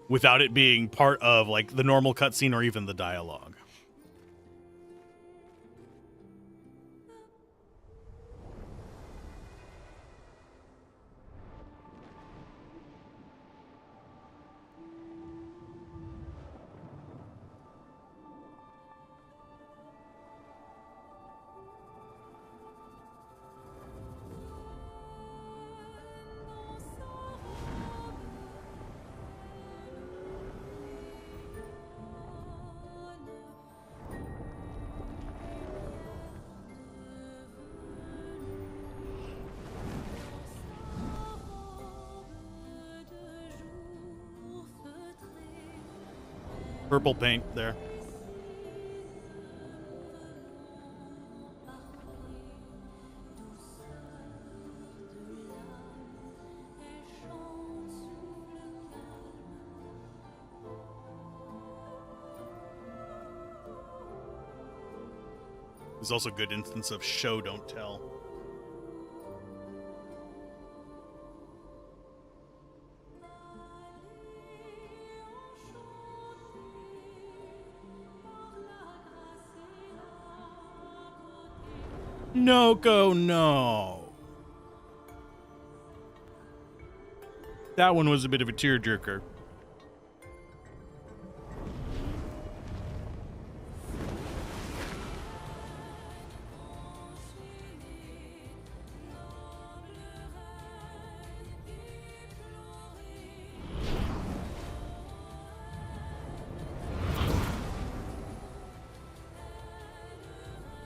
Without it being part of like the normal cutscene or even the dialogue. Purple paint there. There's also a good instance of show, don't tell. No, go, no. That one was a bit of a tearjerker.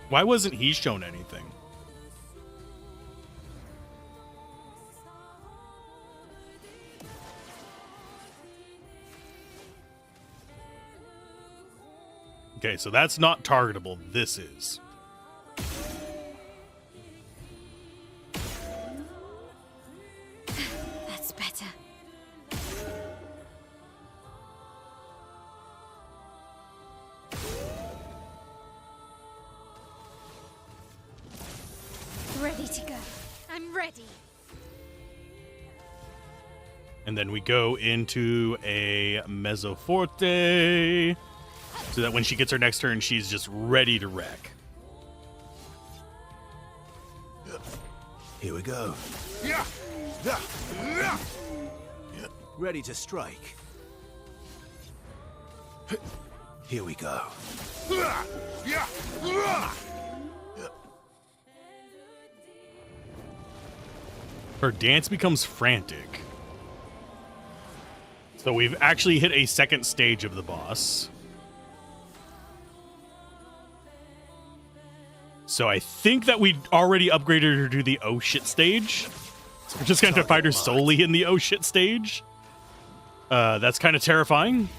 Why wasn't he shown anything? Okay, so that's not targetable. This is. That's better. Ready to go. I'm ready. And then we go into a mezzo forte, so that when she gets her next turn, she's just ready to wreck. Here we go. Ready to strike. Here we go. Her dance becomes frantic. So we've actually hit a second stage of the boss. So I think that we already upgraded her to the oh shit stage. So we're just going to fight her solely in the oh shit stage. That's kind of terrifying.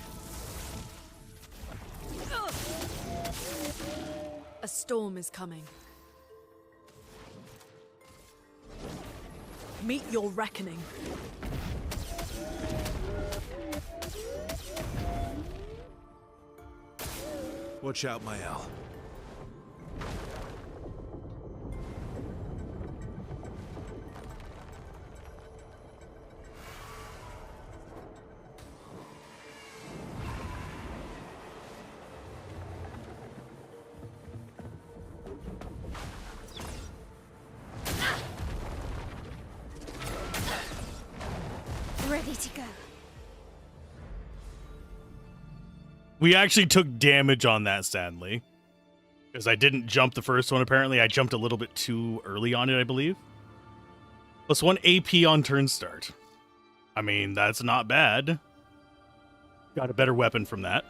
A storm is coming. Meet your reckoning. Watch out, Mael. Ready to go. We actually took damage on that, sadly. Because I didn't jump the first one, apparently. I jumped a little bit too early on it, I believe. +1 AP on turn start. I mean, that's not bad. Got a better weapon from that.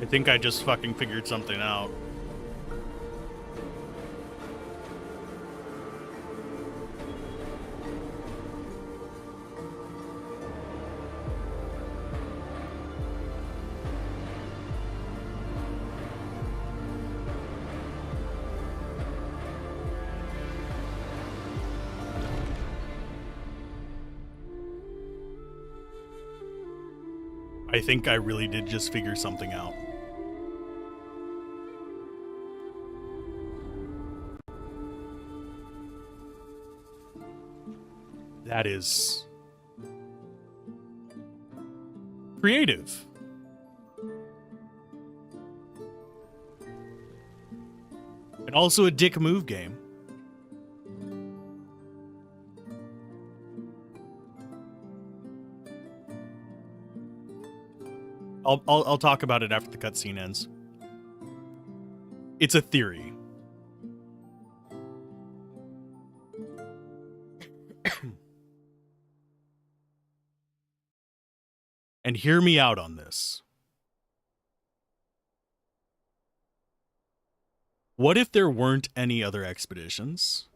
I think I just fucking figured something out. I think I really did just figure something out. That is creative. And also a dick move game. I'll talk about it after the cutscene ends. It's a theory. And hear me out on this. What if there weren't any other expeditions?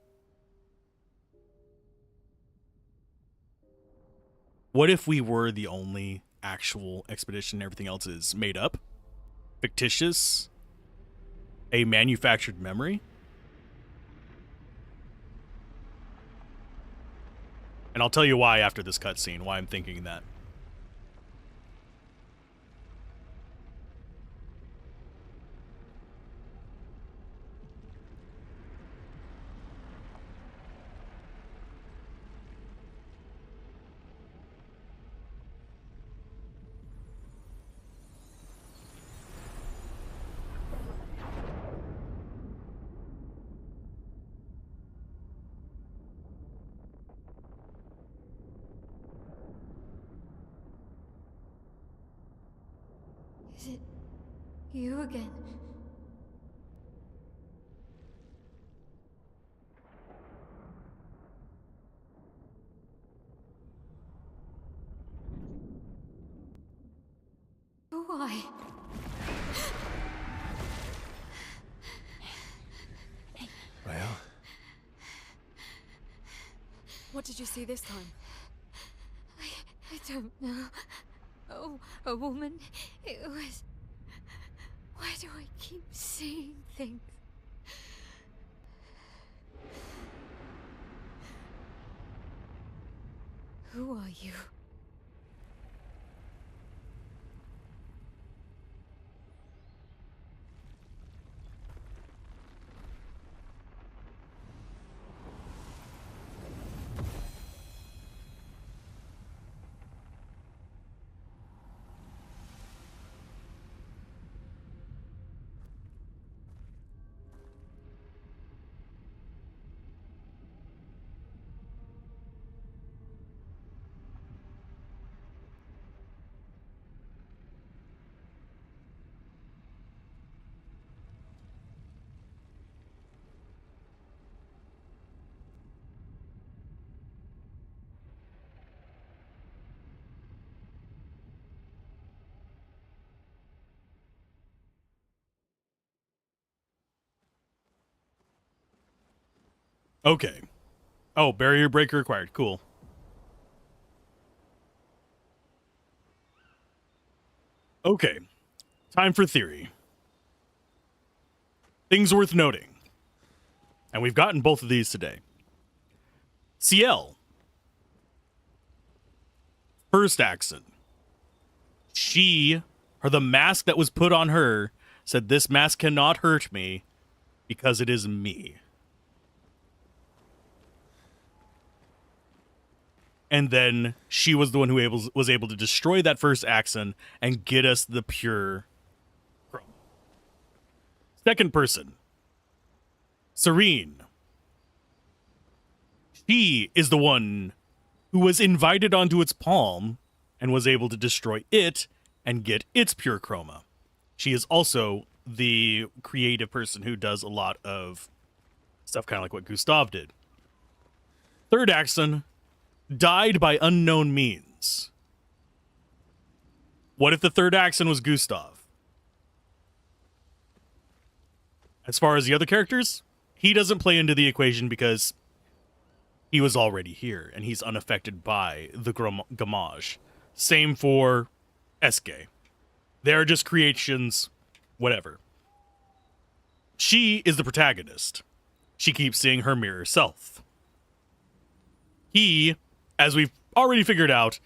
What if we were the only actual expedition? Everything else is made up, fictitious, a manufactured memory? And I'll tell you why after this cutscene, why I'm thinking that. Is it you again? Why? Rael? What did you see this time? I don't know. Oh, a woman. It was... Why do I keep seeing things? Who are you? Okay. Oh, barrier breaker required. Cool. Okay. Time for theory. Things worth noting. And we've gotten both of these today. CL. First accent. The mask that was put on her said, "This mask cannot hurt me because it is me." And then she was the one who was able to destroy that first accent and get us the pure chrome. Second person. Serene. She is the one who was invited onto its palm and was able to destroy it and get its pure chroma. She is also the creative person who does a lot of stuff kind of like what Gustav did. Third Axon died by unknown means. What if the third Axon was Gustav? As far as the other characters, he doesn't play into the equation because he was already here and he's unaffected by the gamage. Same for Eske. They're just creations, whatever. She is the protagonist. She keeps seeing her mirror self. He, as we've already figured out,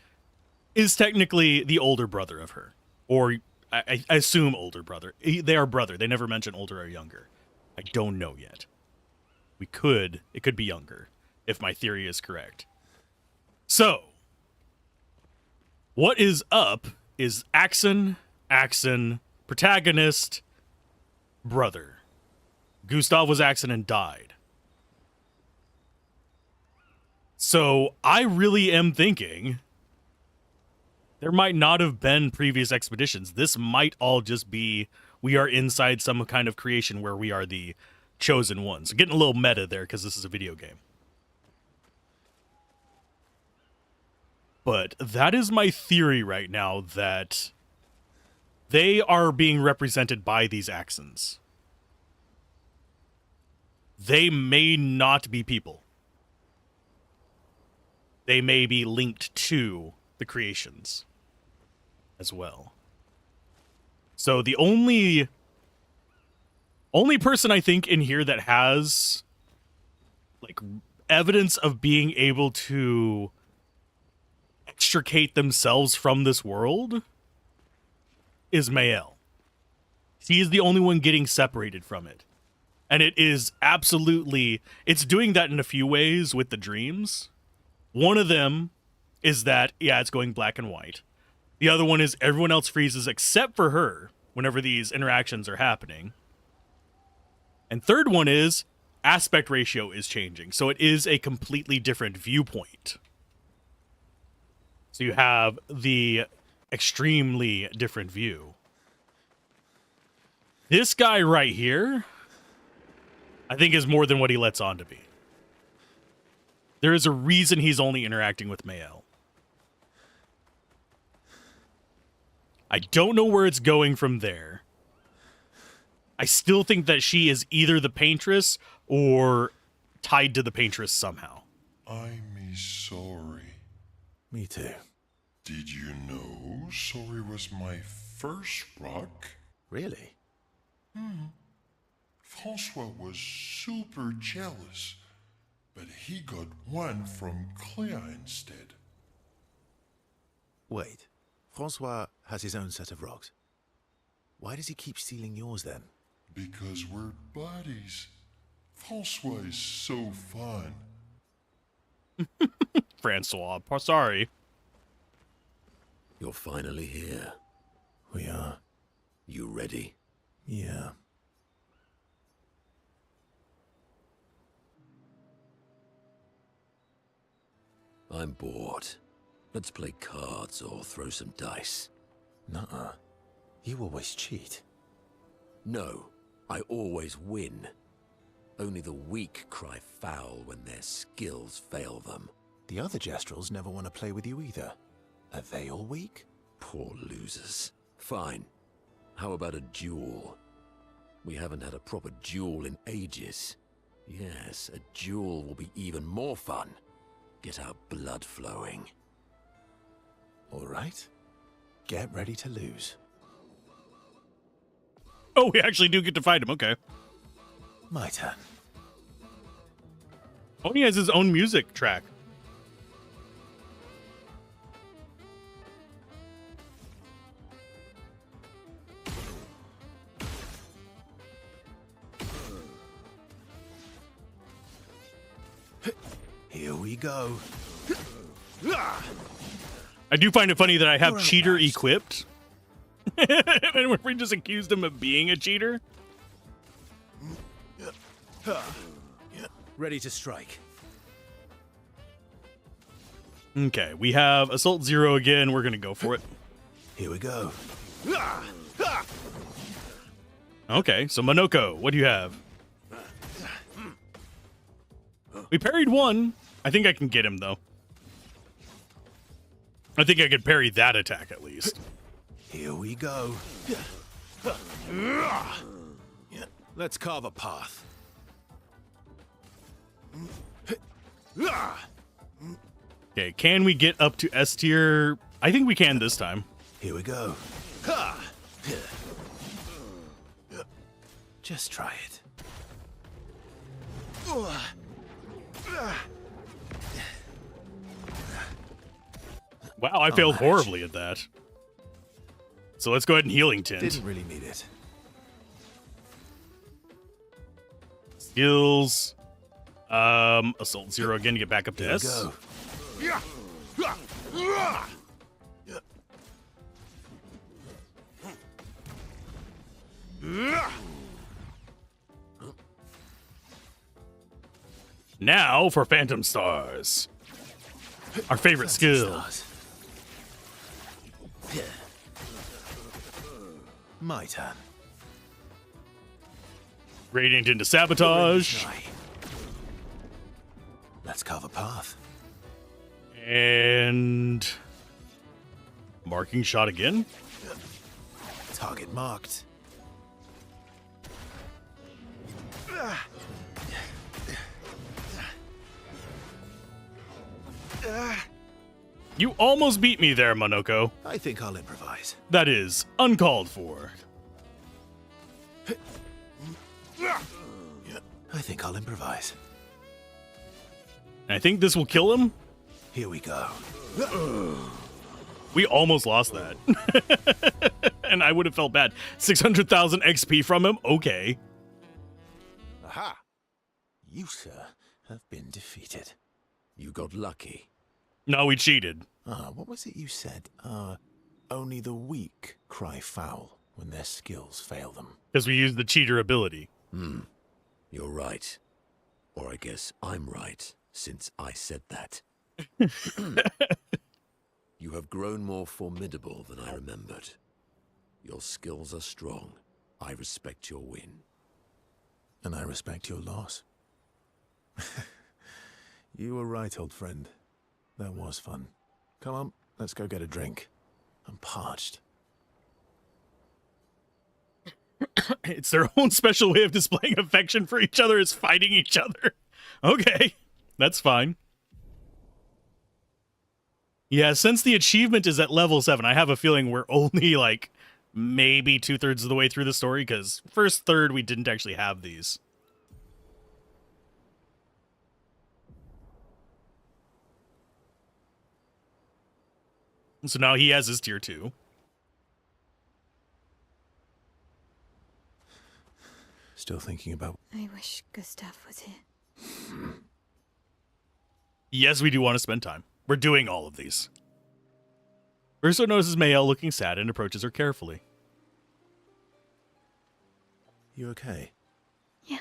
is technically the older brother of her. Or I assume older brother. They are brother. They never mention older or younger. I don't know yet. It could be younger, if my theory is correct. So, what is up is Axon, protagonist, brother. Gustav was Axon and died. So, I really am thinking there might not have been previous expeditions. This might all just be we are inside some kind of creation where we are the chosen ones. Getting a little meta there because this is a video game. But that is my theory right now, that they are being represented by these Axons. They may not be people. They may be linked to the creations as well. So the only person I think in here that has like evidence of being able to extricate themselves from this world is Mael. She is the only one getting separated from it. And it is absolutely, it's doing that in a few ways with the dreams. One of them is that, yeah, it's going black and white. The other one is everyone else freezes except for her whenever these interactions are happening. And third one is aspect ratio is changing. So it is a completely different viewpoint. So you have the extremely different view. This guy right here, I think, is more than what he lets on to be. There is a reason he's only interacting with Mael. I don't know where it's going from there. I still think that she is either the paintress or tied to the paintress somehow. I'm sorry. Me too. Did you know sorry was my first rock? Really? Francois was super jealous, but he got one from Clair instead. Wait. Francois has his own set of rocks. Why does he keep stealing yours then? Because we're buddies. Francois is so fun. Francois, sorry. You're finally here. We are. You ready? Yeah. I'm bored. Let's play cards or throw some dice. Nuh-uh. You always cheat. No, I always win. Only the weak cry foul when their skills fail them. The other Jestrels never want to play with you either. Are they all weak? Poor losers. Fine. How about a duel? We haven't had a proper duel in ages. Yes, a duel will be even more fun. Get our blood flowing. All right. Get ready to lose. Oh, we actually do get to fight him. Okay. My turn. Oh, he has his own music track. Here we go. I do find it funny that I have cheater equipped. And we just accused him of being a cheater. Ready to strike. Okay, we have Assault 0 again. We're going to go for it. Here we go. Okay, so Monoko, what do you have? We parried one. I think I can get him, though. I think I could parry that attack, at least. Here we go. Let's carve a path. Okay, can we get up to S tier? I think we can this time. Here we go. Just try it. Wow, I failed horribly at that. So let's go ahead and healing tint. Didn't really need it. Skills. Assault 0 again to get back up to Here we S. go. Now for Phantom Stars. Our favorite skill. My turn. Radiant into Sabotage. Let's carve a path. And marking shot again. Target marked. You almost beat me there, Monoko. I think I'll improvise. That is uncalled for. I think I'll improvise. I think this will kill him. Here we go. We almost lost that. And I would have felt bad. 600,000 XP from him? Okay. Aha! You, sir, have been defeated. You got lucky. No, we cheated. What was it you said? Only the weak cry foul when their skills fail them. Because we used the cheater ability. You're right. Or I guess I'm right, since I said that. You have grown more formidable than I remembered. Your skills are strong. I respect your win. And I respect your loss. You were right, old friend. That was fun. Come on, let's go get a drink. I'm parched. It's their own special way of displaying affection for each other is fighting each other. Okay, that's fine. Yeah, since the achievement is at level 7, I have a feeling we're only like maybe 2/3 of the way through the story, because first third we didn't actually have these. So now he has his tier 2. Still thinking about... I wish Gustav was here. Yes, we do want to spend time. We're doing all of these. Urso notices Mael looking sad and approaches her carefully. You okay? Yeah,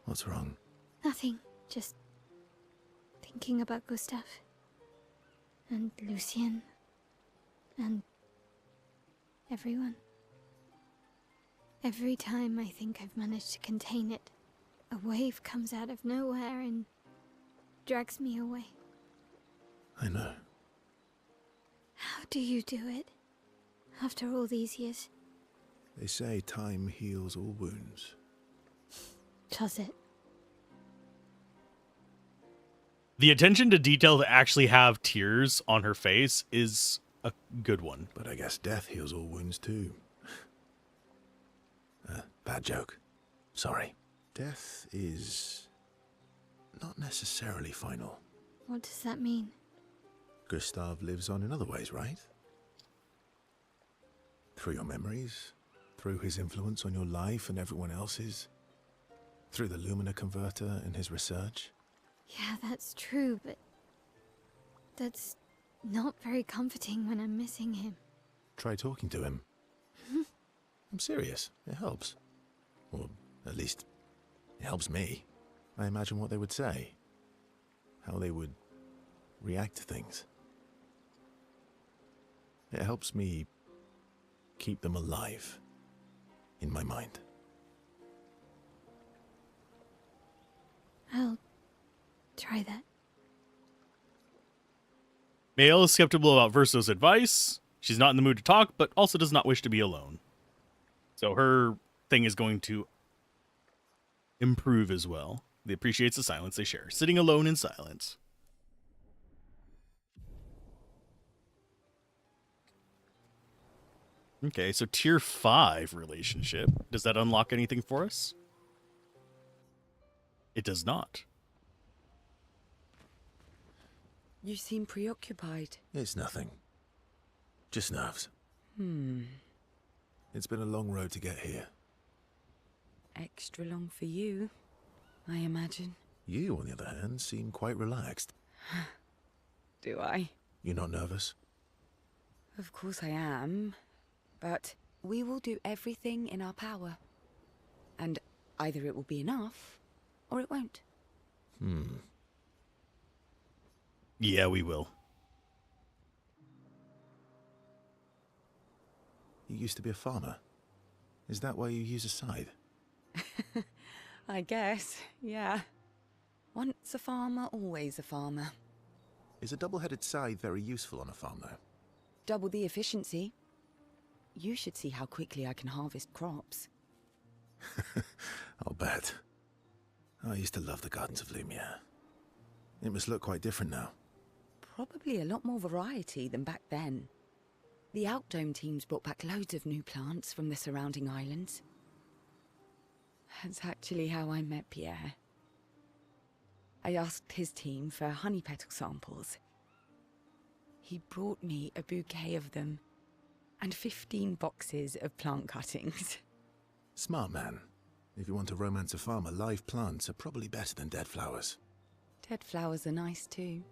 What's wrong? nothing. Just thinking about Gustav. And Lucien. And everyone. Every time I think I've managed to contain it, a wave comes out of nowhere and drags me away. I know. How do you do it? After all these years? They say time heals all wounds. Does it? The attention to detail to actually have tears on her face is a good one. But I guess death heals all wounds too. Bad joke. Sorry. Death is not necessarily final. What does that mean? Gustav lives on in other ways, right? Through your memories, through his influence on your life and everyone else's, through the Lumina converter and his research. Yeah, that's true, but that's not very comforting when I'm missing him. Try talking to him. I'm serious. It helps. Or at least, it helps me. I imagine what they would say. How they would react to things. It helps me keep them alive in my mind. I'll try that. Mael is skeptical about Verso's advice. She's not in the mood to talk, but also does not wish to be alone. So her thing is going to improve as well. They appreciates the silence they share. Sitting alone in silence. Okay, so tier 5 relationship. Does that unlock anything for us? It does not. You seem preoccupied. It's nothing. Just nerves. Hmm. It's been a long road to get here. Extra long for you, I imagine. You, on the other hand, seem quite relaxed. Do I? You're not nervous? Of course I am. But we will do everything in our power. And either it will be enough, or it won't. Yeah, we will. You used to be a farmer. Is that why you use a scythe? I guess, yeah. Once a farmer, always a farmer. Is a double-headed scythe very useful on a farm, though? Double the efficiency. You should see how quickly I can harvest crops. I'll bet. I used to love the gardens of Lumiere. It must look quite different now. Probably a lot more variety than back then. The Outdome teams brought back loads of new plants from the surrounding islands. That's actually how I met Pierre. I asked his team for honey petal samples. He brought me a bouquet of them, and 15 boxes of plant cuttings. Smart man. If you want to romance a farmer, live plants are probably better than dead flowers. Dead flowers are nice too.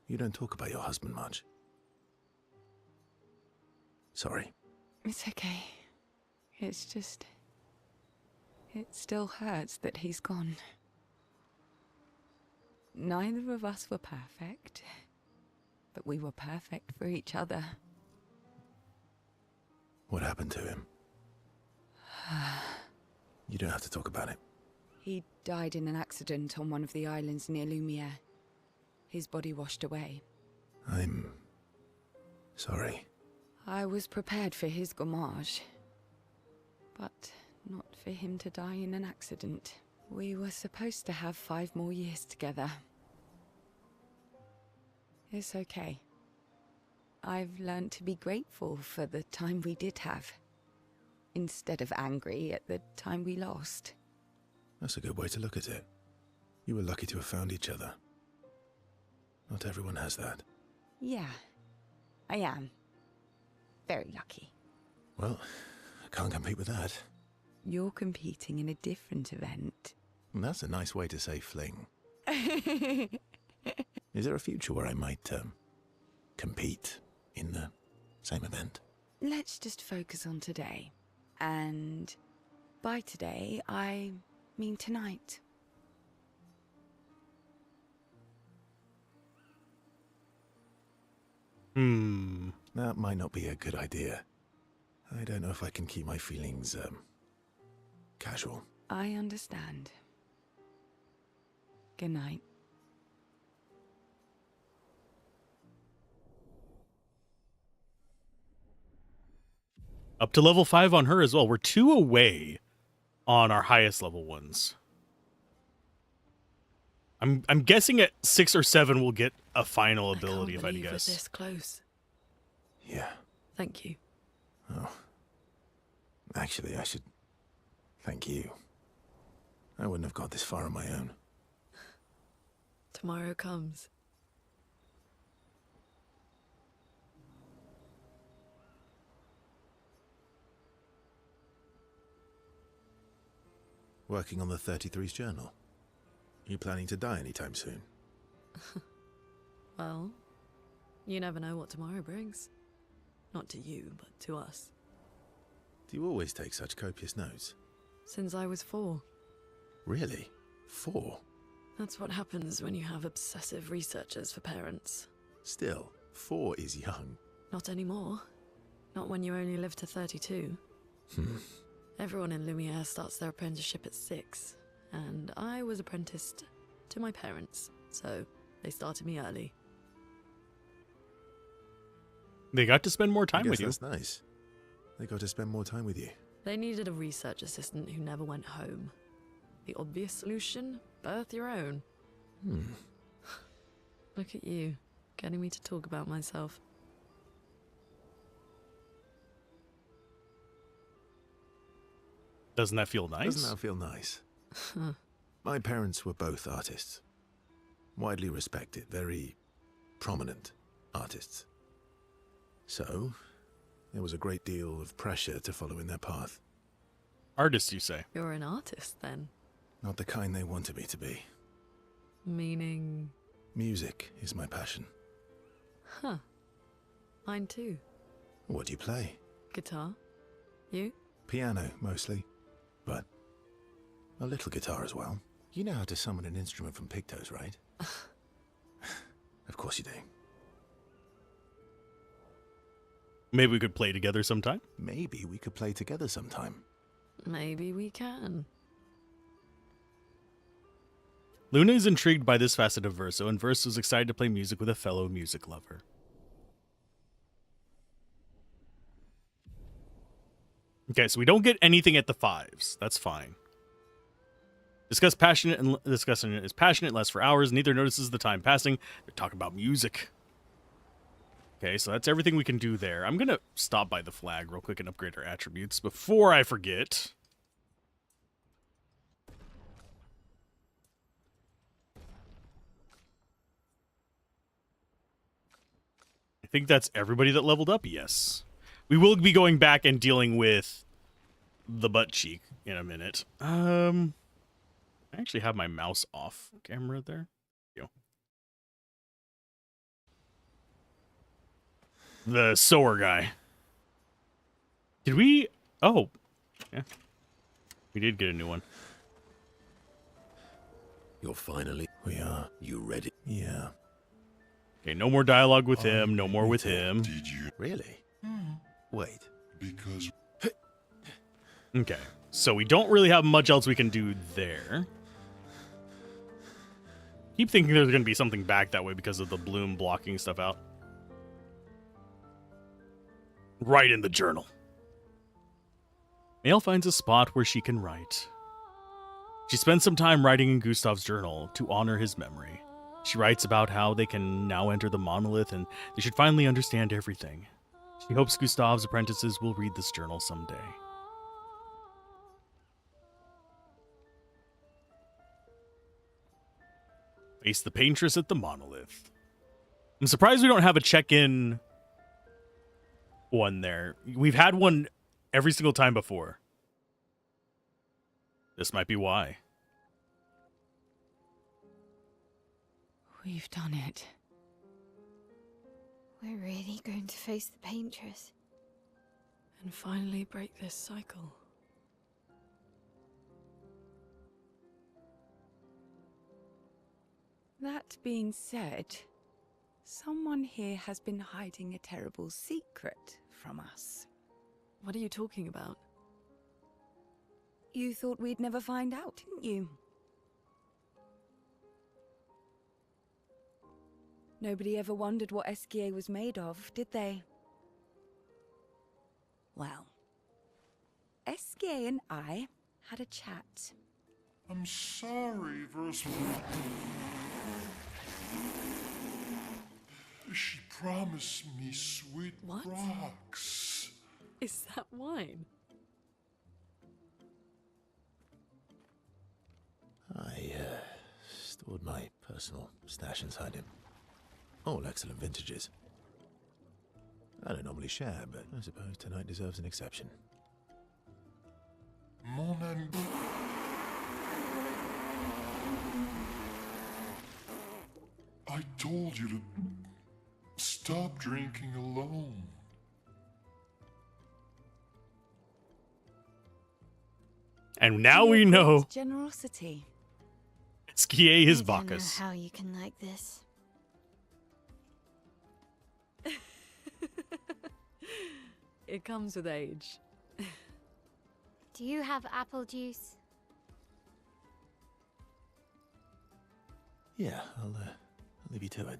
You don't talk about your husband much. Sorry. It's okay. It's just... it still hurts that he's gone. Neither of us were perfect, but we were perfect for each other. What happened to him? You don't have to talk about it. He died in an accident on one of the islands near Lumiere. His body washed away. I'm... sorry. I was prepared for his gommage, but not for him to die in an accident. We were supposed to have 5 more years together. It's okay. I've learned to be grateful for the time we did have, instead of angry at the time we lost. That's a good way to look at it. You were lucky to have found each other. Not everyone has that. Yeah, I am. Very lucky. Well, I can't compete with that. You're competing in a different event. That's a nice way to say fling. Is there a future where I might, compete in the same event? Let's just focus on today. And by today, I mean tonight. That might not be a good idea. I don't know if I can keep my feelings, casual. I understand. Good night. Up to level 5 on her as well. We're 2 away on our highest level ones. I'm guessing at 6 or 7 we'll get a final ability, if I had to guess. We're this close. Yeah. Thank you. Oh. Actually, I should thank you. I wouldn't have got this far on my own. Tomorrow comes. Working on the 33's journal. You planning to die anytime soon? Well, you never know what tomorrow brings. Not to you, but to us. Do you always take such copious notes? Since I was 4. Really? 4? That's what happens when you have obsessive researchers for parents. Still, 4 is young. Not anymore. Not when you only live to 32. Everyone in Lumiere starts their apprenticeship at 6, and I was apprenticed to my parents, so they started me early. They got to spend more time I guess with you. That's nice. They got to spend more time with you. They needed a research assistant who never went home, The obvious solution? Birth your own. Look at you, getting me to talk about myself. Doesn't that feel nice? Doesn't that feel nice? My parents were both artists. Widely respected, very prominent artists. So, there was a great deal of pressure to follow in their path. Artist, you say? You're an artist, then? Not the kind they wanted me to be. Meaning? Music is my passion. Huh. Mine too. What do you play? Guitar. You? Piano, mostly. But a little guitar as well. You know how to summon an instrument from Pictos, right? Of course you do. Maybe we could play together sometime? Maybe we could play together sometime. Maybe we can. Luna is intrigued by this facet of Verso, and Verso is excited to play music with a fellow music lover. Okay, so we don't get anything at the 5s. That's fine. Discussing it is passionate, lasts for hours. Neither notices the time passing. They're talking about music. Okay, so that's everything we can do there. I'm going to stop by the flag real quick and upgrade our attributes before I forget. I think that's everybody that leveled up, yes. We will be going back and dealing with the butt cheek in a minute. I actually have my mouse off camera there. The sower guy. Did we? Oh, yeah. We did get a new one. You're finally... We are. You ready? Yeah. Okay, no more dialogue with him. No more with him. Did you? Really? Wait. Because Okay, so we don't really have much else we can do there. Keep thinking there's going to be something back that way because of the bloom blocking stuff out. Write in the journal. Mail finds a spot where she can write. She spends some time writing in Gustav's journal to honor his memory. She writes about how they can now enter the monolith and they should finally understand everything. She hopes Gustav's apprentices will read this journal someday. Face the paintress at the monolith. I'm surprised we don't have a check-in one there. We've had one every single time before. This might be why. We've done it. We're really going to face the paintress. And finally break this cycle. That being said, someone here has been hiding a terrible secret from us. What are you talking about? You thought we'd never find out, didn't you? Nobody ever wondered what Esquier was made of, did they? Well, Esquier and I had a chat. I'm sorry, Verso. She promised me sweet What? rocks. Is that wine? I stored my personal stash inside him. All excellent vintages. I don't normally share, but I suppose tonight deserves an exception. Mon ami. I told you to stop drinking alone. And now we know Generosity. Esquier is I don't know Bacchus. how you can like this. It comes with age. Do you have apple juice? Yeah, I'll leave you to it.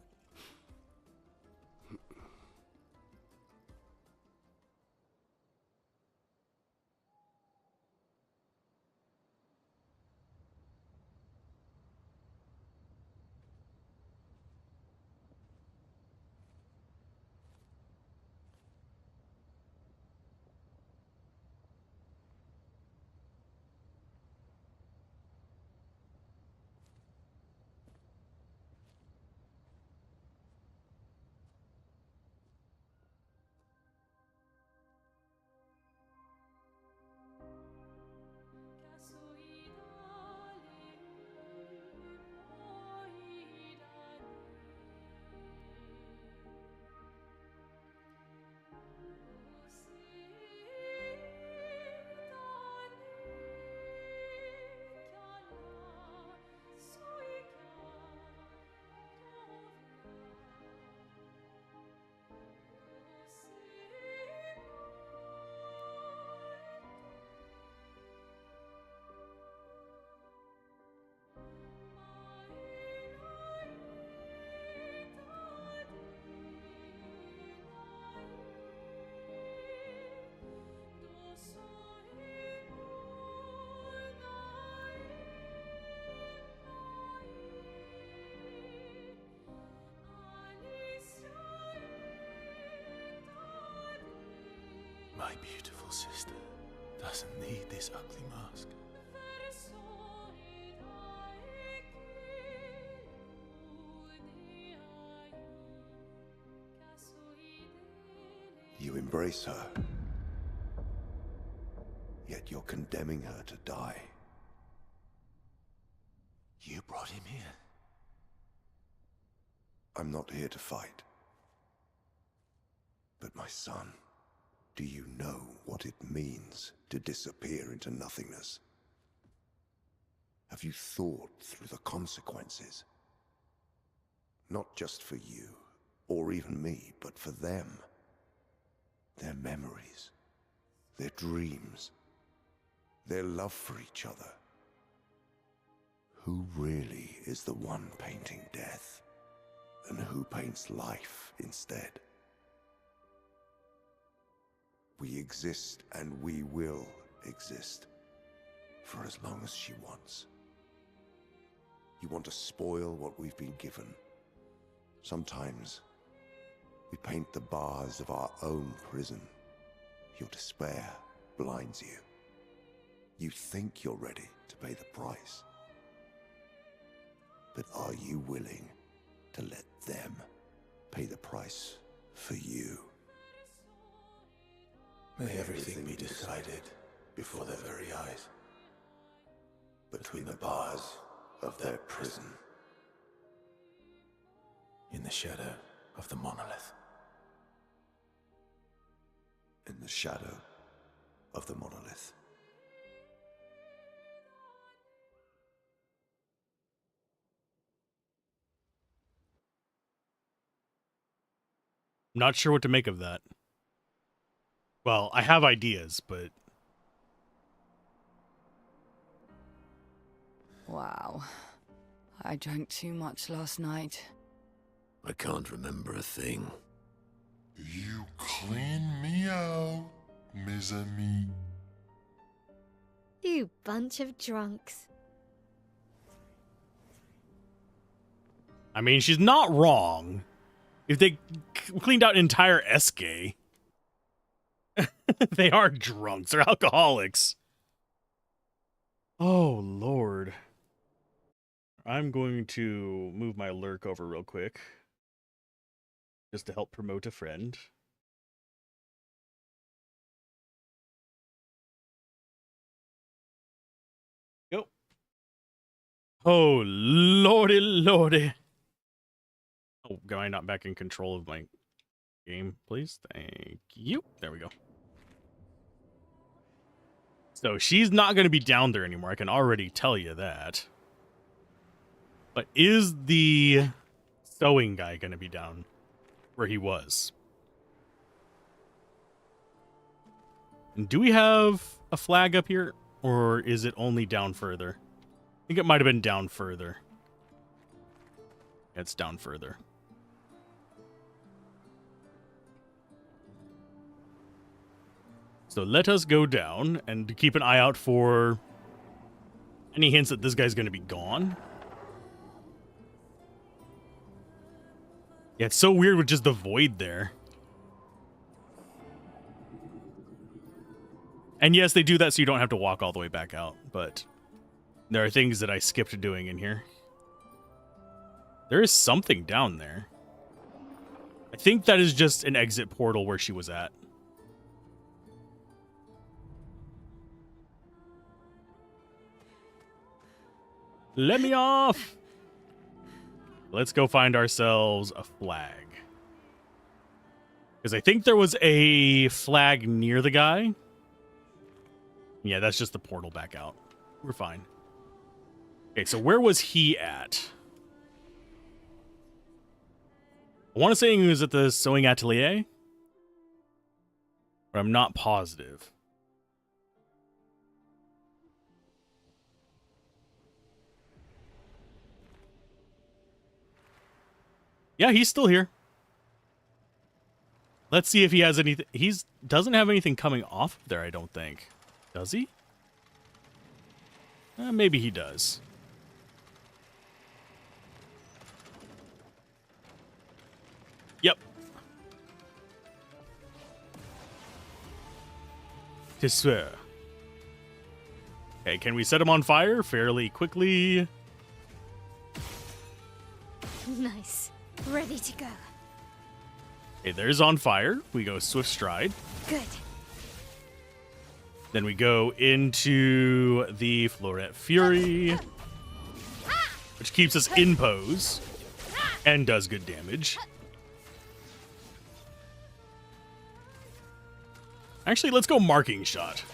My beautiful sister doesn't need this ugly mask. You embrace her, yet you're condemning her to die. You brought him here. I'm not here to fight. But my son, do you know what it means to disappear into nothingness? Have you thought through the consequences? Not just for you, or even me, but for them. Their memories, their dreams, their love for each other. Who really is the one painting death, and who paints life instead? We exist and we will exist for as long as she wants. You want to spoil what we've been given. Sometimes we paint the bars of our own prison. Your despair blinds you. You think you're ready to pay the price. But are you willing to let them pay the price for you? May everything be decided before their very eyes. Between the bars of their prison. In the shadow of the monolith. In the shadow of the monolith. I'm not sure what to make of that. Well, I have ideas, but... Wow. I drank too much last night. I can't remember a thing. You clean me out, mes amis. You bunch of drunks. I mean, she's not wrong. If they cleaned out an entire Esque, they are drunks. They're alcoholics. Oh, Lord. I'm going to move my lurk over real quick. Just to help promote a friend. Go. Oh, lordy, lordy. Oh, am I not back in control of my game, please? Thank you. There we go. So she's not going to be down there anymore. I can already tell you that. But is the sewing guy going to be down where he was? And do we have a flag up here? Or is it only down further? I think it might have been down further. It's down further. So let us go down and keep an eye out for any hints that this guy's going to be gone. Yeah, it's so weird with just the void there. And yes, they do that so you don't have to walk all the way back out, but there are things that I skipped doing in here. There is something down there. I think that is just an exit portal where she was at. Let me off! Let's go find ourselves a flag. Because I think there was a flag near the guy. Yeah, that's just the portal back out. We're fine. Okay, so where was he at? I want to say he was at the sewing atelier. But I'm not positive. Yeah, he's still here. Let's see if he has anything. Doesn't have anything coming off of there, I don't think. Does he? Maybe he does. Yep. Tessuer. Okay, can we set him on fire fairly quickly? Nice. Ready to go. Okay, there's on fire. We go Swift Stride. Good. Then we go into the Floret Fury, which keeps us in pose and does good damage. Actually, let's go Marking Shot.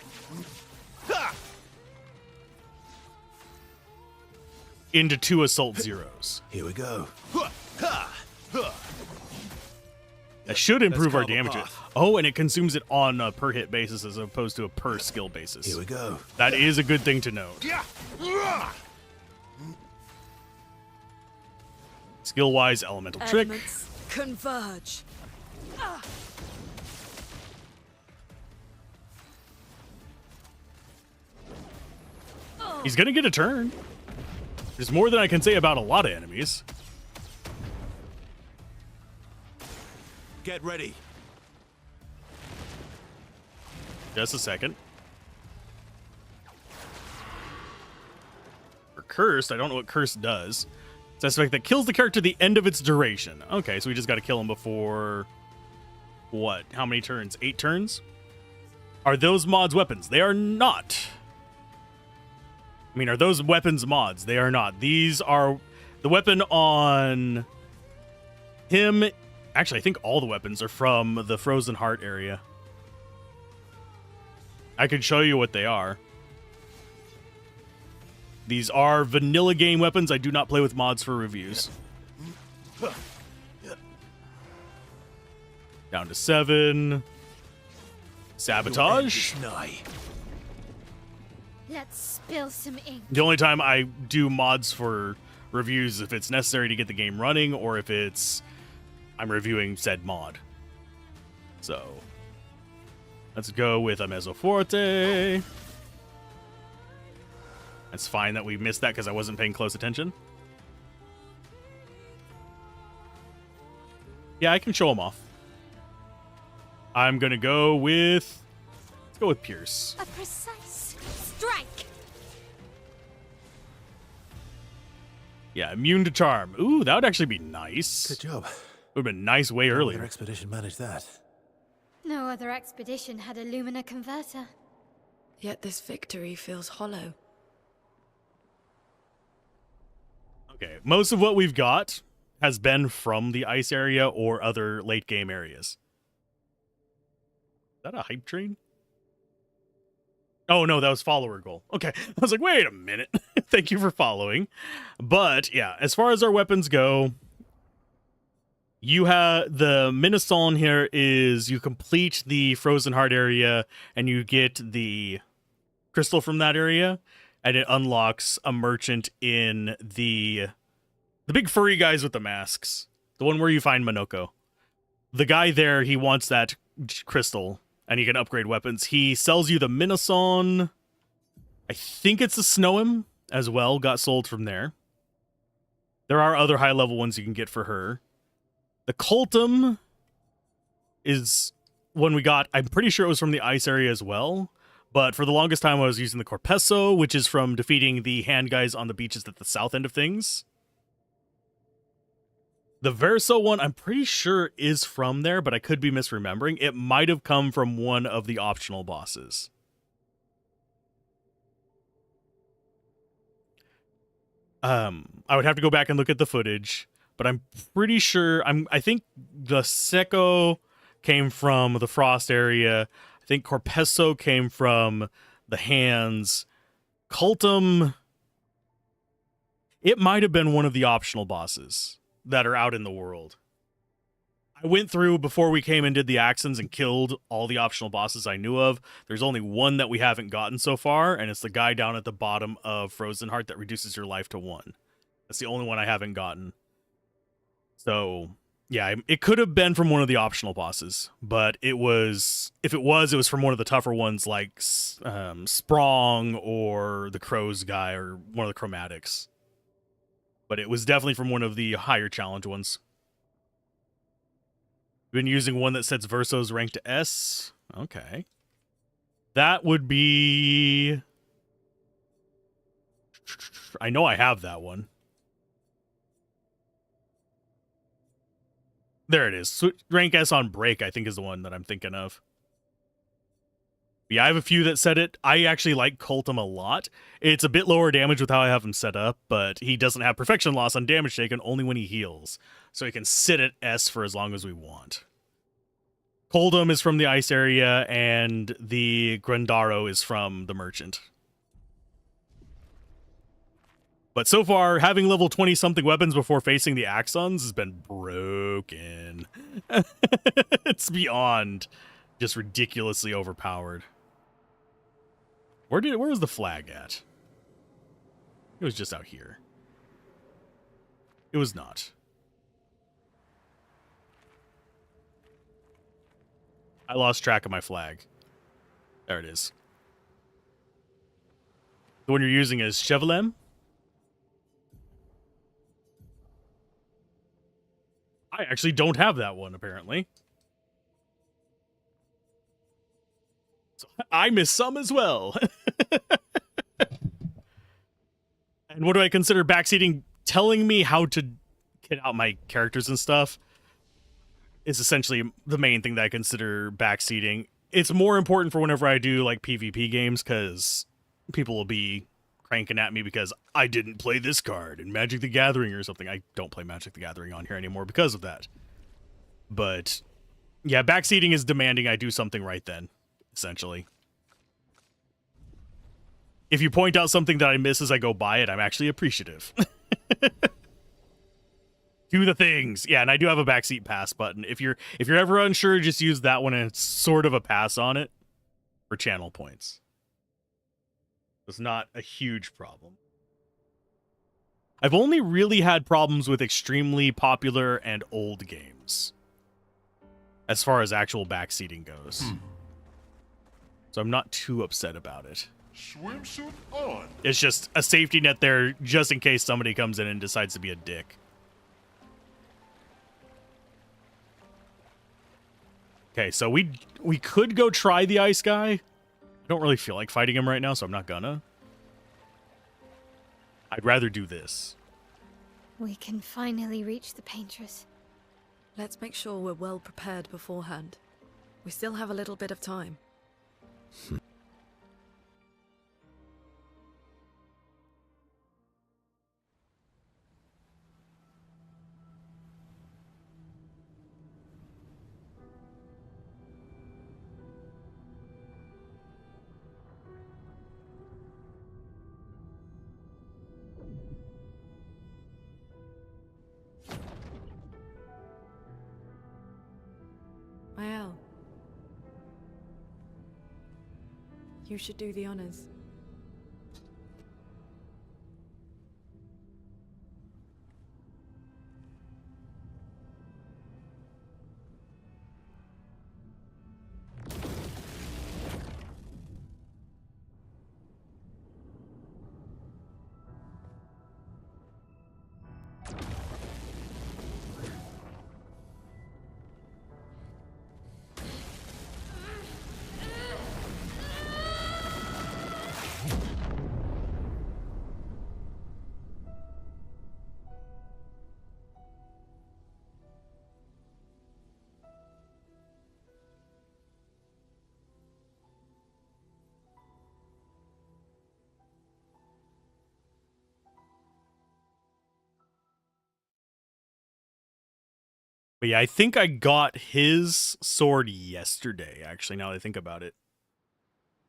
Into 2 Assault Zeros. Here we go. That should improve our carve a damage. path. Oh, and it consumes it on a per hit basis as opposed to a per skill basis. Here we go. That is a good thing to note. Skill-wise, Elemental Trick. Elements converge. He's gonna get a turn. There's more than I can say about a lot of enemies. Get ready. Just a second. For Cursed, I don't know what Cursed does. It's a suspect that kills the character at the end of its duration. Okay, so we just gotta kill him before... What? How many turns? 8 turns? Are those mods weapons? They are not. I mean, are those weapons mods? They are not. These are... The weapon on him... Actually, I think all the weapons are from the Frozen Heart area. I can show you what they are. These are vanilla game weapons. I do not play with mods for reviews. Down to 7. Sabotage. Let's spill some ink. The only time I do mods for reviews is if it's necessary to get the game running or if it's I'm reviewing said mod. So let's go with a Mezzoforte. It's fine that we missed that because I wasn't paying close attention. Yeah, I can show them off. I'm gonna go with... Let's go with Pierce. A precise strike. Yeah, immune to charm. Ooh, that would actually be nice. Good job. Would have been nice way Your earlier. expedition managed that. No other expedition had a Lumina converter. Yet this victory feels hollow. Okay, most of what we've got has been from the ice area or other late game areas. Is that a hype train? Oh no, that was follower goal. Okay, I was like, wait a minute. Thank you for following. But yeah, as far as our weapons go, you have the Minnesota here is you complete the Frozen Heart area and you get the crystal from that area. And it unlocks a merchant in the big furry guys with the masks. The one where you find Monoko. The guy there, he wants that crystal, and he can upgrade weapons. He sells you the Minneson. I think it's the Snowim as well, got sold from there. There are other high-level ones you can get for her. The Cultum is one we got. I'm pretty sure it was from the ice area as well. But for the longest time, I was using the Corpesso, which is from defeating the hand guys on the beaches at the south end of things. The Verso one, I'm pretty sure is from there, but I could be misremembering. It might have come from one of the optional bosses. I would have to go back and look at the footage, but I'm pretty sure... I think the Secco came from the Frost area. I think Corpesso came from the hands. Cultum, it might have been one of the optional bosses that are out in the world. I went through before we came and did the Axons and killed all the optional bosses I knew of. There's only one that we haven't gotten so far, and it's the guy down at the bottom of Frozen Heart that reduces your life to 1. That's the only one I haven't gotten. So... yeah, it could have been from one of the optional bosses, but it was, if it was from one of the tougher ones like Sprong or the Crows guy or one of the Chromatics. But it was definitely from one of the higher challenge ones. Been using one that sets Verso's rank to S. Okay. That would be... I know I have that one. There it is. Rank S on break, I think, is the one that I'm thinking of. Yeah, I have a few that set it. I actually like Cultum a lot. It's a bit lower damage with how I have him set up, but he doesn't have perfection loss on damage taken, only when he heals. So he can sit at S for as long as we want. Coldum is from the ice area, and the Grandaro is from the merchant. But so far, having level 20-something weapons before facing the Axons has been broken. It's beyond just ridiculously overpowered. Where was the flag at? It was just out here. It was not. I lost track of my flag. There it is. The one you're using is Chevelem? I actually don't have that one, apparently. So I miss some as well. And what do I consider backseating? Telling me how to get out my characters and stuff is essentially the main thing that I consider backseating. It's more important for whenever I do like PvP games, because people will be cranking at me because I didn't play this card in Magic the Gathering or something. I don't play Magic the Gathering on here anymore because of that. But yeah, backseating is demanding I do something right then, essentially. If you point out something that I miss as I go by it, I'm actually appreciative. Do the things. Yeah, and I do have a backseat pass button. If you're ever unsure, just use that one, and it's sort of a pass on it for channel points. It's not a huge problem. I've only really had problems with extremely popular and old games as far as actual backseating goes. So I'm not too upset about it. Swimsuit on. It's just a safety net there just in case somebody comes in and decides to be a dick. Okay, so we could go try the ice guy. I don't really feel like fighting him right now, so I'm not gonna. I'd rather do this. We can finally reach the paintress. Let's make sure we're well prepared beforehand. We still have a little bit of time. Mael, you should do the honors. But yeah, I think I got his sword yesterday, actually, now that I think about it.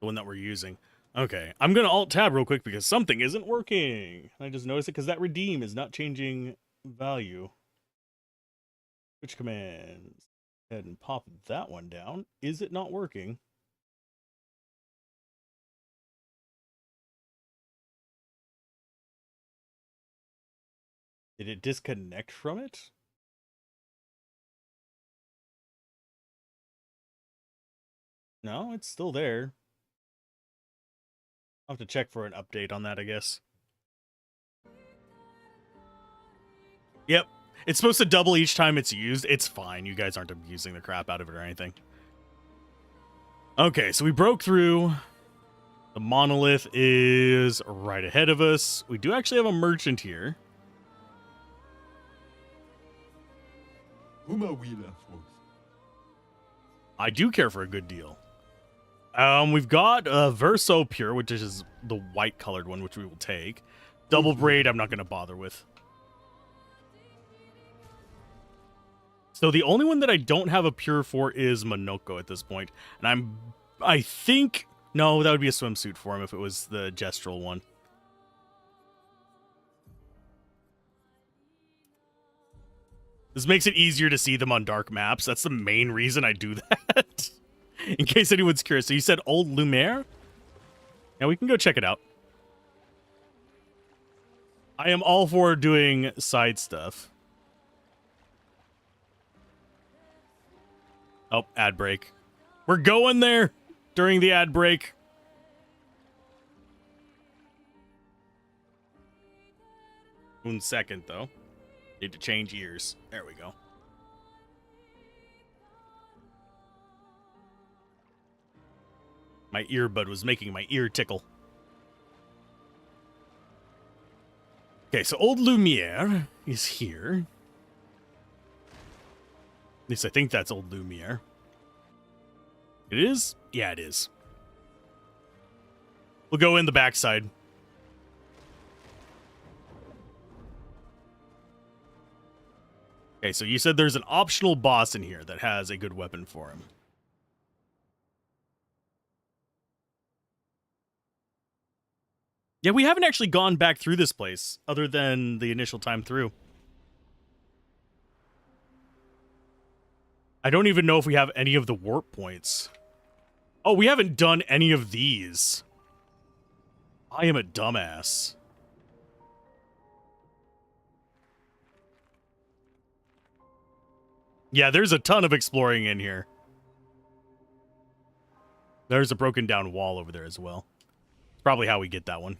The one that we're using. Okay, I'm going to alt-tab real quick because something isn't working. I just noticed it because that redeem is not changing value. Switch commands. Go ahead and pop that one down. Is it not working? Did it disconnect from it? No, it's still there. I'll have to check for an update on that, I guess. Yep. It's supposed to double each time it's used. It's fine. You guys aren't abusing the crap out of it or anything. Okay, so we broke through. The monolith is right ahead of us. We do actually have a merchant here. I do care for a good deal. We've got Verso Pure, which is the white colored one, which we will take. Double Braid, I'm not going to bother with. So the only one that I don't have a Pure for is Monoko at this point. And I think, no, that would be a swimsuit for him if it was the gestural one. This makes it easier to see them on dark maps. That's the main reason I do that. In case anyone's curious. So you said Old Lumiere? Yeah, we can go check it out. I am all for doing side stuff. Oh, ad break. We're going there during the ad break. One second, though. Need to change ears. There we go. My earbud was making my ear tickle. Okay, so Old Lumiere is here. At least I think that's Old Lumiere. It is? Yeah, it is. We'll go in the backside. Okay, so you said there's an optional boss in here that has a good weapon for him. Yeah, we haven't actually gone back through this place, other than the initial time through. I don't even know if we have any of the warp points. Oh, we haven't done any of these. I am a dumbass. Yeah, there's a ton of exploring in here. There's a broken down wall over there as well. It's probably how we get that one.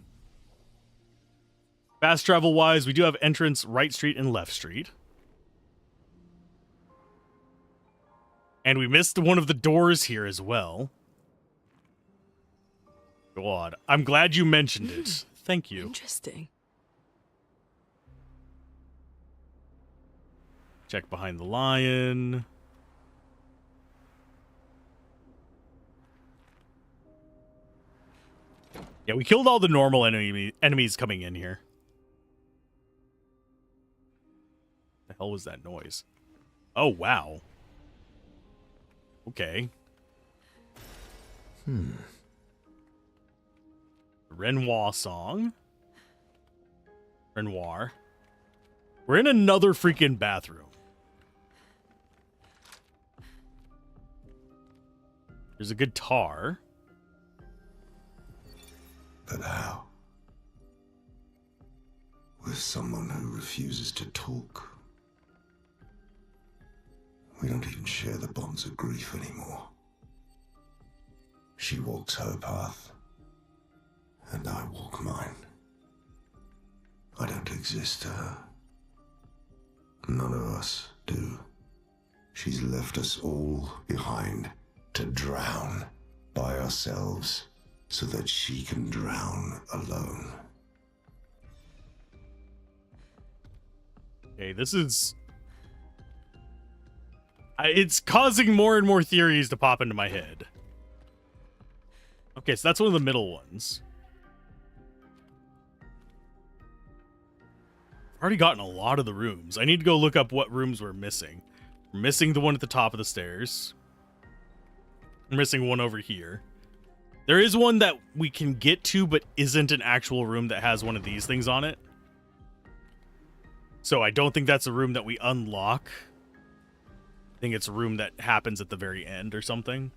Fast travel wise, we do have entrance right street and left street. And we missed one of the doors here as well. God, I'm glad you mentioned it. Thank you. Interesting. Check behind the lion. Yeah, we killed all the normal enemies coming in here. The hell was that noise? Oh, wow. Okay. Renoir song. Renoir. We're in another freaking bathroom. There's a guitar. But how? With someone who refuses to talk. We don't even share the bonds of grief anymore. She walks her path, and I walk mine. I don't exist to her. None of us do. She's left us all behind to drown by ourselves so that she can drown alone. Okay, this is... it's causing more and more theories to pop into my head. Okay, so that's one of the middle ones. I've already gotten a lot of the rooms. I need to go look up what rooms we're missing. We're missing the one at the top of the stairs. We're missing one over here. There is one that we can get to, but isn't an actual room that has one of these things on it. So I don't think that's a room that we unlock. I think it's a room that happens at the very end or something.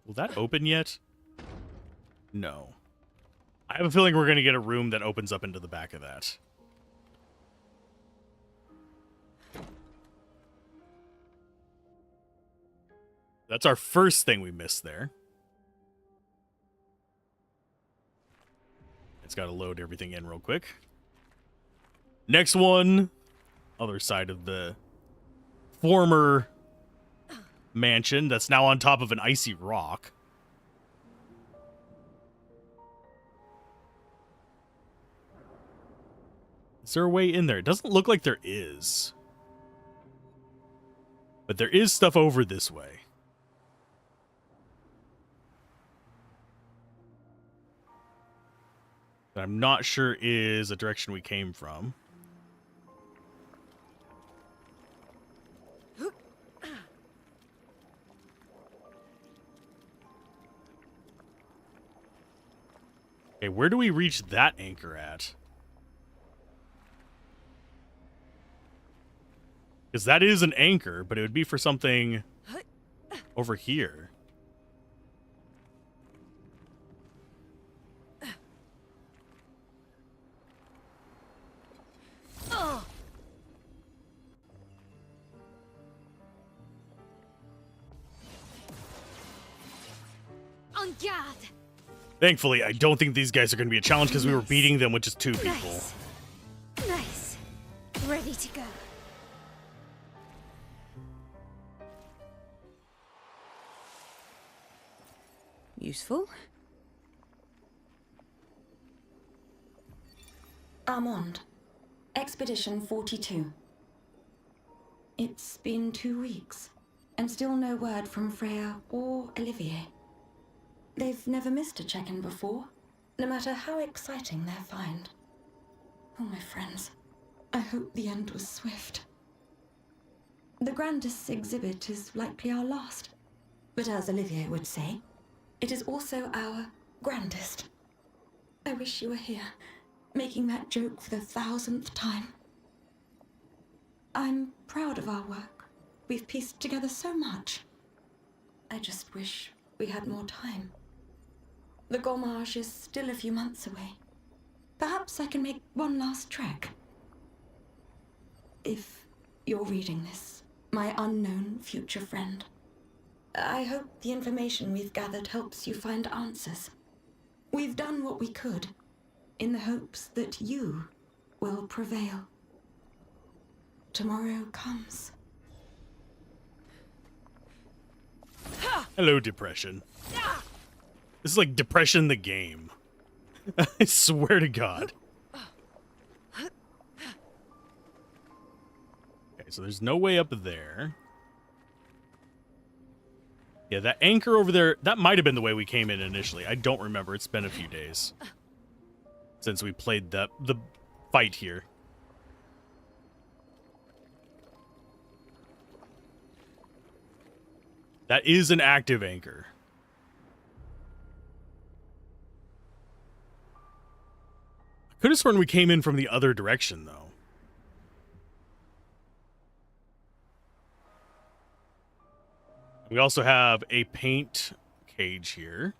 Will that open yet? No. I have a feeling we're going to get a room that opens up into the back of that. That's our first thing we missed there. It's got to load everything in real quick. Next one other side of the former mansion that's now on top of an icy rock. Is there a way in there? It doesn't look like there is. But there is stuff over this way. That I'm not sure is a direction we came from. Okay, where do we reach that anchor at? Because that is an anchor, but it would be for something over here. En garde! Thankfully, I don't think these guys are going to be a challenge because we were beating them with just 2 people. Nice. Nice. Ready to go. Useful. Armand, Expedition 42. It's been 2 weeks, and still no word from Freya or Olivier. They've never missed a check-in before, no matter how exciting their find. Oh, my friends, I hope the end was swift. The grandest exhibit is likely our last, but as Olivier would say, it is also our grandest. I wish you were here, making that joke for the 1000th time. I'm proud of our work. We've pieced together so much. I just wish we had more time. The Gommage is still a few months away. Perhaps I can make one last trek. If you're reading this, my unknown future friend, I hope the information we've gathered helps you find answers. We've done what we could, in the hopes that you will prevail. Tomorrow comes. Hello, Depression. This is like Depression the game. I swear to God. Okay, so there's no way up there. Yeah, that anchor over there, that might have been the way we came in initially. I don't remember. It's been a few days since we played the fight here. That is an active anchor. I could have sworn we came in from the other direction, though. We also have a paint cage here.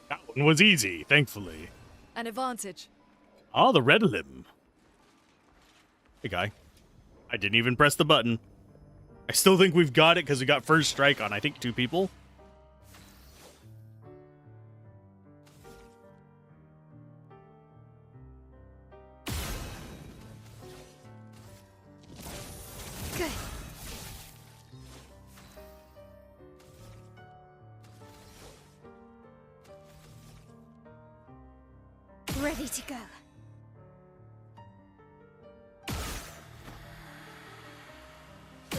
That one was easy, thankfully. An advantage. Oh, the red limb. Hey, guy. I didn't even press the button. I still think we've got it because we got first strike on, I think, 2 people. Good. Ready to go.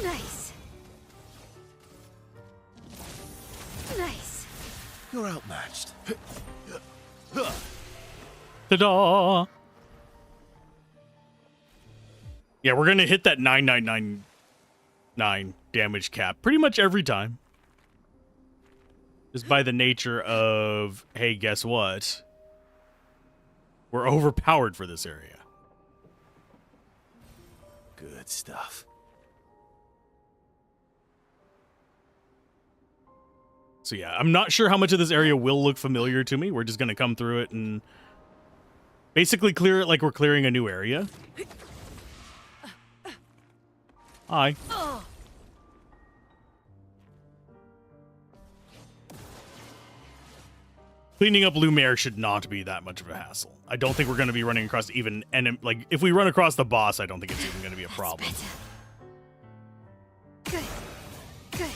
Nice. Nice. You're outmatched. Ta-da! Yeah, we're gonna hit that 9999 damage cap pretty much every time. Just by the nature of, hey, guess what? We're overpowered for this area. Good stuff. So yeah, I'm not sure how much of this area will look familiar to me. We're just going to come through it and basically clear it like we're clearing a new area. Hi. Cleaning up Lumiere should not be that much of a hassle. I don't think we're going to be running across even... And like, if we run across the boss, I don't think it's even going to be a problem. Good. Good.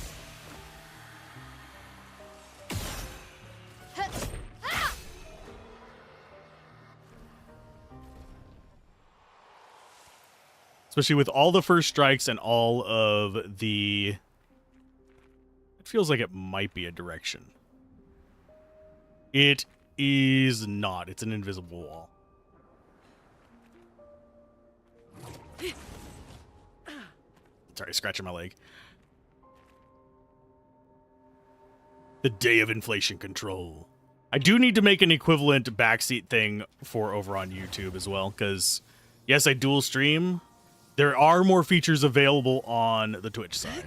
Especially with all the first strikes and all of the... It feels like it might be a direction. It is not. It's an invisible wall. Sorry, scratching my leg. The day of inflation control. I do need to make an equivalent backseat thing for over on YouTube as well, because yes, I dual stream. There are more features available on the Twitch side,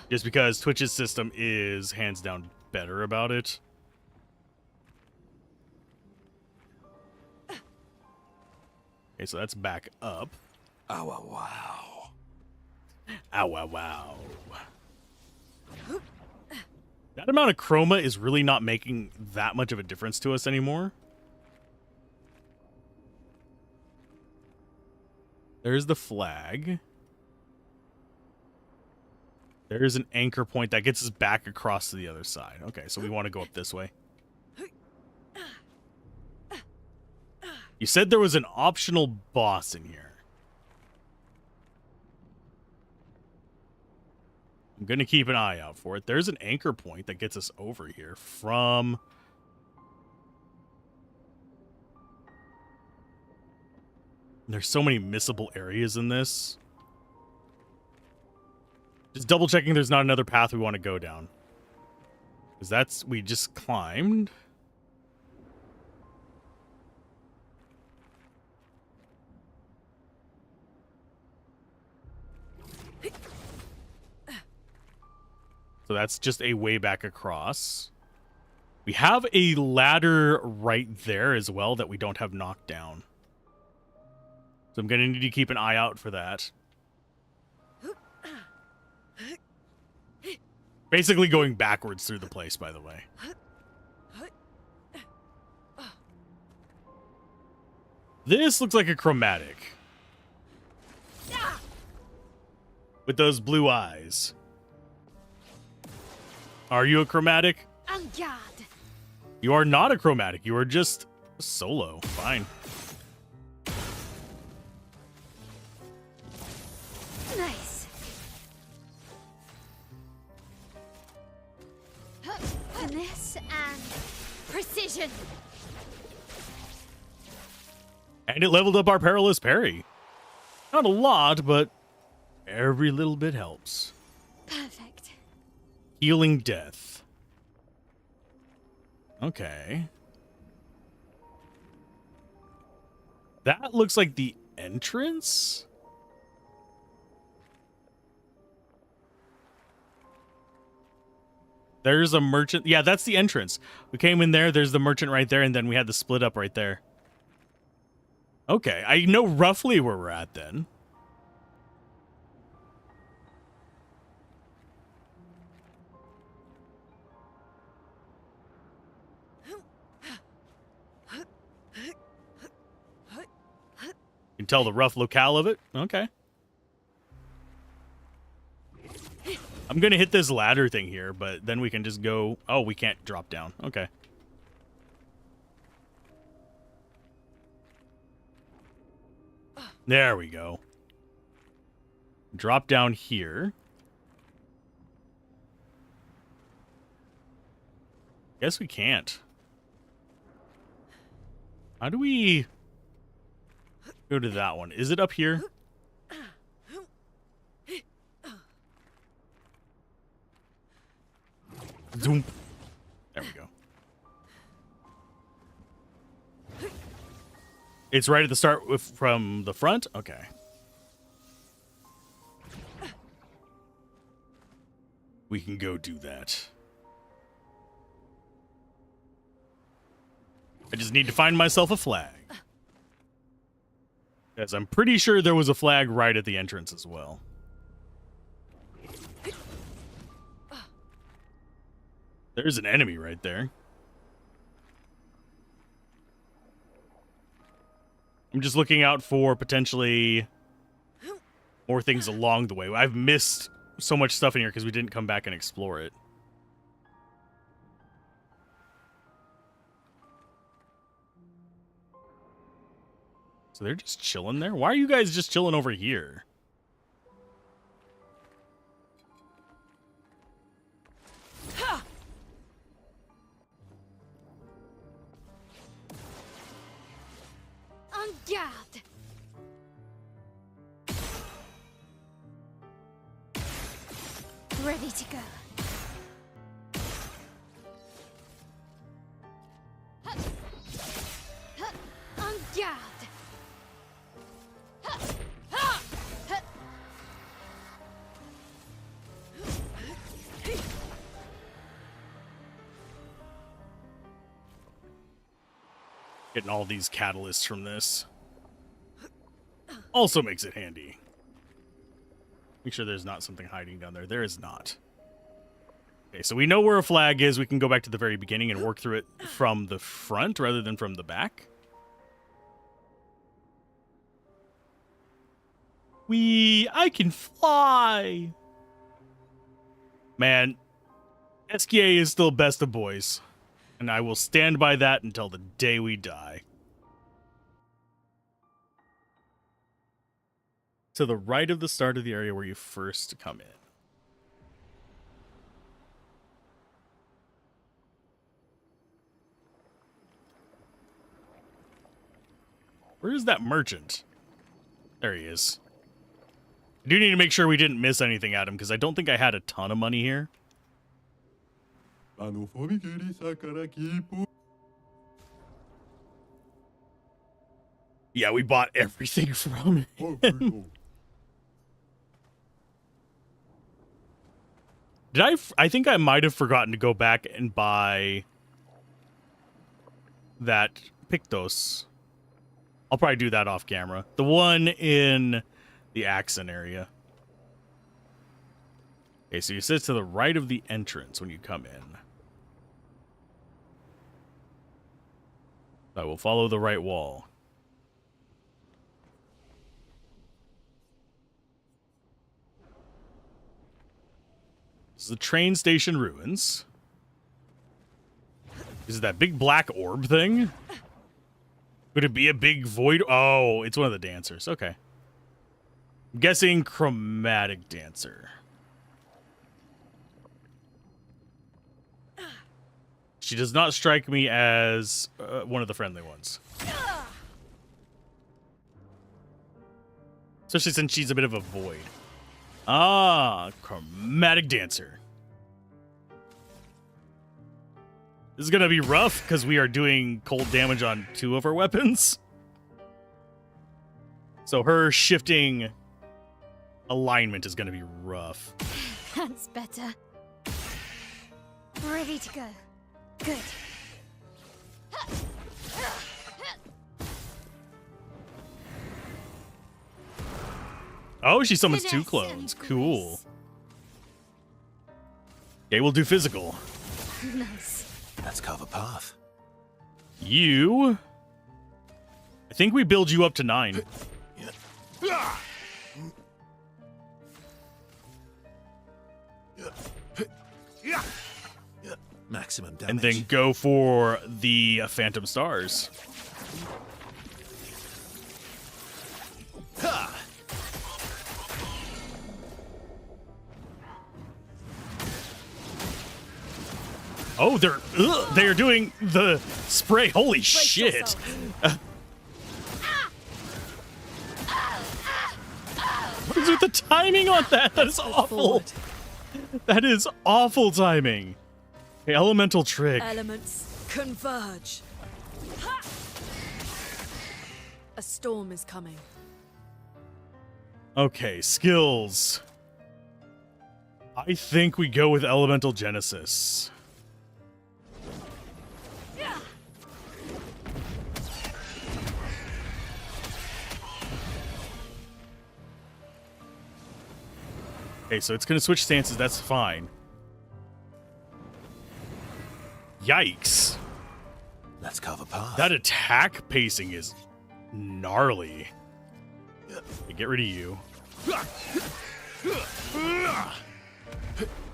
just because Twitch's system is hands down better about it. Okay, so that's back up. Oh, wow. Ow, wow, wow. That amount of chroma is really not making that much of a difference to us anymore. There's the flag. There's an anchor point that gets us back across to the other side. Okay, so we want to go up this way. You said there was an optional boss in here. I'm going to keep an eye out for it. There's an anchor point that gets us over here from... There's so many missable areas in this. Just double checking there's not another path we want to go down. Because that's... We just climbed. So that's just a way back across. We have a ladder right there as well that we don't have knocked down. So I'm going to need to keep an eye out for that. Basically going backwards through the place, by the way. This looks like a chromatic. With those blue eyes. Are you a chromatic? En garde. You are not a chromatic. You are just solo. Fine. Nice. Finesse and precision. And it leveled up our perilous parry. Not a lot, but every little bit helps. Perfect. Healing death. Okay. That looks like the entrance? There's a merchant. Yeah, that's the entrance. We came in there, there's the merchant right there, and then we had the split up right there. Okay, I know roughly where we're at then. You can tell the rough locale of it. Okay. I'm going to hit this ladder thing here, but then we can just go... Oh, we can't drop down. Okay. There we go. Drop down here. Guess we can't. How do we... go to that one? Is it up here? Zoom. There we go. It's right at the start from the front? Okay. We can go do that. I just need to find myself a flag. Because I'm pretty sure there was a flag right at the entrance as well. There's an enemy right there. I'm just looking out for potentially more things along the way. I've missed so much stuff in here because we didn't come back and explore it. So they're just chilling there? Why are you guys just chilling over here? En garde! Ready to go. En garde! Getting all these catalysts from this also makes it handy. Make sure there's not something hiding down there. There is not. Okay, so we know where a flag is. We can go back to the very beginning and work through it from the front rather than from the back. I can fly! Man, SKA is still best of boys. And I will stand by that until the day we die. To the right of the start of the area where you first come in. Where is that merchant? There he is. I do need to make sure we didn't miss anything at him, because I don't think I had a ton of money here. Yeah, we bought everything from him. I think I might have forgotten to go back and buy that Pictos. I'll probably do that off camera. The one in the Axon area. Okay, so you sit to the right of the entrance when you come in. I will follow the right wall. This is the train station ruins. Is it that big black orb thing? Could it be a big void? Oh, it's one of the dancers. Okay. I'm guessing chromatic dancer. She does not strike me as one of the friendly ones. Especially since she's a bit of a void. Ah, chromatic dancer. This is going to be rough because we are doing cold damage on 2 of our weapons. So her shifting alignment is going to be rough. That's better. Ready to go. Good. Oh, she summons 2 clones. Cool. Okay, we'll do physical. Nice. Let's carve a path. You... I think we build you up to 9. Maximum damage. And then go for the Phantom Stars. Oh, they're doing the spray. Holy shit. What is with the timing on that? That is awful. That is awful timing. Okay, elemental trick. Elements converge. A storm is coming. Okay, skills. I think we go with Elemental Genesis. Okay, so it's going to switch stances. That's fine. Yikes. Let's carve a path. That attack pacing is gnarly. Get rid of you.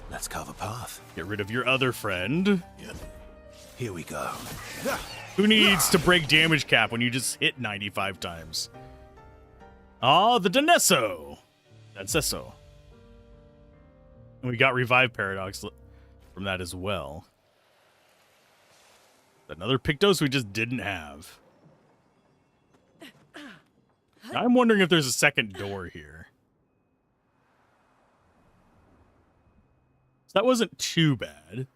Let's carve a path. Get rid of your other friend. Here we go. Who needs to break damage cap when you just hit 95 times? Ah, the Danesso. That's eso. And we got Revive Paradox from that as well. Another Pictos we just didn't have. I'm wondering if there's a second door here. So that wasn't too bad.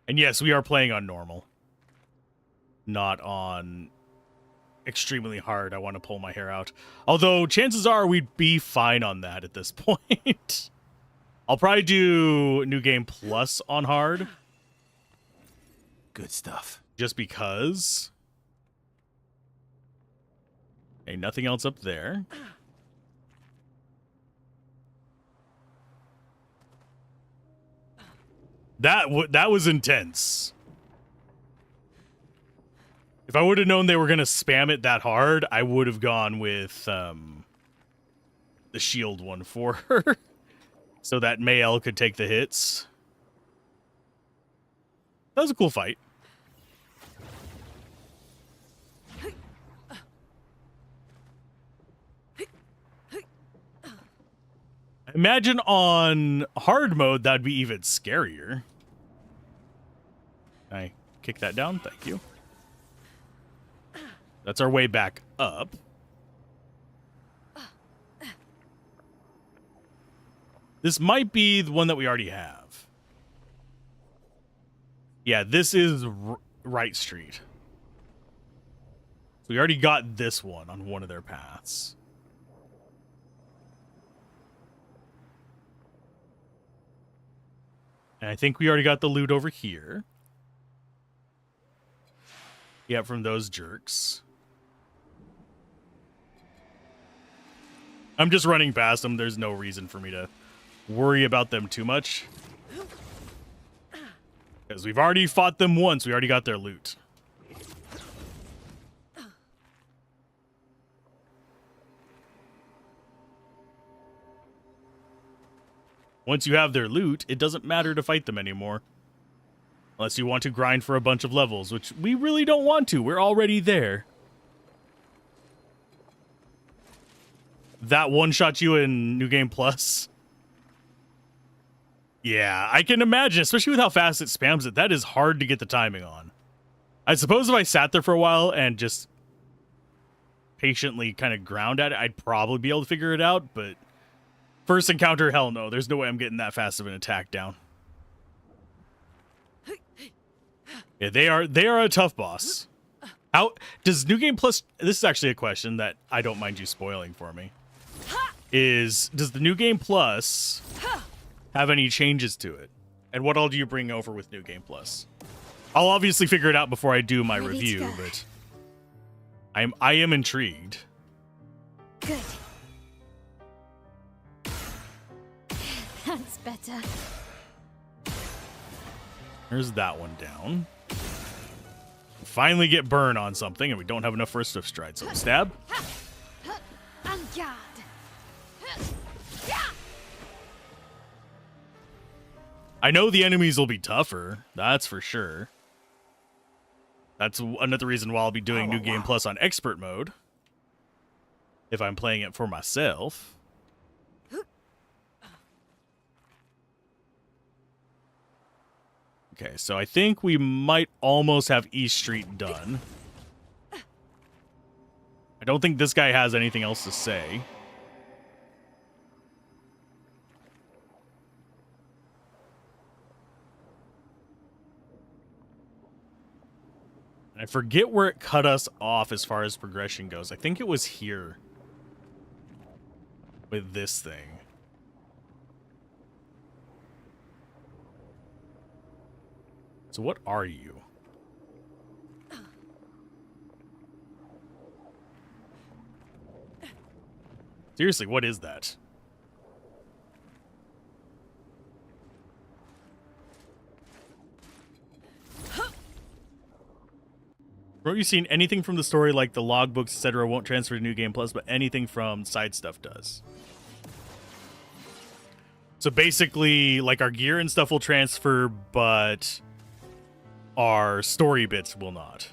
And yes, we are playing on normal. Not on extremely hard. I want to pull my hair out. Although, chances are we'd be fine on that at this point. I'll probably do New Game Plus on hard. Good stuff. Just because. Okay, nothing else up there. That was intense. If I would have known they were going to spam it that hard, I would have gone with the shield one for her. So that Mael could take the hits. That was a cool fight. Imagine on hard mode, that'd be even scarier. Can I kick that down? Thank you. That's our way back up. This might be the one that we already have. Yeah, this is Right Street. So we already got this one on one of their paths. And I think we already got the loot over here. Yeah, from those jerks. I'm just running past them. There's no reason for me to worry about them too much. Because we've already fought them once. We already got their loot. Once you have their loot, it doesn't matter to fight them anymore. Unless you want to grind for a bunch of levels, which we really don't want to. We're already there. That one-shot you in New Game Plus? Yeah, I can imagine, especially with how fast it spams it. That is hard to get the timing on. I suppose if I sat there for a while and just patiently kind of ground at it, I'd probably be able to figure it out, but first encounter, hell no. There's no way I'm getting that fast of an attack down. Yeah, they are a tough boss. How does New Game Plus? This is actually a question that I don't mind you spoiling for me. Does the New Game Plus have any changes to it? And what all do you bring over with New Game Plus? I'll obviously figure it out before I do my review, but I am intrigued. Good. That's better. There's that one down. Finally get burn on something, and we don't have enough for a swift stride, so stab. On guard. I know the enemies will be tougher, that's for sure. That's another reason why I'll be doing New Game Plus on Expert Mode. If I'm playing it for myself. Okay, so I think we might almost have East Street done. I don't think this guy has anything else to say. I forget where it cut us off as far as progression goes. I think it was here. With this thing. So what are you? Seriously, what is that? From what you've seen, anything from the story, like the logbooks, etc., won't transfer to New Game Plus, but anything from side stuff does. So basically, like our gear and stuff will transfer, but our story bits will not.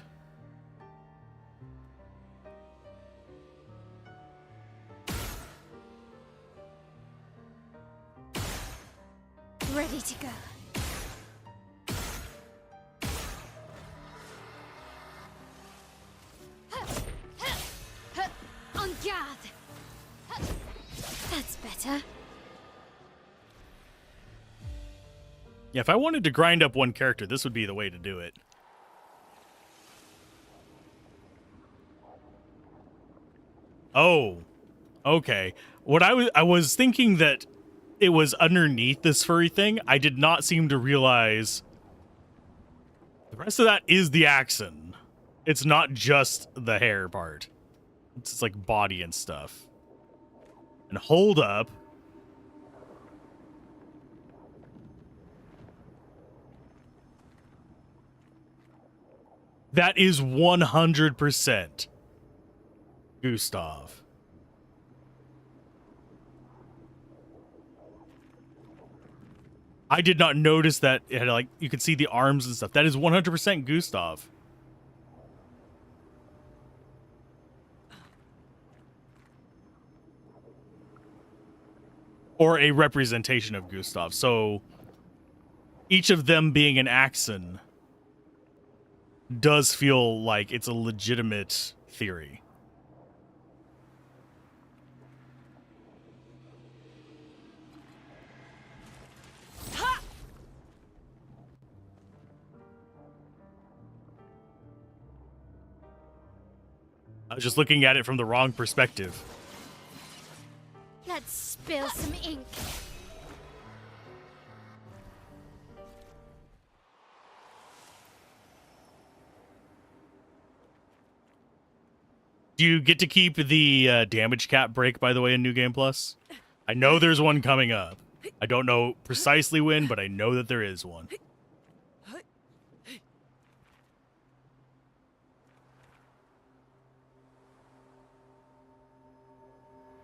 Ready to go. On guard. That's better. Yeah, if I wanted to grind up one character, this would be the way to do it. Oh, okay. What I was thinking that it was underneath this furry thing. I did not seem to realize the rest of that is the axon. It's not just the hair part. It's like body and stuff. And hold up. That is 100% Gustav. I did not notice that it had, like, you could see the arms and stuff. That is 100% Gustav. Or a representation of Gustav. So each of them being an Axon does feel like it's a legitimate theory. I was just looking at it from the wrong perspective. Let's spill some ink. Do you get to keep the damage cap break, by the way, in New Game Plus? I know there's one coming up. I don't know precisely when, but I know that there is one.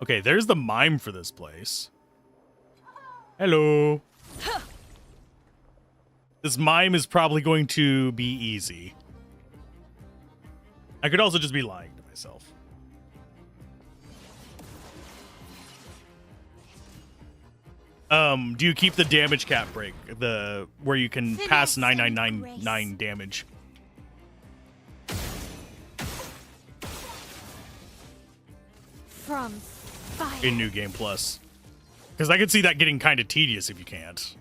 Okay, there's the mime for this place. Hello. This mime is probably going to be easy. I could also just be lying to myself. Do you keep the damage cap break? The where you can pass 9999 damage? From fire. In New Game Plus. Because I could see that getting kind of tedious if you can't.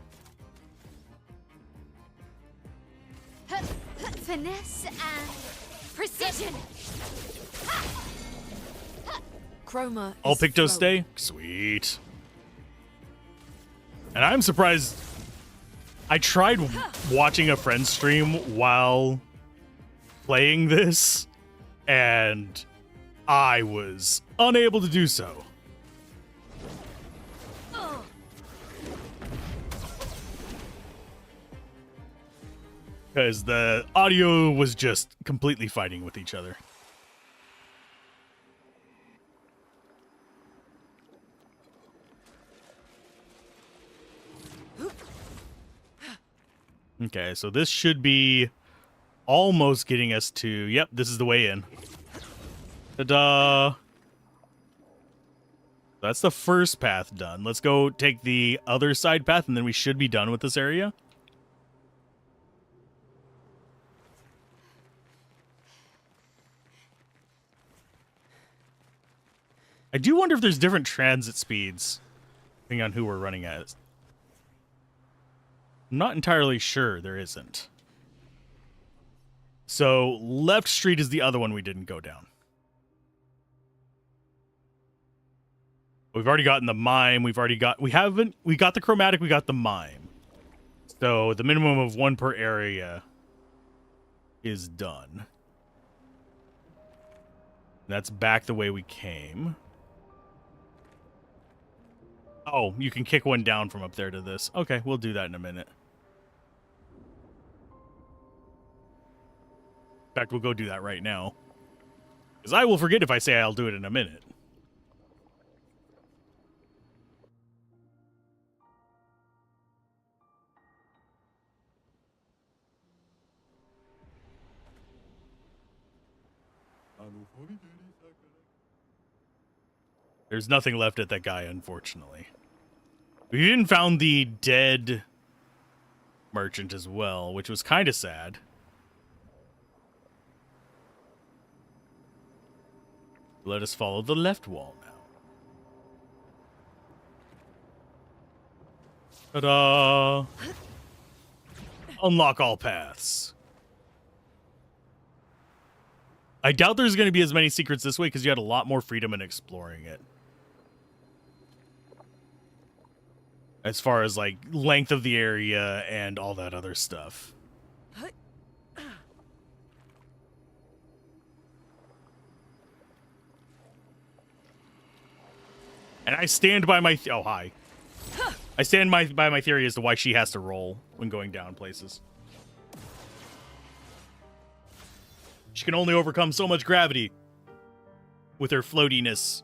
Finesse and precision. Chroma. All is Pictos slow. stay? Sweet. And I'm surprised. I tried watching a friend stream while playing this, and I was unable to do so. Because the audio was just completely fighting with each other. Okay, so this should be almost getting us to... Yep, this is the way in. Ta-da! That's the first path done. Let's go take the other side path, and then we should be done with this area. I do wonder if there's different transit speeds, depending on who we're running as. I'm not entirely sure there isn't. So, left street is the other one we didn't go down. We've already gotten the mime, we got the chromatic, we got the mime. So, the minimum of one per area is done. That's back the way we came. Oh, you can kick one down from up there to this. Okay, we'll do that in a minute. In fact, we'll go do that right now. Because I will forget if I say I'll do it in a minute. There's nothing left at that guy, unfortunately. We even found the dead merchant as well, which was kind of sad. Let us follow the left wall now. Ta-da! Unlock all paths. I doubt there's going to be as many secrets this way because you had a lot more freedom in exploring it. As far as, like, length of the area and all that other stuff. And I stand by my... oh, hi. I stand by my theory as to why she has to roll when going down places. She can only overcome so much gravity with her floatiness.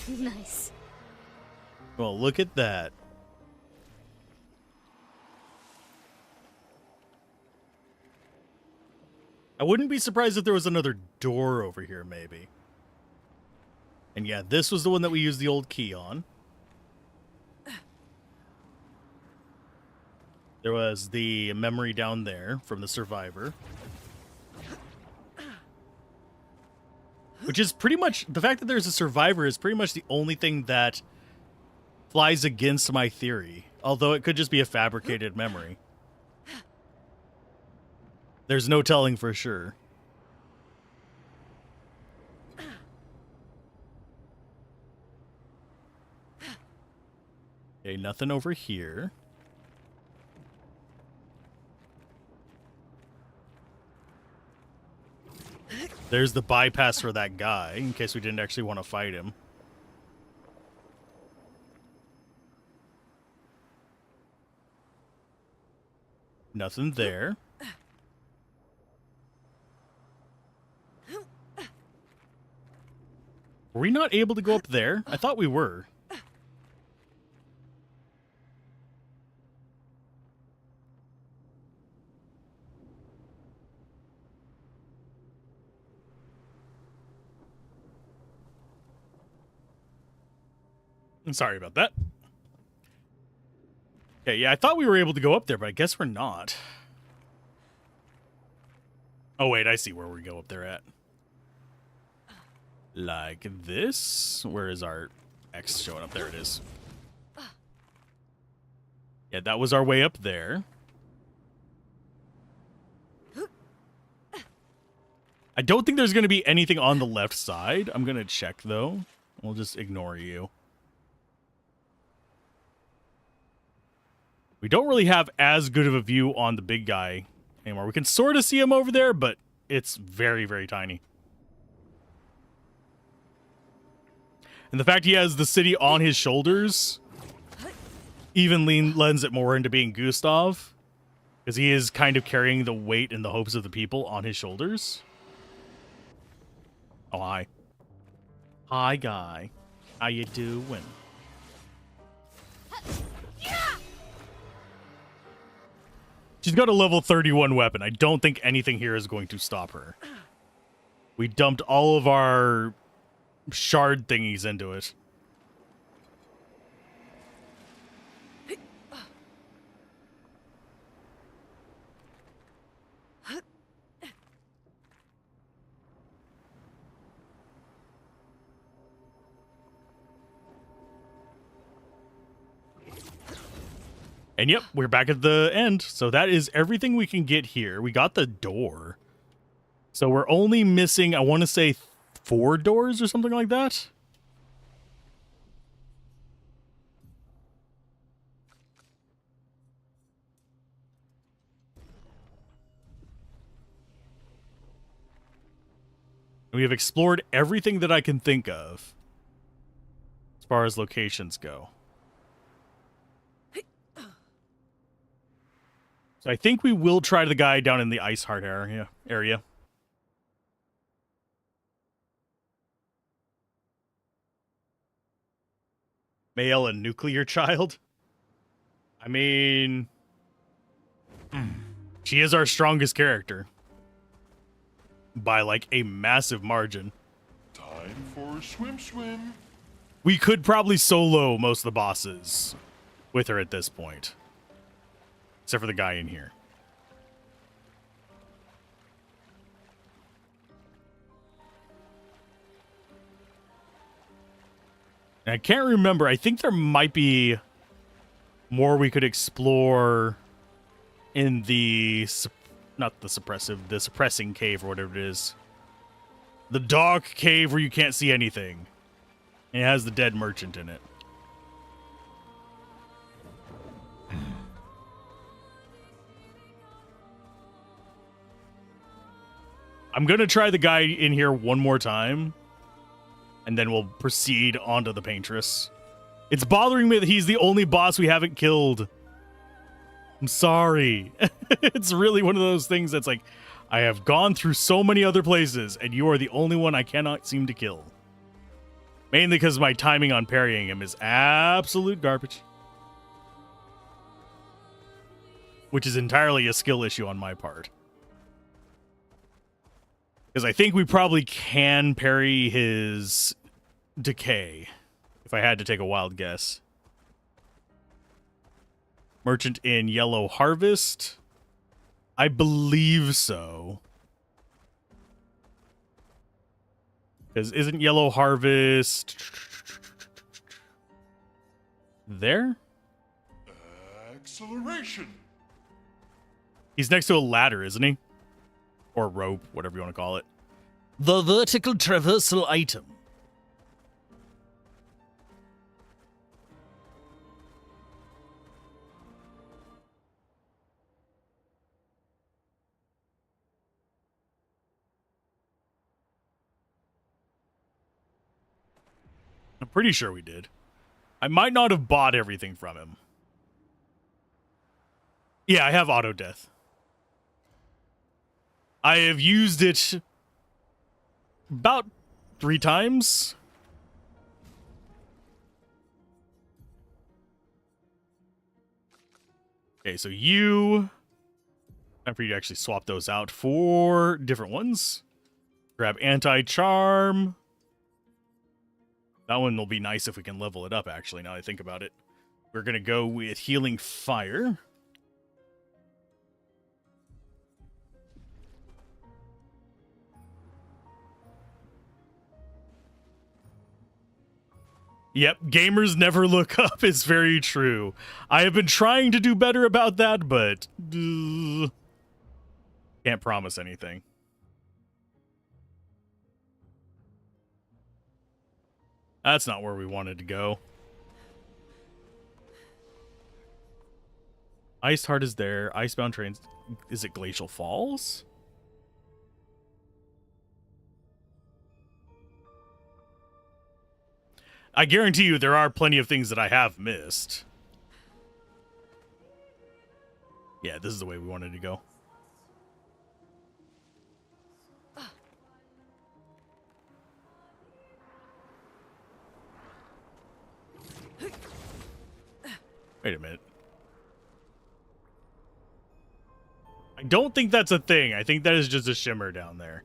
Nice. Well, look at that. I wouldn't be surprised if there was another door over here, maybe. And yeah, this was the one that we used the old key on. There was the memory down there from the survivor. Which is pretty much... the fact that there's a survivor is pretty much the only thing that flies against my theory. Although it could just be a fabricated memory. There's no telling for sure. Okay, nothing over here. There's the bypass for that guy, in case we didn't actually want to fight him. Nothing there. Were we not able to go up there? I thought we were. I'm sorry about that. Okay, yeah, I thought we were able to go up there, but I guess we're not. Oh, wait, I see where we go up there at. Like this? Where is our X showing up? There it is. Yeah, that was our way up there. I don't think there's going to be anything on the left side. I'm going to check, though. We'll just ignore you. We don't really have as good of a view on the big guy anymore. We can sort of see him over there, but it's very, very tiny. And the fact he has the city on his shoulders even lends it more into being Gustav. Because he is kind of carrying the weight and the hopes of the people on his shoulders. Oh, hi. Hi, guy. How you doing? She's got a level 31 weapon. I don't think anything here is going to stop her. We dumped all of our shard thingies into it. And yep, we're back at the end. So that is everything we can get here. We got the door. So we're only missing, I want to say, 4 doors or something like that. We have explored everything that I can think of as far as locations go. So I think we will try the guy down in the Ice Heart area. Male and nuclear child? I mean, she is our strongest character. By, like, a massive margin. Time for a swim. We could probably solo most of the bosses with her at this point. Except for the guy in here. And I can't remember. I think there might be more we could explore in the... Not the the suppressing cave or whatever it is. The dark cave where you can't see anything. And it has the dead merchant in it. I'm going to try the guy in here one more time. And then we'll proceed onto the Paintress. It's bothering me that he's the only boss we haven't killed. I'm sorry. It's really one of those things that's like, I have gone through so many other places, and you are the only one I cannot seem to kill. Mainly because my timing on parrying him is absolute garbage. Which is entirely a skill issue on my part. Because I think we probably can parry his decay, if I had to take a wild guess. Merchant in Yellow Harvest? I believe so. Because isn't Yellow Harvest... there? Acceleration. He's next to a ladder, isn't he? Or rope, whatever you want to call it. The vertical traversal item. I'm pretty sure we did. I might not have bought everything from him. Yeah, I have auto death. I have used it about 3 times. Okay, so you... time for you to actually swap those out for different ones. Grab anti-charm. That one will be nice if we can level it up, actually, now that I think about it. We're going to go with Healing Fire. Yep, gamers never look up is very true. I have been trying to do better about that, but... can't promise anything. That's not where we wanted to go. Ice Heart is there. Icebound Trains... is it Glacial Falls? I guarantee you there are plenty of things that I have missed. Yeah, this is the way we wanted to go. Wait a minute. I don't think that's a thing. I think that is just a shimmer down there.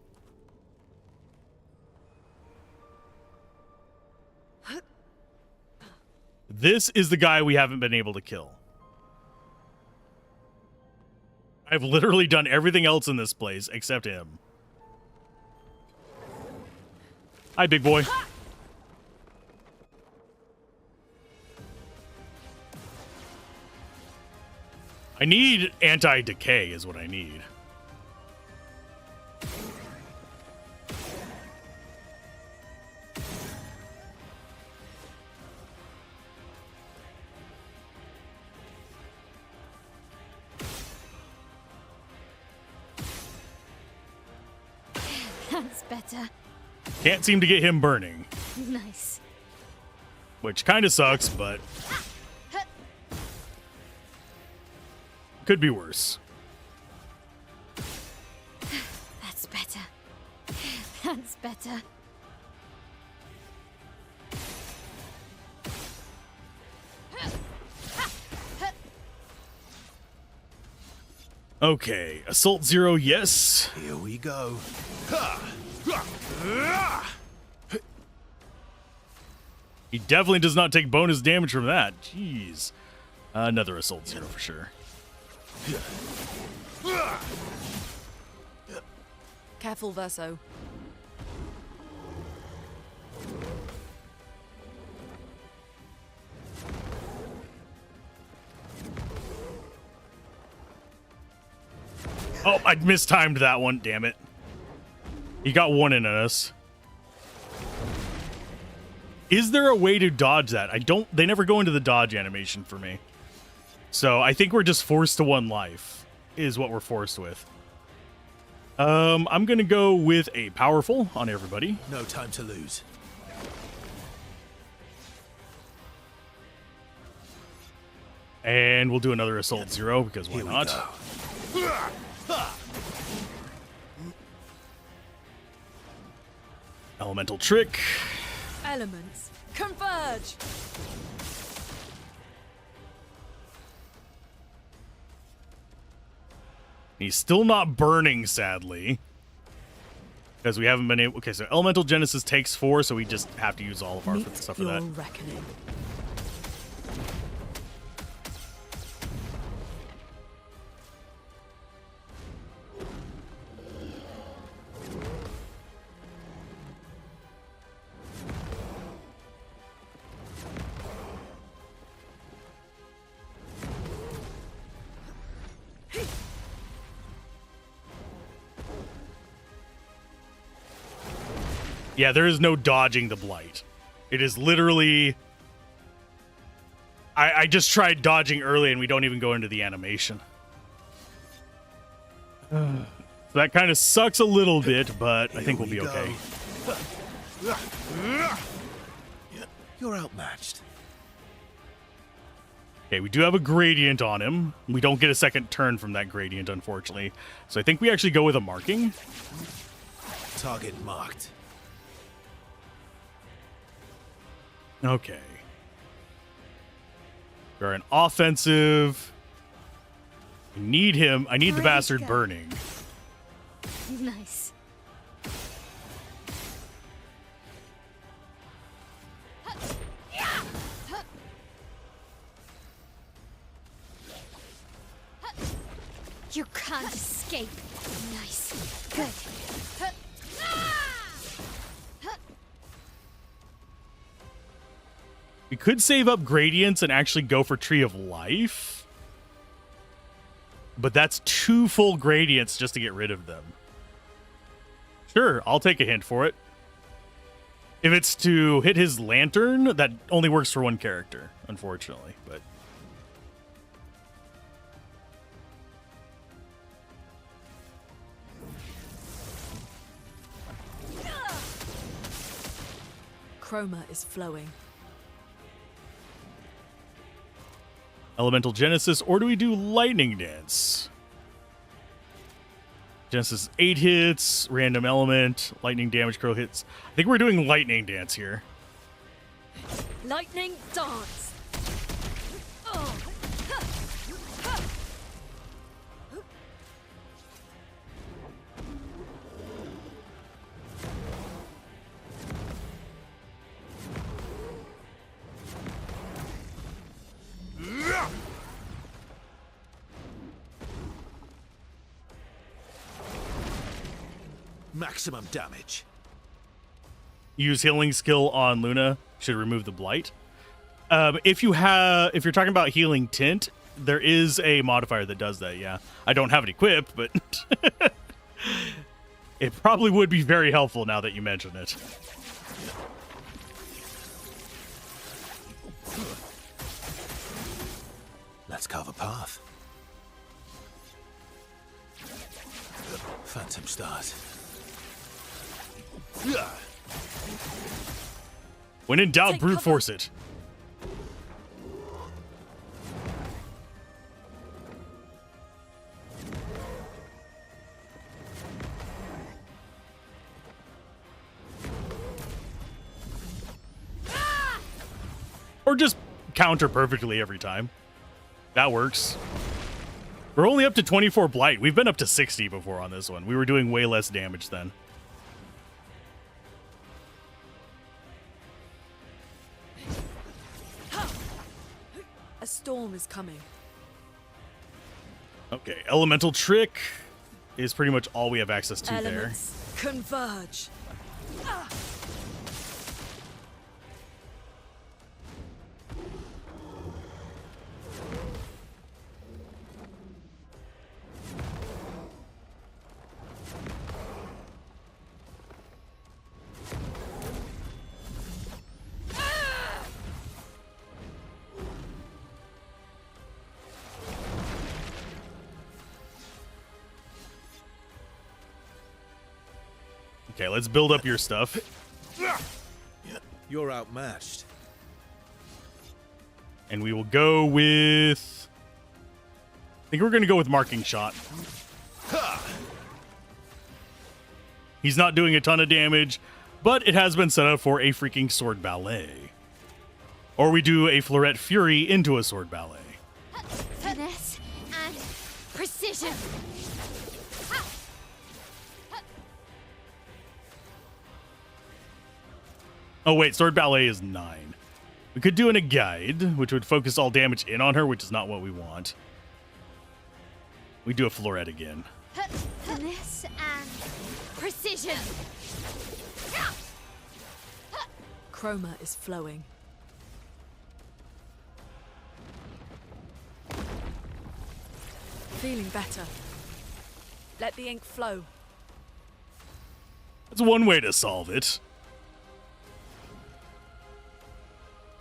This is the guy we haven't been able to kill. I've literally done everything else in this place except him. Hi, big boy. I need anti-decay is what I need. That's better. Can't seem to get him burning, Nice. which kind of sucks, but could be worse. That's better. That's better. Okay, Assault 0, yes. Here we go. He definitely does not take bonus damage from that. Jeez. Another Assault 0 for sure. Careful, Verso. Oh, I mistimed that one, damn it. He got one in on us. Is there a way to dodge that? They never go into the dodge animation for me. So I think we're just forced to 1 life, is what we're forced with. I'm gonna go with a powerful on everybody. No time to lose. And we'll do another Assault 0, because why Here we not? go. Elemental Trick. Elements, converge! He's still not burning, sadly. Because we haven't been able... Okay, so Elemental Genesis takes 4, so we just have to use all of our Meet stuff for your that. reckoning. Yeah, there is no dodging the Blight. It is literally... I just tried dodging early and we don't even go into the animation. That kind of sucks a little bit, but I think we'll be okay. You're outmatched. Okay, we do have a gradient on him. We don't get a second turn from that gradient, unfortunately. So I think we actually go with a marking. Target marked. Okay. We're an offensive. I need him. I need the bastard burning. Nice. You can't escape. Nice. Good. We could save up gradients and actually go for Tree of Life. But that's 2 full gradients just to get rid of them. Sure, I'll take a hint for it. If it's to hit his lantern, that only works for 1 character, unfortunately. But Chroma is flowing. Elemental Genesis, or do we do Lightning Dance? Genesis 8 hits, random element, lightning damage, crow hits. I think we're doing Lightning Dance here. Lightning dance! Oh. Maximum damage. Use healing skill on Luna, should remove the blight. If you're talking about healing tint, there is a modifier that does that. Yeah, I don't have it equipped, but it probably would be very helpful now that you mention it. Let's carve a path. Phantom stars. When in doubt, brute force it. Or just counter perfectly every time. That works. We're only up to 24 blight. We've been up to 60 before on this one. We were doing way less damage then. A storm is coming. Okay, elemental trick is pretty much all we have access to Elements converge. Okay, let's build up your stuff. You're outmatched. And we will go with... I think we're going to go with marking shot. He's not doing a ton of damage, but it has been set up for a freaking sword ballet. Or we do a Florette Fury into a sword ballet. Finesse and precision. Oh wait, sword ballet is 9. We could do in a guide, which would focus all damage in on her, which is not what we want. We do a Florette again. Finesse and precision. Chroma is flowing. Feeling better. Let the ink flow. That's one way to solve it.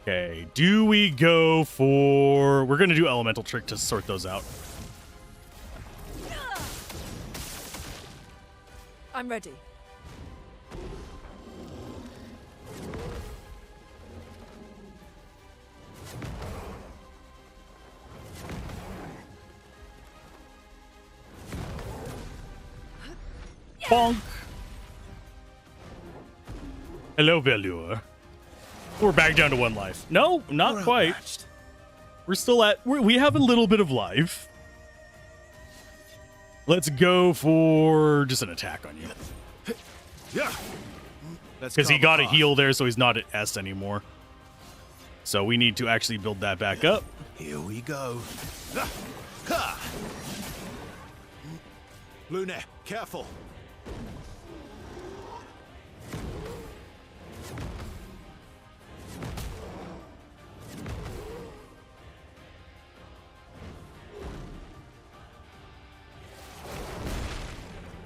Okay, do we go for... We're going to do elemental trick to sort those out. I'm ready. Bonk. Hello, Velour. We're back down to 1 life. No, not quite. Outmatched. We're still at... we have a little bit of life. Let's go for just an attack on you. Yeah. Because he got a heal there, so he's not at S anymore. So we need to actually build that back up. Here we go. Luna, careful.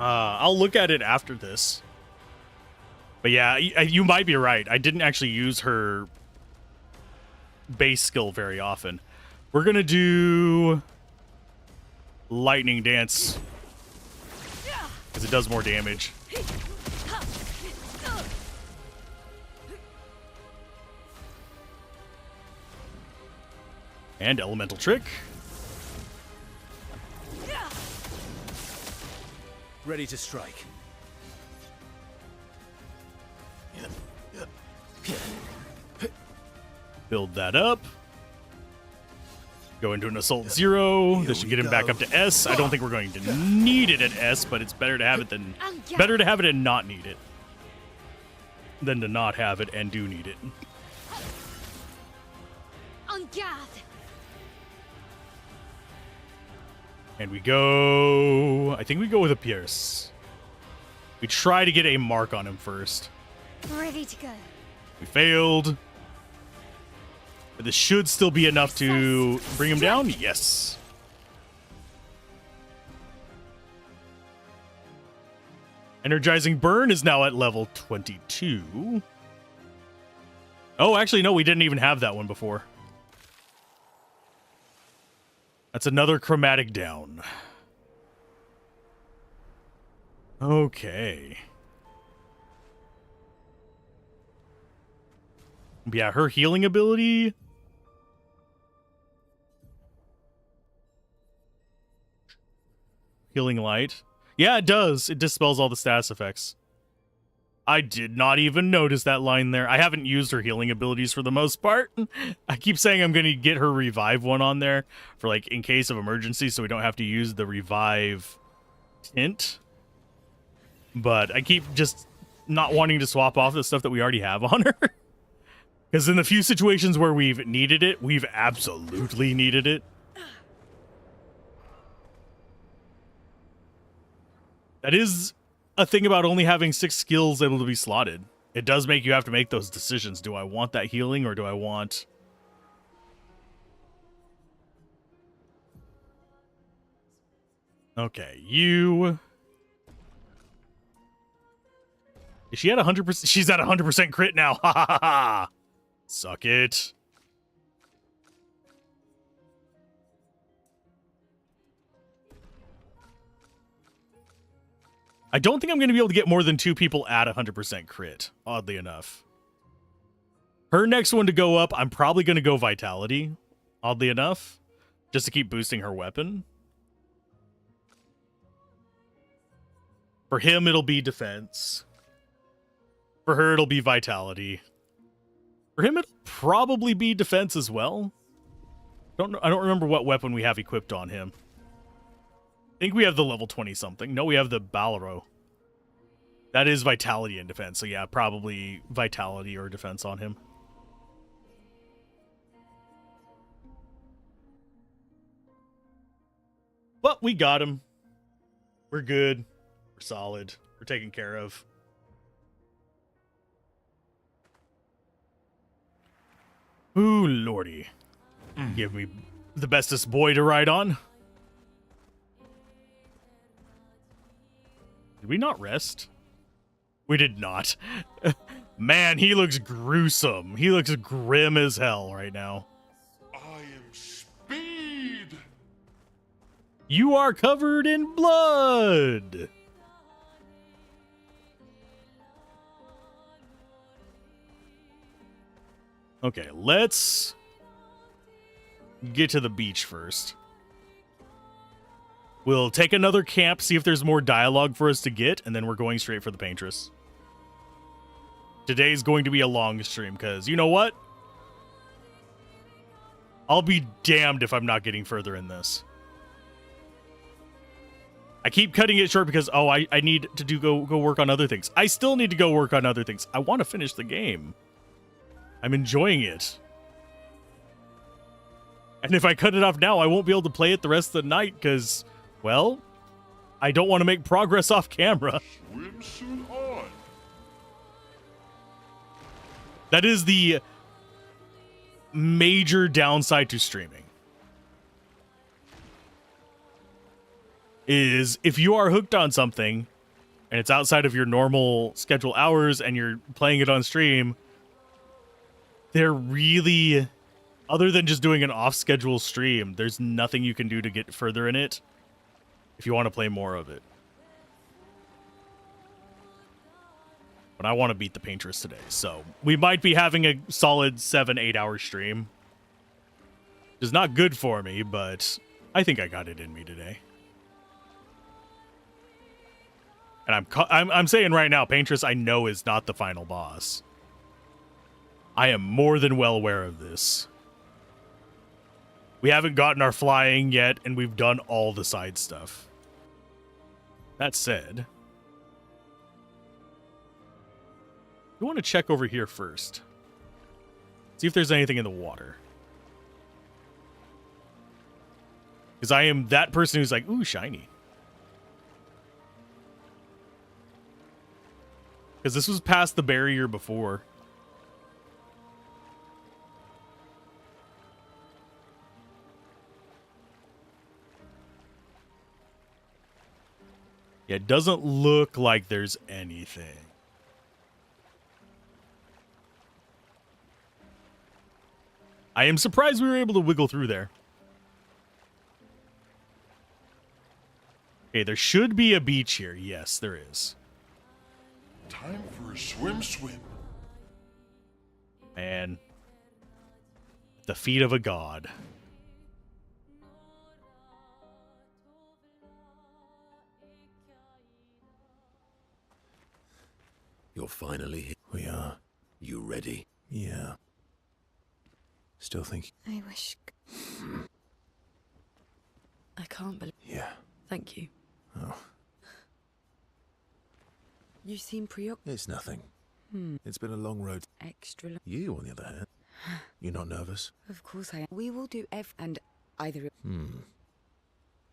I'll look at it after this. But yeah, you might be right. I didn't actually use her base skill very often. We're going to do Lightning Dance because it does more damage. And Elemental Trick. Ready to strike. Build that up. Go into an Assault 0. This should get him back up to S. I don't think we're going to need it at S, but it's better to have it than... Better to have it and not need it than to not have it and do need it. En garde. And we go... I think we go with a Pierce. We try to get a mark on him first. Ready to go. We failed. But this should still be enough to bring him down. Yes. Energizing Burn is now at level 22. Oh, actually, no, we didn't even have that one before. That's another chromatic down. Okay. Yeah, her healing ability. Healing light. Yeah, it does. It dispels all the status effects. I did not even notice that line there. I haven't used her healing abilities for the most part. I keep saying I'm going to get her revive one on there for like in case of emergency so we don't have to use the revive tint. But I keep just not wanting to swap off the stuff that we already have on her. Because in the few situations where we've needed it, we've absolutely needed it. That is a thing about only having 6 skills able to be slotted. It does make you have to make those decisions. Do I want that healing or do I want... Okay, you... Is she at 100%? She's at 100% crit now. Ha ha ha ha. Suck it. I don't think I'm going to be able to get more than 2 people at 100% crit, oddly enough. Her next one to go up, I'm probably going to go Vitality, oddly enough, just to keep boosting her weapon. For him, it'll be Defense. For her, it'll be Vitality. For him, it'll probably be Defense as well. I don't remember what weapon we have equipped on him. I think we have the level 20-something. No, we have the Balro. That is Vitality and Defense. So yeah, probably Vitality or Defense on him. But we got him. We're good. We're solid. We're taken care of. Ooh, lordy. Give me the bestest boy to ride on. Did we not rest? We did not. Man, he looks gruesome. He looks grim as hell right now. I am Speed! You are covered in blood! Okay, let's get to the beach first. We'll take another camp, see if there's more dialogue for us to get, and then we're going straight for the Paintress. Today's going to be a long stream, because you know what? I'll be damned if I'm not getting further in this. I keep cutting it short because, oh, I need to go work on other things. I still need to go work on other things. I want to finish the game. I'm enjoying it. And if I cut it off now, I won't be able to play it the rest of the night because, well, I don't want to make progress off camera. Swimsuit on! That is the major downside to streaming. Is if you are hooked on something and it's outside of your normal schedule hours and you're playing it on stream, they're really, other than just doing an off-schedule stream, there's nothing you can do to get further in it if you want to play more of it. But I want to beat the Paintress today, so we might be having a solid 7-8 hour stream. It's not good for me, but I think I got it in me today. And I'm saying right now, Paintress I know is not the final boss. I am more than well aware of this. We haven't gotten our flying yet, and we've done all the side stuff. That said, we want to check over here first. See if there's anything in the water. Because I am that person who's like, ooh, shiny. Because this was past the barrier before. Yeah, it doesn't look like there's anything. I am surprised we were able to wiggle through there. Okay, there should be a beach here. Yes, there is. Time for a swim. man. The feet of a god. You're finally here. We are. You ready? Yeah. Still thinking. I wish. I can't believe. Yeah. Thank you. Oh, You seem preoccupied. it's nothing. It's been a long road. Extra. You, on the other hand, you're not nervous? Of course I am. We will do and either.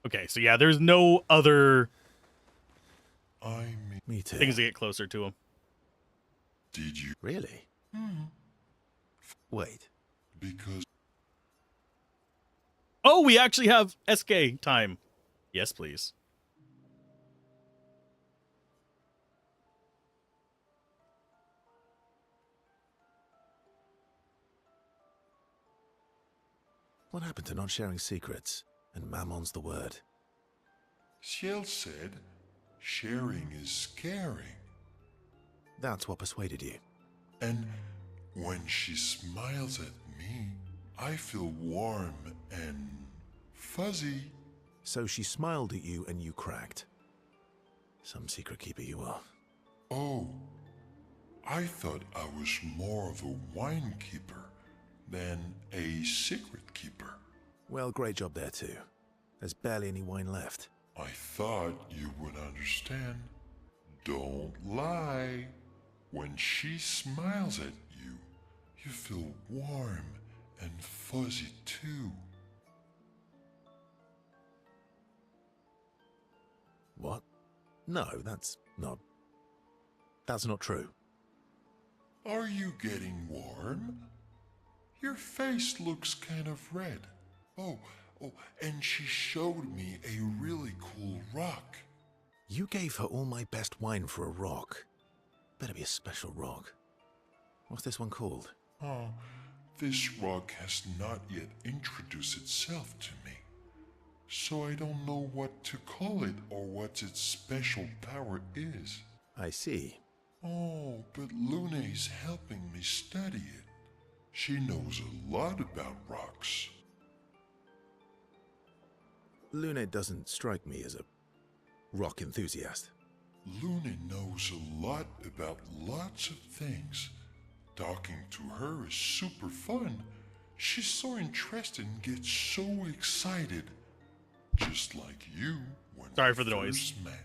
Okay, so yeah, there's no other Me too. things to get closer to him. Did you? Really? Wait. Because Oh, we actually have SK time. Yes, please. What happened to not sharing secrets? And Mammon's the word. Ciel said, sharing is caring. That's what persuaded you. And when she smiles at me, I feel warm and fuzzy. So she smiled at you and you cracked. Some secret keeper you are. Oh, I thought I was more of a wine keeper than a secret keeper. Well, great job there too. There's barely any wine left. I thought you would understand. Don't lie. When she smiles at you, you feel warm and fuzzy too. What? No, that's not true. Are you getting warm? Your face looks kind of red. Oh, and she showed me a really cool rock. You gave her all my best wine for a rock. Better be a special rock. What's this one called? Oh, this rock has not yet introduced itself to me, so I don't know what to call it or what its special power is. I see. Oh, but Luna's helping me study it. She knows a lot about rocks. Luna doesn't strike me as a rock enthusiast. Luna knows a lot about lots of things. Talking to her is super fun. She's so interested and gets so excited. Just like you when Sorry we for the noise. first met.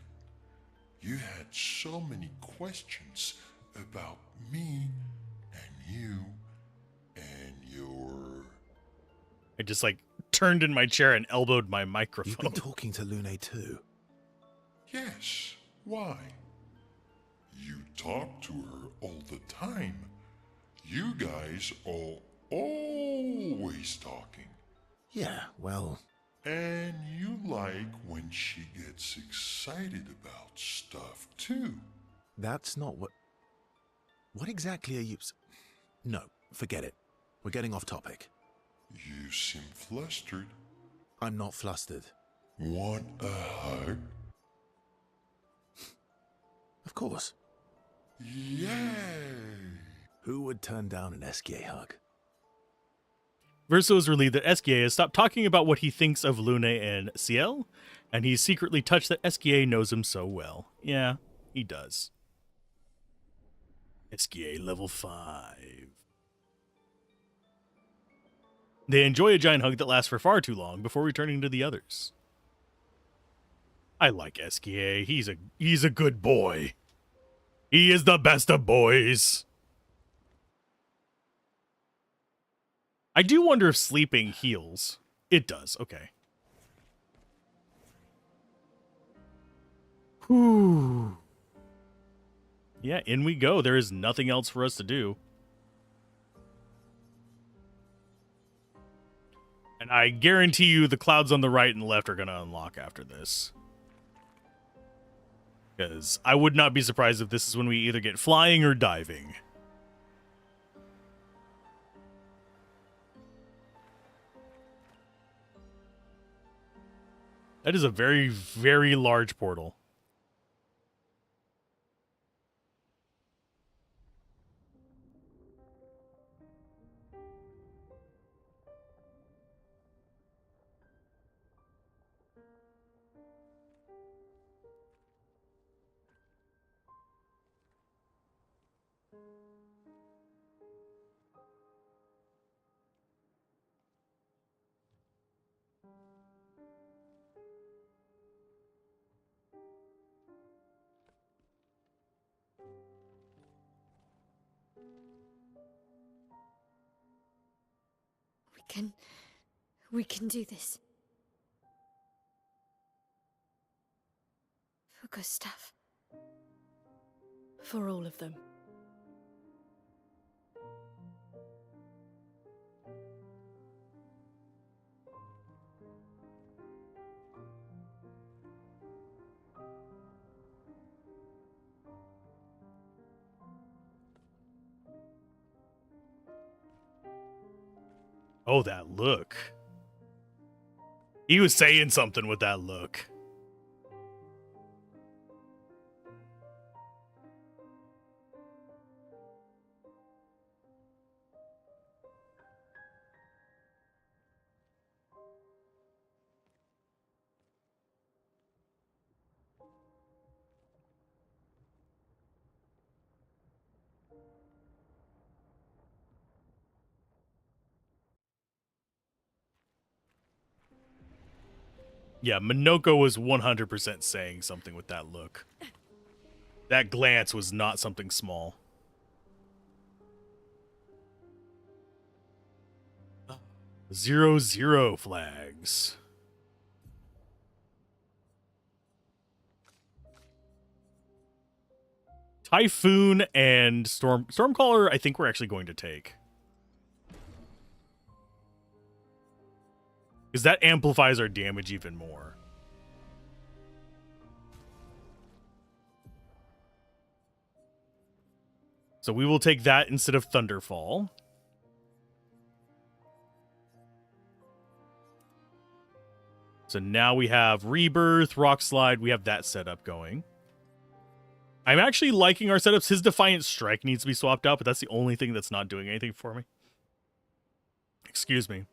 You had so many questions about me and you and your... I just like turned in my chair and elbowed my You've microphone. been talking to Luna too. Yes, why? You talk to her all the time. You guys are always talking. Yeah, well, And you like when she gets excited about stuff too. that's not what... What exactly are you... No, forget it. We're getting off topic. You seem flustered. I'm not flustered. Want a hug? Of course. Yay! Who would turn down an SK hug? Verso is relieved that SKA has stopped talking about what he thinks of Lune and Ciel, and he's secretly touched that SKA knows him so well. Yeah, he does. SKA level 5. They enjoy a giant hug that lasts for far too long before returning to the others. I like SKA. He's a good boy. He is the best of boys. I do wonder if sleeping heals. It does. Okay. Whew. Yeah, in we go. There is nothing else for us to do. And I guarantee you the clouds on the right and left are going to unlock after this. Because I would not be surprised if this is when we either get flying or diving. That is a very, very large portal. We can do this. For Gustav. For all of them. Oh, that look. He was saying something with that look. Yeah, Minoko was 100% saying something with that look. That glance was not something small. 0-0 flags. Typhoon and Stormcaller, I think we're actually going to take. Because that amplifies our damage even more. So we will take that instead of Thunderfall. So now we have Rebirth, Rock Slide. We have that setup going. I'm actually liking our setups. His Defiant Strike needs to be swapped out, but that's the only thing that's not doing anything for me. Excuse me.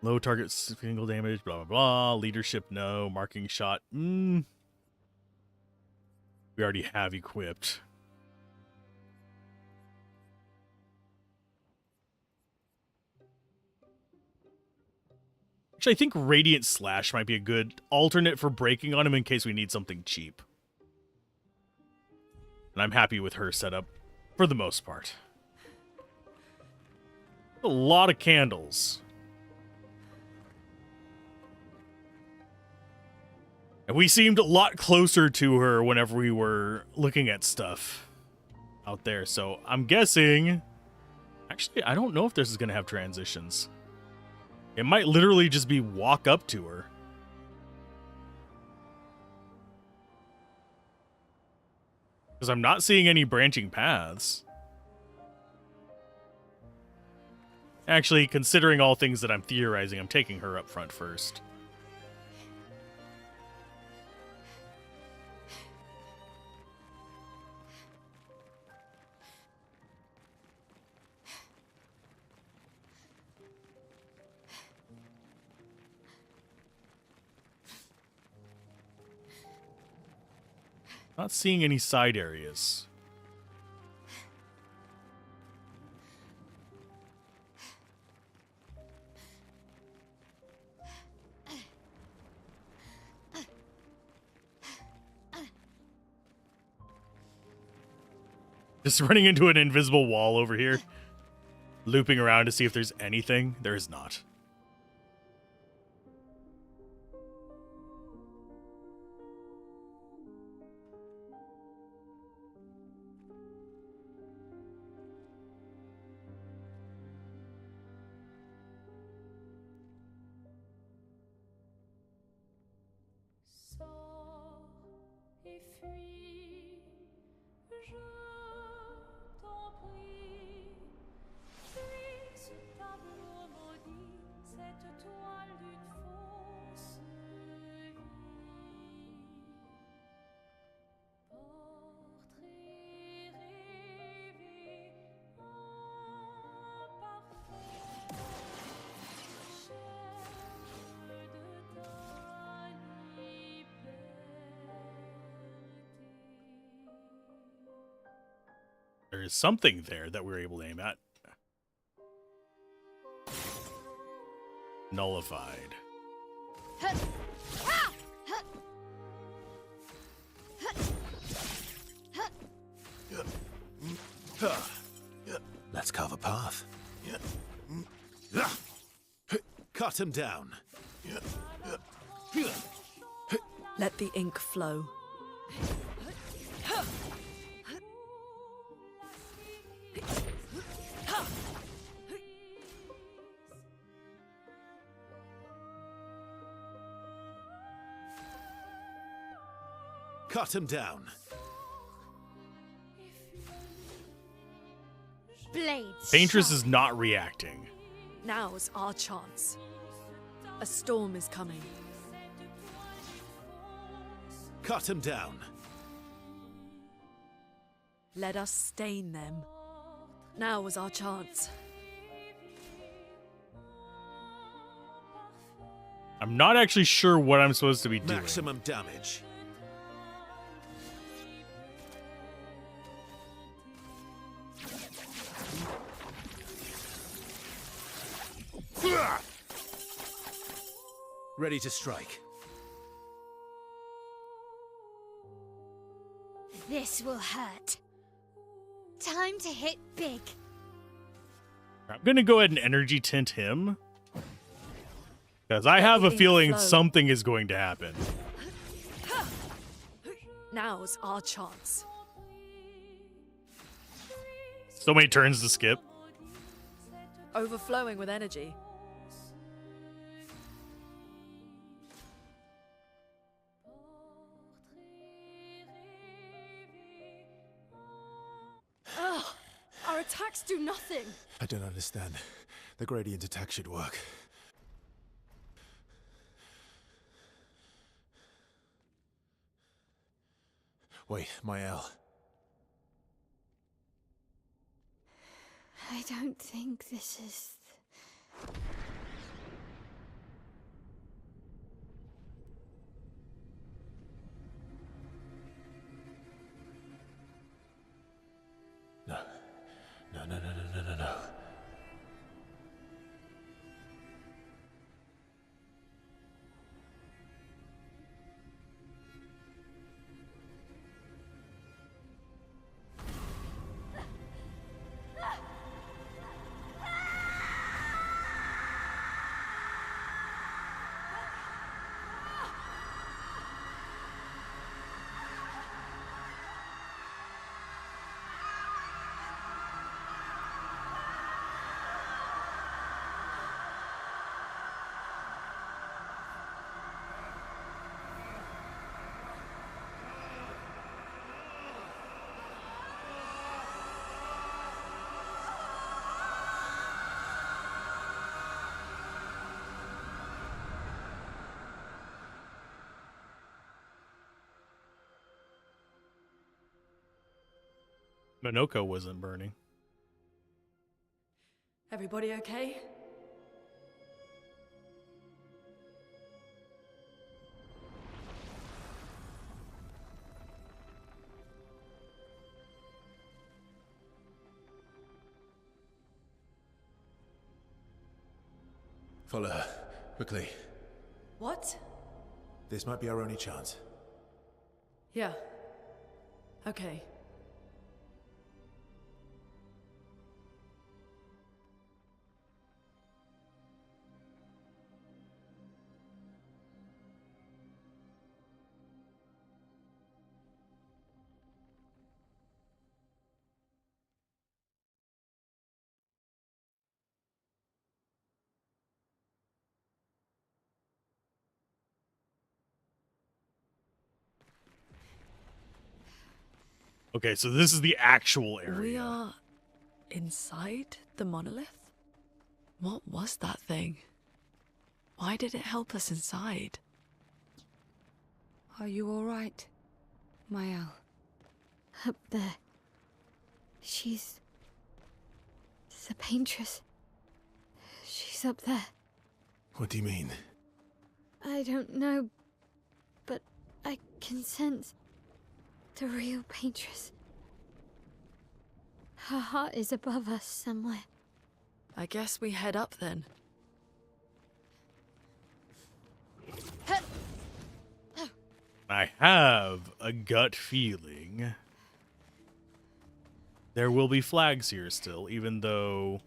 Low target single damage, blah, blah, blah. Leadership, no. Marking shot, we already have equipped. Actually, I think Radiant Slash might be a good alternate for breaking on him in case we need something cheap. And I'm happy with her setup for the most part. A lot of candles. And we seemed a lot closer to her whenever we were looking at stuff out there. So I'm guessing... Actually, I don't know if this is going to have transitions. It might literally just be walk up to her. Because I'm not seeing any branching paths. Actually, considering all things that I'm theorizing, I'm taking her up front first. Not seeing any side areas. Just running into an invisible wall over here. Looping around to see if there's anything. There is not. is something there that we're able to aim at. Nullified. Let's carve a path. Cut him down. Let the ink flow. Cut him down. Blades. Paintress is not reacting. Now's our chance. A storm is coming. Cut him down. Let us stain them. Now was our chance. I'm not actually sure what I'm supposed to be doing. Maximum damage. Ready to strike. This will hurt. Time to hit big. I'm gonna go ahead and energy tint him. Because I have a ink feeling flow. something is going to happen. Now's our chance. So many turns to skip. Overflowing with energy. Ugh, our attacks do nothing. I don't understand. The gradient attack should work. Wait, Mael. I don't think this is... No. No. Minoko wasn't burning. Everybody okay? Follow her. Quickly. What? This might be our only chance. Yeah. Okay. Okay, so this is the actual area. We are inside the monolith? What was that thing? Why did it help us inside? Are you all right, Mael? Up there. She's a paintress. She's up there. What do you mean? I don't know, but I can sense the real paintress. Her heart is above us somewhere. I guess we head up then. I have a gut feeling there will be flags here still, even though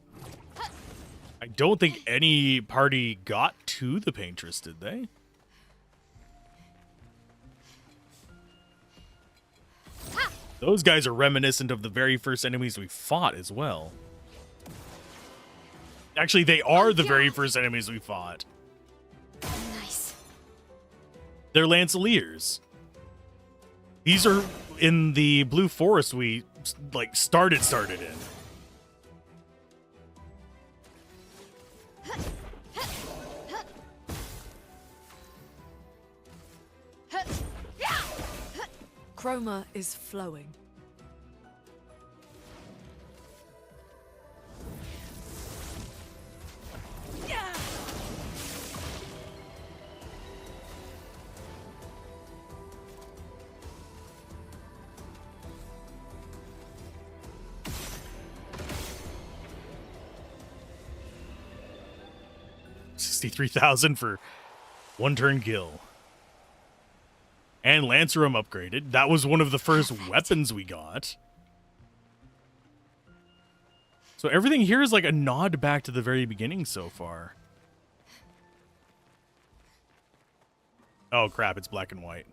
I don't think any party got to the paintress, did they? Those guys are reminiscent of the very first enemies we fought as well. Actually, they are the very first enemies we fought. Nice. They're Lanceliers. These are in the Blue Forest we like started in. Chroma is flowing. $63,000 for one turn kill. And Lancerum upgraded. That was one of the first weapons we got. So everything here is like a nod back to the very beginning so far. Oh crap, it's black and white.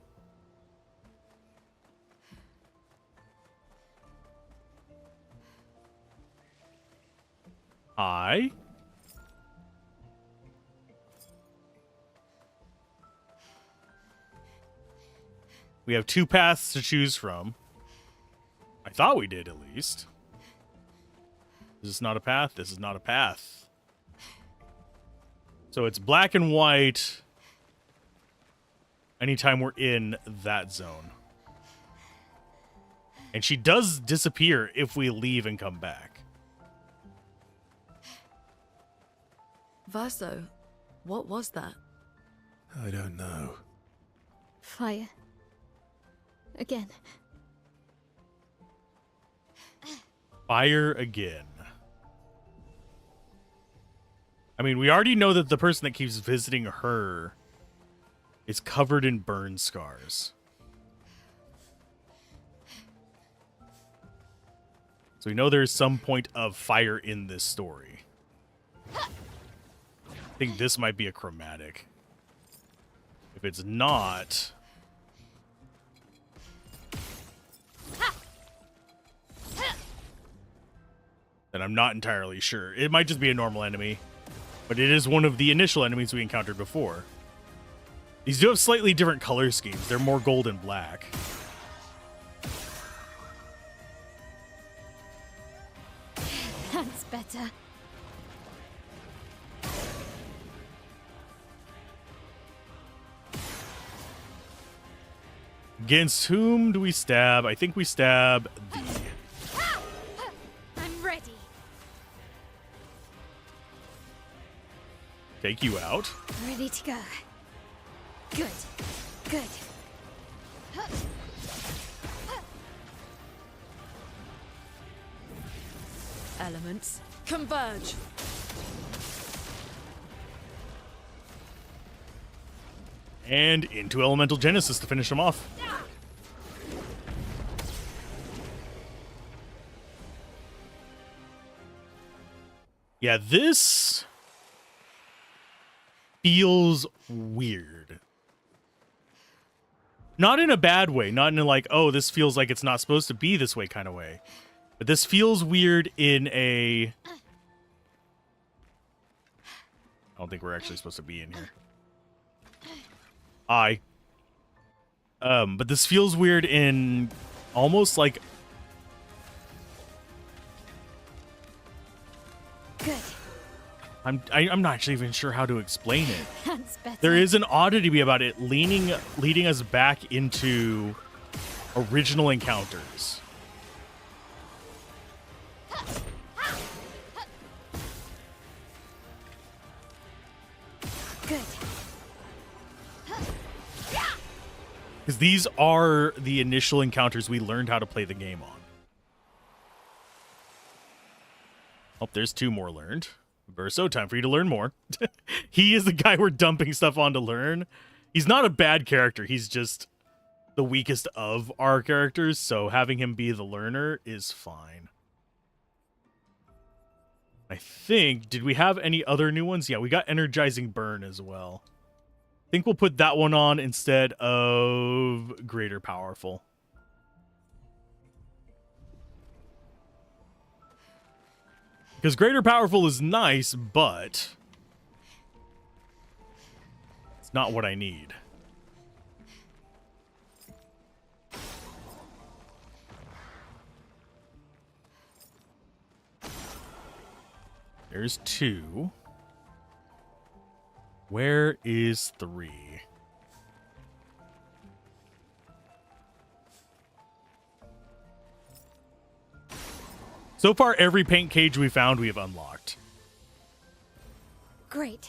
Hi. We have two paths to choose from. I thought we did, at least. This is not a path. This is not a path. So it's black and white anytime we're in that zone. And she does disappear if we leave and come back. Verso, what was that? I don't know. Fire. Again. Fire again. I mean, we already know that the person that keeps visiting her is covered in burn scars. So we know there's some point of fire in this story. I think this might be a chromatic. If it's not... then I'm not entirely sure. It might just be a normal enemy, but it is one of the initial enemies we encountered before. These do have slightly different color schemes. They're more gold and black. That's better. Against whom do we stab? I think we stab the... I'm ready. Take you out. Ready to go. Good. Good. Elements converge. And into Elemental Genesis to finish them off. Yeah, this feels weird. Not in a bad way, not in a like, oh, this feels like it's not supposed to be this way kind of way. But this feels weird in a... I don't think we're actually supposed to be in here. But this feels weird in almost like... Good. I'm not actually even sure how to explain it. That's better. There is an oddity about it leading us back into original encounters. Good. Because these are the initial encounters we learned how to play the game on. Oh, there's 2 more learned. Burso, time for you to learn more. He is the guy we're dumping stuff on to learn. He's not a bad character. He's just the weakest of our characters, so having him be the learner is fine. I think, did we have any other new ones? Yeah, we got Energizing Burn as well. I think we'll put that one on instead of Greater Powerful. Because Greater Powerful is nice, but it's not what I need. There's 2. Where is 3? So far, every paint cage we found, we have unlocked. Great.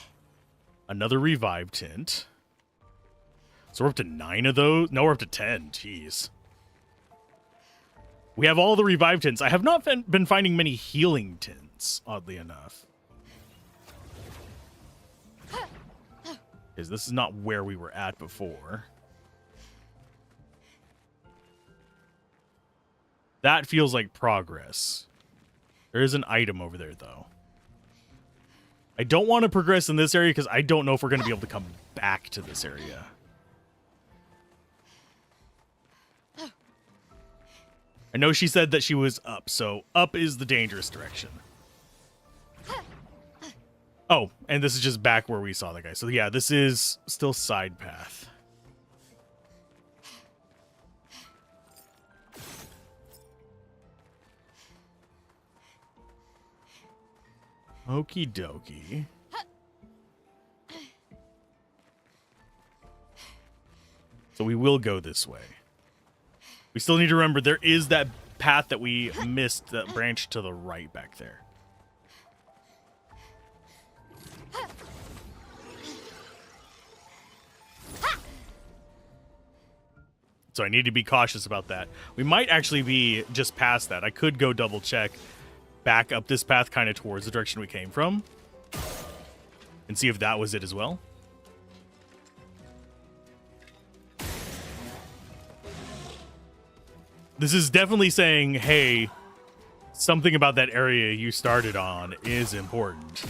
Another revive tint. So we're up to 9 of those? No, we're up to 10. Jeez. We have all the revive tints. I have not been finding many healing tints, oddly enough. Because this is not where we were at before. That feels like progress. There is an item over there, though. I don't want to progress in this area because I don't know if we're going to be able to come back to this area. I know she said that she was up, so up is the dangerous direction. Oh, and this is just back where we saw the guy. So yeah, this is still side path. Okie dokie. So we will go this way. We still need to remember there is that path that we missed, that branch to the right back there. So I need to be cautious about that. We might actually be just past that. I could go double check back up this path kind of towards the direction we came from and see if that was it as well. This is definitely saying, hey, something about that area you started on is important.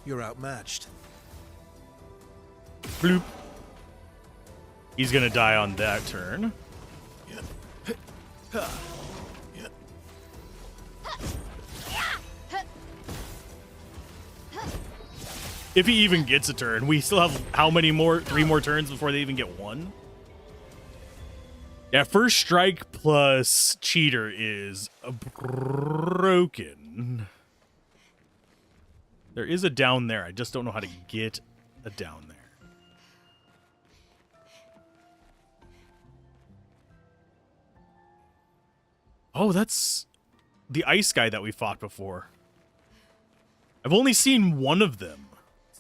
You're outmatched. Bloop. He's gonna die on that turn. If he even gets a turn, we still have how many more? 3 more turns before they even get 1? Yeah, first strike plus cheater is broken. There is a down there. I just don't know how to get a down there. Oh, that's the ice guy that we fought before. I've only seen one of them.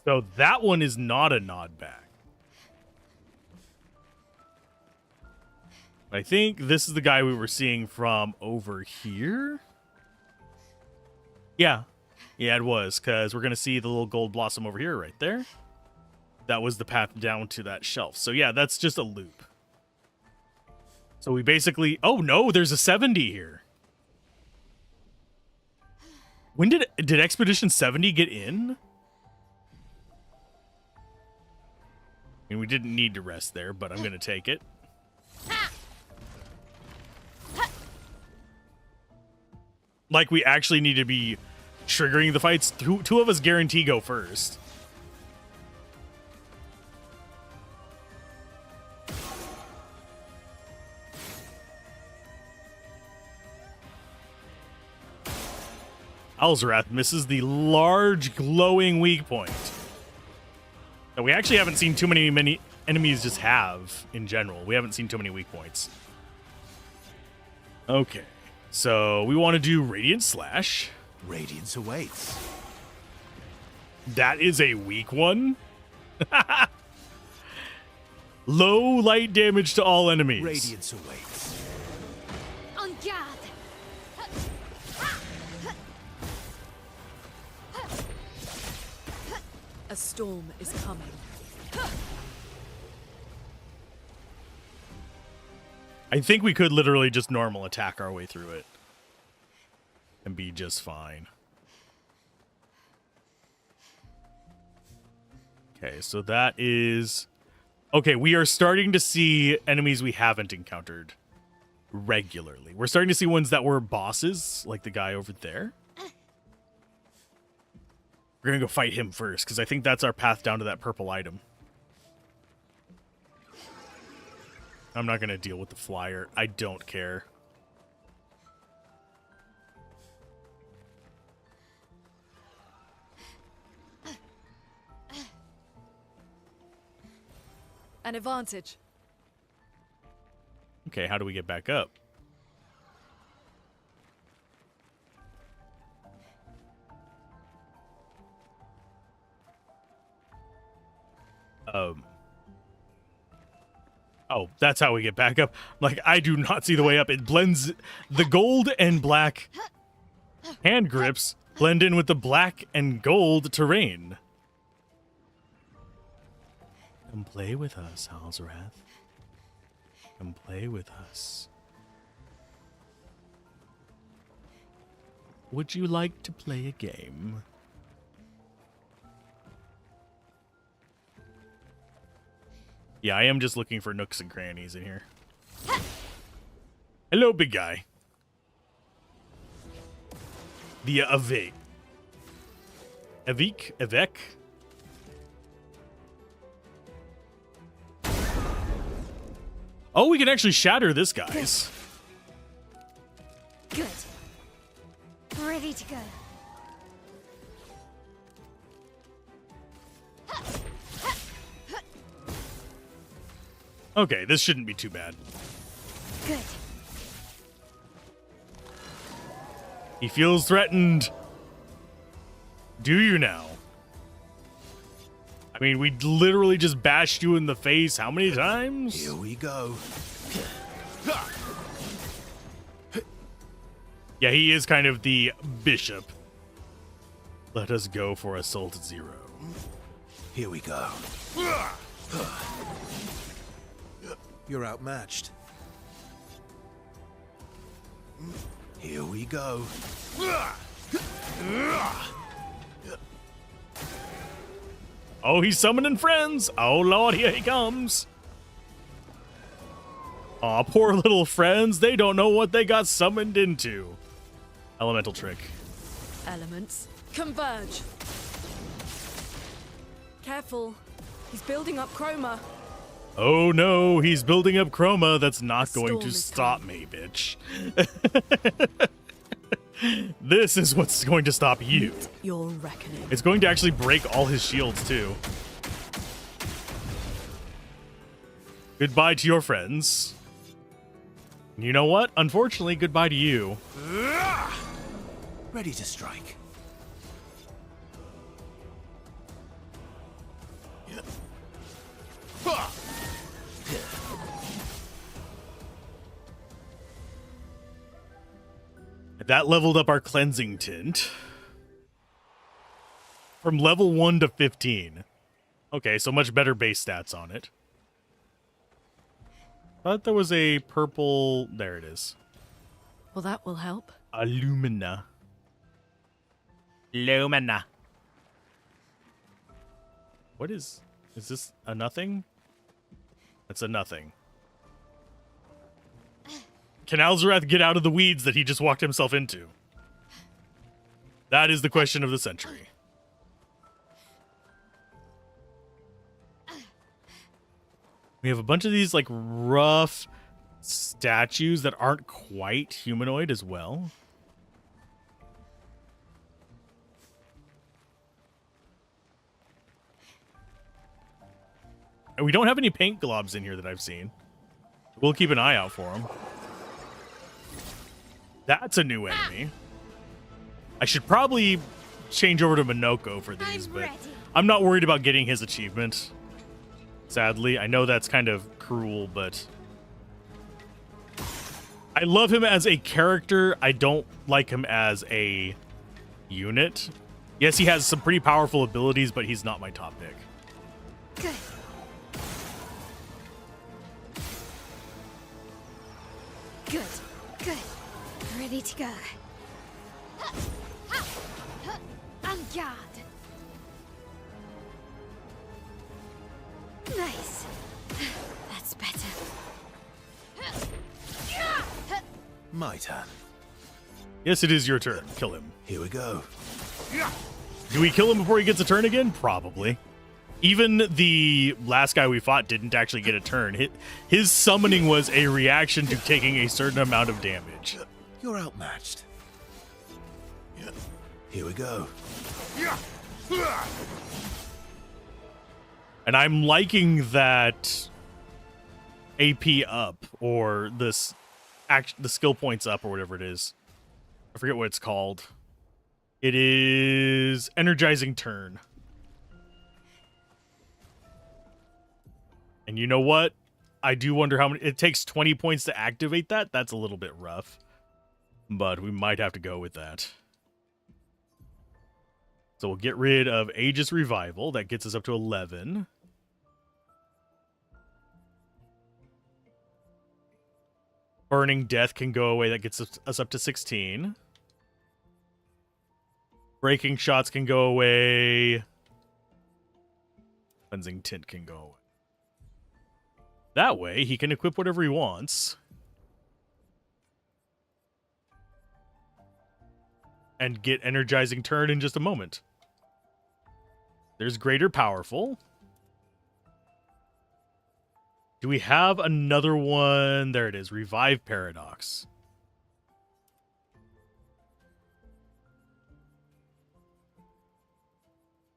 So that one is not a nod back. I think this is the guy we were seeing from over here. Yeah. Yeah, it was, because we're going to see the little gold blossom over here right there. That was the path down to that shelf. So yeah, that's just a loop. So we basically... Oh no, there's a 70 here. When did Expedition 70 get in? I mean, we didn't need to rest there, but I'm going to take it. Like, we actually need to be triggering the fights. 2 of us guarantee go first. Alzorath misses the large glowing weak point that we actually haven't seen too many enemies just have in general. We haven't seen too many weak points. Okay, so we want to do Radiant Slash. Radiance awaits. That is a weak one. Low light damage to all enemies. Radiance awaits. En garde! A storm is coming. I think we could literally just normal attack our way through it and be just fine. Okay, so that is... Okay, we are starting to see enemies we haven't encountered regularly. We're starting to see ones that were bosses, like the guy over there. We're going to go fight him first, because I think that's our path down to that purple item. I'm not going to deal with the flyer. I don't care. An advantage. Okay, how do we get back up? Oh, that's how we get back up. Like, I do not see the way up. It blends... The gold and black hand grips blend in with the black and gold terrain. Come play with us, Alzorath. Come play with us. Would you like to play a game? Yeah, I am just looking for nooks and crannies in here. Hello, big guy. The Avek. Avek? Oh, we can actually shatter this guy's. Good. Ready to go. Okay, this shouldn't be too bad. Good. He feels threatened. Do you now? I mean, we literally just bashed you in the face how many times? Here we go. Yeah, he is kind of the bishop. Let us go for Assault Zero. Here we go. You're outmatched. Here we go. Oh, he's summoning friends. Oh, Lord, here he comes. Aw, poor little friends. They don't know what they got summoned into. Elemental trick. Elements converge. Careful. He's building up chroma. Oh no, he's building up chroma. That's not going Storm to is stop coming. me, bitch. This is what's going to stop you. Meet your reckoning. It's going to actually break all his shields, too. Goodbye to your friends. You know what? Unfortunately, goodbye to you. Ready to strike. That leveled up our cleansing tint. From level 1 to 15. Okay, so much better base stats on it. Thought there was a purple... There it is. Well, that will help. Illumina. Lumina. What is... Is this a nothing? That's a nothing. Can Alzorath get out of the weeds that he just walked himself into? That is the question of the century. We have a bunch of these, like, rough statues that aren't quite humanoid as well. And we don't have any paint globs in here that I've seen. We'll keep an eye out for them. That's a new enemy. I should probably change over to Minoko for these, but I'm not worried about getting his achievement. Sadly, I know that's kind of cruel, but I love him as a character. I don't like him as a unit. Yes, he has some pretty powerful abilities, but he's not my top pick. Good. Good. Ready to go. On guard. Nice. That's better. My turn. Yes, it is your turn. Kill him. Here we go. Do we kill him before he gets a turn again? Probably. Even the last guy we fought didn't actually get a turn. His summoning was a reaction to taking a certain amount of damage. You're outmatched. Here we go. And I'm liking that AP up, or the skill points up, or whatever it is. I forget what it's called. It is energizing turn. And you know what? I do wonder how many... It takes 20 points to activate that. That's a little bit rough. But we might have to go with that. So we'll get rid of Aegis Revival. That gets us up to 11. Burning Death can go away. That gets us up to 16. Breaking Shots can go away. Cleansing Tint can go away. That way, he can equip whatever he wants. And get Energizing Turn in just a moment. There's Greater Powerful. Do we have another one? There it is. Revive Paradox.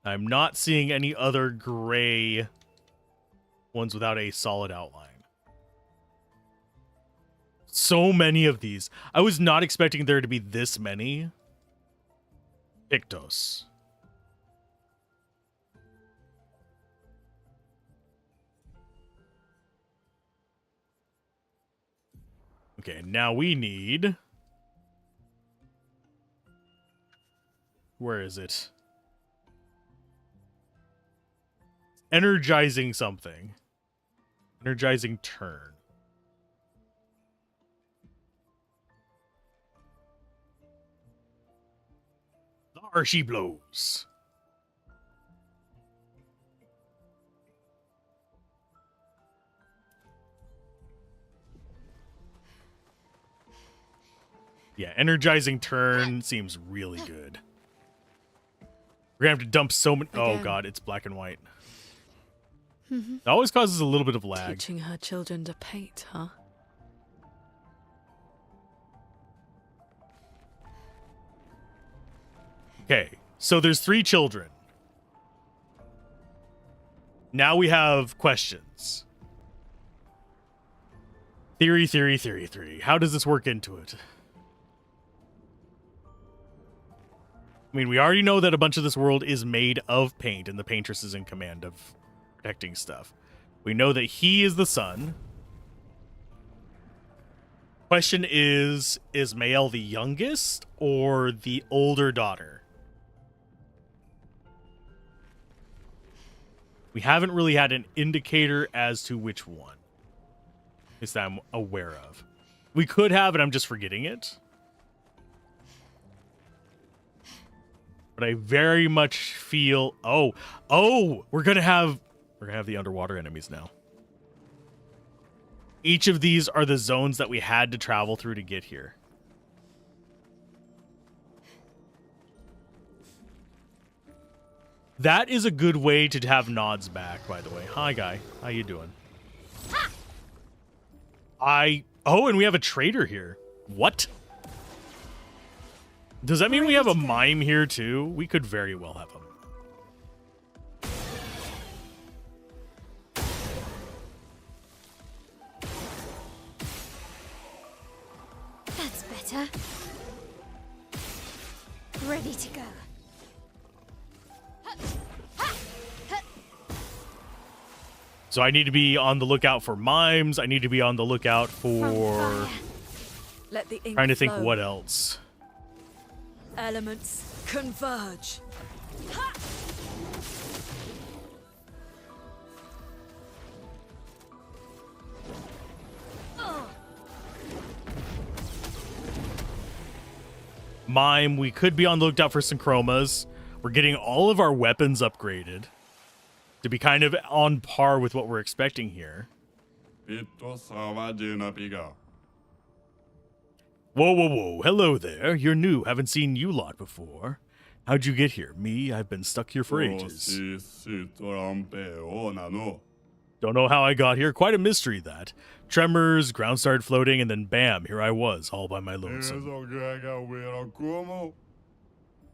I'm not seeing any other gray ones without a solid outline. So many of these. I was not expecting there to be this many. Pictos. Okay, now we need... Where is it? Energizing something. Energizing turn. There she blows. Yeah, energizing turn seems really good. We're gonna have to dump so many... Oh god, it's black and white. It always causes a little bit of lag. Teaching her children to paint, huh? Okay, so there's 3 children. Now we have questions. Theory. How does this work into it? I mean, we already know that a bunch of this world is made of paint, and the paintress is in command of protecting stuff. We know that he is the son. Question is Mael the youngest or the older daughter? We haven't really had an indicator as to which one. At least I'm aware of. We could have, and I'm just forgetting it. But I very much feel... Oh! We're gonna have the underwater enemies now. Each of these are the zones that we had to travel through to get here. That is a good way to have nods back, by the way. Hi, guy. How you doing? Oh, and we have a trader here. What? Does that mean we have a mime here, too? We could very well have him. That's better. Ready to go. So I need to be on the lookout for mimes. I need to be on the lookout for... Let the ink Trying to think flow. what else. Elements converge. Mime, we could be on the lookout for synchromas. We're getting all of our weapons upgraded to be kind of on par with what we're expecting here. Whoa, whoa, whoa. Hello there. You're new. Haven't seen you lot before. How'd you get here? Me? I've been stuck here for ages. Don't know how I got here. Quite a mystery, that. Tremors, ground started floating, and then bam, here I was, all by my lonesome.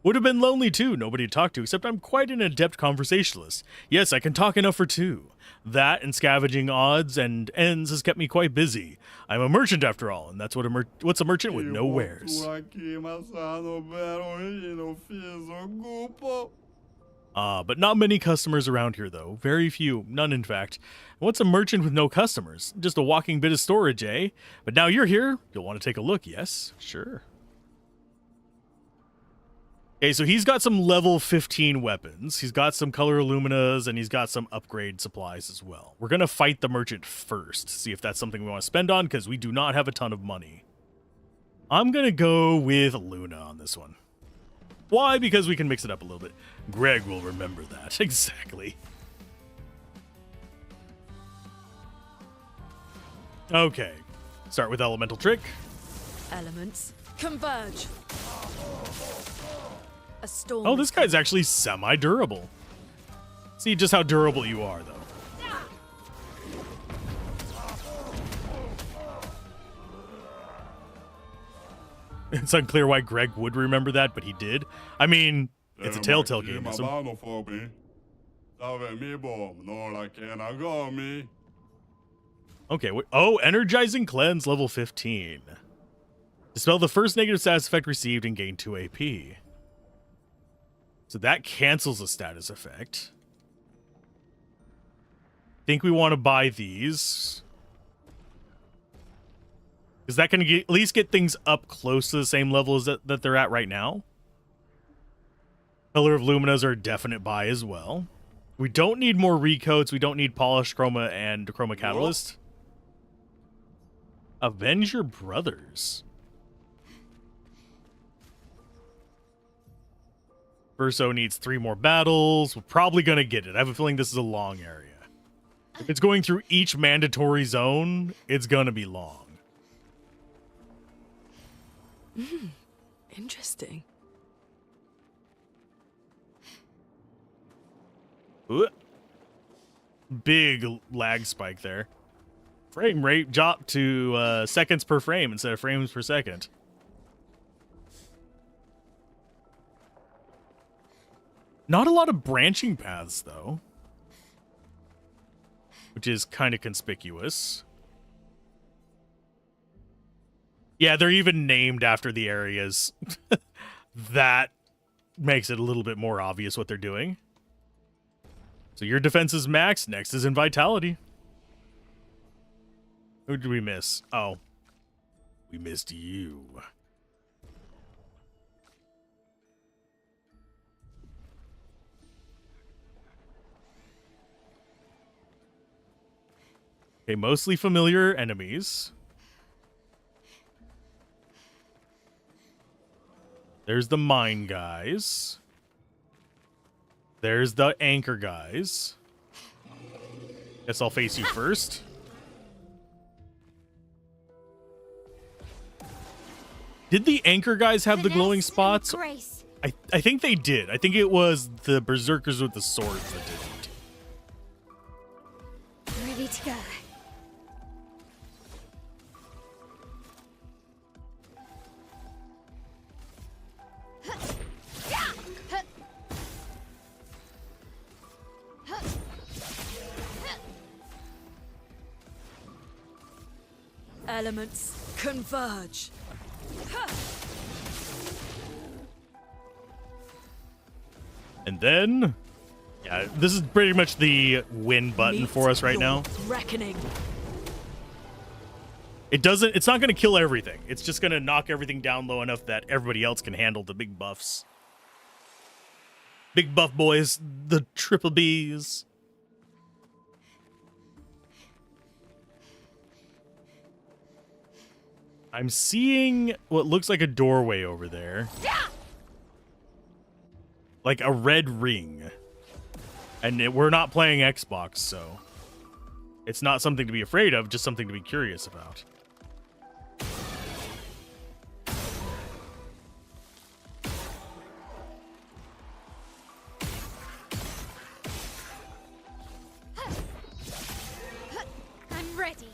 Would have been lonely too, nobody to talk to, except I'm quite an adept conversationalist. Yes, I can talk enough for two. That and scavenging odds and ends has kept me quite busy. I'm a merchant after all, and that's what what's a merchant with no wares. But not many customers around here, though. Very few. None, in fact. What's a merchant with no customers? Just a walking bit of storage, eh? But now you're here. You'll want to take a look, yes? Sure. Okay, so he's got some level 15 weapons. He's got some color illuminas, and he's got some upgrade supplies as well. We're going to fight the merchant first, see if that's something we want to spend on, because we do not have a ton of money. I'm going to go with Luna on this one. Why? Because we can mix it up a little bit. Greg will remember that. Exactly. Okay. Start with Elemental Trick. Elements converge. A storm. Oh, this guy's actually semi-durable. See just how durable you are, though. It's unclear why Greg would remember that, but he did. I mean, it's a Telltale game. Okay, oh, Energizing Cleanse, level 15. Dispel the first negative status effect received and gain 2 AP. So that cancels a status effect. Think we want to buy these. Is that going to at least get things up close to the same level as that they're at right now? Color of Luminas are a definite buy as well. We don't need more recoats. We don't need Polished Chroma and Chroma Catalyst. Avenge Your Brothers. Verso needs 3 more battles. We're probably going to get it. I have a feeling this is a long area. If it's going through each mandatory zone, it's going to be long. Interesting. Ooh. Big lag spike there. Frame rate dropped to seconds per frame instead of frames per second. Not a lot of branching paths, though. Which is kind of conspicuous. Yeah, they're even named after the areas. That makes it a little bit more obvious what they're doing. So your defense is max. Next is in vitality. Who did we miss? Oh. We missed you. Okay, mostly familiar enemies. There's the mine guys. There's the anchor guys. Guess I'll face you first. Did the anchor guys have the glowing spots? I think they did. I think it was the berserkers with the swords that didn't. Ready to go. Elements converge. And then, yeah, This is pretty much the win button for us right now. Reckoning. It's not going to kill everything. It's just going to knock everything down low enough that everybody else can handle the big buffs. Big buff boys, the triple Bs. I'm seeing what looks like a doorway over there. Like a red ring. And we're not playing Xbox, so it's not something to be afraid of, just something to be curious about. I'm ready.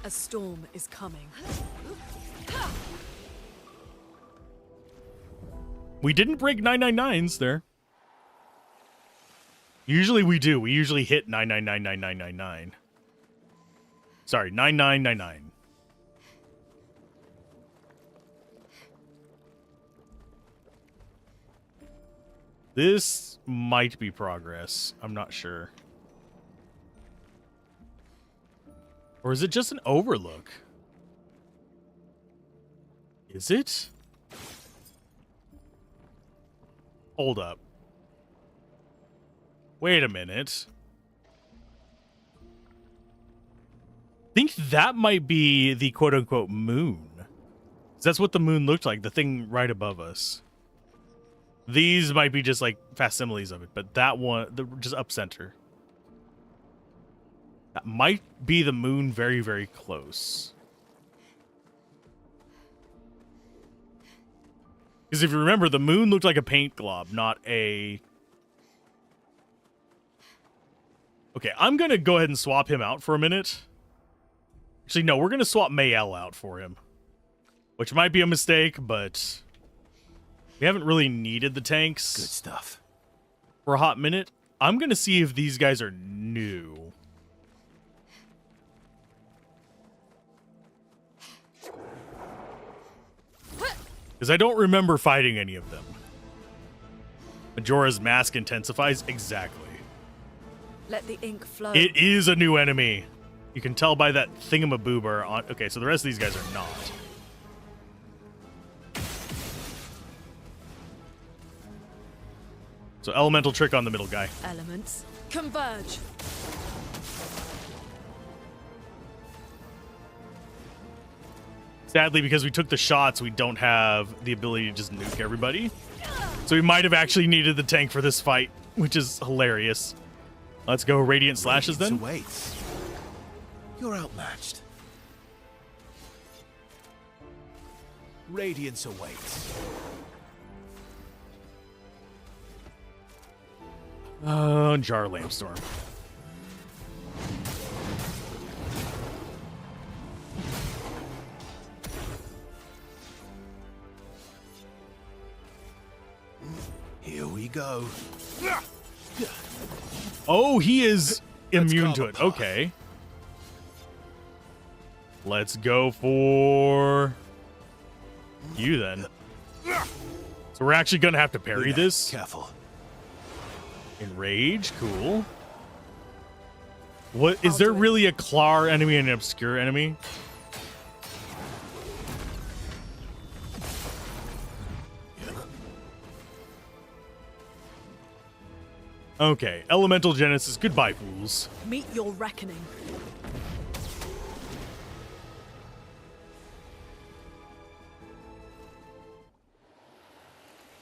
A storm is coming. We didn't break 999s there. Usually we do. We usually hit 9999999. Sorry, 9999. This might be progress. I'm not sure. Or is it just an overlook? Is it? Hold up. Wait a minute. I think that might be the quote-unquote moon. 'Cause that's what the moon looked like, the thing right above us. These might be just like facsimiles of it, but that one, just up center. That might be the moon very, very close. Because if you remember, the moon looked like a paint glob, not a... Okay, I'm going to go ahead and swap him out for a minute. Actually, no, we're going to swap Mayel out for him. Which might be a mistake, but... we haven't really needed the tanks. Good stuff. For a hot minute. I'm going to see if these guys are new. Because I don't remember fighting any of them. Majora's Mask intensifies? Exactly. Let the ink flow. It is a new enemy. You can tell by that thingamaboober on... okay, so the rest of these guys are not. So elemental trick on the middle guy. Elements converge. Sadly, because we took the shots, we don't have the ability to just nuke everybody. So we might have actually needed the tank for this fight, which is hilarious. Let's go Radiant Slashes then. Awaits. You're outmatched. Radiance awaits. Jar Lampstorm. Here we go. Oh, he is immune carve to a it. path. Okay. Let's go for you then. So we're actually going to have to parry this. Careful. Enrage, cool. What is there really a Clair enemy and an Obscur enemy? Okay, Elemental Genesis, goodbye, fools. Meet your reckoning.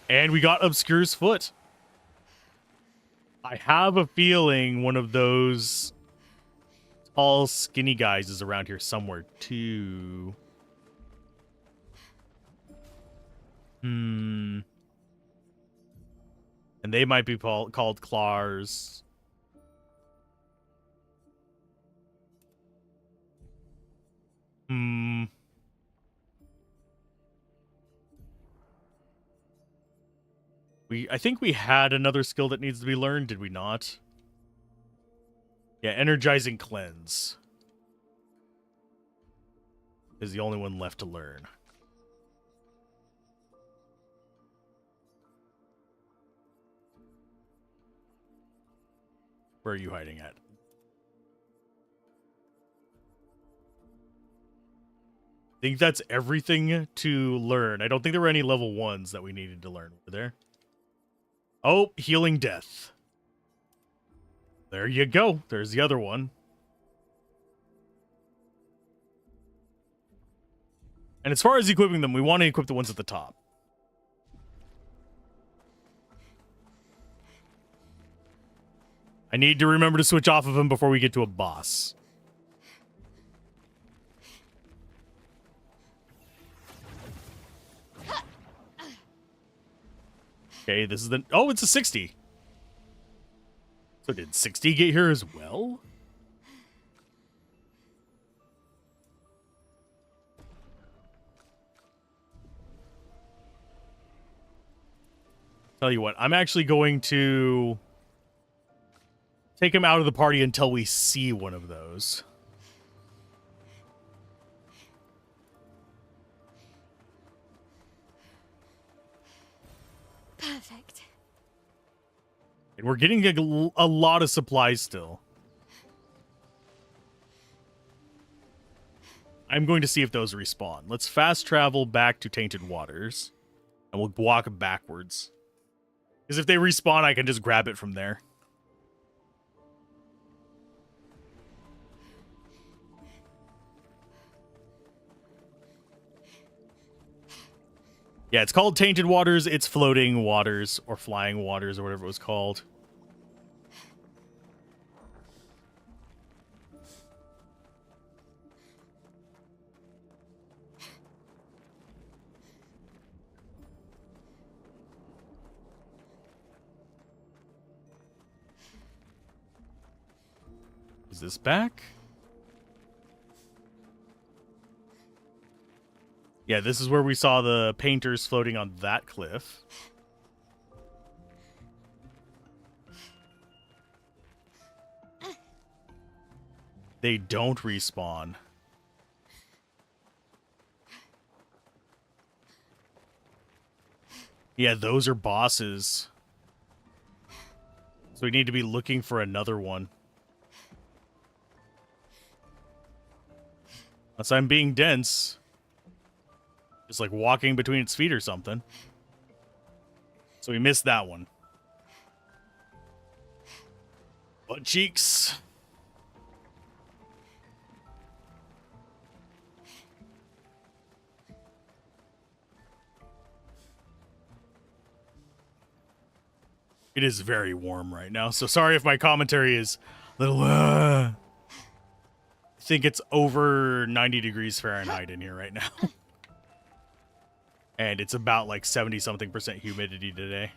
And we got Obscur's foot. I have a feeling one of those tall, skinny guys is around here somewhere, too. And they might be called Claws. I think we had another skill that needs to be learned, did we not? Yeah, Energizing Cleanse is the only one left to learn. Where are you hiding at? I think that's everything to learn. I don't think there were any level 1s that we needed to learn. Were there? Oh, healing death. There you go. There's the other one. And as far as equipping them, we want to equip the ones at the top. I need to remember to switch off of him before we get to a boss. Okay, this is the... Oh, it's a 60. So did 60 get here as well? Tell you what, I'm actually going to take him out of the party until we see one of those. Perfect. And we're getting a lot of supplies still. I'm going to see if those respawn. Let's fast travel back to Tainted Waters. And we'll walk backwards. Because if they respawn, I can just grab it from there. Yeah, it's called Tainted Waters. It's floating waters or flying waters or whatever it was called. Is this back? Yeah, this is where we saw the painters floating on that cliff. They don't respawn. Yeah, those are bosses. So we need to be looking for another one. Unless I'm being dense. Just like walking between its feet or something. So we missed that one. Butt cheeks. It is very warm right now, so sorry if my commentary is a little... I think it's over 90 degrees Fahrenheit in here right now. And it's about like 70-something% humidity today.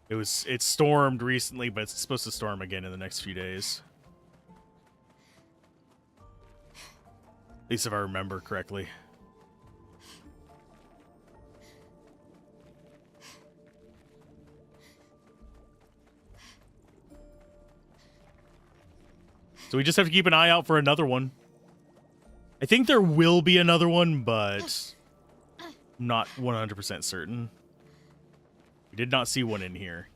It stormed recently, but it's supposed to storm again in the next few days. At least if I remember correctly. So we just have to keep an eye out for another one. I think there will be another one, but I'm not 100% certain. We did not see one in here.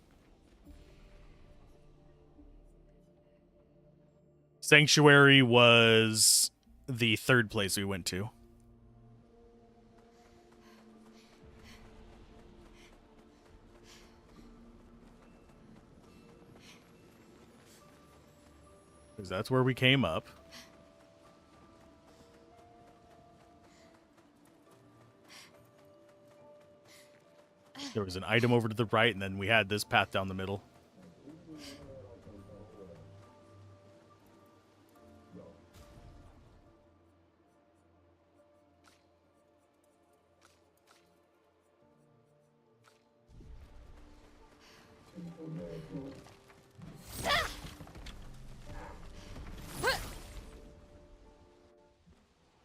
Sanctuary was the third place we went to. Because that's where we came up. There was an item over to the right, and then we had this path down the middle.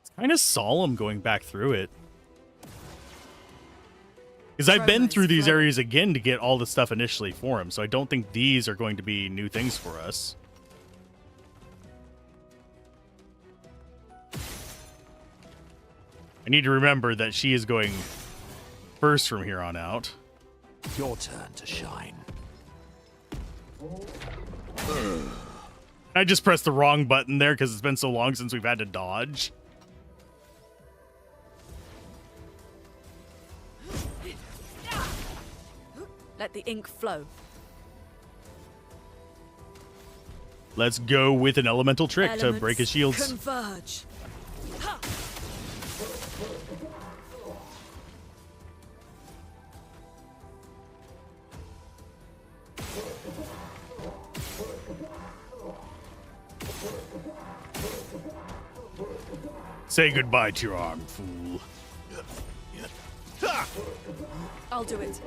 It's kind of solemn going back through it. Because I've been through these areas again to get all the stuff initially for him, so I don't think these are going to be new things for us. I need to remember that she is going first from here on out. Your turn to shine. I just pressed the wrong button there because it's been so long since we've had to dodge. Let the ink flow. Let's go with an elemental trick to break his shields. Converge. Ha! Say goodbye to your arm, fool. I'll do it.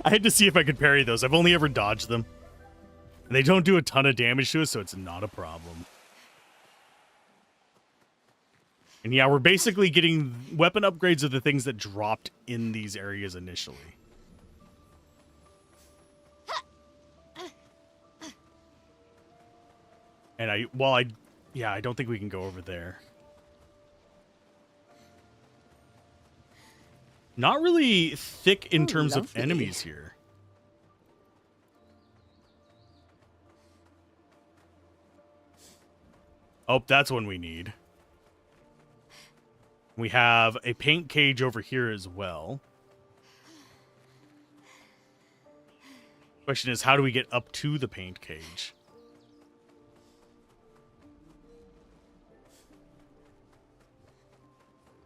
I had to see if I could parry those. I've only ever dodged them. And they don't do a ton of damage to us, so it's not a problem. And yeah, we're basically getting weapon upgrades of the things that dropped in these areas initially. And I don't think we can go over there. Not really thick in terms of enemies here. Oh, that's one we need. We have a paint cage over here as well. Question is, how do we get up to the paint cage?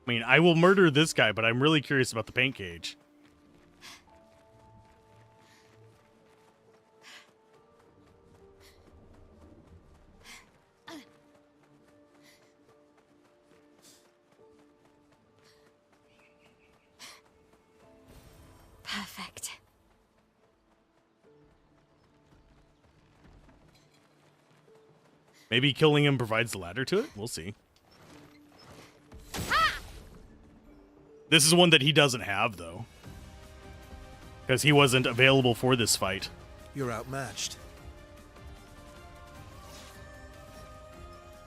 I mean, I will murder this guy, but I'm really curious about the paint cage. Perfect. Maybe killing him provides the ladder to it? We'll see. This is one that he doesn't have, though. Because he wasn't available for this fight. You're outmatched.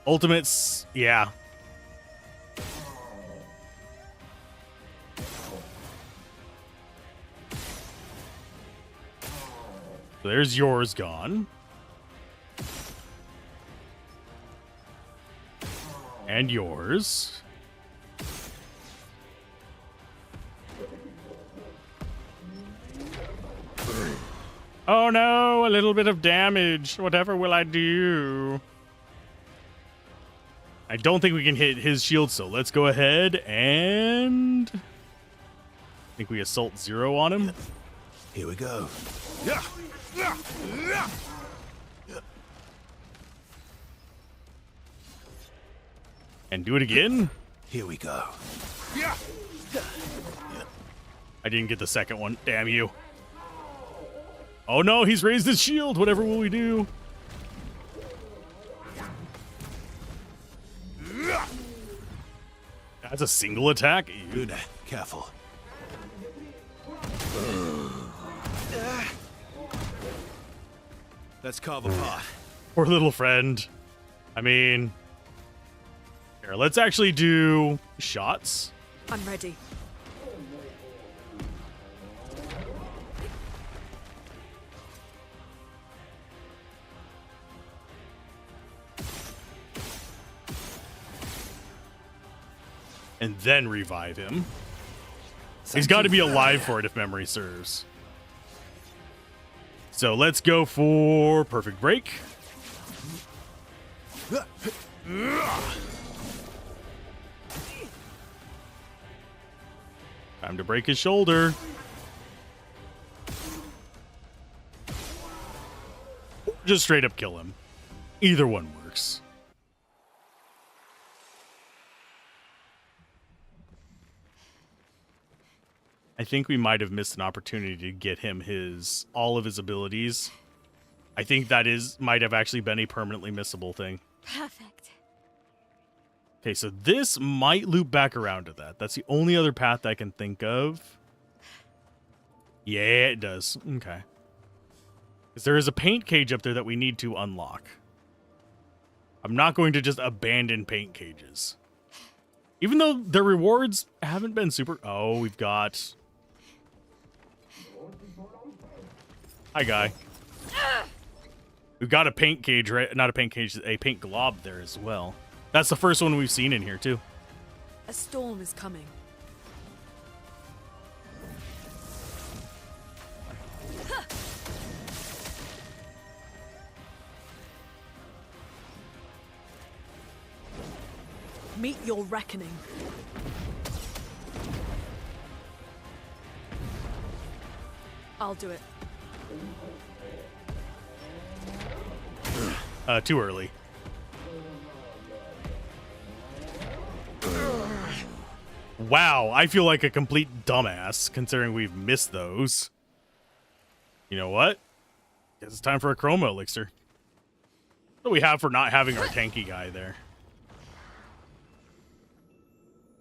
Ultimates, yeah. So there's yours gone. And yours. Oh no, a little bit of damage. Whatever will I do? I don't think we can hit his shield, so let's go ahead and... I think we assault 0 on him. Here we go. And do it again. Here we go. I didn't get the second one. Damn you. Oh no, he's raised his shield. Whatever will we do? That's a single attack. Luna, careful. Let's carve a path. Poor little friend. I mean... Here, let's actually do shots. I'm ready. And then revive him. He's got to be alive for it if memory serves. So let's go for perfect break. Time to break his shoulder. Just straight up kill him. Either one works. I think we might have missed an opportunity to get him all of his abilities. I think that might have actually been a permanently missable thing. Perfect. Okay, so this might loop back around to that. That's the only other path I can think of. Yeah, it does. Okay. Because there is a paint cage up there that we need to unlock. I'm not going to just abandon paint cages. Even though the rewards haven't been super... Oh, we've got... Hi, guy. We've got a paint cage, right? Not a paint cage, a paint glob there as well. That's the first one we've seen in here, too. A storm is coming. Meet your reckoning. I'll do it. Too early. Wow, I feel like a complete dumbass considering we've missed those. You know what? Guess it's time for a chroma elixir. What do we have for not having our tanky guy there?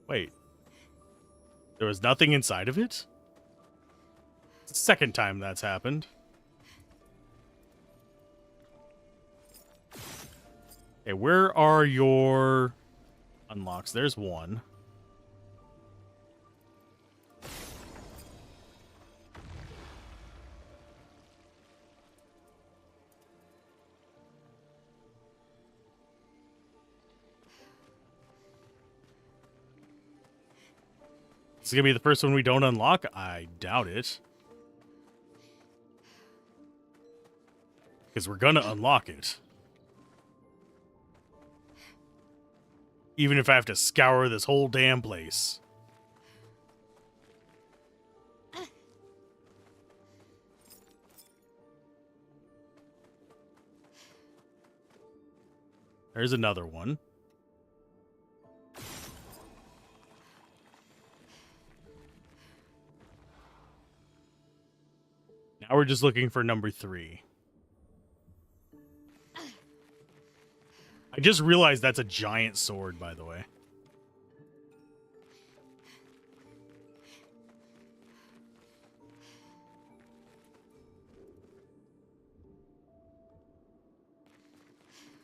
Wait. There was nothing inside of it? It's the second time that's happened. Okay, where are your unlocks? There's one. This is gonna be the first one we don't unlock? I doubt it. Because we're gonna unlock it. Even if I have to scour this whole damn place. There's another one. Now we're just looking for number 3. I just realized that's a giant sword, by the way.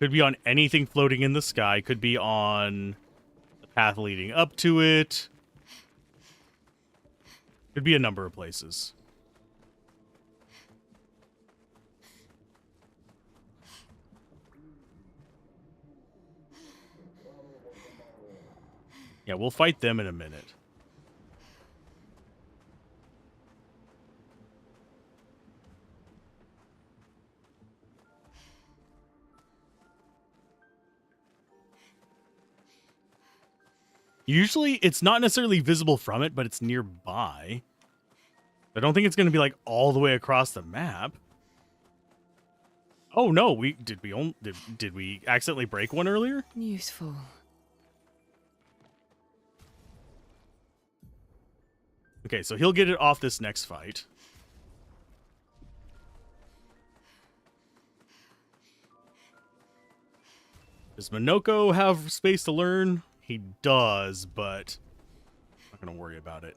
Could be on anything floating in the sky. Could be on the path leading up to it. Could be a number of places. Yeah, we'll fight them in a minute. Usually, it's not necessarily visible from it, but it's nearby. I don't think it's going to be like all the way across the map. Oh no, did we accidentally break one earlier? Useful. Okay, so he'll get it off this next fight. Does Minoko have space to learn? He does, but I'm not going to worry about it.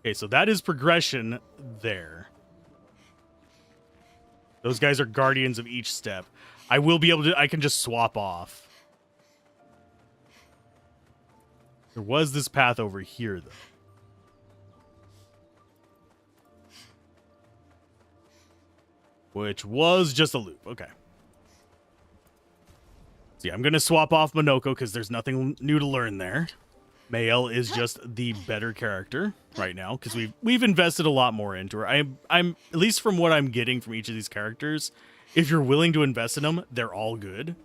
Okay, so that is progression there. Those guys are guardians of each step. I will be able to... I can just swap off. There was this path over here, though. Which was just a loop. Okay. So yeah, I'm going to swap off Minoko because there's nothing new to learn there. Mael is just the better character right now because we've invested a lot more into her. I'm at least from what I'm getting from each of these characters, if you're willing to invest in them, they're all good.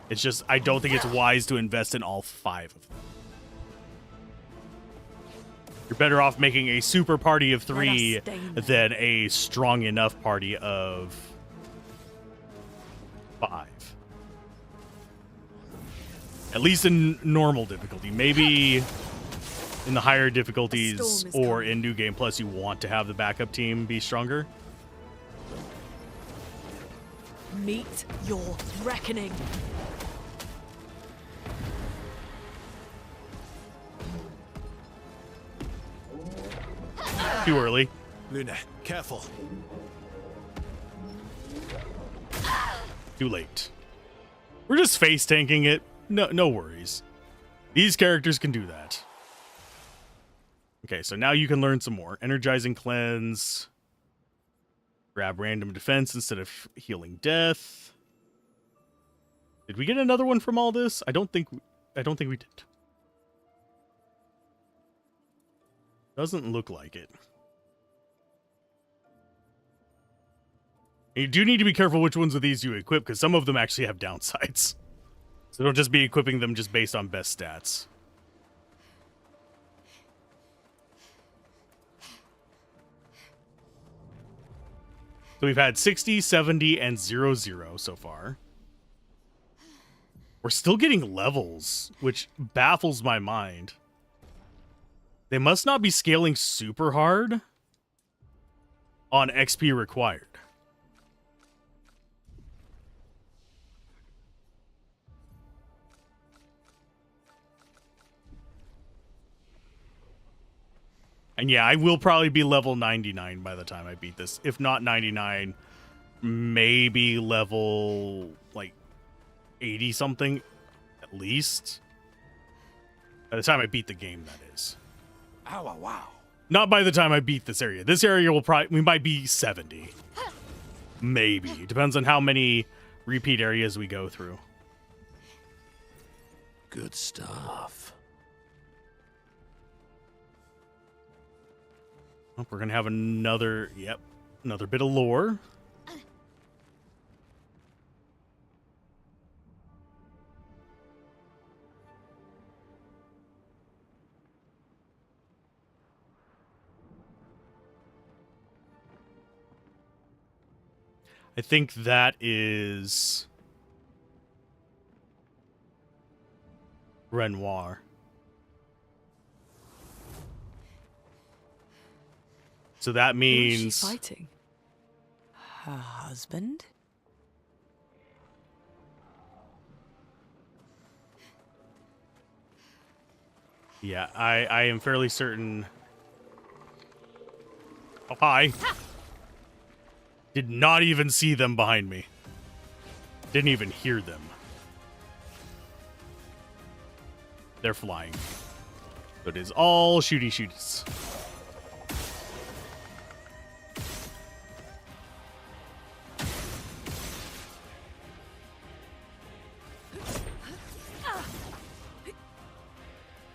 It's just, I don't think it's wise to invest in all 5 of them. You're better off making a super party of 3 than a strong enough party of 5. At least in normal difficulty. Maybe in the higher difficulties or in New Game Plus, you want to have the backup team be stronger. Meet your reckoning. Too early. Luna, careful. Too late. We're just face tanking it. No worries. These characters can do that. Okay, so now you can learn some more. Energizing Cleanse. Grab random defense instead of healing death. Did we get another one from all this? I don't think we did. Doesn't look like it. You do need to be careful which ones of these you equip, because some of them actually have downsides. So don't just be equipping them just based on best stats. So we've had 60, 70, and 00 so far. We're still getting levels, which baffles my mind. They must not be scaling super hard on XP required. And yeah, I will probably be level 99 by the time I beat this. If not 99, maybe level, like, 80 something, at least. By the time I beat the game, that is. Ow, wow. Not by the time I beat this area. This area will probably, we might be 70. Maybe. Depends on how many repeat areas we go through. Good stuff. Oh, we're going to have another, another bit of lore. I think that is Renoir. So that means... Who is she fighting? Her husband? Yeah, I am fairly certain... Oh, hi. Did not even see them behind me. Didn't even hear them. They're flying. So it is all shooties.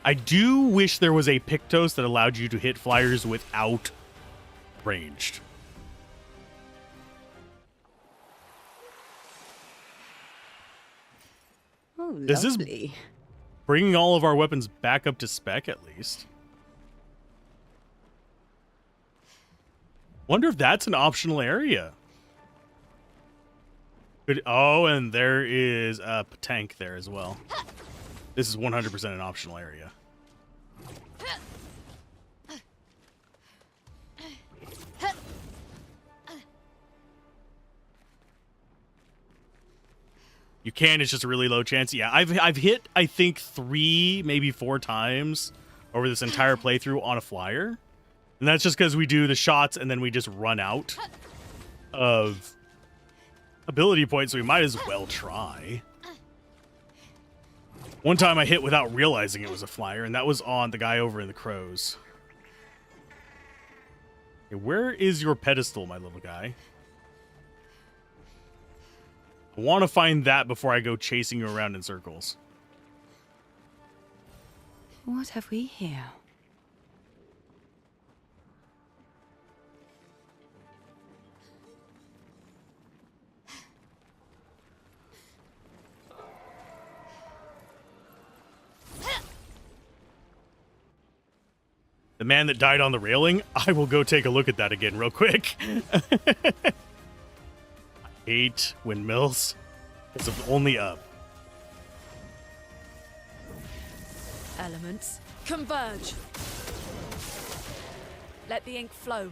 I do wish there was a Pictos that allowed you to hit flyers without ranged. Oh, This is lovely. bringing all of our weapons back up to spec, at least. Wonder if that's an optional area. Oh, and there is a tank there as well. This is 100% an optional area. You can, it's just a really low chance. Yeah, I've hit, I think, 3, maybe 4 times over this entire playthrough on a flyer. And that's just because we do the shots and then we just run out of ability points, so we might as well try. One time I hit without realizing it was a flyer, and that was on the guy over in the crows. Okay, where is your pedestal, my little guy? I want to find that before I go chasing you around in circles. What have we here? The man that died on the railing? I will go take a look at that again real quick. I hate windmills. It's only up. Elements, converge. Let the ink flow.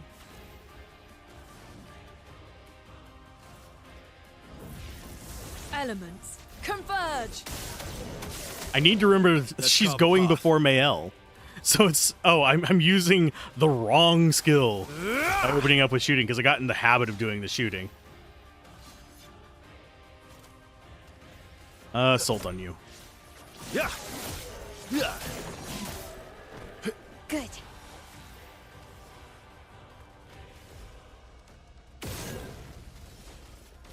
Elements, converge. I need to remember she's going before Mael. So it's... Oh, I'm using the wrong skill by opening up with shooting because I got in the habit of doing the shooting. Assault on you. Yeah. Yeah. Good.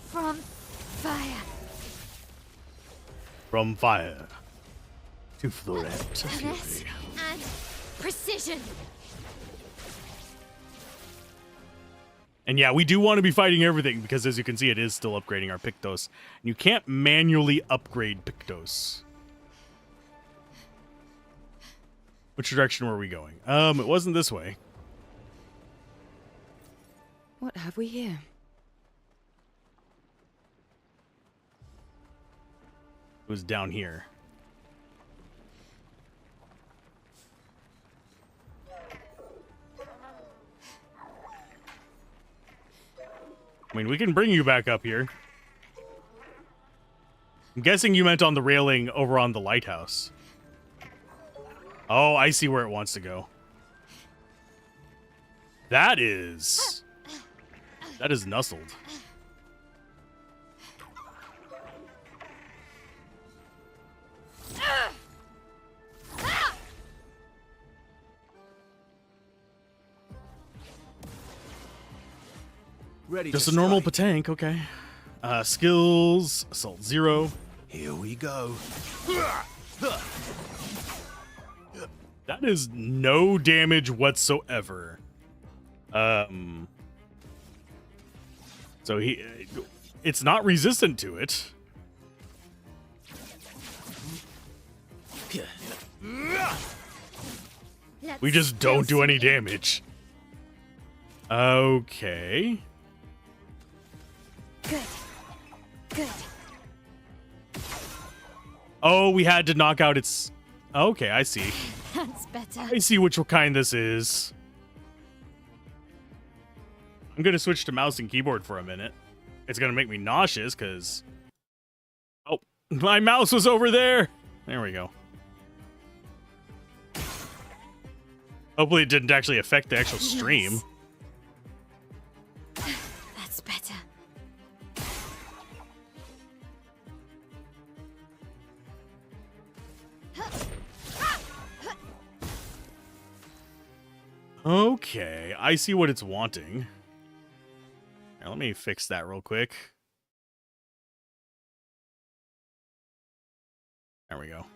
From fire. From fire to florette to Finesse fury. and precision. And yeah, we do want to be fighting everything because, as you can see, it is still upgrading our Pictos. And you can't manually upgrade Pictos. Which direction were we going? It wasn't this way. What have we here? It was down here. I mean, we can bring you back up here. I'm guessing you meant on the railing over on the lighthouse. Oh, I see where it wants to go. That is nuzzled. Ready Just to a normal strike. Patank, okay. Skills, assault 0. Here we go. That is no damage whatsoever. So it's not resistant to it. We just don't do any damage. Okay. Good. Good. Oh, we had to knock out its... Okay, I see. That's better. I see which kind this is. I'm going to switch to mouse and keyboard for a minute. It's going to make me nauseous because... Oh, my mouse was over there. There we go. Hopefully it didn't actually affect the actual stream. Yes. That's better. Okay, I see what it's wanting. Here, let me fix that real quick. There we go.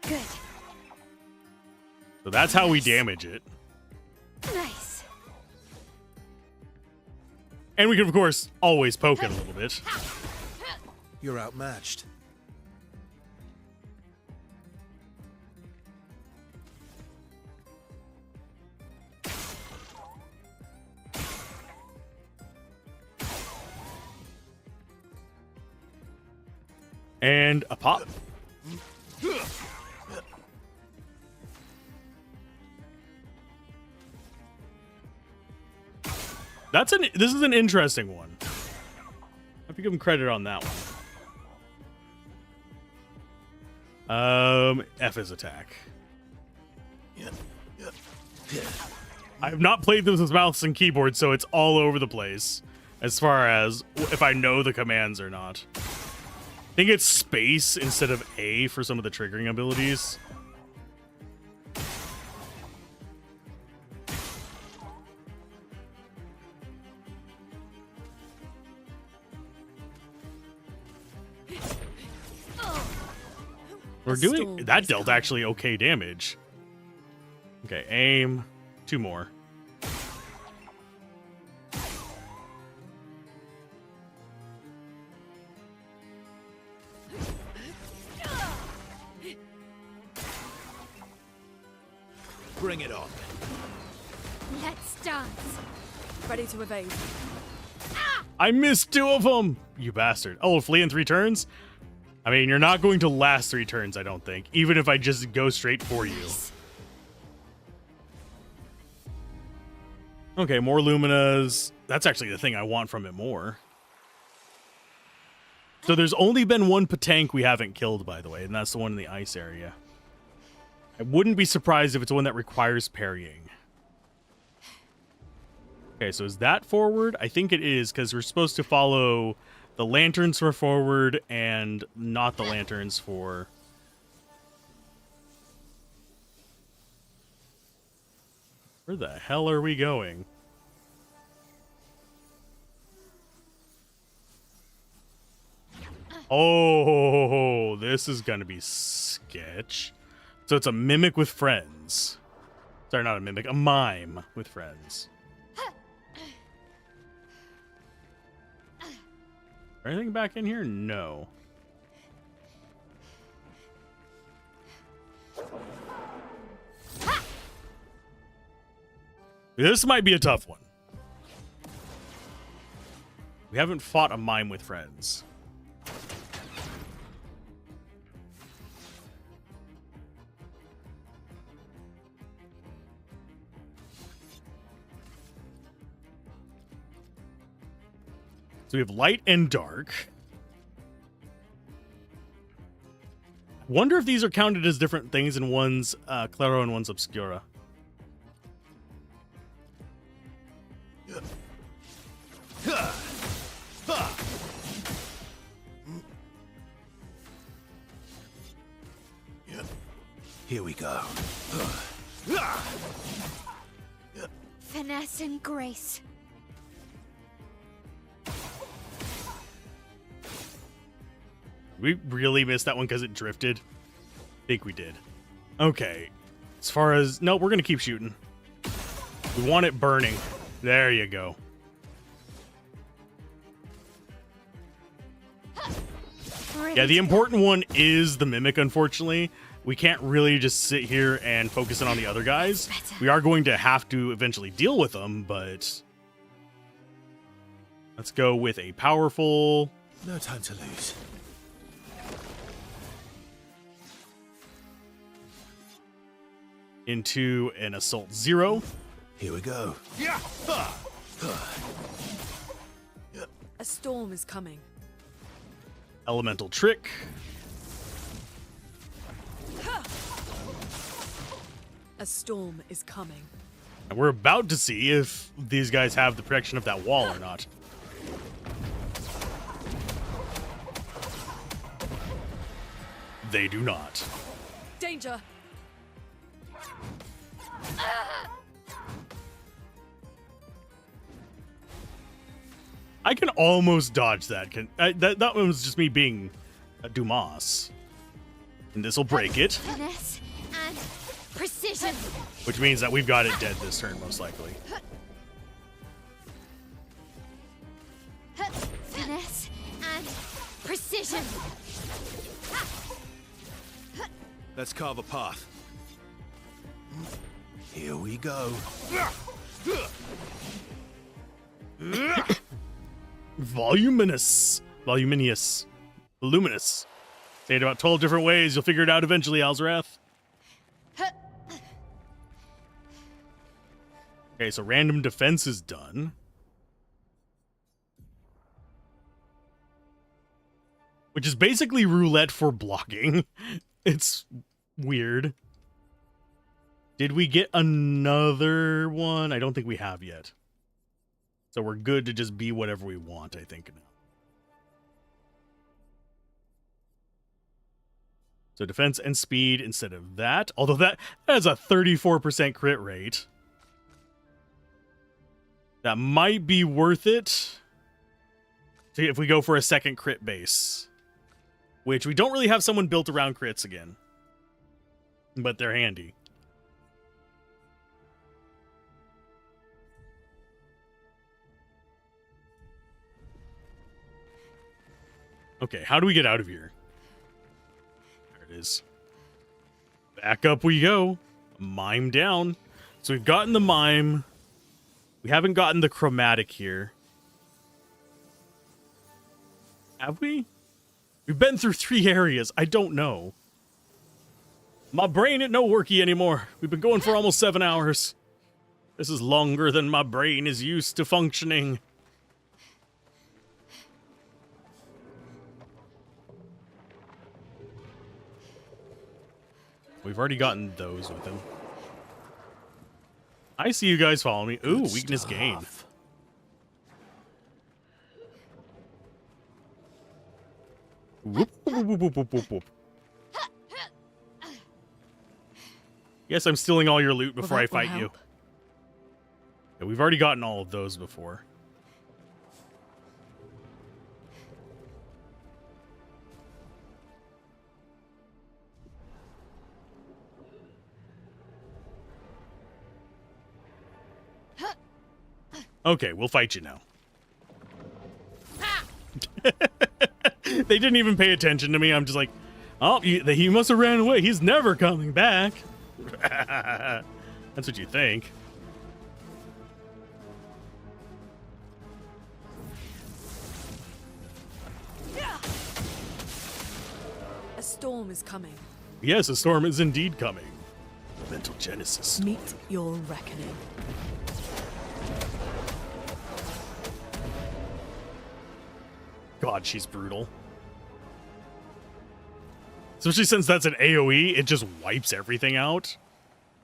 Good. So that's how we damage it. Nice. And we can, of course, always poke it a little bit. You're outmatched. And a pop. This is an interesting one. I have to give him credit on that one. F is attack. I have not played this with mouse and keyboard, so it's all over the place as far as if I know the commands or not. I think it's space instead of A for some of the triggering abilities. We're doing that dealt actually okay damage. Okay, aim. 2 more. Bring it on. Let's dance. Ready to evade. I missed 2 of them! You bastard. Oh, flee in 3 turns? I mean, you're not going to last 3 turns, I don't think. Even if I just go straight for you. Okay, more Luminas. That's actually the thing I want from it more. So there's only been 1 Patank we haven't killed, by the way, and that's the one in the ice area. I wouldn't be surprised if it's one that requires parrying. Okay, so is that forward? I think it is, because we're supposed to follow the lanterns for forward and not the lanterns for... Where the hell are we going? Oh, this is gonna be sketch. So it's a mimic with friends. Sorry, not a mimic, a mime with friends. Anything back in here? No. This might be a tough one. We haven't fought a mime with friends. So we have light and dark. Wonder if these are counted as different things and one's Clair and one's Obscura. Here we go. Finesse and grace. We really missed that one because it drifted. I think we did. Okay. As far as... No, we're going to keep shooting. We want it burning. There you go. Yeah, the important one is the mimic, unfortunately. We can't really just sit here and focus in on the other guys. We are going to have to eventually deal with them, but... Let's go with a powerful... No time to lose. Into an Assault 0. Here we go. A storm is coming. Elemental Trick. A storm is coming. And we're about to see if these guys have the protection of that wall or not. They do not. Danger! I can almost dodge that. That one was just me being a Dumas. And this will break it. Finesse and precision. Which means that we've got it dead this turn, most likely. Finesse and precision. Let's carve a path. Here we go. Voluminous. Voluminous. Voluminous. Say it about 12 different ways. You'll figure it out eventually, Alzorath. Okay, so random defense is done. Which is basically roulette for blocking. It's weird. Did we get another one? I don't think we have yet. So we're good to just be whatever we want, I think, now. So defense and speed instead of that. Although that has a 34% crit rate. That might be worth it. If we go for a second crit base. Which we don't really have someone built around crits again. But they're handy. Okay, how do we get out of here? There it is. Back up we go. Mime down. So we've gotten the mime. We haven't gotten the chromatic here. Have we? We've been through 3 areas. I don't know. My brain ain't no worky anymore. We've been going for almost 7 hours. This is longer than my brain is used to functioning. We've already gotten those with him. I see you guys following me. Ooh, Good weakness gain. stuff. Whoop, whoop, whoop, whoop, whoop, whoop, whoop. Yes, I'm stealing all your loot before I fight you. Yeah, we've already gotten all of those before. Okay, we'll fight you now. They didn't even pay attention to me. I'm just like, oh, he must have ran away. He's never coming back. That's what you think. A storm is coming. Yes, a storm is indeed coming. Mental Genesis. Meet your reckoning. God, she's brutal. Especially since that's an AoE, it just wipes everything out.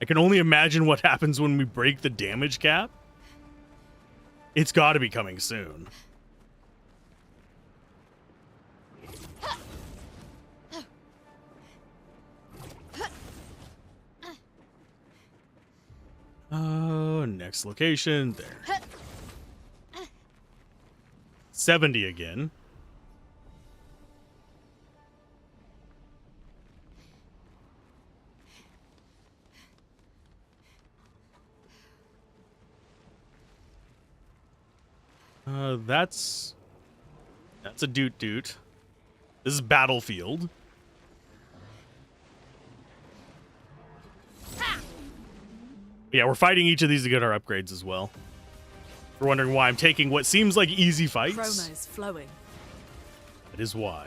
I can only imagine what happens when we break the damage cap. It's got to be coming soon. Oh, next location. There. 70 again. That's a doot. This is Battlefield. Yeah, we're fighting each of these to get our upgrades as well. If you're wondering why I'm taking what seems like easy fights. Chroma's flowing. That is why.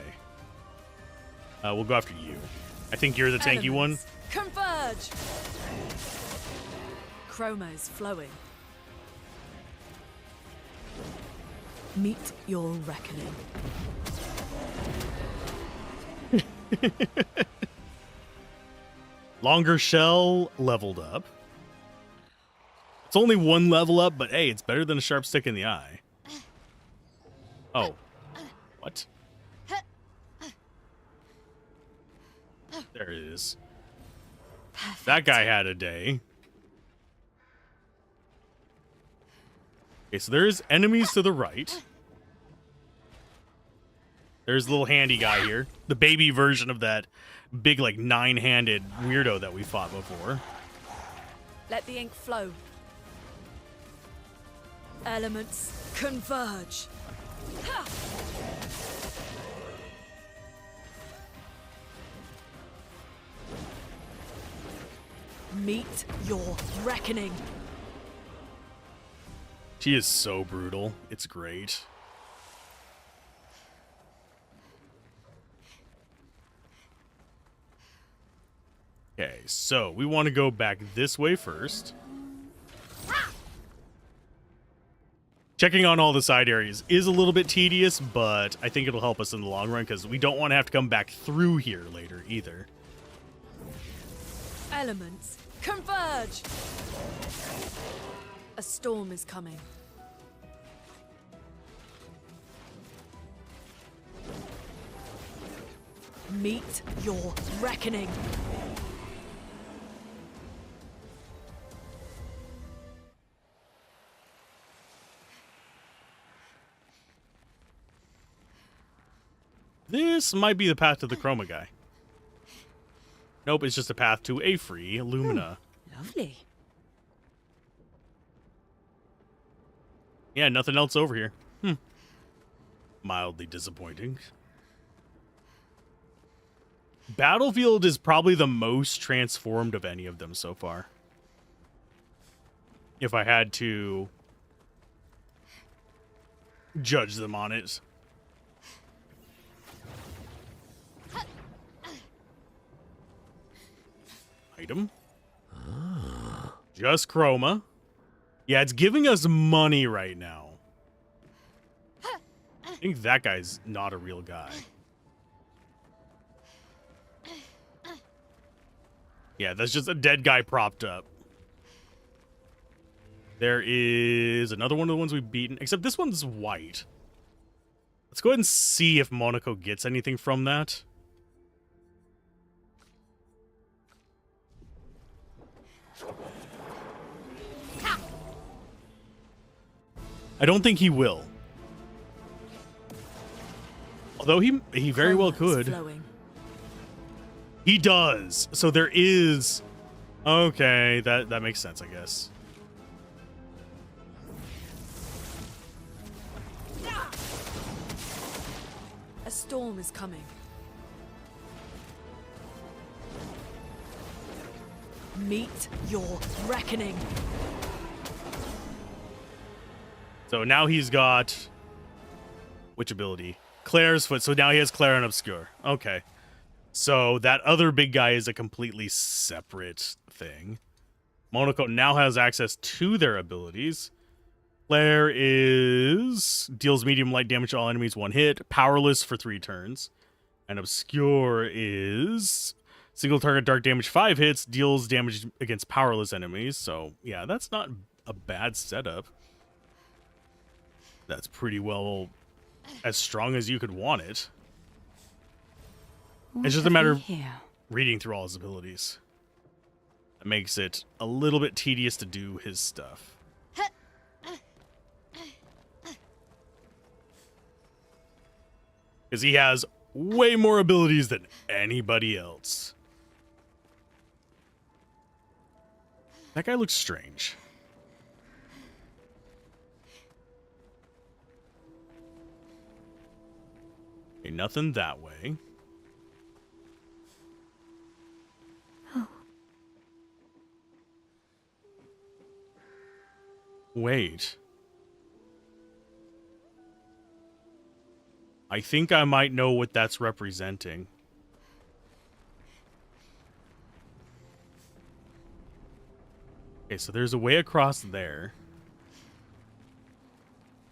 We'll go after you. I think you're the tanky one. Converge. Chroma's flowing. Meet your reckoning. Longer shell leveled up. It's only one level up, but hey, it's better than a sharp stick in the eye. Oh. What? There it is. Perfect. That guy had a day. Okay, so there's enemies to the right. There's a little handy guy here. The baby version of that big, like, 9-handed weirdo that we fought before. Let the ink flow. Elements converge. Ha! Meet your reckoning. She is so brutal. It's great. Okay, so we want to go back this way first. Checking on all the side areas is a little bit tedious, but I think it'll help us in the long run because we don't want to have to come back through here later either. Elements converge. A storm is coming. Meet your reckoning. This might be the path to the Chroma guy. Nope, it's just a path to a free Illumina. Lovely. Yeah, nothing else over here. Mildly disappointing. Battlefield is probably the most transformed of any of them so far. If I had to judge them on it. Item. Just Chroma. Yeah, it's giving us money right now. I think that guy's not a real guy. Yeah, that's just a dead guy propped up. There is another one of the ones we've beaten, except this one's white. Let's go ahead and see if Monaco gets anything from that. I don't think he will. Although he very well could. Flowing. He does. So there is... Okay, that makes sense, I guess. A storm is coming. Meet your reckoning. So now he's got... Which ability? Clair's foot. So now he has Clair and Obscur. Okay. So that other big guy is a completely separate thing. Monaco now has access to their abilities. Clair is... deals medium light damage to all enemies 1 hit. Powerless for 3 turns. And Obscur is... single target dark damage 5 hits. Deals damage against powerless enemies. So, yeah, that's not a bad setup. That's pretty well as strong as you could want it. It's just a matter of reading through all his abilities. It makes it a little bit tedious to do his stuff. Because he has way more abilities than anybody else. That guy looks strange. Okay, nothing that way. Wait. I think I might know what that's representing. Okay, so there's a way across there.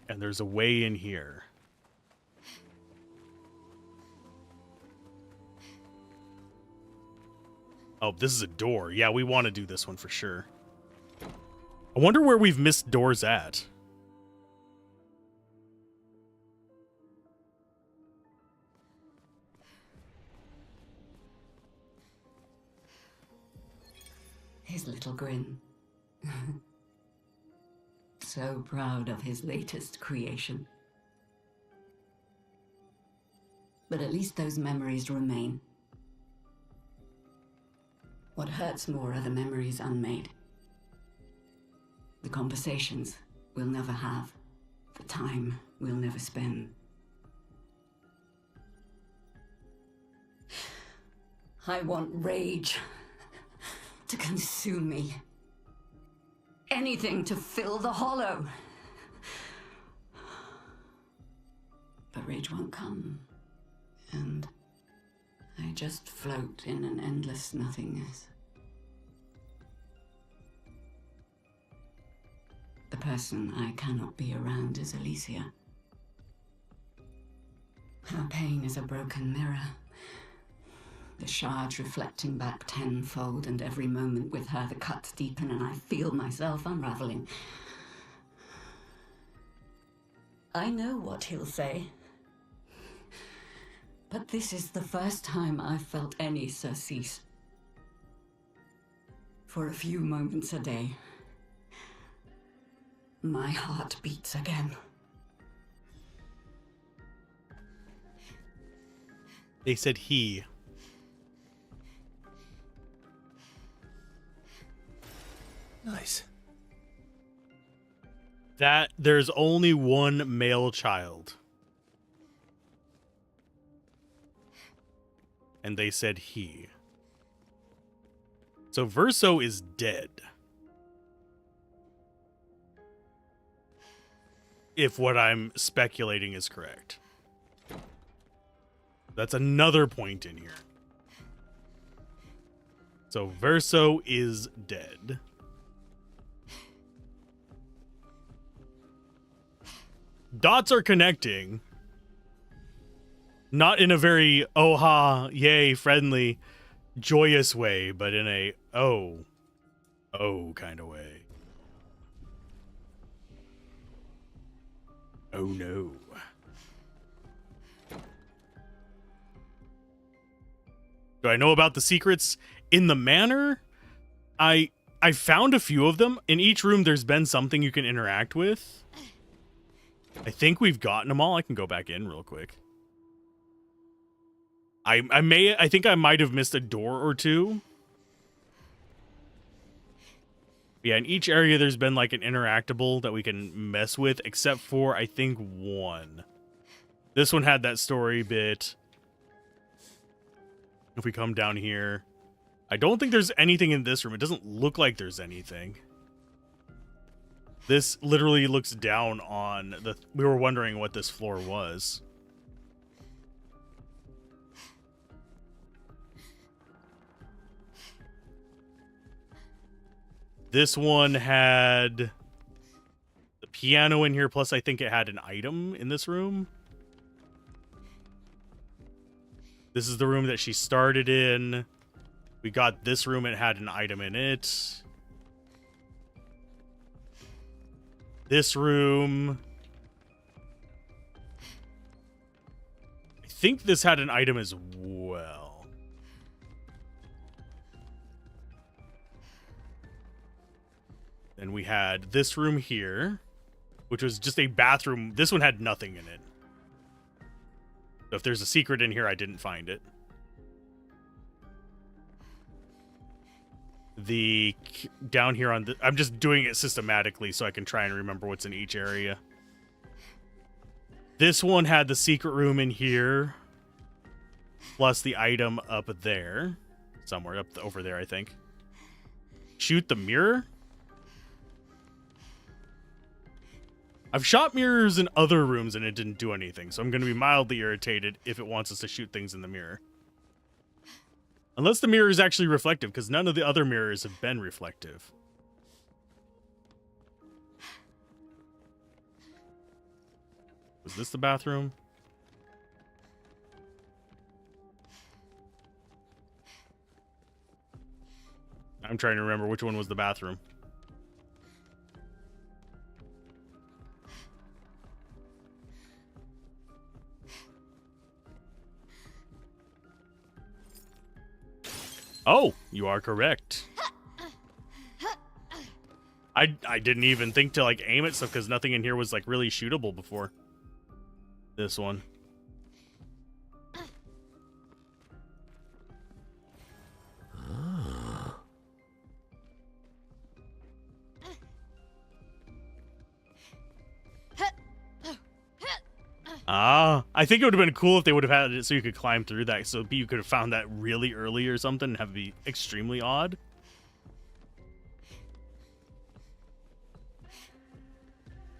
And there's a way in here. Oh, this is a door. Yeah, we want to do this one for sure. I wonder where we've missed doors at. His little grin. So proud of his latest creation. But at least those memories remain. What hurts more are the memories unmade. The conversations we'll never have. The time we'll never spend. I want rage to consume me. Anything to fill the hollow. But rage won't come. And I just float in an endless nothingness. The person I cannot be around is Alicia. Her pain is a broken mirror. The shards reflecting back tenfold, and every moment with her the cuts deepen and I feel myself unraveling. I know what he'll say. But this is the first time I've felt any surcease. For a few moments a day, my heart beats again. They said he. Nice. That there's only one male child. And they said he. So Verso is dead. If what I'm speculating is correct. That's another point in here. So Verso is dead. Dots are connecting. Not in a very, oh ha, yay, friendly, joyous way, but in a, oh kind of way. Oh no. Do I know about the secrets in the manor? I found a few of them. In each room, there's been something you can interact with. I think we've gotten them all. I can go back in real quick. I think I might have missed a door or two. Yeah, in each area there's been like an interactable that we can mess with, except for I think one. This one had that story bit. If we come down here, I don't think there's anything in this room. It doesn't look like there's anything. This literally looks down on the... We were wondering what this floor was. This one had the piano in here, plus I think it had an item in this room. This is the room that she started in. We got this room, it had an item in it. This room... I think this had an item as well. And we had this room here, which was just a bathroom. This one had nothing in it. So if there's a secret in here, I didn't find it. The down here on the... I'm just doing it systematically so I can try and remember what's in each area. This one had the secret room in here, plus the item up there. Somewhere up over there, I think. Shoot the mirror? I've shot mirrors in other rooms and it didn't do anything, so I'm going to be mildly irritated if it wants us to shoot things in the mirror. Unless the mirror is actually reflective, because none of the other mirrors have been reflective. Was this the bathroom? I'm trying to remember which one was the bathroom. Oh, you are correct. I didn't even think to like aim at stuff because nothing in here was like really shootable before. This one. I think it would have been cool if they would have had it so you could climb through that, so you could have found that really early or something and have it be extremely odd.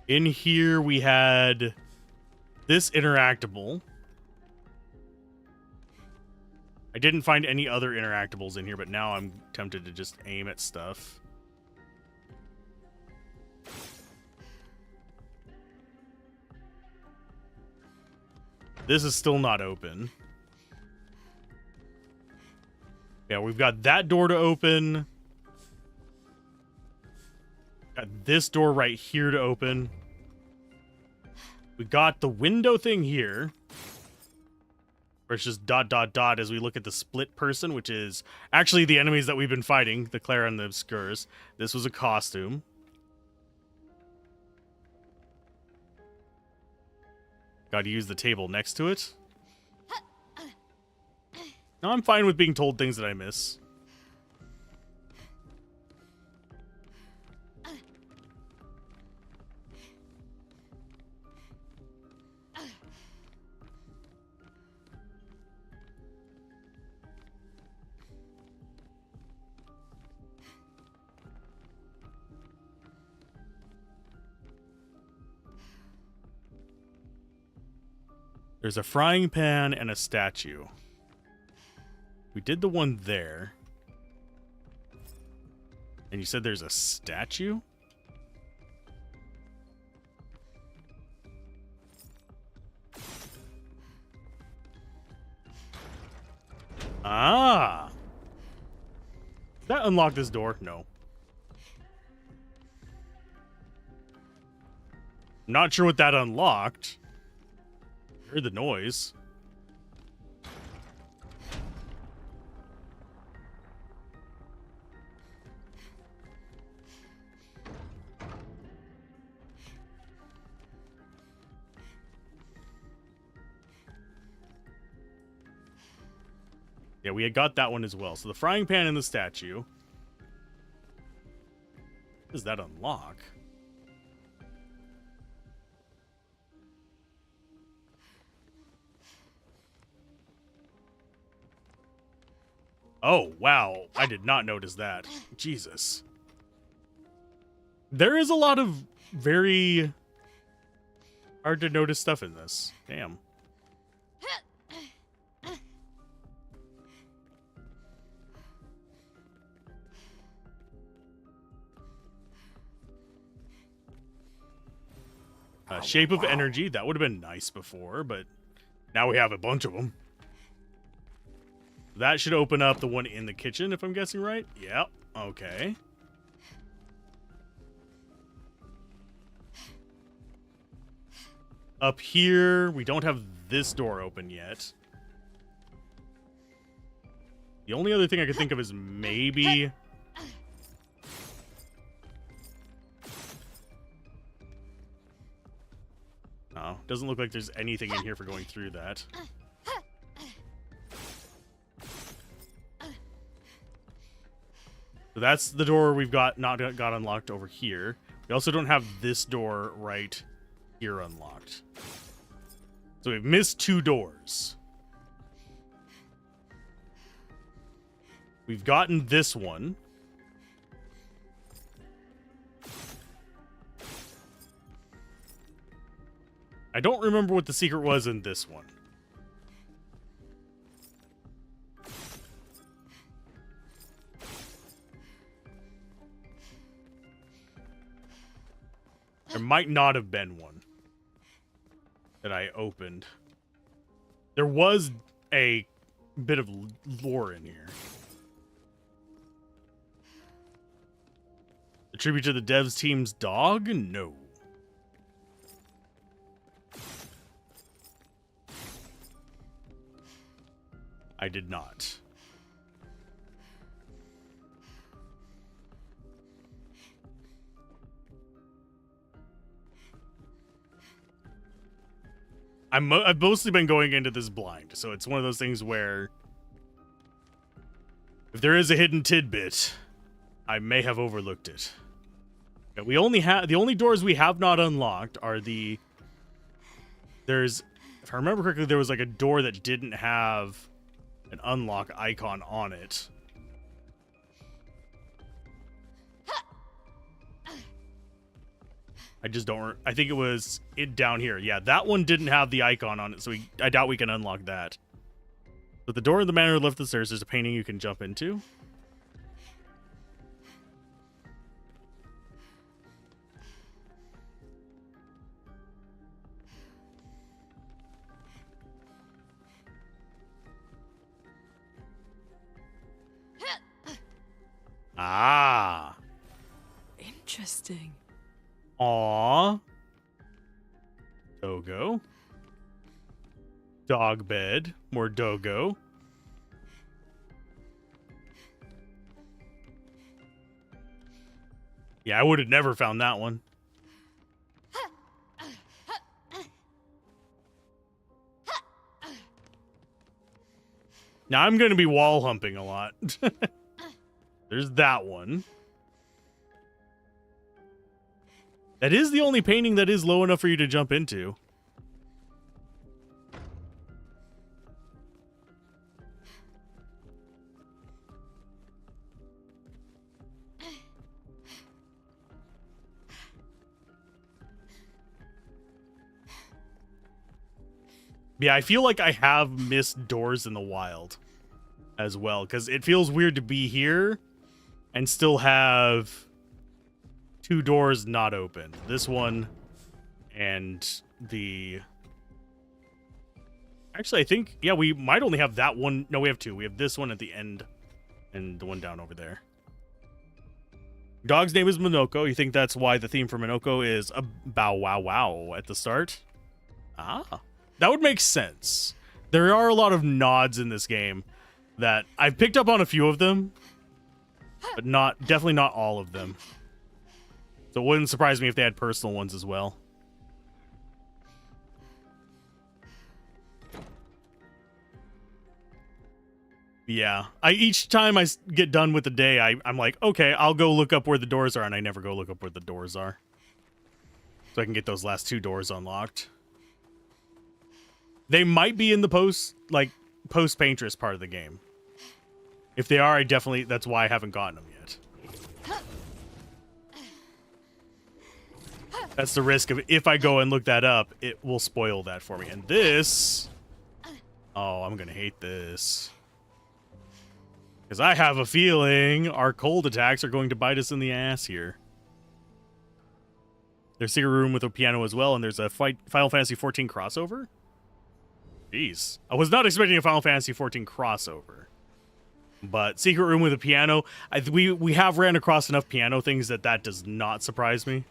In here we had this interactable. I didn't find any other interactables in here, but now I'm tempted to just aim at stuff. This is still not open. Yeah, we've got that door to open. Got this door right here to open. We got the window thing here. Where it's just ... as we look at the split person, which is actually the enemies that we've been fighting, the Clair and the Obscurs. This was a costume. Gotta use the table next to it. No, I'm fine with being told things that I miss. There's a frying pan and a statue. We did the one there. And you said there's a statue? Ah! Did that unlock this door? No. Not sure what that unlocked. Heard the noise. Yeah, we had got that one as well. So the frying pan and the statue. Does that unlock? Oh, wow. I did not notice that. Jesus. There is a lot of very hard to notice stuff in this. Damn. Shape of energy. That would have been nice before, but now we have a bunch of them. That should open up the one in the kitchen, if I'm guessing right. Yep. Okay. Up here, we don't have this door open yet. The only other thing I could think of is maybe... Oh, doesn't look like there's anything in here for going through that. So that's the door we've got unlocked over here. We also don't have this door right here unlocked. So we've missed 2 doors. We've gotten this one. I don't remember what the secret was in this one. There might not have been one that I opened. There was a bit of lore in here. A tribute to the devs team's dog? No. I did not. I've mostly been going into this blind, so it's one of those things where if there is a hidden tidbit, I may have overlooked it. Yeah, we only have the only doors we have not unlocked are the. There's, if I remember correctly, there was like a door that didn't have an unlock icon on it. I just don't. I think it was it down here. Yeah, that one didn't have the icon on it, so I doubt we can unlock that. But the door in the manor left the stairs. There's a painting you can jump into. Ah. Interesting. Aww. Dogo. Dog bed. More dogo. Yeah, I would have never found that one. Now I'm going to be wall humping a lot. There's that one. That is the only painting that is low enough for you to jump into. Yeah, I feel like I have missed doors in the wild as well, because it feels weird to be here and still have 2 doors not open. This one and the... Actually, I think, yeah, we might only have that one. No, we have 2. We have this one at the end and the one down over there. Dog's name is Minoko. You think that's why the theme for Minoko is a bow wow wow at the start? Ah, that would make sense. There are a lot of nods in this game that I've picked up on a few of them, but definitely not all of them. So it wouldn't surprise me if they had personal ones as well. Yeah, each time I get done with the day, I'm like, okay, I'll go look up where the doors are, and I never go look up where the doors are. So I can get those last 2 doors unlocked. They might be in the post-Painterest part of the game. If they are, that's why I haven't gotten them yet. That's the risk of if I go and look that up, it will spoil that for me. And this... Oh, I'm gonna hate this. Because I have a feeling our cold attacks are going to bite us in the ass here. There's a secret room with a piano as well, and there's a Final Fantasy XIV crossover? Jeez. I was not expecting a Final Fantasy XIV crossover. But secret room with a piano, we have ran across enough piano things that does not surprise me.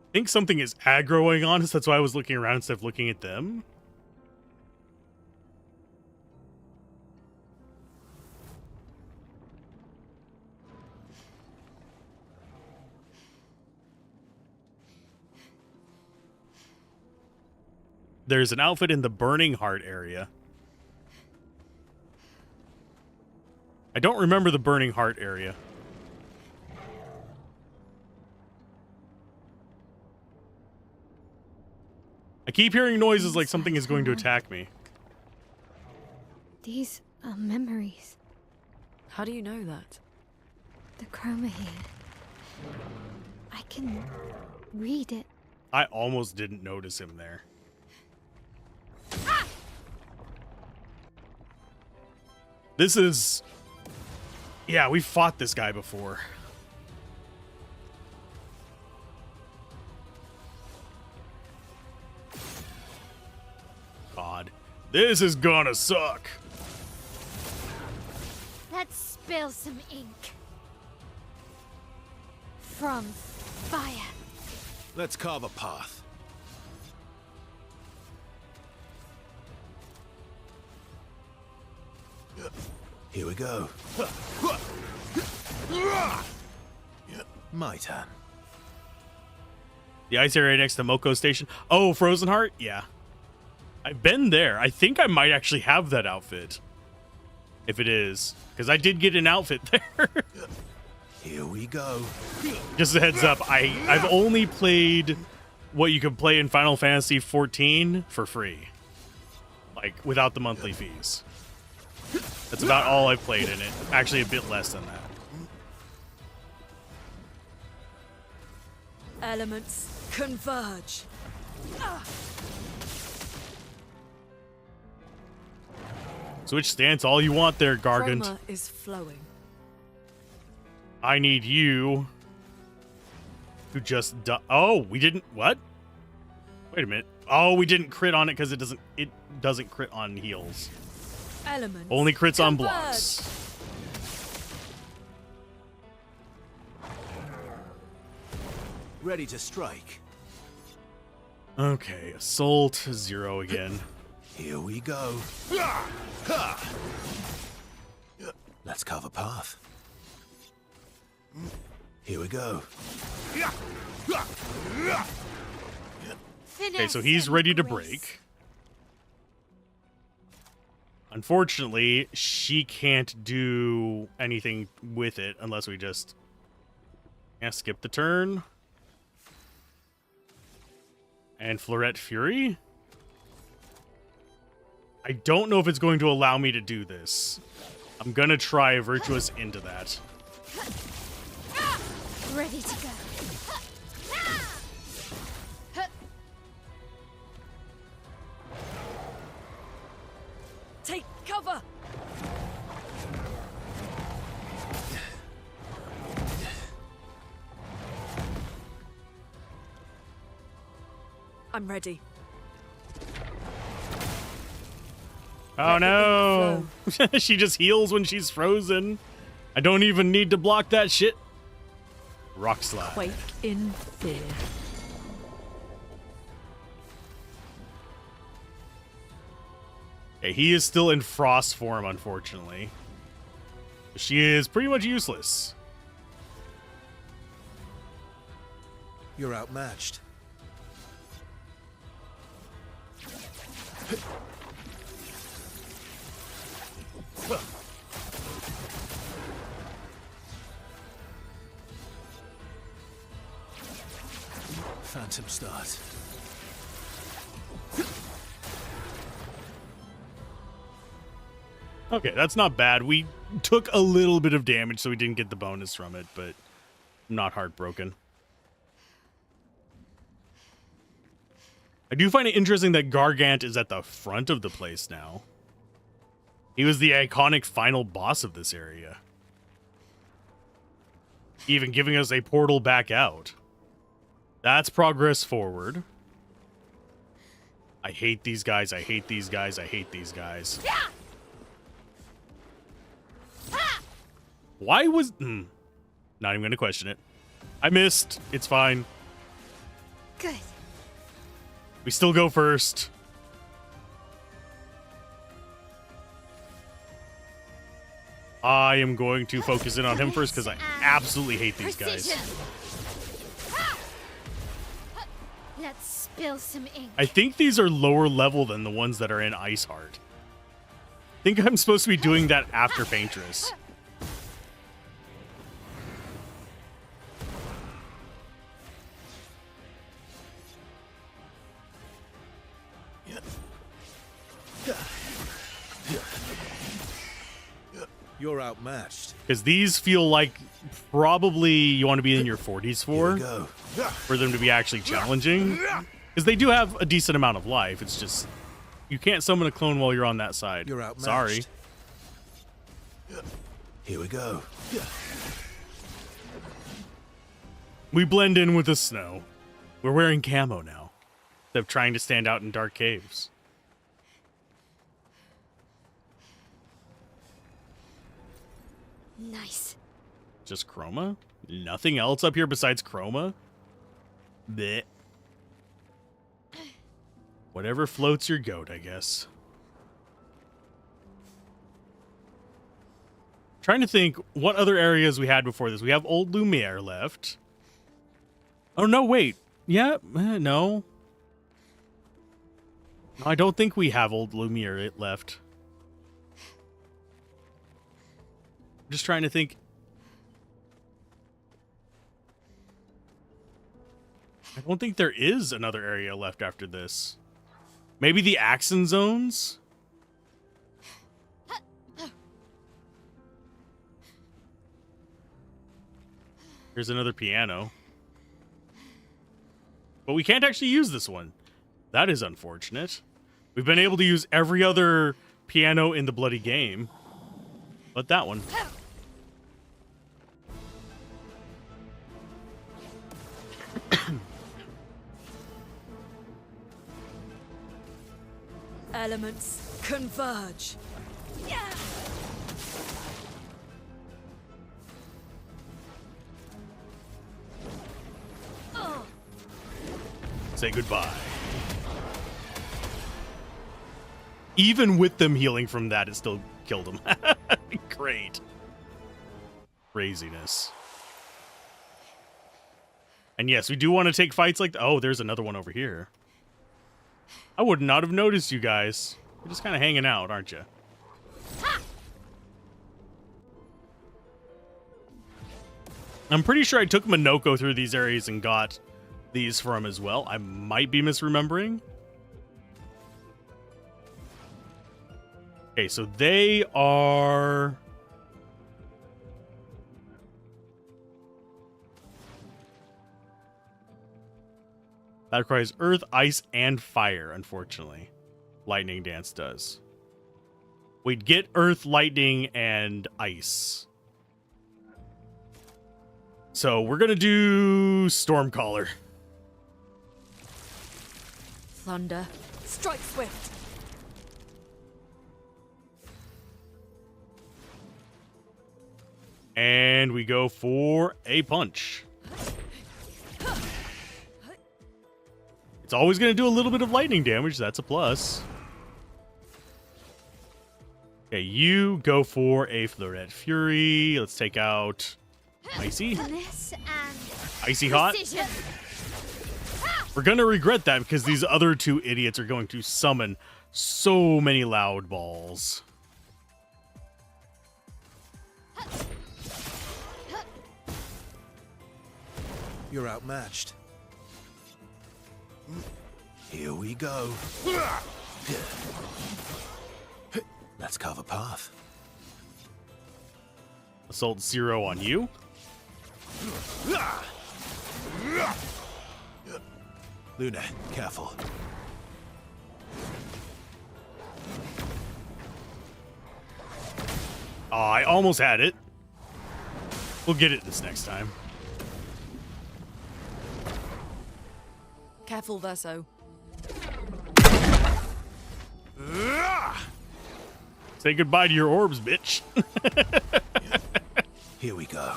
I think something is aggroing on us. That's why I was looking around instead of looking at them. There's an outfit in the Burning Heart area. I don't remember the Burning Heart area. I keep hearing noises like something is going to attack me. These are memories. How do you know that? The chroma here. I can read it. I almost didn't notice him there. Ah! This is... Yeah, we fought this guy before. God, this is gonna suck. Let's spill some ink. From fire. Let's carve a path. Here we go. My turn. The ice area next to Moko Station. Oh, Frozen Heart? Yeah. I've been there. I think I might actually have that outfit. If it is. Because I did get an outfit there. Here we go. Just a heads up, I've only played what you can play in Final Fantasy XIV for free. Like, without the monthly fees. That's about all I've played in it. Actually, a bit less than that. Elements converge. Switch stance all you want there, Gargant. Chroma is flowing. I need you to just oh, we didn't what? Wait a minute. Oh, we didn't crit on it because it doesn't crit on heals. Elements only crits on converge. blocks. Ready to strike. Okay, Assault 0 again. Here we go. Let's carve a path. Here we go. Okay, so he's ready to break. Unfortunately, she can't do anything with it unless we just skip the turn. And Florette Fury? I don't know if it's going to allow me to do this. I'm gonna try Virtuous into that. Ready to go. Take cover. I'm ready. Oh no! She just heals when she's frozen. I don't even need to block that shit. Rock slide. Quake in fear. Okay, he is still in frost form, unfortunately. She is pretty much useless. You're outmatched. Phantom start. Okay, that's not bad. We took a little bit of damage, so we didn't get the bonus from it, but not heartbroken. I do find it interesting that Gargant is at the front of the place now. He was the iconic final boss of this area. Even giving us a portal back out. That's progress forward. I hate these guys, I hate these guys, I hate these guys. Why was... not even going to question it. I missed. It's fine. Good. We still go first. I am going to focus in on him first because I absolutely hate these guys. Let's spill some ink. I think these are lower level than the ones that are in Iceheart. I think I'm supposed to be doing that after Paintress. You're outmatched. Because these feel like probably you want to be in your 40s for them to be actually challenging. Because they do have a decent amount of life. It's just, you can't summon a clone while you're on that side. You're outmatched. Sorry. Here we go. We blend in with the snow. We're wearing camo now. Instead of trying to stand out in dark caves. Nice. Just Chroma? Nothing else up here besides Chroma? Blech. Whatever floats your goat, I guess. Trying to think what other areas we had before this. We have Old Lumiere left. Oh, no, wait. Yeah, no. I don't think we have Old Lumiere left. I'm just trying to think. I don't think there is another area left after this. Maybe the Axon zones? Here's another piano. But we can't actually use this one. That is unfortunate. We've been able to use every other piano in the bloody game. But that one. Elements converge. Say goodbye. Even with them healing from that, it still killed him. Great. Craziness. And yes, we do want to take fights like... Oh, there's another one over here. I would not have noticed you guys. You're just kind of hanging out, aren't you? I'm pretty sure I took Minoko through these areas and got these from as well. I might be misremembering. Okay, so they are... That requires earth, ice, and fire, unfortunately. Lightning Dance does. We'd get earth, lightning, and ice. So we're going to do Stormcaller. Thunder. Strike swift. And we go for a punch. It's always going to do a little bit of lightning damage. That's a plus. Okay, you go for a Fleuret Fury. Let's take out Icy. Icy Hot. We're gonna regret that because these other two idiots are going to summon so many loud balls. You're outmatched. Here we go. Let's carve a path. Assault 0 on you. Luna, careful. Oh, I almost had it. We'll get it this next time. Careful, Verso. Say goodbye to your orbs, bitch. Here we go.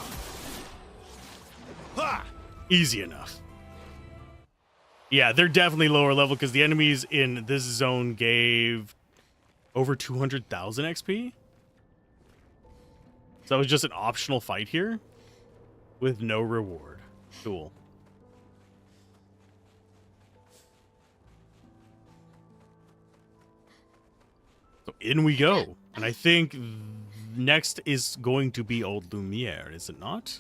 Easy enough. Yeah, they're definitely lower level because the enemies in this zone gave over 200,000 XP. So that was just an optional fight here with no reward. Cool. So in we go. And I think next is going to be Old Lumiere, is it not?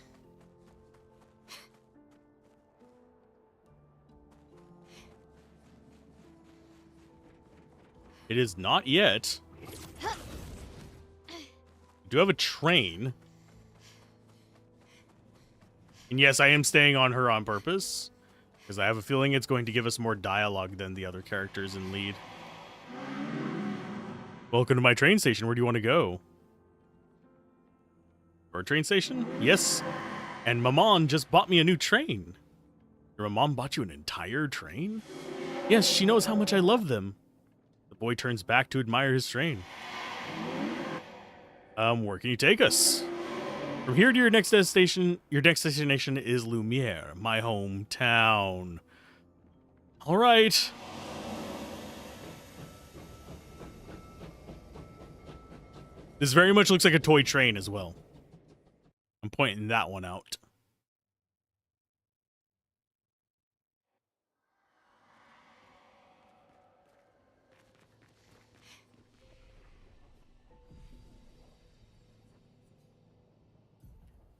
It is not yet. We do have a train. And yes, I am staying on her on purpose, because I have a feeling it's going to give us more dialogue than the other characters in lead. Welcome to my train station. Where do you want to go? Or a train station? Yes. And Maman just bought me a new train. Your mom bought you an entire train? Yes, she knows how much I love them. The boy turns back to admire his train. Where can you take us? From here to your next destination is Lumiere, my hometown. All right. This very much looks like a toy train as well. I'm pointing that one out.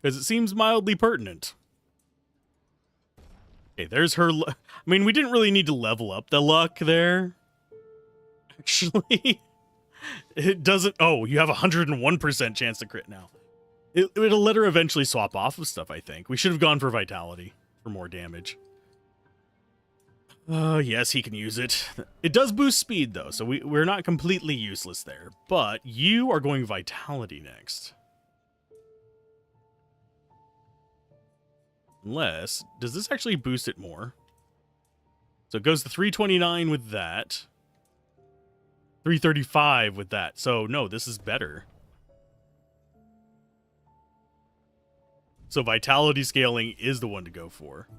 Because it seems mildly pertinent. Okay, there's her... I mean, we didn't really need to level up the luck there. Actually, it doesn't... Oh, you have a 101% chance to crit now. It'll let her eventually swap off of stuff, I think. We should have gone for Vitality for more damage. Yes, he can use it. It does boost speed, though, so we're not completely useless there. But you are going Vitality next. Unless, does this actually boost it more? So it goes to 329 with that. 335 with that. So no, this is better. So vitality scaling is the one to go for.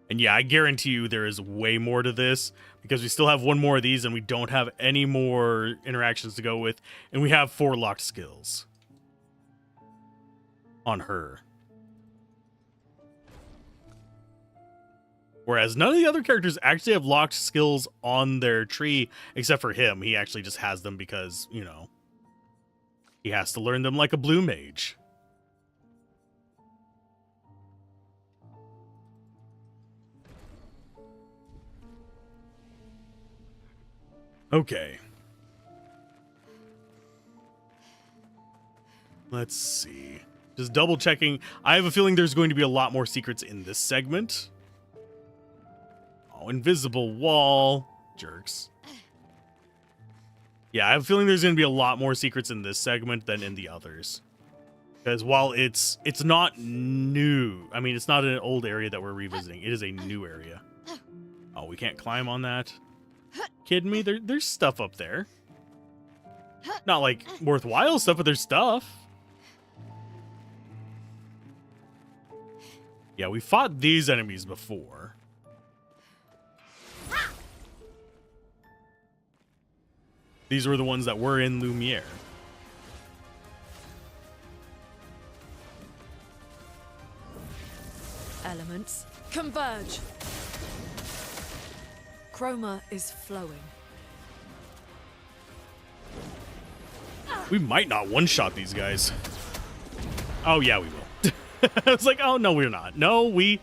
And yeah, I guarantee you there is way more to this because we still have one more of these and we don't have any more interactions to go with. And we have 4 locked skills on her. Whereas none of the other characters actually have locked skills on their tree except for him. He actually just has them because, you know, he has to learn them like a blue mage. Okay. Let's see. Just double checking. I have a feeling there's going to be a lot more secrets in this segment. Oh, invisible wall. Jerks. Yeah, I have a feeling there's going to be a lot more secrets in this segment than in the others. Because while it's not new, I mean, it's not an old area that we're revisiting. It is a new area. Oh, we can't climb on that? Kidding me? There's stuff up there. Not like worthwhile stuff, but there's stuff. Yeah, we fought these enemies before. These were the ones that were in Lumiere. Elements converge. Chroma is flowing. We might not one-shot these guys. Oh, yeah, we will. I was like, oh, no, we're not. No, we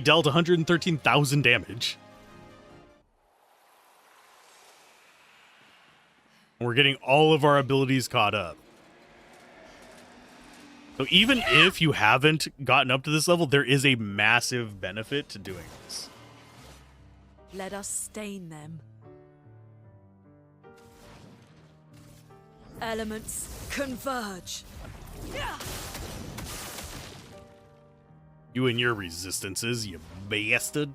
dealt 113,000 damage. We're getting all of our abilities caught up. So even if you haven't gotten up to this level, there is a massive benefit to doing this. Let us stain them. Elements converge. You and your resistances, you bastard.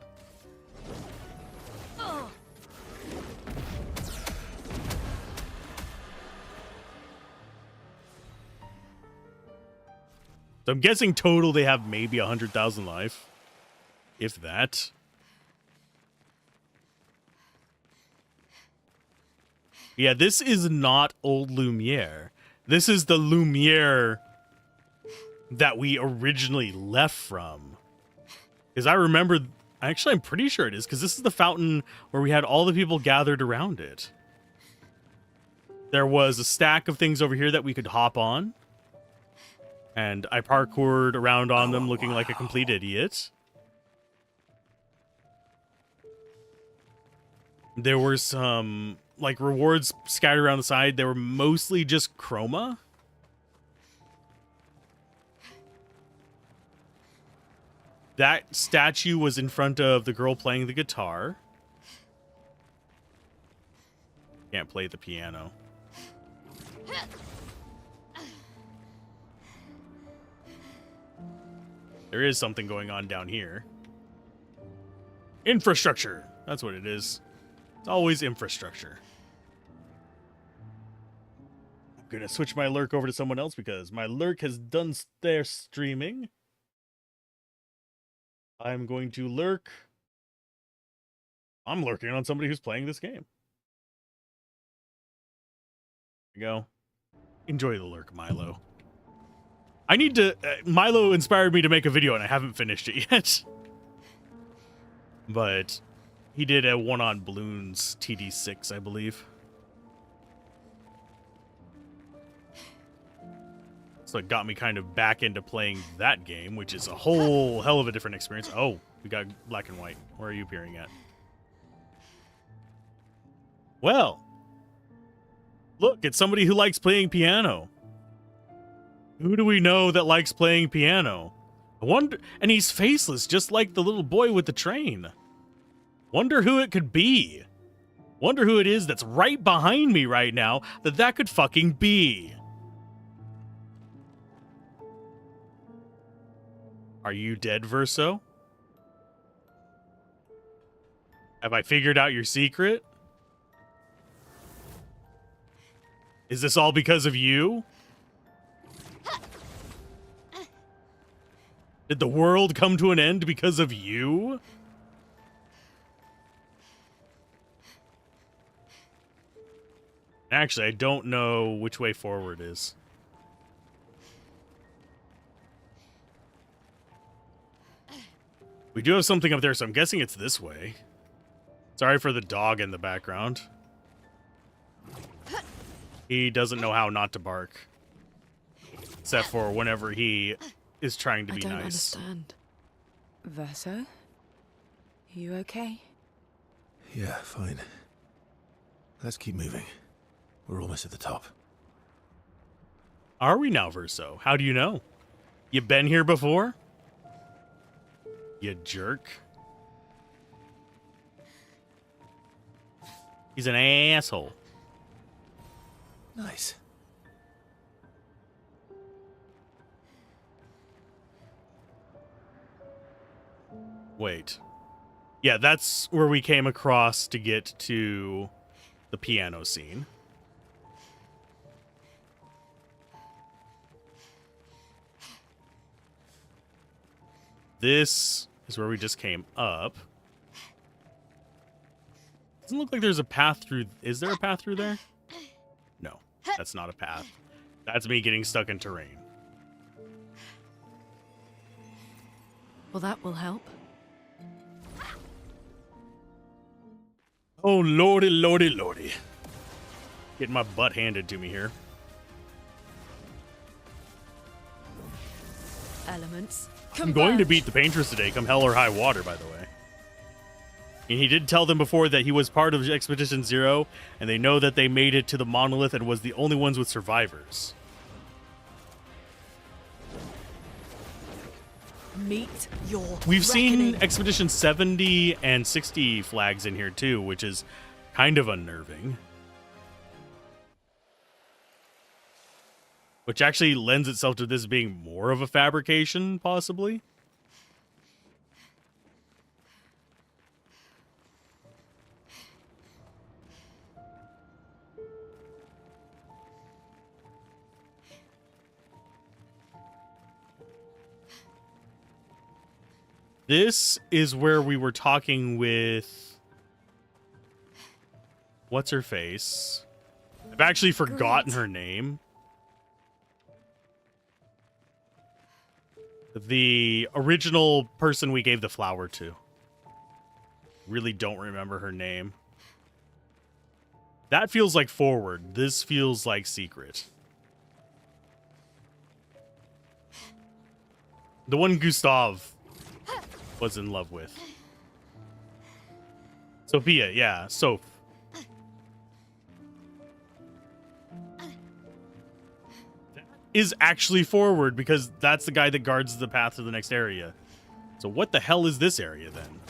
So I'm guessing total they have maybe 100,000 life. If that. Yeah, this is not old Lumiere. This is the Lumiere that we originally left from. Because I remember, actually I'm pretty sure it is, because this is the fountain where we had all the people gathered around it. There was a stack of things over here that we could hop on. And I parkoured around on them looking like a complete idiot. There were some, like, rewards scattered around the side. They were mostly just chroma. That statue was in front of the girl playing the guitar. Can't play the piano. There is something going on down here. Infrastructure. That's what it is. It's always infrastructure. I'm going to switch my lurk over to someone else because my lurk has done their streaming. I'm going to lurk. I'm lurking on somebody who's playing this game. There you go. Enjoy the lurk, Milo. I need to... Milo inspired me to make a video, and I haven't finished it yet. But he did a one on balloons TD6, I believe. So it got me kind of back into playing that game, which is a whole hell of a different experience. Oh, we got black and white. Where are you appearing at? Well, look, it's somebody who likes playing piano. Who do we know that likes playing piano? I wonder, and he's faceless, just like the little boy with the train. Wonder who it could be. Wonder who it is that's right behind me right now that could fucking be. Are you dead, Verso? Have I figured out your secret? Is this all because of you? Did the world come to an end because of you? Actually, I don't know which way forward is. We do have something up there, so I'm guessing it's this way. Sorry for the dog in the background. He doesn't know how not to bark. Except for whenever he is trying to be nice. I don't understand. Verso? You okay? Yeah, fine. Let's keep moving. We're almost at the top. Are we now, Verso? How do you know? You been here before? You jerk. He's an asshole. Nice. Wait. Yeah, that's where we came across to get to the piano scene. This is where we just came up. Doesn't look like there's a path through. Is there a path through there? No, that's not a path. That's me getting stuck in terrain. Well, that will help. Oh, lordy, lordy, lordy. Getting my butt handed to me here. Elements. I'm going to beat the Paintress today, come hell or high water, by the way. And he did tell them before that he was part of Expedition Zero, and they know that they made it to the monolith and was the only ones with survivors. Meet your We've seen reckoning. Expedition 70 and 60 flags in here too, which is kind of unnerving. Which actually lends itself to this being more of a fabrication, possibly. This is where we were talking with... What's her face? I've actually forgotten her name. The original person we gave the flower to. Really don't remember her name. That feels like forward. This feels like secret. The one Gustav was in love with. Sophia, yeah, Soph. That is actually forward because that's the guy that guards the path to the next area. So what the hell is this area then?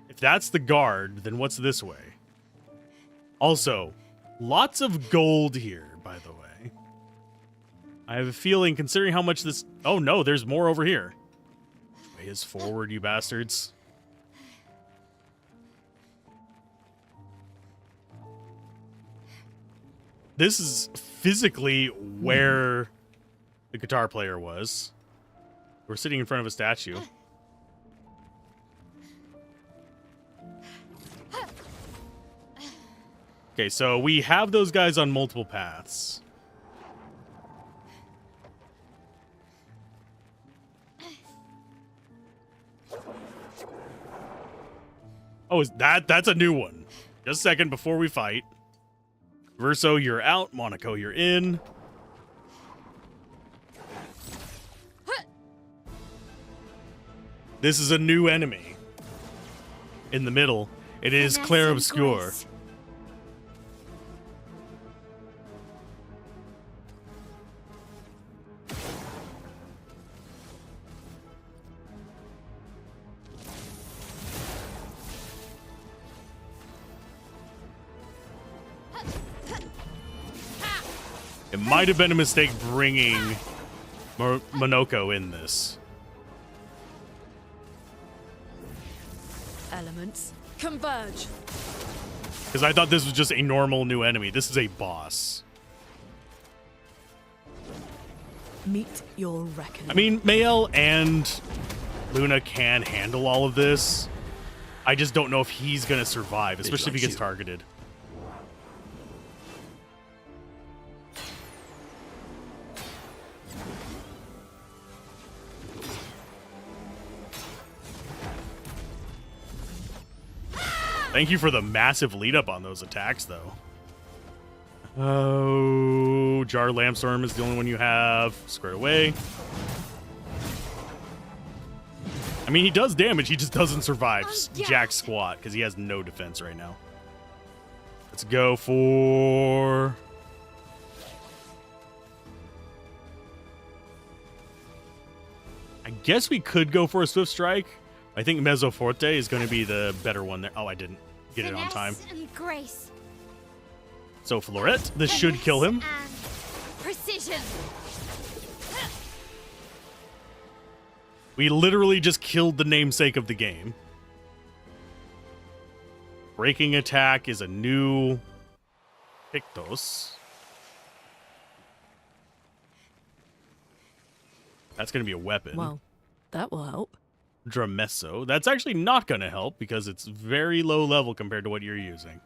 If that's the guard, then what's this way? Also, lots of gold here, by the way. I have a feeling, considering how much this... Oh, no, there's more over here. Which way is forward, you bastards? This is physically where the guitar player was. We're sitting in front of a statue. Okay, so we have those guys on multiple paths. Oh, is that's a new one. Just a second before we fight. Verso, you're out. Monaco, you're in. This is a new enemy. In the middle, it is Clair Obscur. It might have been a mistake bringing Monoko in this. Elements converge. Because I thought this was just a normal new enemy. This is a boss. Meet your reckoning. I mean, Mael and Luna can handle all of this. I just don't know if he's going to survive, especially if he gets targeted. Thank you for the massive lead up on those attacks, though. Oh, Jar Lambstorm is the only one you have. Squared away. I mean, he does damage. He just doesn't survive jack squat because he has no defense right now. Let's go for... I guess we could go for a Swift Strike. I think Mezzoforte is going to be the better one there. Oh, I didn't get it on time. And grace. So Florette, this should kill him. And precision. We literally just killed the namesake of the game. Breaking attack is a new Pictos. That's going to be a weapon. Well, that will help. Dramesso. That's actually not going to help because it's very low level compared to what you're using.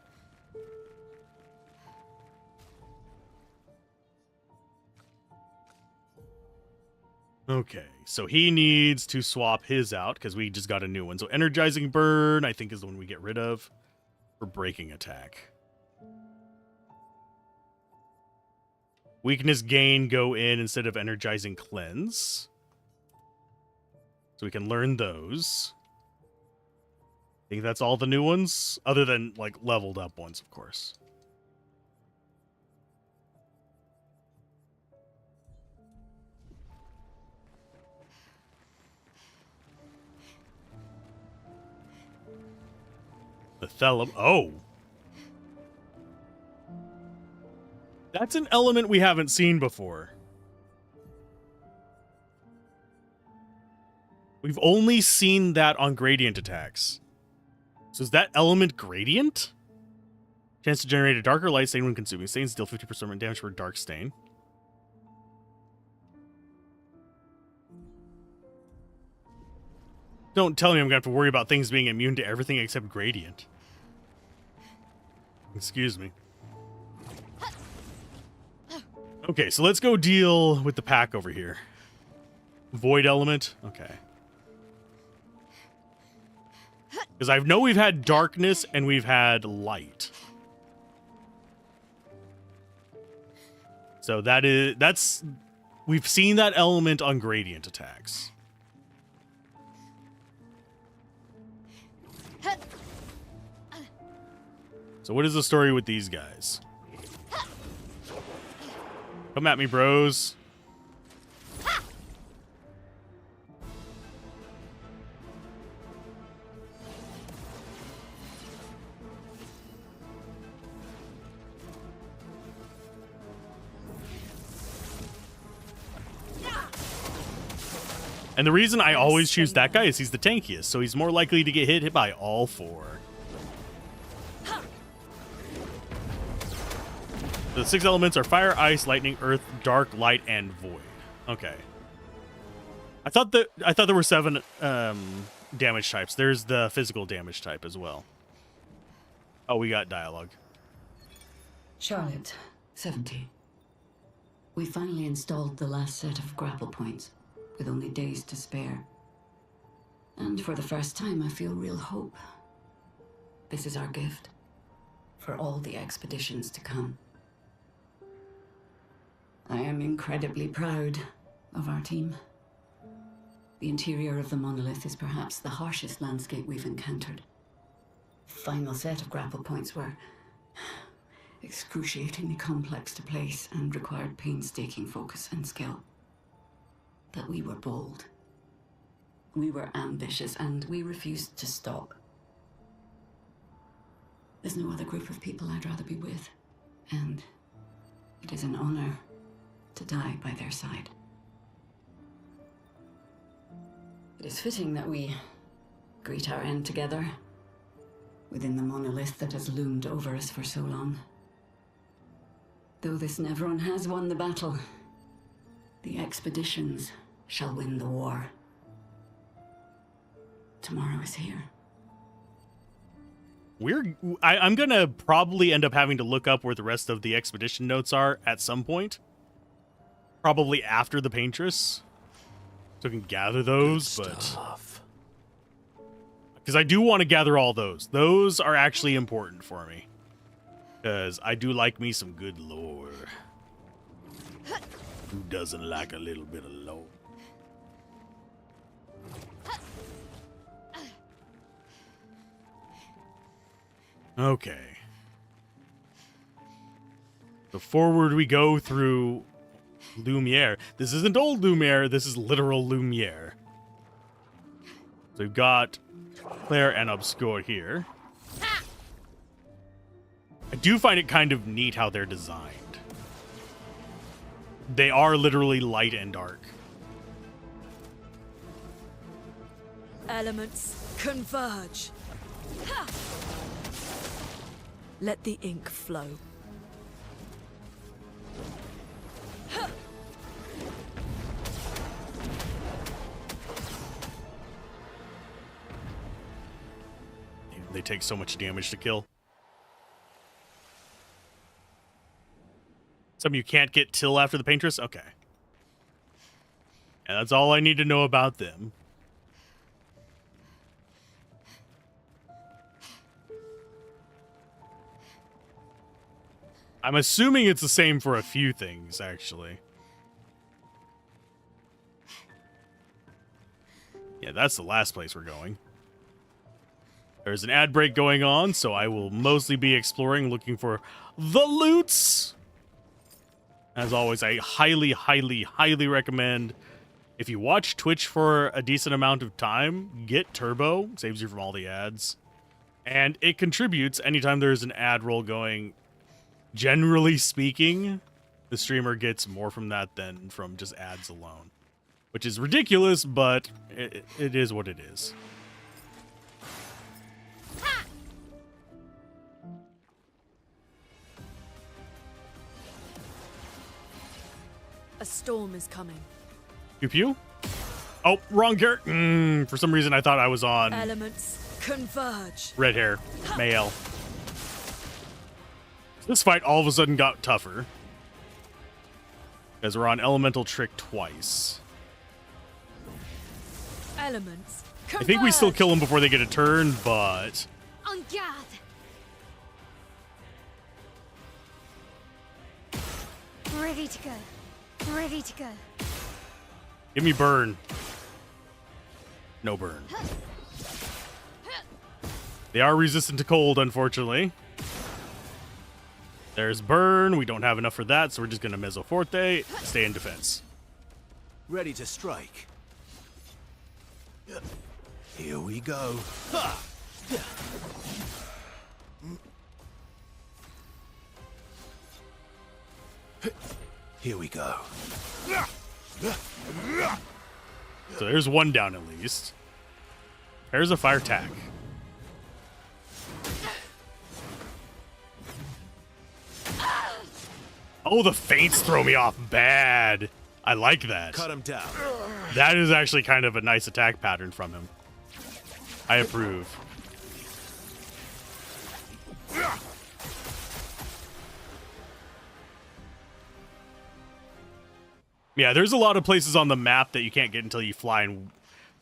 Okay, so he needs to swap his out because we just got a new one. So Energizing Burn, I think, is the one we get rid of for Breaking Attack. Weakness Gain go in instead of Energizing Cleanse. So we can learn those. I think that's all the new ones, other than, like, leveled up ones, of course. The Thelum. Oh! That's an element we haven't seen before. We've only seen that on gradient attacks. So is that element gradient? Chance to generate a darker light stain when consuming stains. Deal 50% damage for a dark stain. Don't tell me I'm going to have to worry about things being immune to everything except gradient. Excuse me. Okay, so let's go deal with the pack over here. Void element? Okay. Because I know we've had darkness and we've had light. So we've seen that element on gradient attacks. So what is the story with these guys? Come at me, bros. And the reason I always choose that guy is he's the tankiest, so he's more likely to get hit by all four. The 6 elements are fire, ice, lightning, earth, dark, light, and void. Okay. I thought there were 7 damage types. There's the physical damage type as well. Oh, we got dialogue. Charlotte, 70. We finally installed the last set of grapple points, with only days to spare. And for the first time, I feel real hope. This is our gift for all the expeditions to come. I am incredibly proud of our team. The interior of the monolith is perhaps the harshest landscape we've encountered. The final set of grapple points were excruciatingly complex to place and required painstaking focus and skill. But we were bold. We were ambitious, and we refused to stop. There's no other group of people I'd rather be with, and it is an honor to die by their side. It is fitting that we greet our end together within the monolith that has loomed over us for so long. Though this Nevron has won the battle, the expeditions shall win the war. Tomorrow is here. I'm gonna probably end up having to look up where the rest of the expedition notes are at some point. Probably after the Paintress. So I can gather those, but... Because I do want to gather all those. Those are actually important for me. Because I do like me some good lore. Who doesn't like a little bit of lore? Okay. So forward we go through Lumiere. This isn't old Lumiere, this is literal Lumiere. So we've got Clair and Obscur here. I do find it kind of neat how they're designed. They are literally light and dark. Elements converge. Let the ink flow. they take so much damage to kill. Some you can't get till after the Paintress? Okay. And that's all I need to know about them. I'm assuming it's the same for a few things, actually. Yeah, that's the last place we're going. There's an ad break going on, so I will mostly be exploring, looking for the loots. As always, I highly, highly, highly recommend, if you watch Twitch for a decent amount of time, get Turbo. Saves you from all the ads. And it contributes anytime there's an ad roll going. Generally speaking, the streamer gets more from that than from just ads alone. Which is ridiculous, but it is what it is. A storm is coming. Pew pew? Oh, wrong character. For some reason I thought I was on Elements converge. red hair, male. This fight all of a sudden got tougher. Because we're on elemental trick twice. Elements I think we still kill them before they get a turn, but... En garde! Ready to go. Ready to go. Give me burn. No burn. They are resistant to cold, unfortunately. There's burn. We don't have enough for that, so we're just going to Mezzo Forte, stay in defense. Ready to strike. Here we go. Here we go. So there's one down at least. There's a fire attack. Oh, the feints throw me off bad. I like that. Cut him down. That is actually kind of a nice attack pattern from him. I approve. Yeah, there's a lot of places on the map that you can't get until you fly, and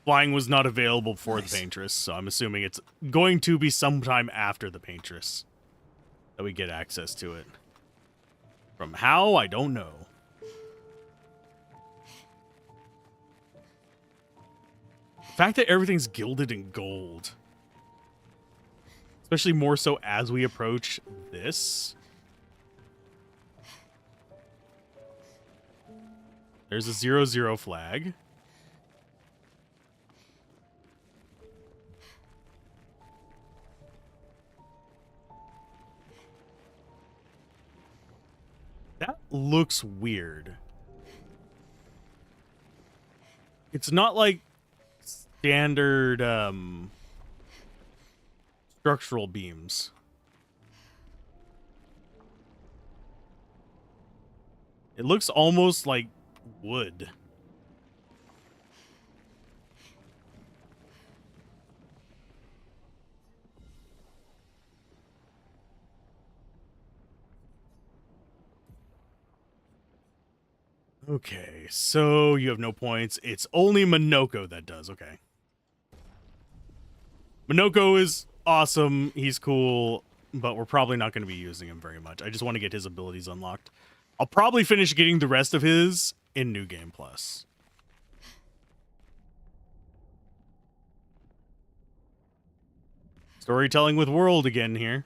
flying was not available for the Paintress, so I'm assuming it's going to be sometime after the Paintress that we get access to it. From how, I don't know. The fact that everything's gilded in gold, especially more so as we approach this. There's a 0-0 flag. That looks weird. It's not like standard structural beams. It looks almost like wood. Okay, so you have no points. It's only Minoko that does. Okay. Minoko is awesome. He's cool, but we're probably not going to be using him very much. I just want to get his abilities unlocked. I'll probably finish getting the rest of his in New Game Plus. Storytelling with world again here.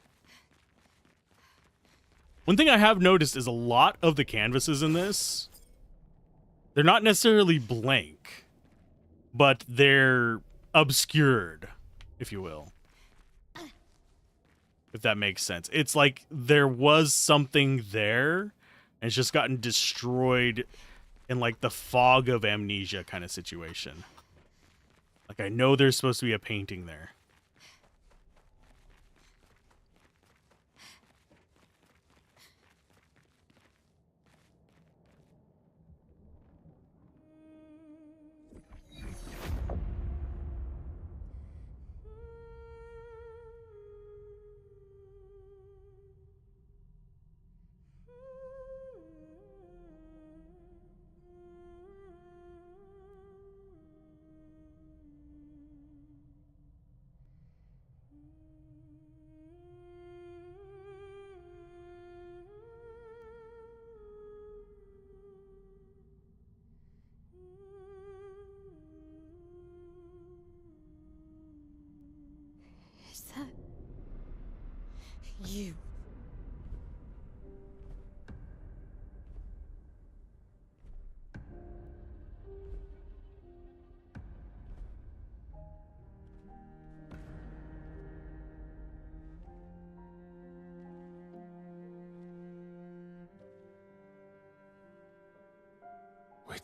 One thing I have noticed is a lot of the canvases in this, they're not necessarily blank, but they're obscured, if you will. If that makes sense. It's like there was something there, and it's just gotten destroyed in like the fog of amnesia kind of situation. Like I know there's supposed to be a painting there.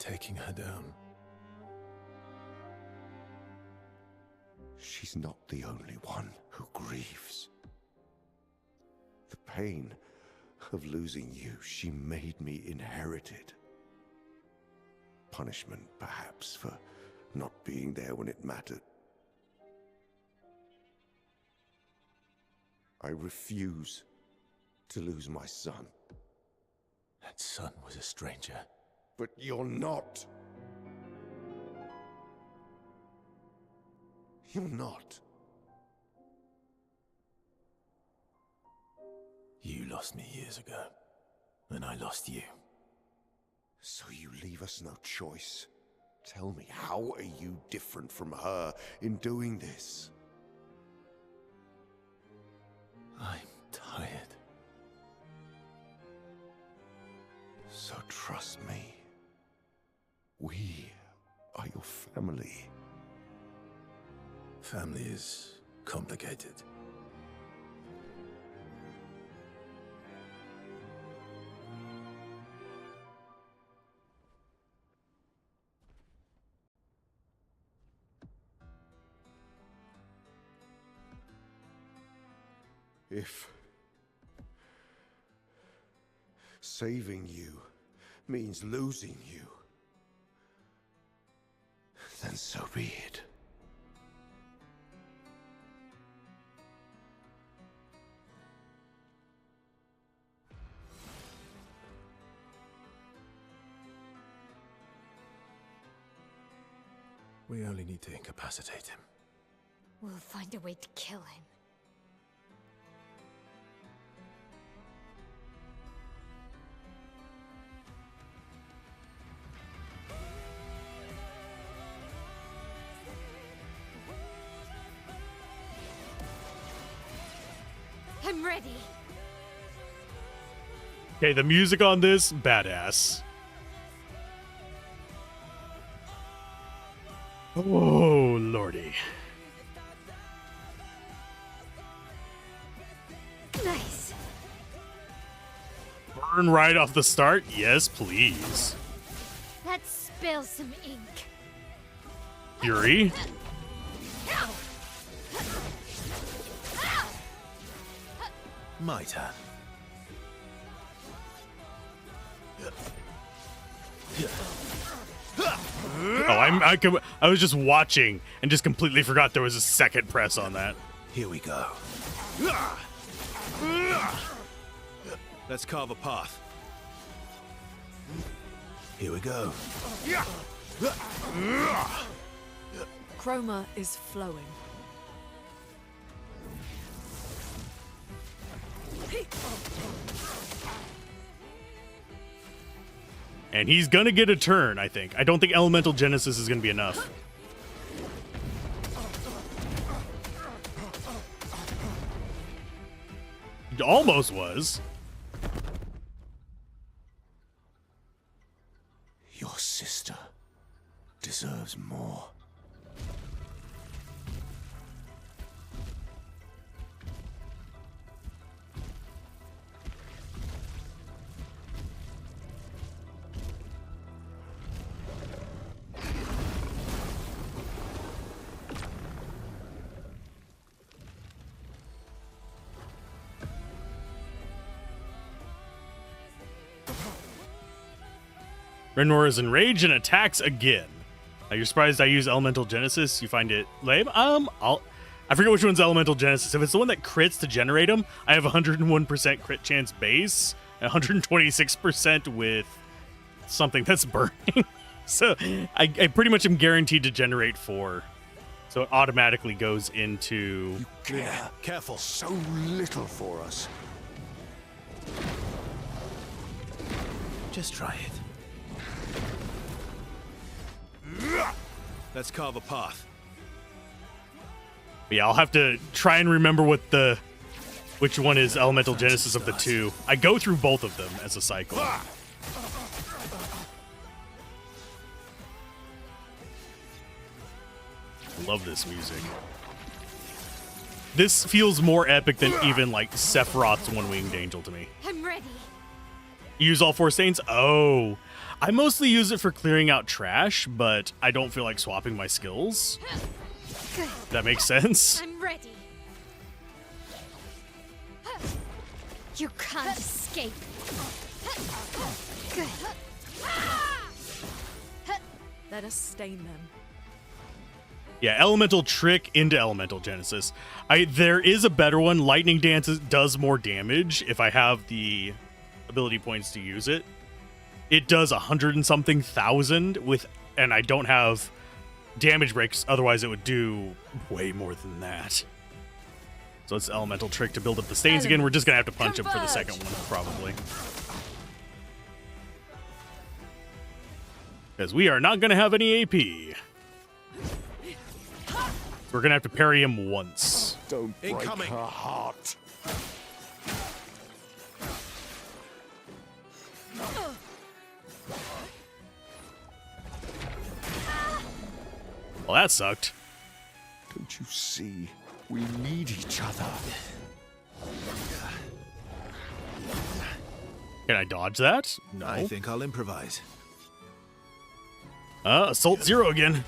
taking her down. She's not the only one who grieves. The pain of losing you, she made me inherit it. Punishment, perhaps, for not being there when it mattered. I refuse to lose my son. That son was a stranger. But you're not. You're not. You lost me years ago, and I lost you. So you leave us no choice. Tell me, how are you different from her in doing this? I'm tired. So trust me. We are your family. Family is complicated. If saving you means losing you, then so be it. We only need to incapacitate him. We'll find a way to kill him. I'm ready. Okay, the music on this, badass. Oh, lordy. Nice. Burn right off the start? Yes, please. Let's spill some ink. Fury. My turn. Oh, I was just watching and just completely forgot there was a second press on that. Here we go. Let's carve a path. Here we go. Chroma is flowing. And he's gonna get a turn, I think. I don't think Elemental Genesis is gonna be enough. It almost was. Your sister deserves more. Renor is enraged and attacks again. You're surprised I use Elemental Genesis? You find it lame? I forget which one's Elemental Genesis. If it's the one that crits to generate them, I have 101% crit chance base, 126% with something that's burning. So I pretty much am guaranteed to generate 4. So it automatically goes into... You care. Careful. So little for us. Just try it. Let's carve a path. Yeah, I'll have to try and remember which one is Elemental Genesis of the two. I go through both of them as a cycle. Love this music. This feels more epic than even like Sephiroth's One-Winged Angel to me. I'm ready. Use all 4 stains? Oh. I mostly use it for clearing out trash, but I don't feel like swapping my skills. Good. That makes sense. I'm ready. You can't escape. Good. Let us stain them. Yeah, elemental trick into elemental genesis. There is a better one. Lightning dance does more damage if I have the ability points to use it. It does 100 and something thousand and I don't have damage breaks. Otherwise, it would do way more than that. So it's elemental trick to build up the stains again. We're just gonna have to punch him for the second one probably, because we are not gonna have any AP. We're gonna have to parry him once. Don't break Incoming. her heart. Well, that sucked. Don't you see? We need each other. Can I dodge that? No. I think I'll improvise. Assault 0 again.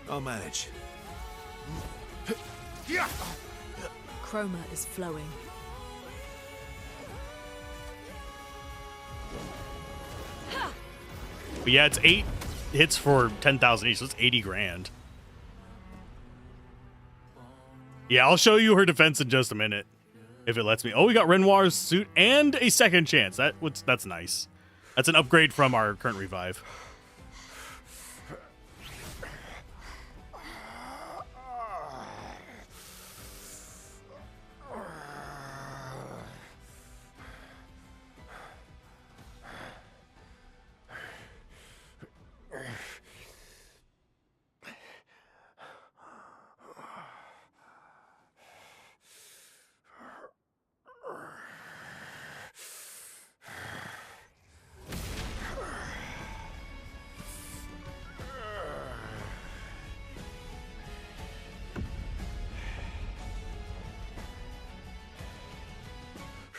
I'll manage. Chroma is flowing. But yeah, it's 8 hits for 10,000 each, so it's 80 grand. Yeah, I'll show you her defense in just a minute, if it lets me. Oh, we got Renoir's suit and a second chance. That's nice. That's an upgrade from our current revive.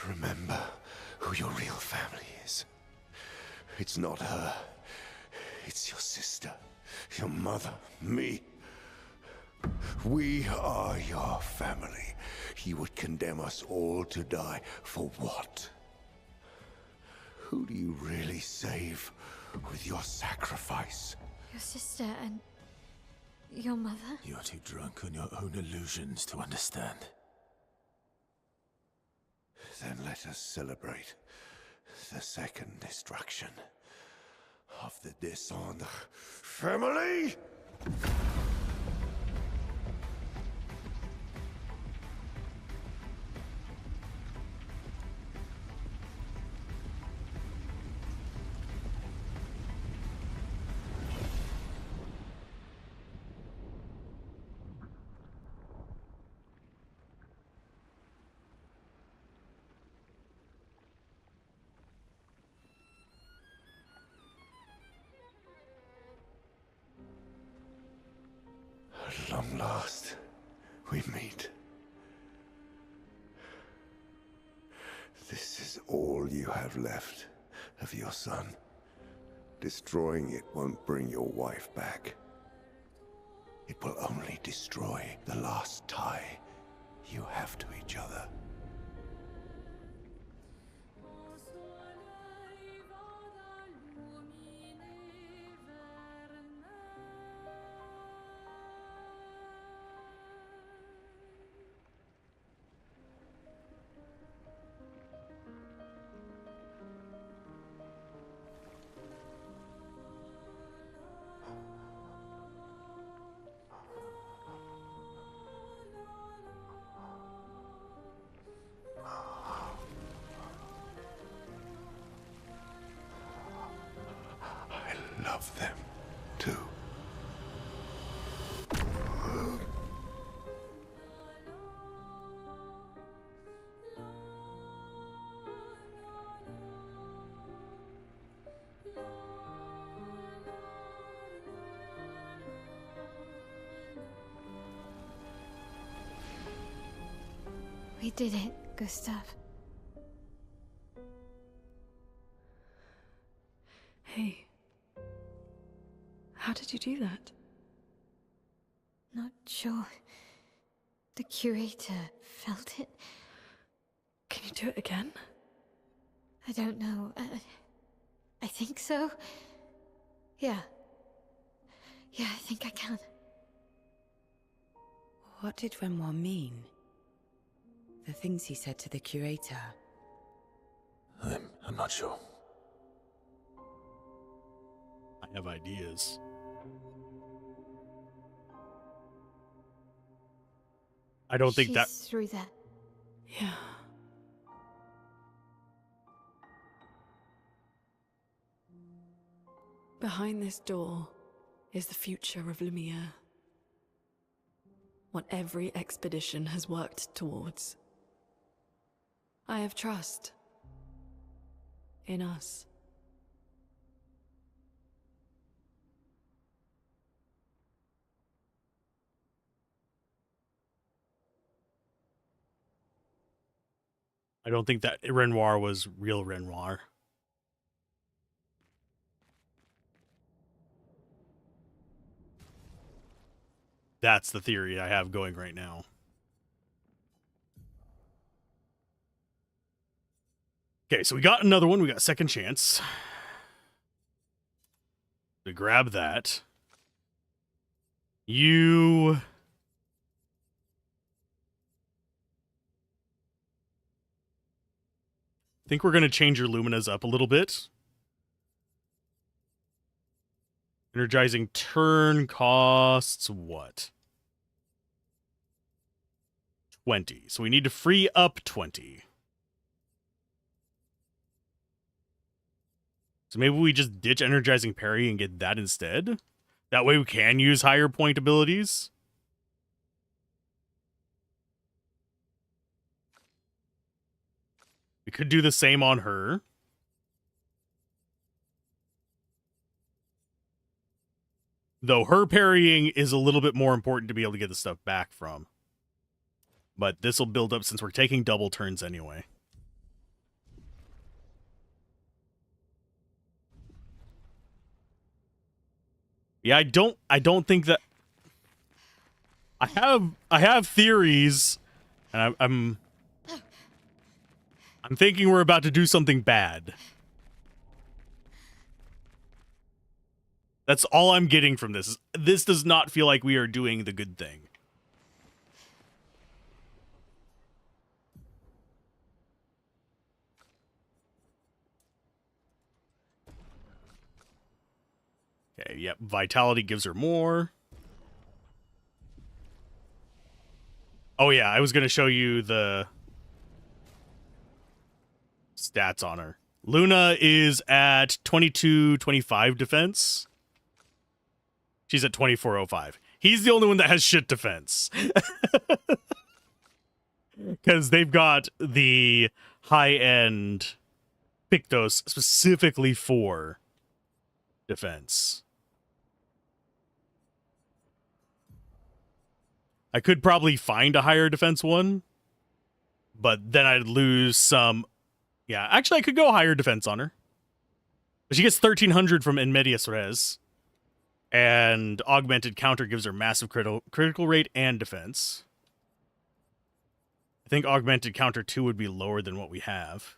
Remember who your real family is. It's not her. It's your sister, your mother, me. We are your family. He would condemn us all to die for what? Who do you really save with your sacrifice? Your sister and your mother? You're too drunk on your own illusions to understand. Then let us celebrate the second destruction of the Descendre family! At long last, we meet. This is all you have left of your son. Destroying it won't bring your wife back. It will only destroy the last tie you have to each other. Love them, too. We did it, Gustav. Hey. How did you do that? Not sure. The curator felt it. Can you do it again? I don't know. I think so. Yeah. Yeah, I think I can. What did Renoir mean? The things he said to the curator? I'm not sure. I have ideas. I don't think that... She's through there. Yeah. Behind this door is the future of Lumiere. What every expedition has worked towards. I have trust in us. I don't think that Renoir was real Renoir. That's the theory I have going right now. Okay, so we got another one. We got second chance. To grab that. You... think we're going to change your Luminas up a little bit. Energizing turn costs what? 20. So we need to free up 20. So maybe we just ditch energizing parry and get that instead? That way we can use higher point abilities? We could do the same on her. Though her parrying is a little bit more important to be able to get the stuff back from. But this will build up since we're taking double turns anyway. Yeah, I don't think that I have theories, and I'm thinking we're about to do something bad. That's all I'm getting from this. This does not feel like we are doing the good thing. Okay, yep, vitality gives her more. Oh yeah, I was going to show you the stats on her. Luna is at 2225 defense. She's at 2405. He's the only one that has shit defense. Because they've got the high-end Pictos specifically for defense. I could probably find a higher defense one, but then I'd lose some. Yeah, actually, I could go higher defense on her. She gets 1300 from In Medias Res, and augmented counter gives her massive critical rate and defense. I think augmented counter 2 would be lower than what we have.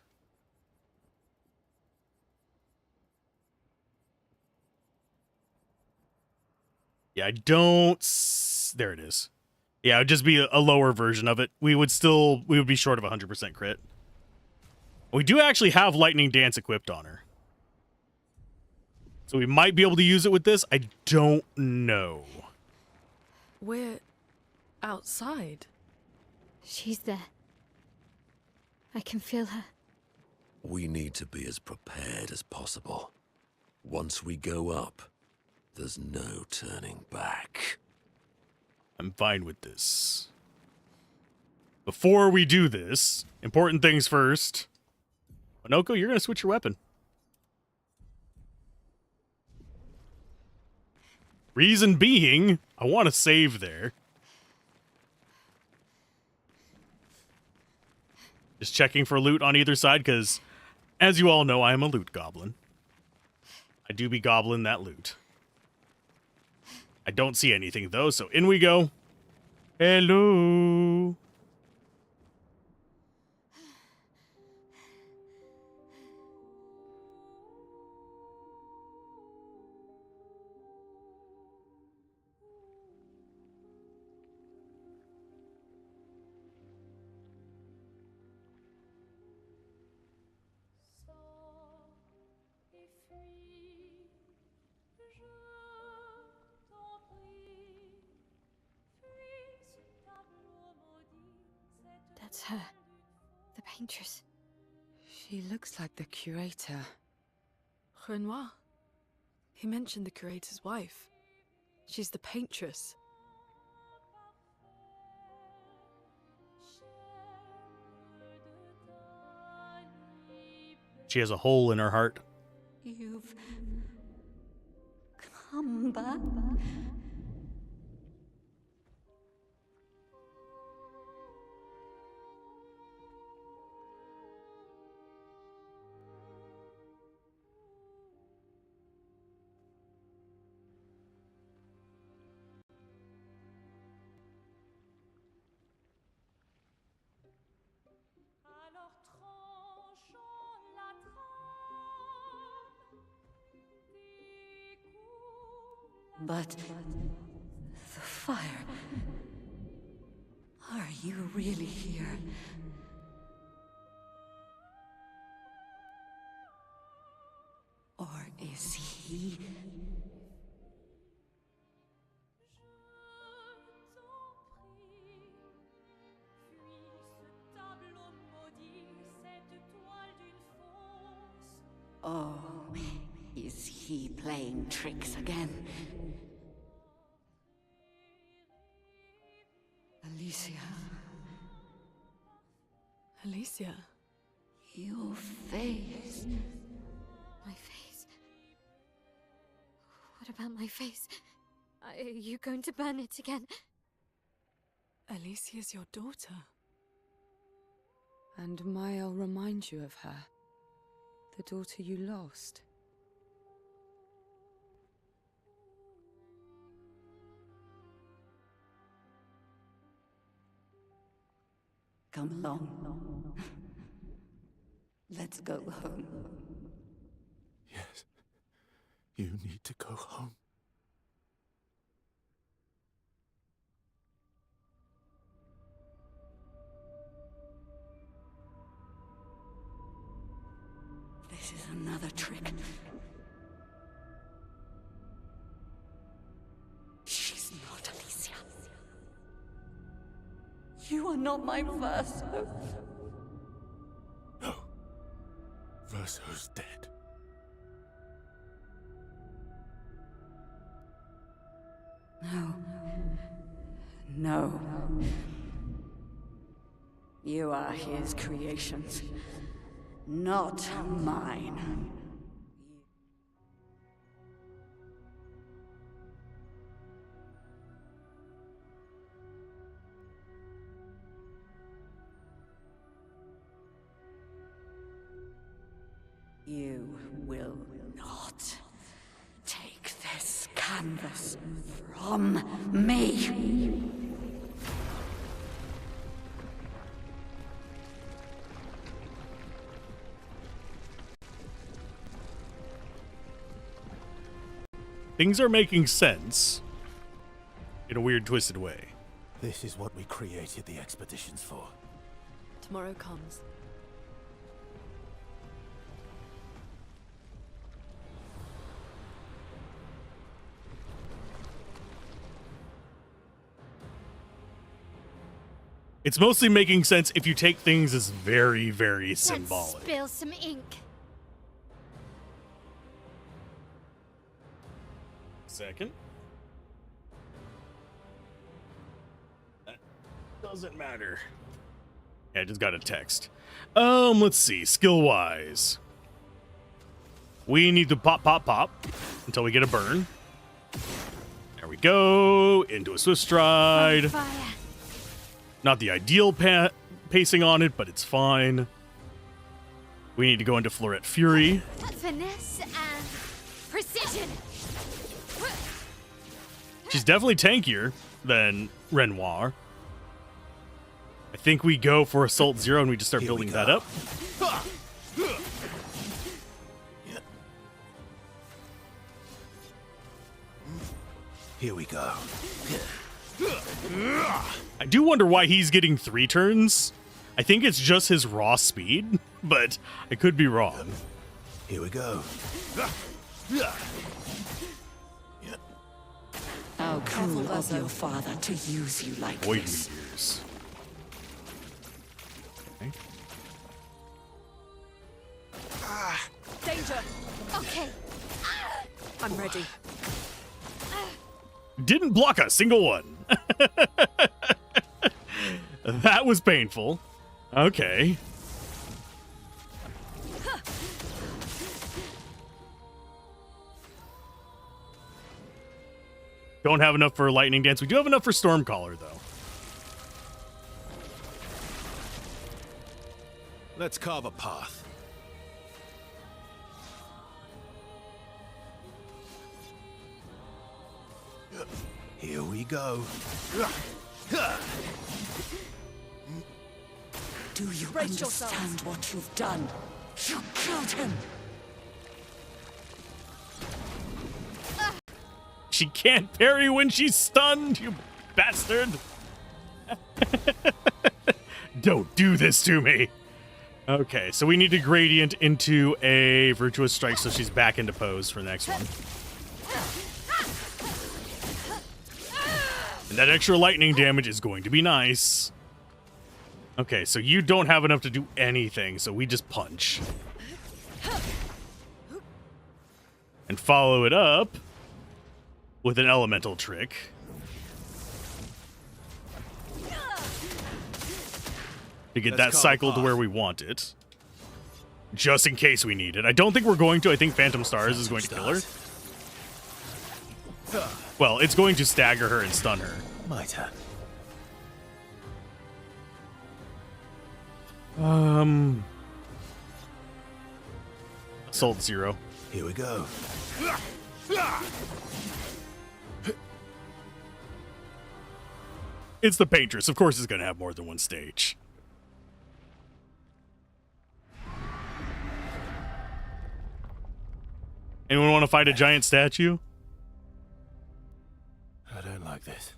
Yeah, I don't... There it is. Yeah, it would just be a lower version of it. We would be short of 100% crit. We do actually have Lightning Dance equipped on her. So we might be able to use it with this. I don't know. We're outside. She's there. I can feel her. We need to be as prepared as possible. Once we go up, there's no turning back. I'm fine with this. Before we do this, important things first. Onoko, you're going to switch your weapon. Reason being, I want to save there. Just checking for loot on either side, because, as you all know, I am a loot goblin. I do be goblin that loot. I don't see anything, though, so in we go. Hello. That's her. The paintress. She looks like the curator. Renoir. He mentioned the curator's wife. She's the paintress. She has a hole in her heart. You've come back. But the fire. Are you really here? Or is he? Oh, is he playing tricks again? Alicia. Alicia. Your face. My face? What about my face? Are you going to burn it again? Alicia's your daughter. And I'll remind you of her. The daughter you lost. Come along. Let's go home. Yes. You need to go home. This is another trick. She's not Alicia. You are not my Verso. No. Verso's dead. No. No. You are his creations, not mine. You will not take this canvas from me. Things are making sense in a weird, twisted way. This is what we created the expeditions for. Tomorrow comes. It's mostly making sense if you take things as very, very symbolic. Let's spill some ink. Second. That doesn't matter. Yeah, I just got a text. Let's see. Skill-wise. We need to pop, pop, pop until we get a burn. There we go. Into a swift stride. Fire. Not the ideal pacing on it, but it's fine. We need to go into Floret Fury. Finesse and precision. She's definitely tankier than Renoir. I think we go for Assault 0 and we just start building that up. Here we go. I do wonder why he's getting 3 turns. I think it's just his raw speed, but I could be wrong. Here we go. How cruel of your father to use you like Void this. meteors. Okay. Danger! Okay. I'm ready. Didn't block a single one. That was painful. Okay. Don't have enough for Lightning Dance. We do have enough for Stormcaller, though. Let's carve a path. Here we go. Do you Brace yourselves. understand what you've done? You killed him! She can't parry when she's stunned, you bastard. Don't do this to me. Okay, so we need to gradient into a Virtuous Strike so she's back into pose for the next one. And that extra lightning damage is going to be nice. Okay, so you don't have enough to do anything, so we just punch. And follow it up with an elemental trick. To get that cycle to where we want it. Just in case we need it. I don't think we're going to. I think Phantom Stars is going to kill her. Well, it's going to stagger her and stun her. My turn. Assault 0. Here we go. It's the Paintress. Of course it's going to have more than one stage. Anyone want to fight a giant statue? I don't like this.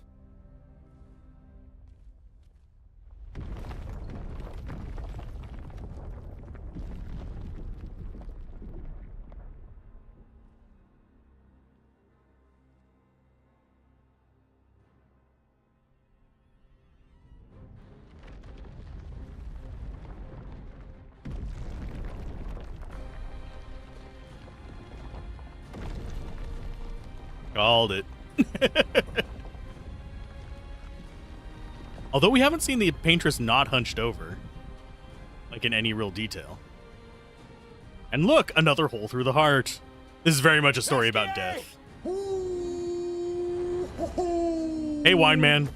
Called it. Although we haven't seen the Paintress not hunched over, like in any real detail. And look, another hole through the heart. This is very much a story about death. Hey, wine man.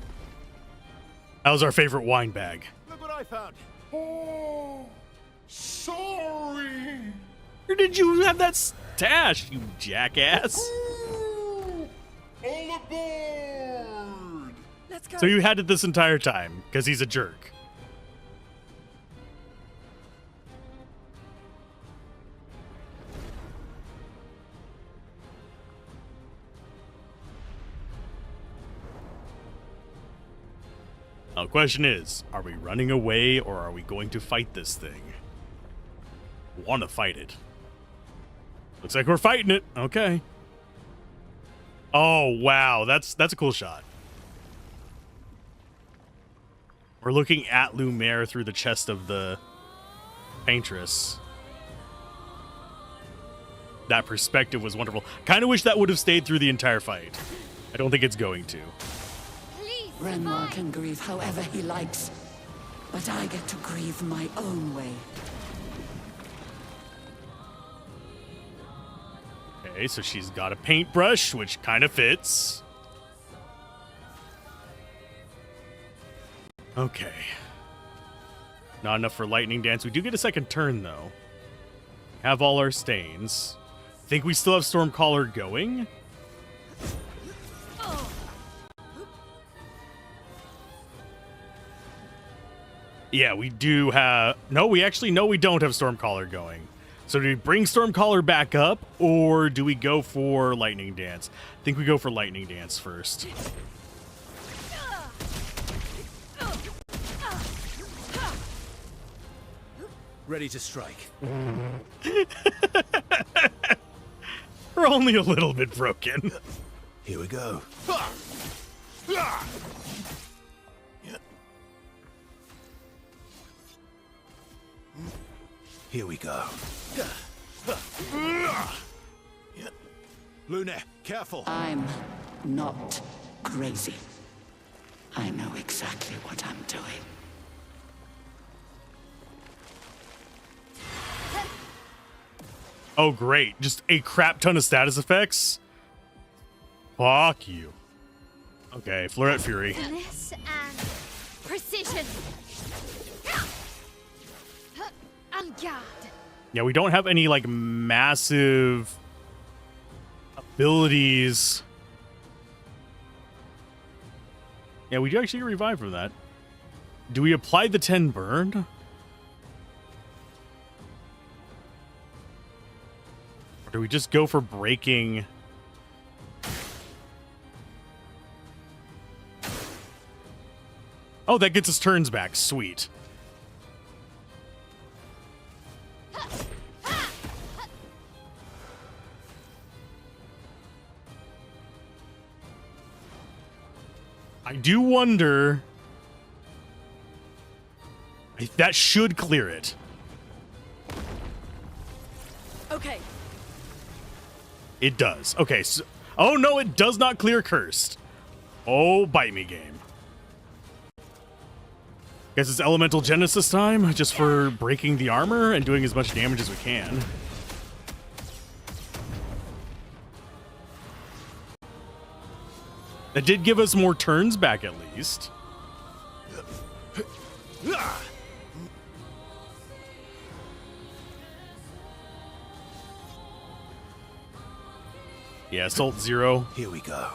How's our favorite wine bag? Look what I found. Oh, sorry. Where did you have that stash, you jackass? All aboard! Let's go. So you had it this entire time, because he's a jerk. Now, the question is, are we running away or are we going to fight this thing? Want to fight it. Looks like we're fighting it. Okay. Oh, wow. That's a cool shot. We're looking at Lumiere through the chest of the Paintress. That perspective was wonderful. Kind of wish that would have stayed through the entire fight. I don't think it's going to. Please, Renoir can grieve however he likes, but I get to grieve my own way. Okay, so she's got a paintbrush, which kind of fits. Okay. Not enough for lightning dance. We do get a second turn, though. Have all our stains. Think we still have Stormcaller going? Yeah, we do have... No, we actually know we don't have Stormcaller going. So do we bring Stormcaller back up, or do we go for Lightning Dance? I think we go for Lightning Dance first. Ready to strike. We're only a little bit broken. Here we go. Here we go. Luna, careful. I'm not crazy. I know exactly what I'm doing. Oh, great. Just a crap ton of status effects? Fuck you. Okay, Fleuret Fury. Finesse and precision. En garde. Yeah, we don't have any, like, massive abilities. Yeah, we do actually get revived from that. Do we apply the 10 burn? Or do we just go for breaking? Oh, that gets us turns back. Sweet. I do wonder if that should clear it. Okay. It does. Okay, so... Oh, no, it does not clear Cursed. Oh, bite me, game. Guess it's Elemental Genesis time, just for breaking the armor and doing as much damage as we can. That did give us more turns back, at least. Yeah, Assault 0. Here we go.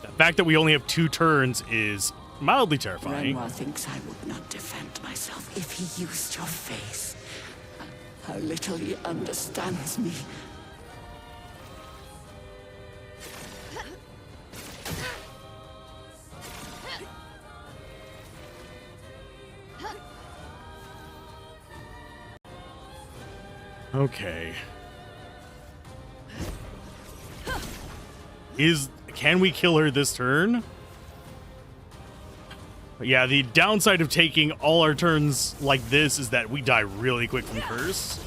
The fact that we only have 2 turns is mildly terrifying. Renoir thinks I would not defend myself if he used your face. How little he understands me. Okay. Can we kill her this turn? Yeah, the downside of taking all our turns like this is that we die really quick from Curse.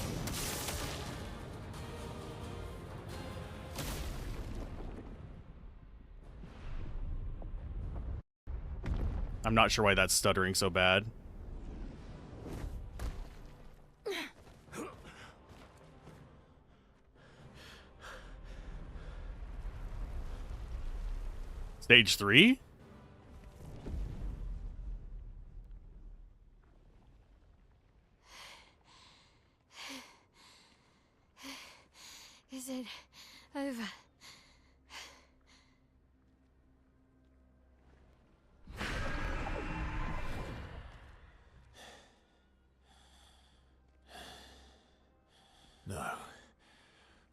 I'm not sure why that's stuttering so bad. Stage 3? Is it over? No,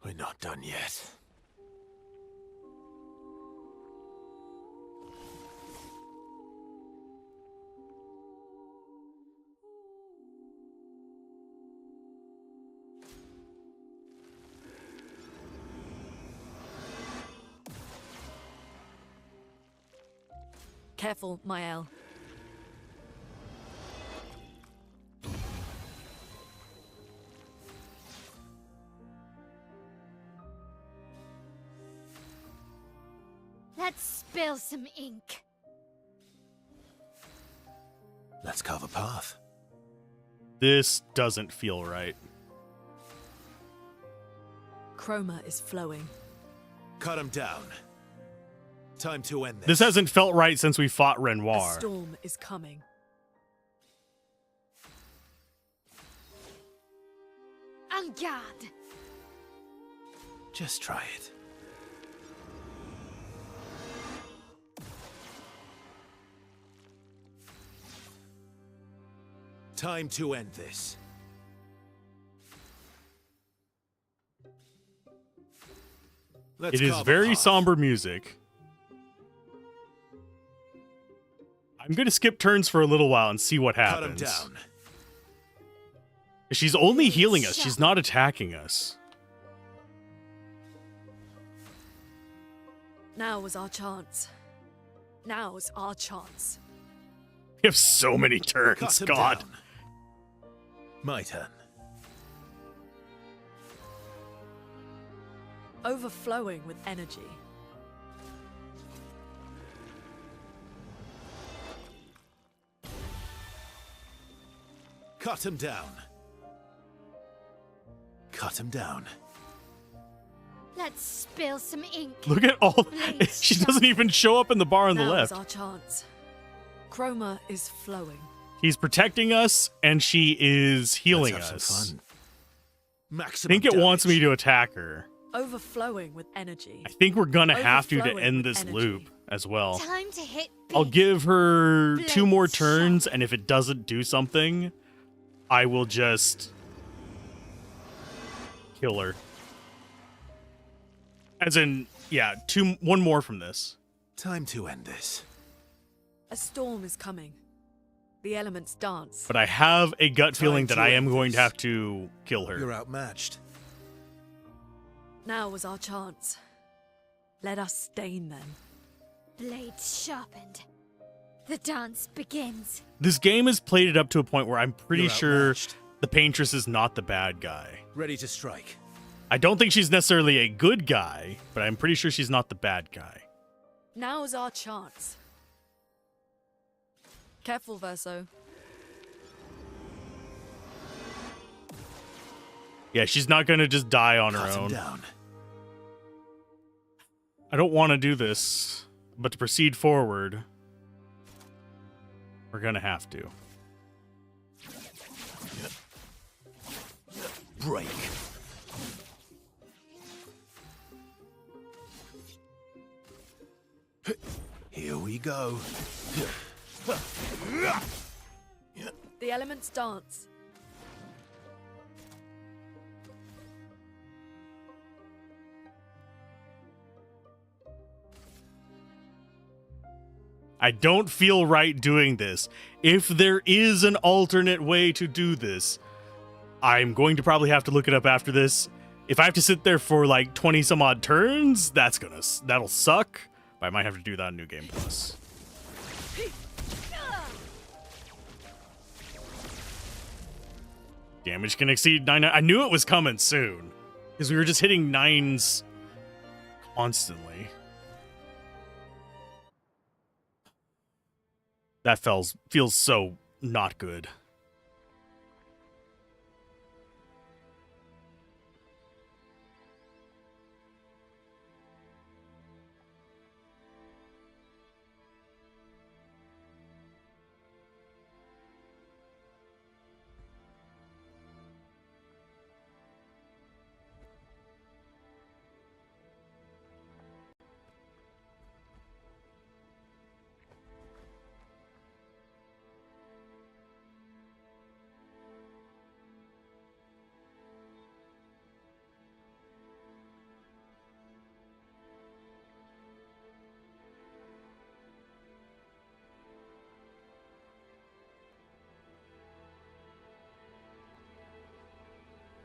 we're not done yet. Careful, Mael. Let's spill some ink. Let's carve a path. This doesn't feel right. Chroma is flowing. Cut him down. Time to end this. This hasn't felt right since we fought A Renoir. storm is coming. En garde! Just try it. Time to end this. Let's It is carve a very path. somber music. I'm going to skip turns for a little while and see what Cut him happens. down. She's only healing us. She's not attacking us. Now was our chance. Now's our chance. We have so many turns, Cut him God. down. My turn. Overflowing with energy. Cut him down. Cut him down. Let's spill some ink. Look at all. Blade She doesn't even show up in the bar on the Now left. is our chance. Chroma is flowing. He's protecting us, and she is healing Let's have us. some fun. I Maximum think it wants me damage. to attack her. Overflowing with energy. I think we're gonna have to Overflowing end with this energy. loop as well. Time to hit big. I'll give her 2 more Blades turns, sharp. and if it doesn't do something, I will just kill her. As in, yeah, 1 more from this. Time to end this. A storm is coming. The elements dance. But I have a gut feeling Time that to I am end going to this. have to kill her. You're outmatched. Now was our chance. Let us stain them. Blades sharpened. The dance begins. This game has played it up to a point where I'm pretty You're sure outmatched. the Paintress is not the bad guy. Ready to strike. I don't think she's necessarily a good guy, but I'm pretty sure she's not the bad guy. Now's our chance. Careful, Verso. Yeah, she's not going to just die on her Cut him own. down. I don't want to do this, but to proceed forward, we're going to have to. Break. Here we go. The elements dance. I don't feel right doing this. If there is an alternate way to do this, I'm going to probably have to look it up after this. If I have to sit there for like 20 some odd turns, that'll suck. But I might have to do that on New Game Plus. Damage can exceed 9. I knew it was coming soon because we were just hitting 9s constantly. That feels so not good.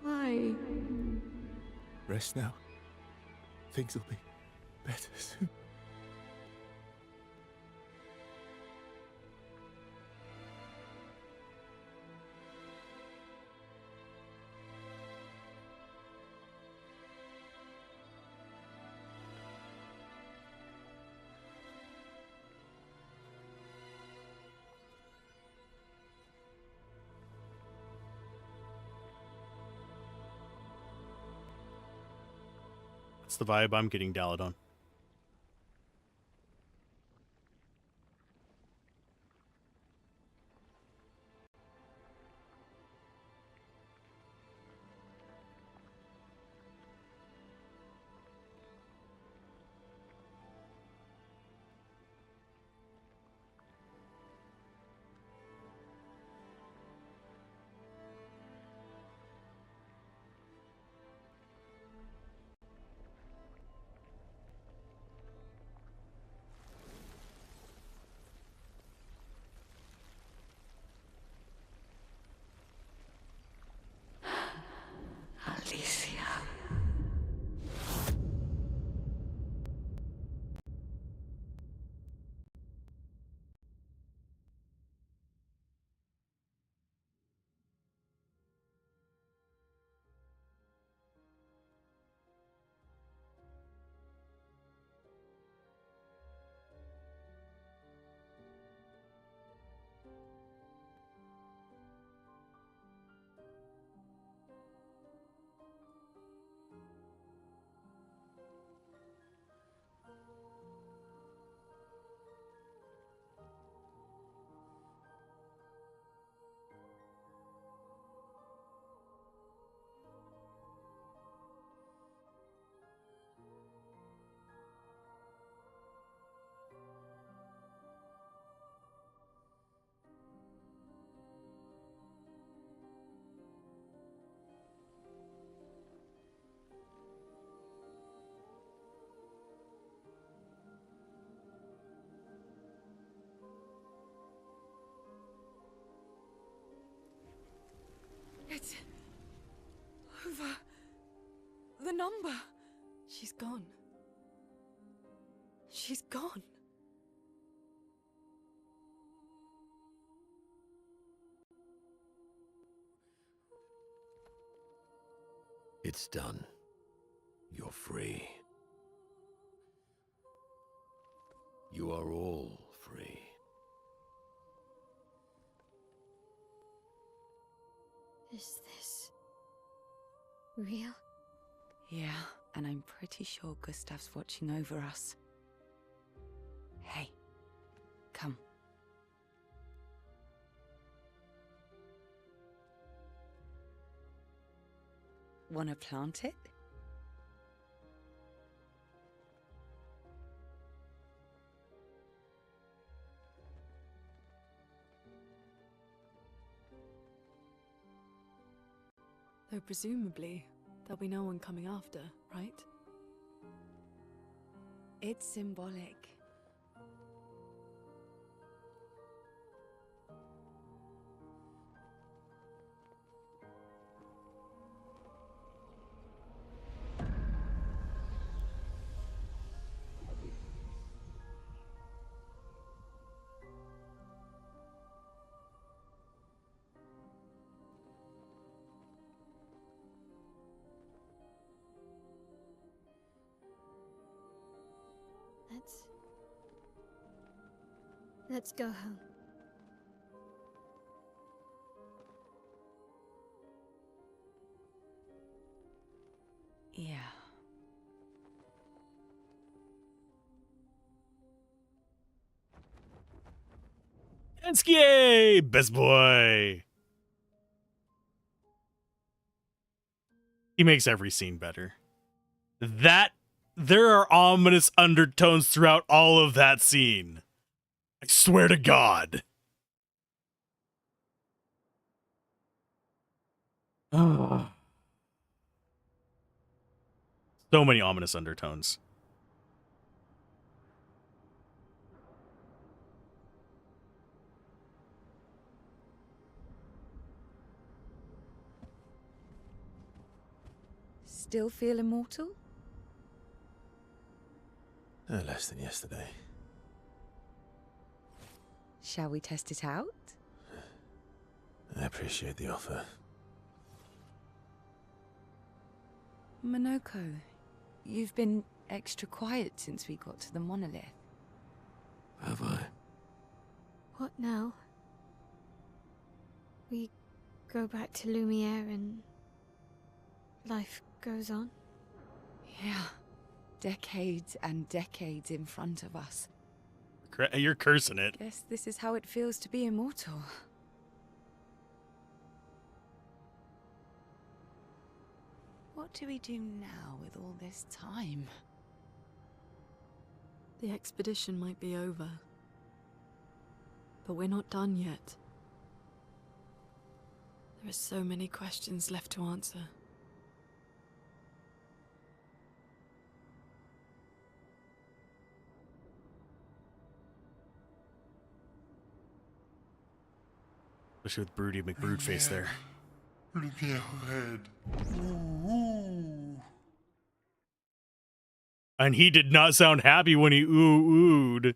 Why? Rest now. Things will be better soon. That's the vibe I'm getting, Daladon. number. She's gone. She's gone. It's done. You're free. You are all free. Is this real? Yeah, and I'm pretty sure Gustav's watching over us. Hey, come. Wanna plant it? Though presumably, there'll be no one coming after, right? It's symbolic. Let's go home. Yeah. Ensky, best boy. He makes every scene better. There are ominous undertones throughout all of that scene. I swear to God. So many ominous undertones. Still feel immortal? No less than yesterday. Shall we test it out? I appreciate the offer. Monoko, you've been extra quiet since we got to the monolith. Have I? What now? We go back to Lumiere and life goes on? Yeah. Decades and decades in front of us. You're cursing it. Guess this is how it feels to be immortal. What do we do now with all this time? The expedition might be over. But we're not done yet. There are so many questions left to answer. Especially with Broody McBroodface there. Look ahead. Ooh. And he did not sound happy when he ooh-oohed.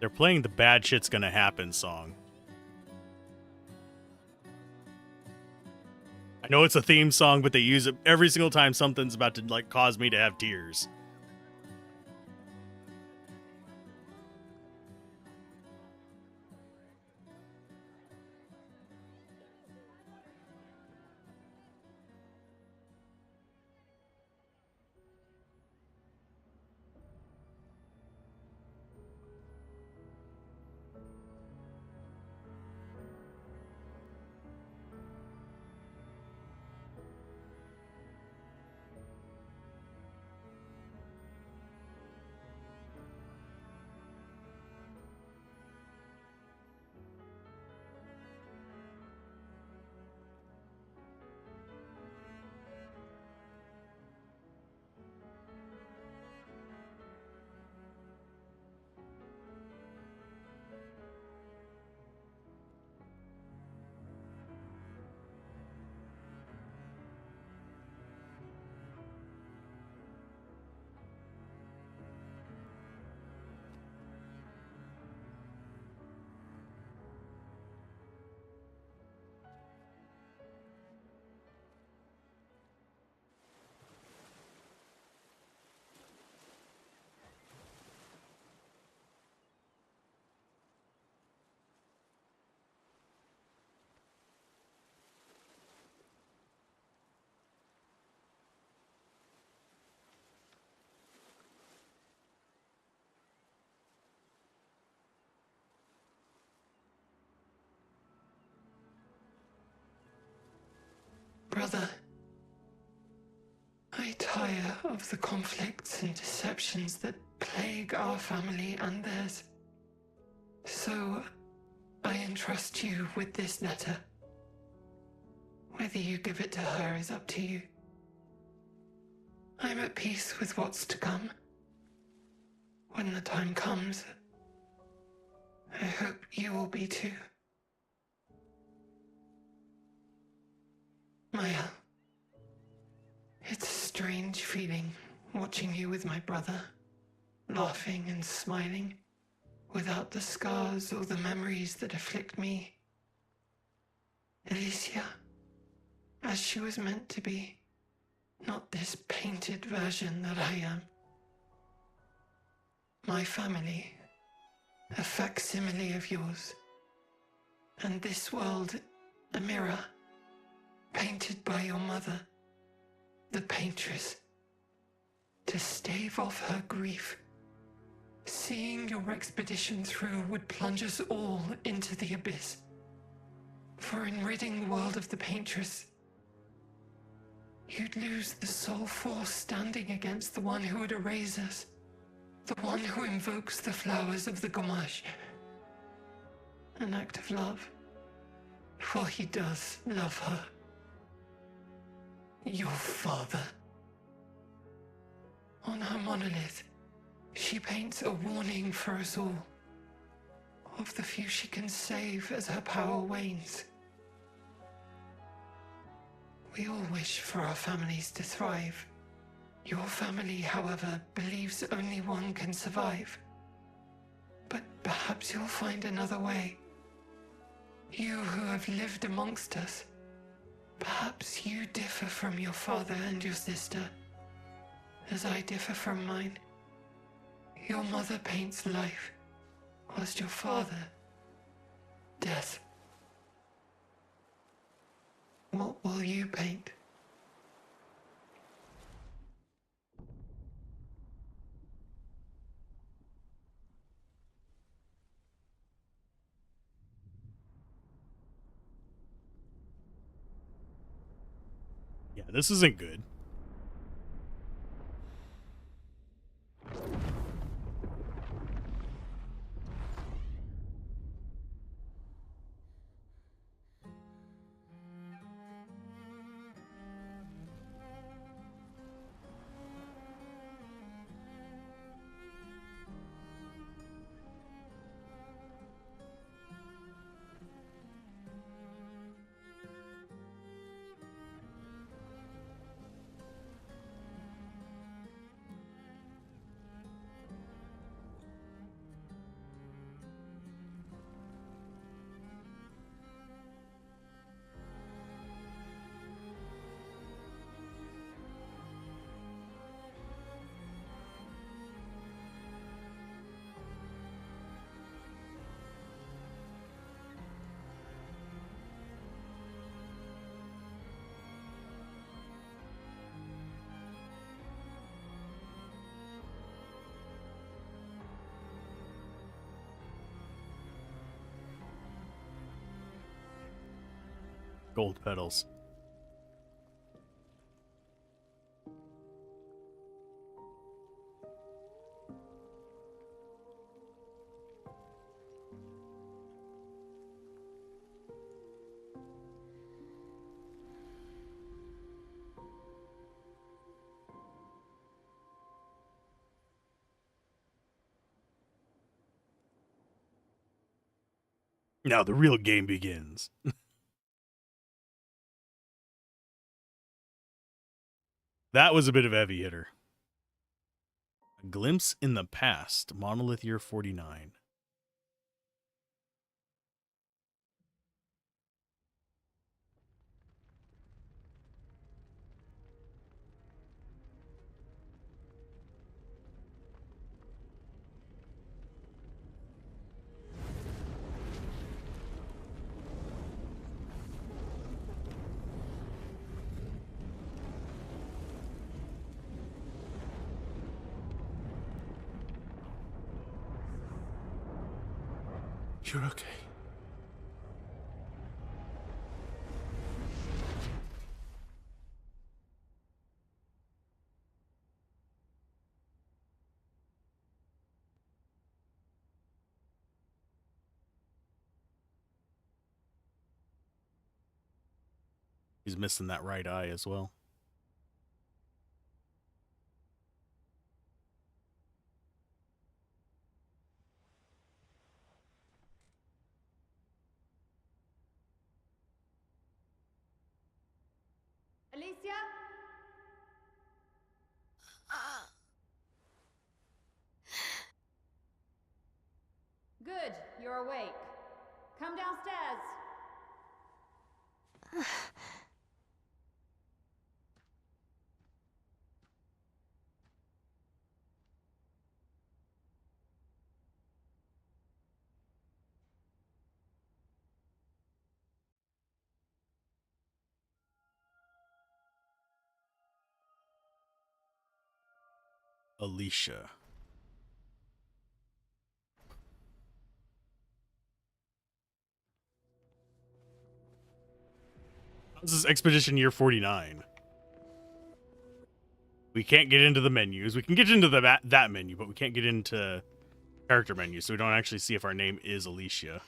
They're playing the bad shit's gonna happen song. know it's a theme song, but they use it every single time something's about to like cause me to have tears. Brother, I tire of the conflicts and deceptions that plague our family and theirs. So, I entrust you with this letter. Whether you give it to her is up to you. I'm at peace with what's to come. When the time comes, I hope you will be too. Maya, it's a strange feeling watching you with my brother, laughing and smiling, without the scars or the memories that afflict me. Alicia, as she was meant to be, not this painted version that I am. My family, a facsimile of yours, and this world, a mirror, painted by your mother, the paintress, to stave off her grief. Seeing your expedition through would plunge us all into the abyss. For in ridding the world of the paintress, you'd lose the sole force standing against the one who would erase us, the one who invokes the flowers of the Gomage. An act of love, for he does love her. Your father. On her monolith, she paints a warning for us all, of the few she can save as her power wanes. We all wish for our families to thrive. Your family, however, believes only one can survive. But perhaps you'll find another way. You who have lived amongst us, perhaps you differ from your father and your sister, as I differ from mine. Your mother paints life, whilst your father, death. What will you paint? Yeah, this isn't good. Gold petals. Now the real game begins. That was a bit of a heavy hitter. A glimpse in the past. Monolith year 49. You're okay. He's missing that right eye as well. Alicia? Good, you're awake. Come downstairs. Alicia. This is Expedition Year 49. We can't get into the menus. We can get into that menu, but we can't get into character menus, so we don't actually see if our name is Alicia.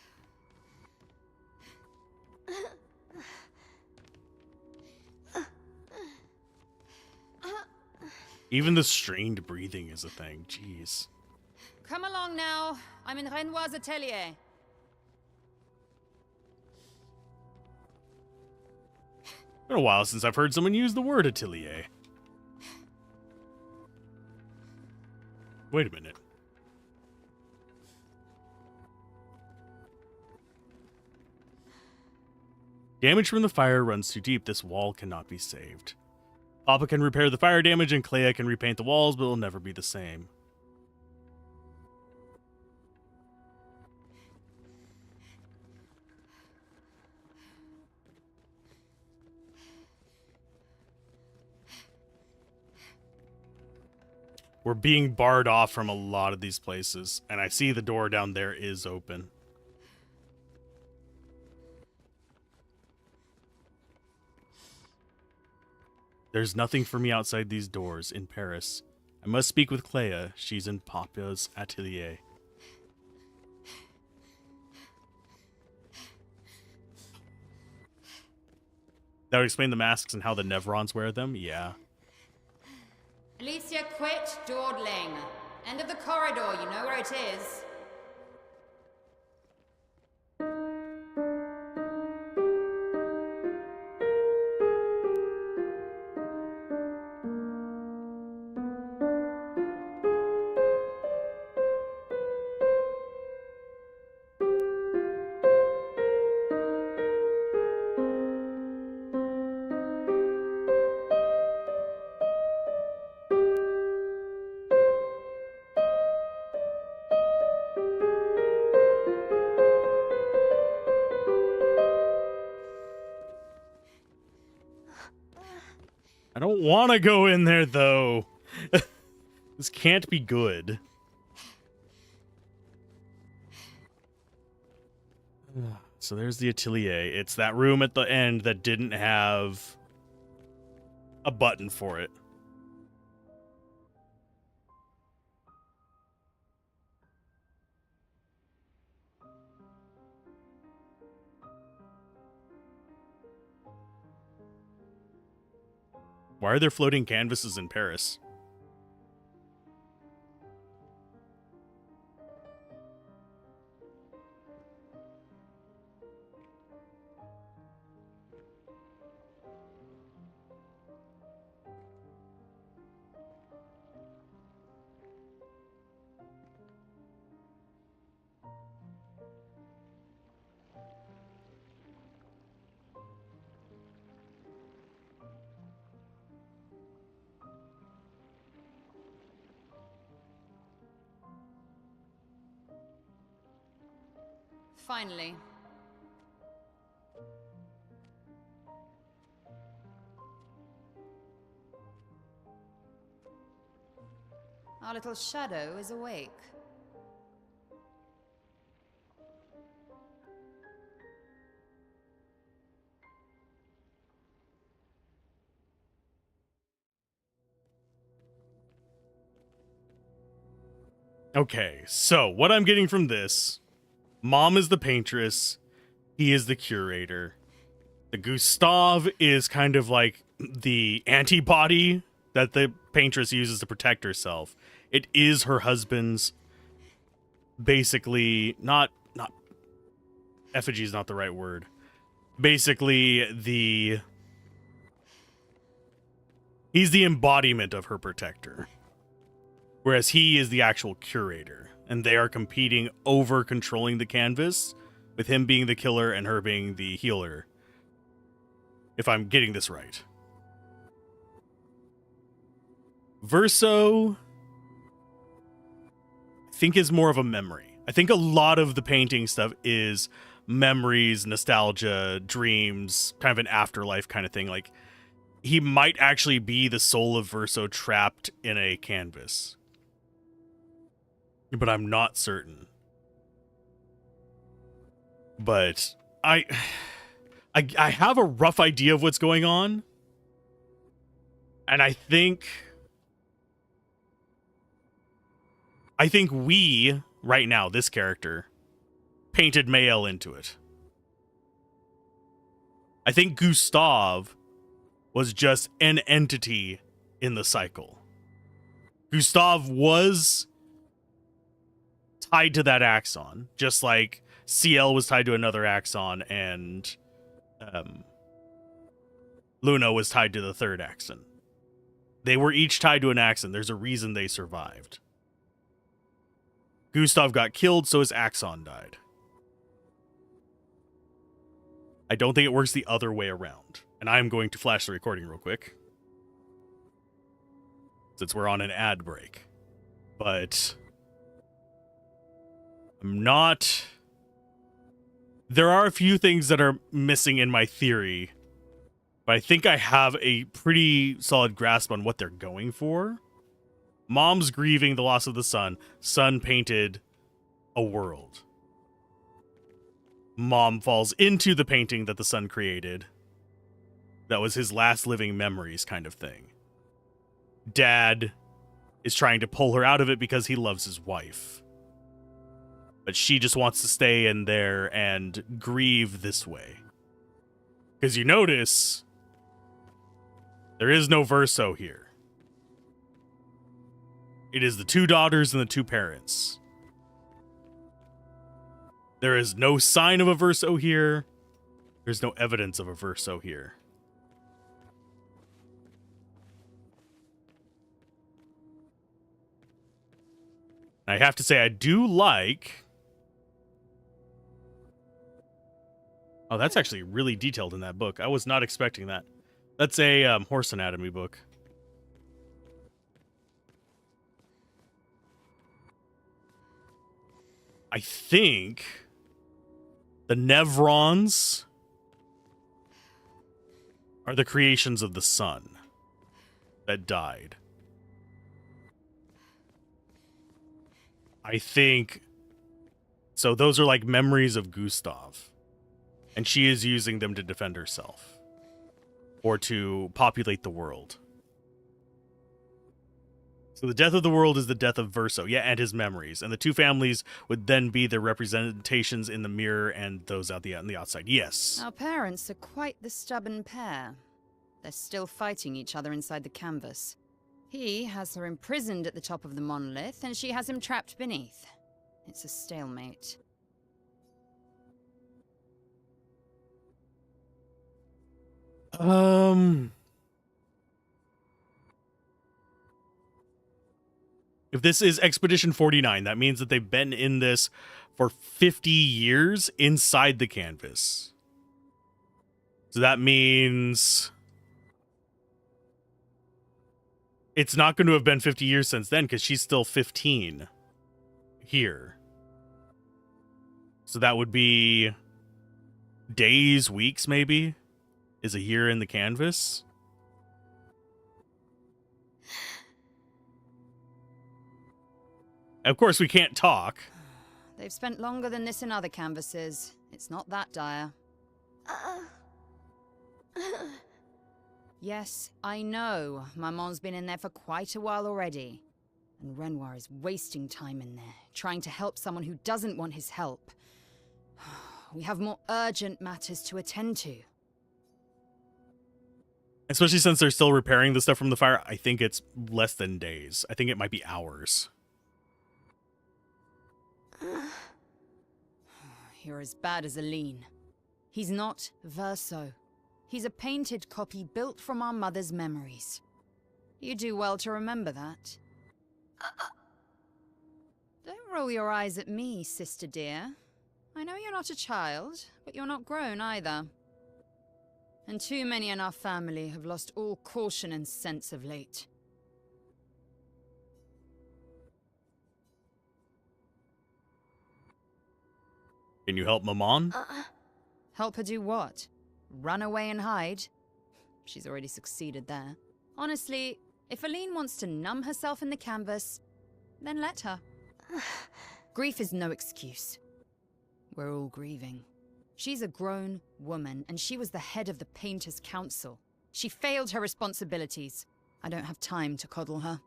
Even the strained breathing is a thing. Jeez. Come along now. I'm in Renoir's atelier. Been a while since I've heard someone use the word atelier. Wait a minute. Damage from the fire runs too deep. This wall cannot be saved. Papa can repair the fire damage and Clair can repaint the walls, but it'll never be the same. We're being barred off from a lot of these places, and I see the door down there is open. There's nothing for me outside these doors in Paris. I must speak with Clair. She's in Papa's atelier. That would explain the masks and how the Nevrons wear them? Yeah. Alicia, quit dawdling. End of the corridor, you know where it is. I don't want to go in there, though. This can't be good. So there's the atelier. It's that room at the end that didn't have a button for it. Why are there floating canvases in Paris? Finally. Our little shadow is awake. Okay, so what I'm getting from this, Mom is the paintress, he is the curator. The Gustav is kind of like the antibody that the paintress uses to protect herself. It is her husband's, basically, not effigy is not the right word. Basically, he's the embodiment of her protector. Whereas he is the actual curator. And they are competing over controlling the canvas, with him being the killer and her being the healer. If I'm getting this right. Verso, I think, is more of a memory. I think a lot of the painting stuff is memories, nostalgia, dreams, kind of an afterlife kind of thing. Like, he might actually be the soul of Verso trapped in a canvas. But I'm not certain. But I have a rough idea of what's going on. And I think we, right now, this character, painted Mael into it. I think Gustav was just an entity in the cycle. Gustav was tied to that axon, just like CL was tied to another axon, and Luna was tied to the third axon. They were each tied to an axon. There's a reason they survived. Gustav got killed, so his axon died. I don't think it works the other way around. And I'm going to flash the recording real quick, since we're on an ad break. But I'm not... There are a few things that are missing in my theory, but I think I have a pretty solid grasp on what they're going for. Mom's grieving the loss of the son. Son painted a world. Mom falls into the painting that the son created. That was his last living memories kind of thing. Dad is trying to pull her out of it because he loves his wife. But she just wants to stay in there and grieve this way. Because you notice, there is no Verso here. It is the two daughters and the two parents. There is no sign of a Verso here. There's no evidence of a Verso here. I have to say, I do like... Oh, that's actually really detailed in that book. I was not expecting that. That's a horse anatomy book. I think the Nevrons are the creations of the sun that died. I think... So those are like memories of Gustav. And she is using them to defend herself. Or to populate the world. So the death of the world is the death of Verso, yeah, and his memories. And the two families would then be their representations in the mirror and those on the outside. Yes. Our parents are quite the stubborn pair. They're still fighting each other inside the canvas. He has her imprisoned at the top of the monolith, and she has him trapped beneath. It's a stalemate. If this is Expedition 49, that means that they've been in this for 50 years inside the canvas. So that means it's not going to have been 50 years since then because she's still 15 here. So that would be days, weeks maybe, is a year in the canvas. Of course, we can't talk. They've spent longer than this in other canvases. It's not that dire. Yes, I know. Maman's been in there for quite a while already. And Renoir is wasting time in there, trying to help someone who doesn't want his help. We have more urgent matters to attend to. Especially since they're still repairing the stuff from the fire, I think it's less than days. I think it might be hours. You're as bad as Aline. He's not Verso. He's a painted copy built from our mother's memories. You do well to remember that. Don't roll your eyes at me, sister dear. I know you're not a child, but you're not grown either. And too many in our family have lost all caution and sense of late. Can you help Maman? Help her do what? Run away and hide? She's already succeeded there. Honestly, if Aline wants to numb herself in the canvas, then let her. Grief is no excuse. We're all grieving. She's a grown woman, and she was the head of the Painters' Council. She failed her responsibilities. I don't have time to coddle her.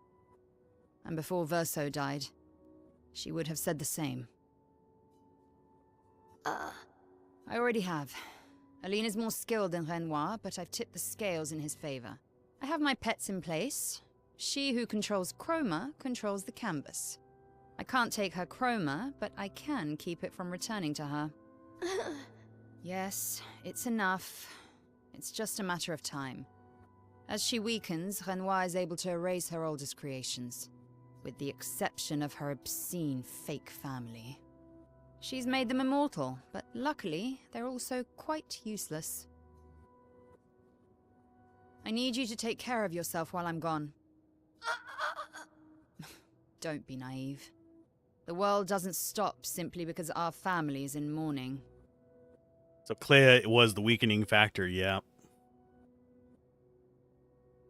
And before Verso died, she would have said the same. I already have. Aline is more skilled than Renoir, but I've tipped the scales in his favor. I have my pets in place. She who controls chroma controls the canvas. I can't take her chroma, but I can keep it from returning to her. Yes, it's enough. It's just a matter of time. As she weakens, Renoir is able to erase her oldest creations, with the exception of her obscene fake family. She's made them immortal, but luckily, they're also quite useless. I need you to take care of yourself while I'm gone. Don't be naive. The world doesn't stop simply because our family is in mourning. So Clair was the weakening factor, yeah.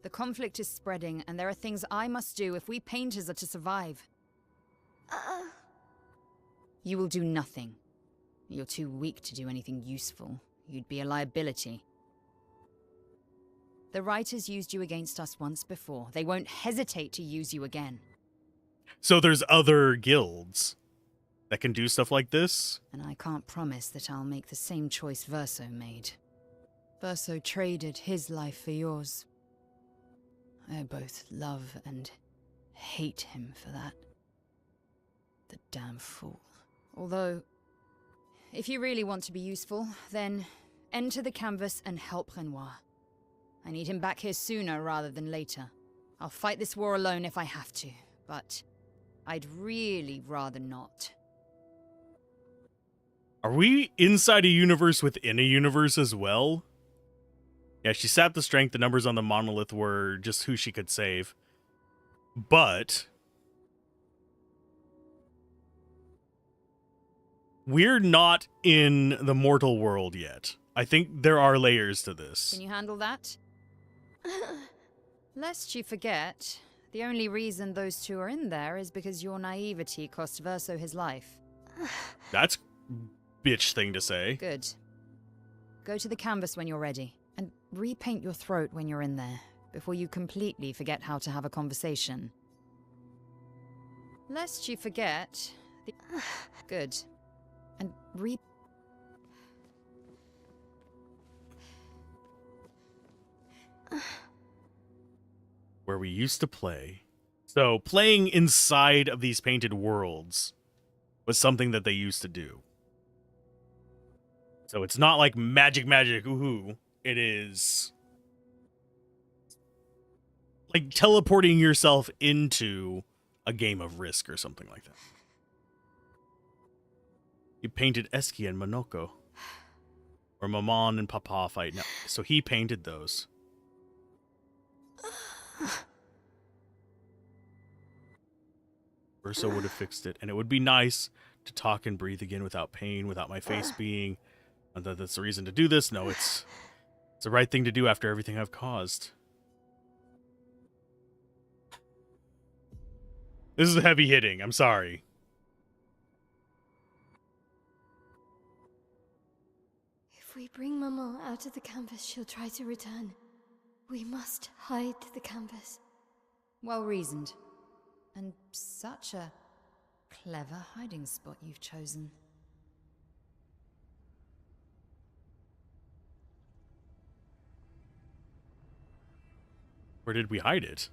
The conflict is spreading, and there are things I must do if we painters are to survive. You will do nothing. You're too weak to do anything useful. You'd be a liability. The writers used you against us once before. They won't hesitate to use you again. So there's other guilds that can do stuff like this? And I can't promise that I'll make the same choice Verso made. Verso traded his life for yours. I both love and hate him for that. The damn fool. Although, if you really want to be useful, then enter the canvas and help Renoir. I need him back here sooner rather than later. I'll fight this war alone if I have to, but I'd really rather not. Are we inside a universe within a universe as well? Yeah, she sapped the strength. The numbers on the monolith were just who she could save. But we're not in the mortal world yet. I think there are layers to this. Can you handle that? Lest you forget, the only reason those two are in there is because your naivety cost Verso his life. That's bitch thing to say. Good. Go to the canvas when you're ready, and repaint your throat when you're in there, before you completely forget how to have a conversation. Lest you forget the... Good. And Where we used to play. So playing inside of these painted worlds was something that they used to do. So it's not like magic, ooh. It is like teleporting yourself into a game of Risk or something like that. You painted Eski and Monoko. Or Maman and Papa fight. No, so he painted those. Verso would have fixed it. And it would be nice to talk and breathe again without pain, without my face being... That's the reason to do this. No, it's the right thing to do after everything I've caused. This is heavy hitting. I'm sorry. If we bring Maman out of the canvas, she'll try to return. We must hide the canvas. Well reasoned. And such a clever hiding spot you've chosen. Where did we hide it?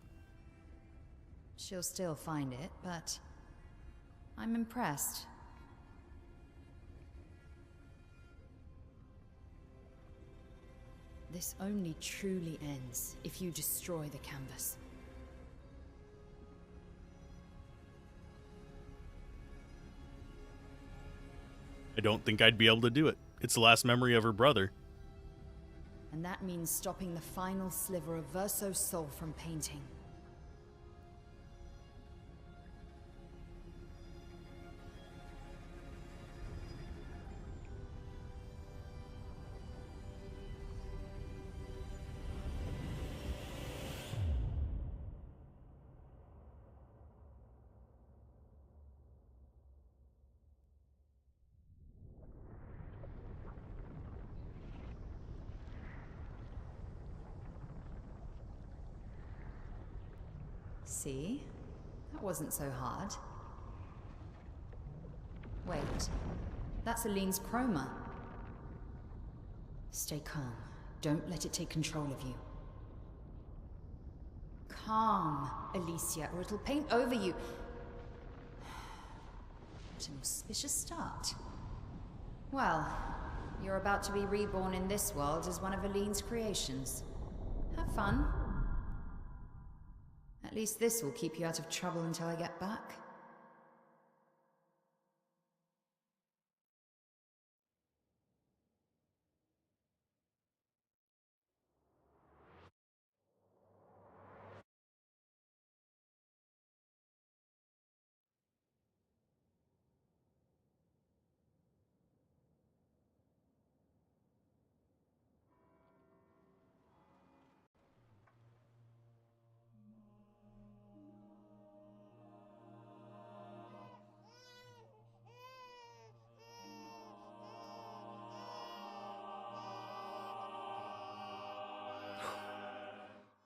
She'll still find it, but I'm impressed. This only truly ends if you destroy the canvas. I don't think I'd be able to do it. It's the last memory of her brother. And that means stopping the final sliver of Verso's soul from painting. See? That wasn't so hard. Wait. That's Aline's chroma. Stay calm. Don't let it take control of you. Calm, Alicia, or it'll paint over you. What an auspicious start. Well, you're about to be reborn in this world as one of Aline's creations. Have fun. At least this will keep you out of trouble until I get back.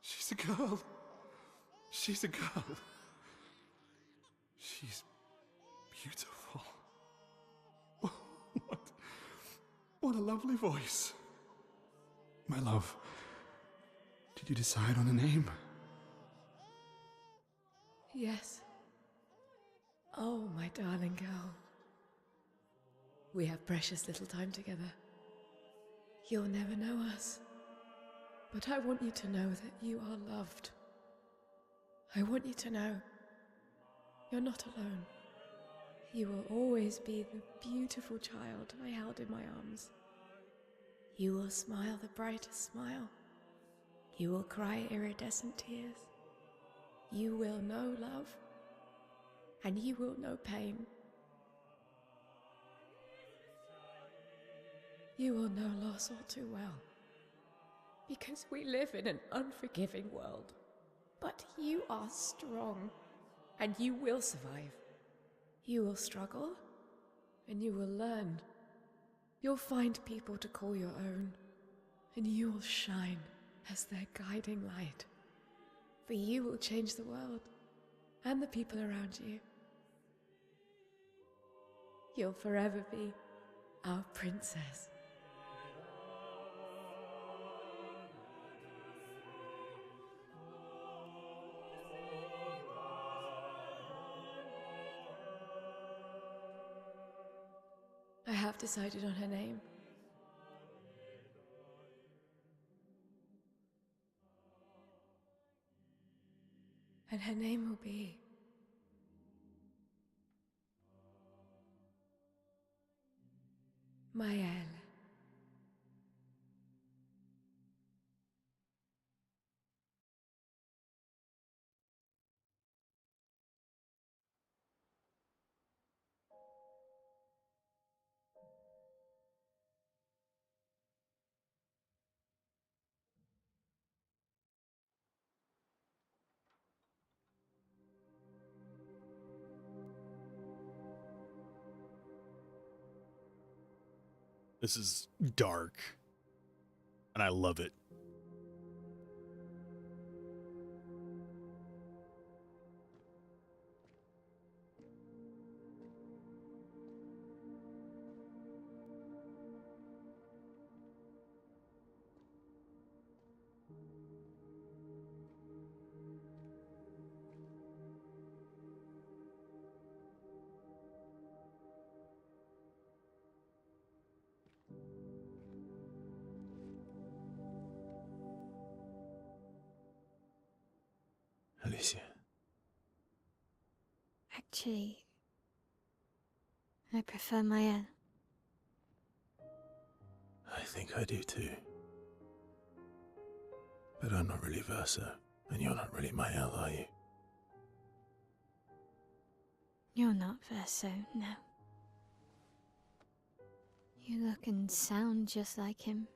She's a girl. She's a girl. She's beautiful. What a lovely voice. My love, did you decide on a name? Yes. Oh, my darling girl. We have precious little time together. You'll never know us. But I want you to know that you are loved. I want you to know you're not alone. You will always be the beautiful child I held in my arms. You will smile the brightest smile. You will cry iridescent tears. You will know love, and you will know pain. You will know loss all too well, because we live in an unforgiving world. But you are strong, and you will survive. You will struggle, and you will learn. You'll find people to call your own, and you will shine as their guiding light. For you will change the world and the people around you. You'll forever be our princess. I have decided on her name. And her name will be Mael. This is dark, and I love it. Alicia. Actually, I prefer Mael. I think I do too. But I'm not really Verso, and you're not really Mael, are you? You're not Verso, no. You look and sound just like him,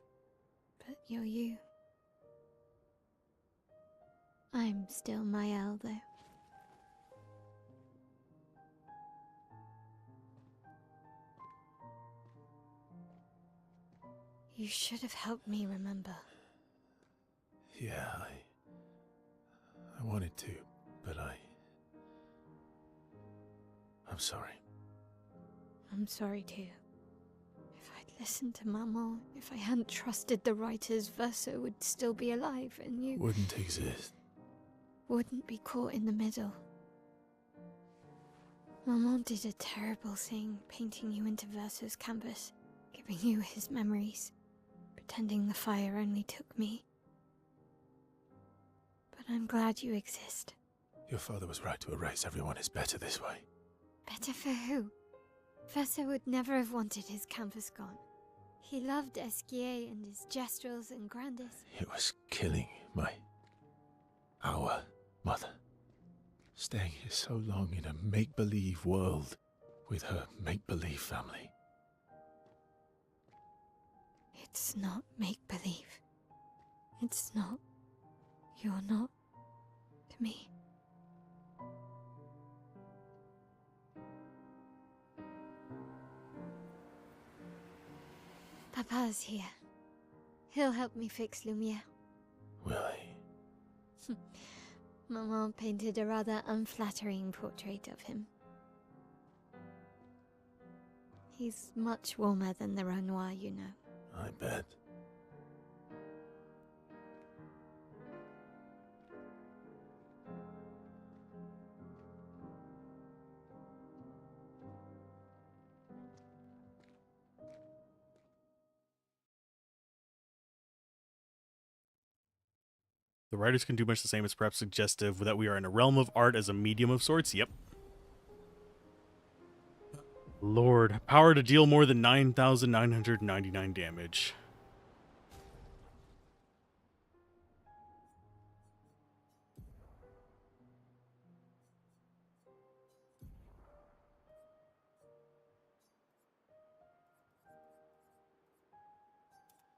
but you're you. I'm still Mael, though. You should have helped me remember. Yeah, I wanted to, but I'm sorry. I'm sorry too. If I'd listened to Maman, if I hadn't trusted the writers, Verso would still be alive, and you Wouldn't exist. wouldn't be caught in the middle. Maman did a terrible thing, painting you into Verso's canvas, giving you his memories, pretending the fire only took me. But I'm glad you exist. Your father was right to erase everyone is better this way. Better for who? Verso would never have wanted his canvas gone. He loved Esquier and his gestrels and Grandis. It was killing our mother. Staying here so long in a make-believe world with her make-believe family. It's not make-believe. It's not. You're not to me. Papa's here. He'll help me fix Lumiere. Will he? Maman painted a rather unflattering portrait of him. He's much warmer than the Renoir, you know. I bet. The writers can do much the same as perhaps suggestive that we are in a realm of art as a medium of sorts. Yep. Lord, power to deal more than 9,999 damage.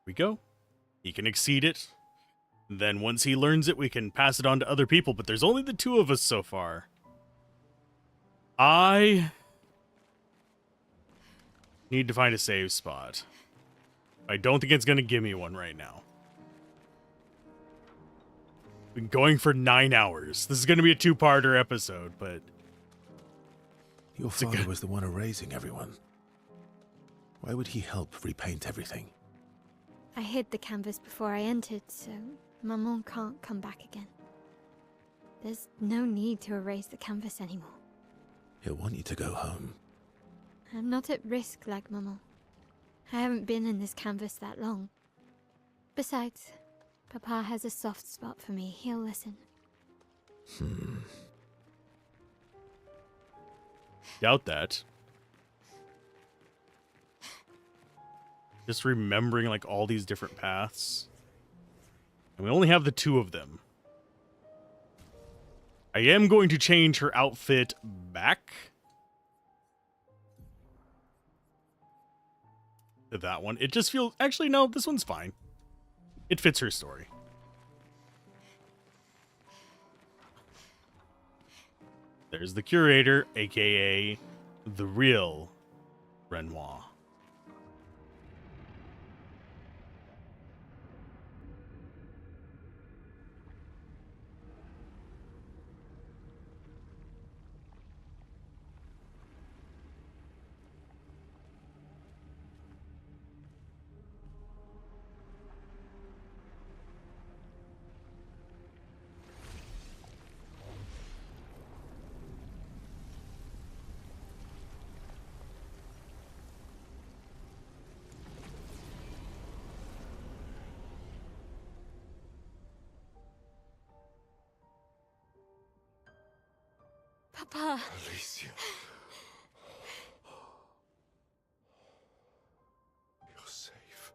We go. He can exceed it. Then once he learns it, we can pass it on to other people, but there's only the two of us so far. I Need to find a save spot. I don't think it's going to give me one right now. Been going for 9 hours. This is going to be a 2-parter episode, but... Your father was the one erasing everyone. Why would he help repaint everything? I hid the canvas before I entered, so Maman can't come back again. There's no need to erase the canvas anymore. He'll want you to go home. I'm not at risk like Maman. I haven't been in this canvas that long. Besides, Papa has a soft spot for me. He'll listen. Doubt that. Just remembering like all these different paths. And we only have the 2 of them. I am going to change her outfit back to that one. It just feels... Actually, no, this one's fine. It fits her story. There's the curator, aka the real Renoir. Papa. Alicia. You're safe.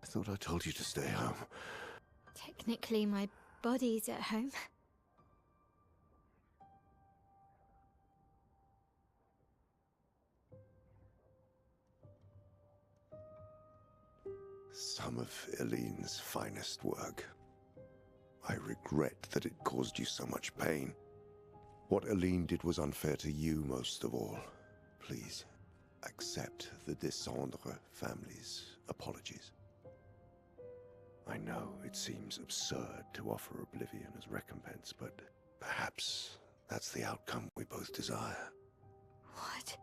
I thought I told you to stay home. Technically, my body's at home. Some of Eileen's finest work. I regret that it caused you so much pain. What Eileen did was unfair to you most of all. Please, accept the Descendre family's apologies. I know it seems absurd to offer oblivion as recompense, but perhaps that's the outcome we both desire. What?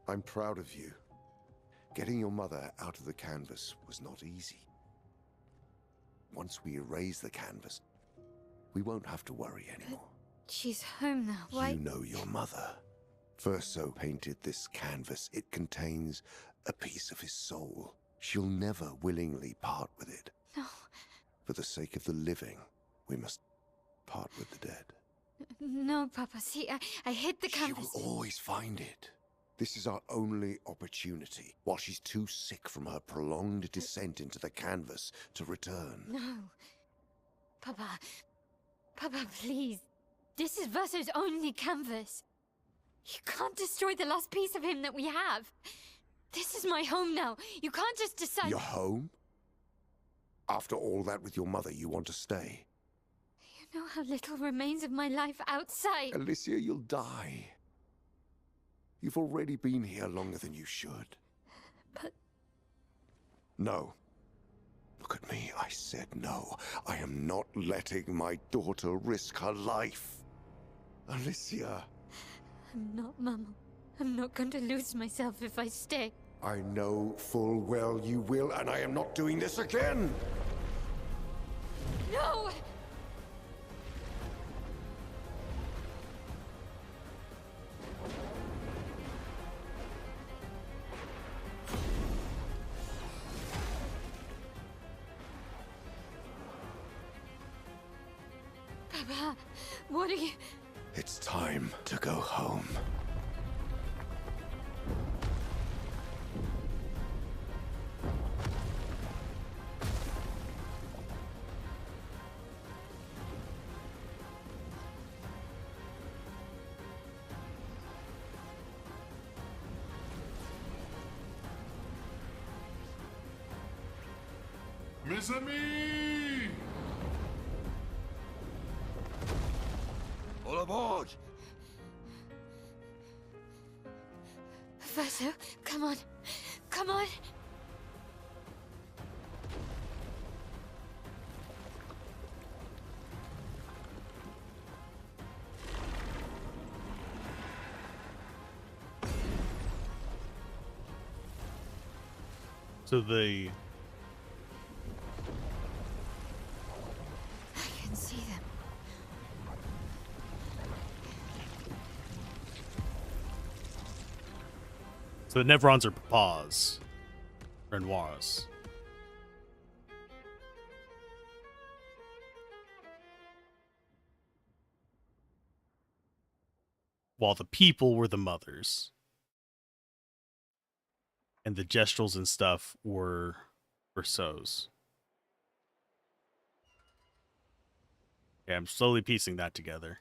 I'm proud of you. Getting your mother out of the canvas was not easy. Once we erase the canvas, we won't have to worry anymore. But she's home now. Why? You know your mother. Verso painted this canvas. It contains a piece of his soul. She'll never willingly part with it. No. For the sake of the living, we must part with the dead. No, Papa. See, I hid the canvas. She will always find it. This is our only opportunity, while she's too sick from her prolonged descent into the canvas to return. No. Papa. Papa, please. This is Verso's only canvas. You can't destroy the last piece of him that we have. This is my home now. You can't just decide... Your home? After all that with your mother, you want to stay? You know how little remains of my life outside. Alicia, you'll die. You've already been here longer than you should. But... No. Look at me, I said no. I am not letting my daughter risk her life. Alicia. I'm not, Mama. I'm not going to lose myself if I stay. I know full well you will, and I am not doing this again! No! Papa, what are you... It's time to go home. Mes amis! All aboard! Verso, come on. Come on. So the... I can see them. So the Nevrons are Papas. Renoirs. While the people were the mothers. And the gestrals and stuff were So's. Yeah, I'm slowly piecing that together.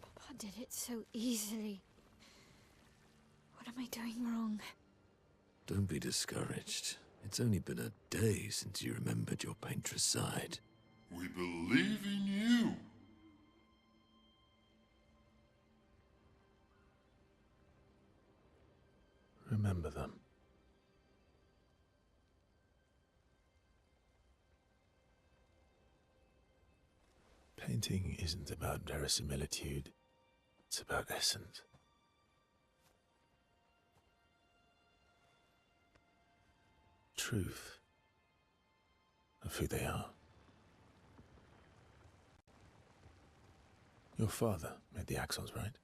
Papa did it so easily. What am I doing wrong? Don't be discouraged. It's only been a day since you remembered your paintress side. We believe in you. Remember them. Painting isn't about verisimilitude, it's about essence. Truth of who they are. Your father made the axons, right?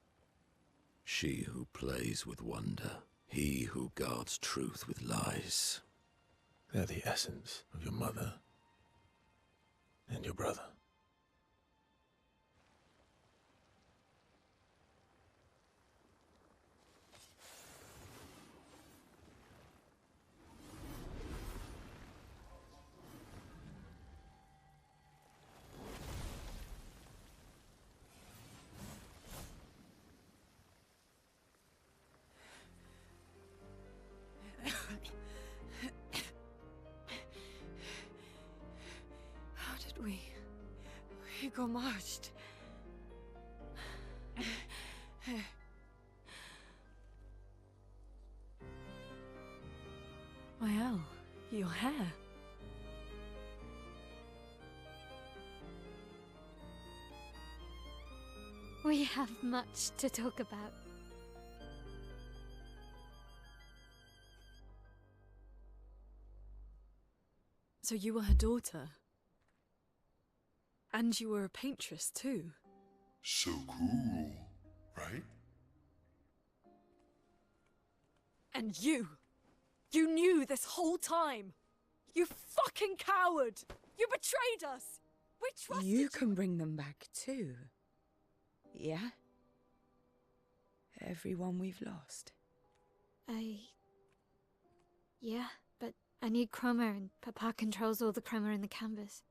She who plays with wonder, he who guards truth with lies. They're the essence of your mother and your brother. How did we got marched? Well, your hair. We have much to talk about. So you were her daughter? And you were a paintress too? So cool, right? And you knew this whole time! You fucking coward! You betrayed us! We trusted you! You can bring them back too. Yeah? Everyone we've lost. Yeah, but I need chroma and Papa controls all the chroma in the canvas.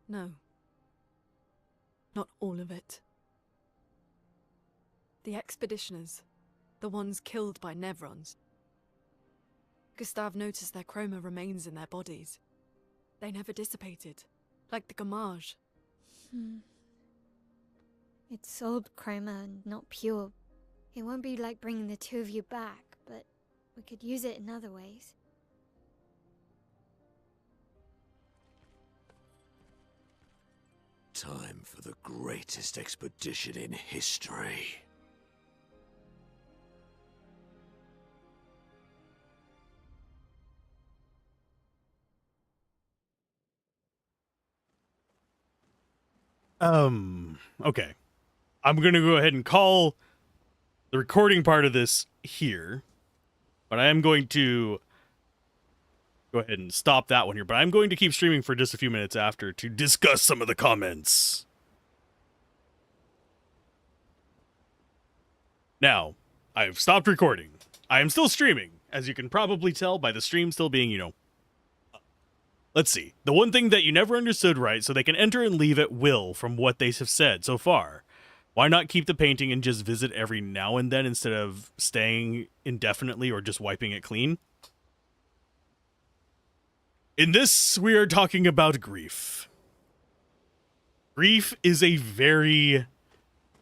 No. Not all of it. The expeditioners, the ones killed by Nevrons. Gustave noticed their chroma remains in their bodies. They never dissipated, like the gamage. It's old chroma and not pure. It won't be like bringing the two of you back, but we could use it in other ways. Time for the greatest expedition in history. Okay. I'm going to go ahead and call the recording part of this here. But I am going to go ahead and stop that one here. But I'm going to keep streaming for just a few minutes after to discuss some of the comments. Now, I've stopped recording. I am still streaming, as you can probably tell by the stream still being, you know... Let's see. The one thing that you never understood right, so they can enter and leave at will from what they have said so far. Why not keep the painting and just visit every now and then instead of staying indefinitely or just wiping it clean? In this, we are talking about grief. Grief is a very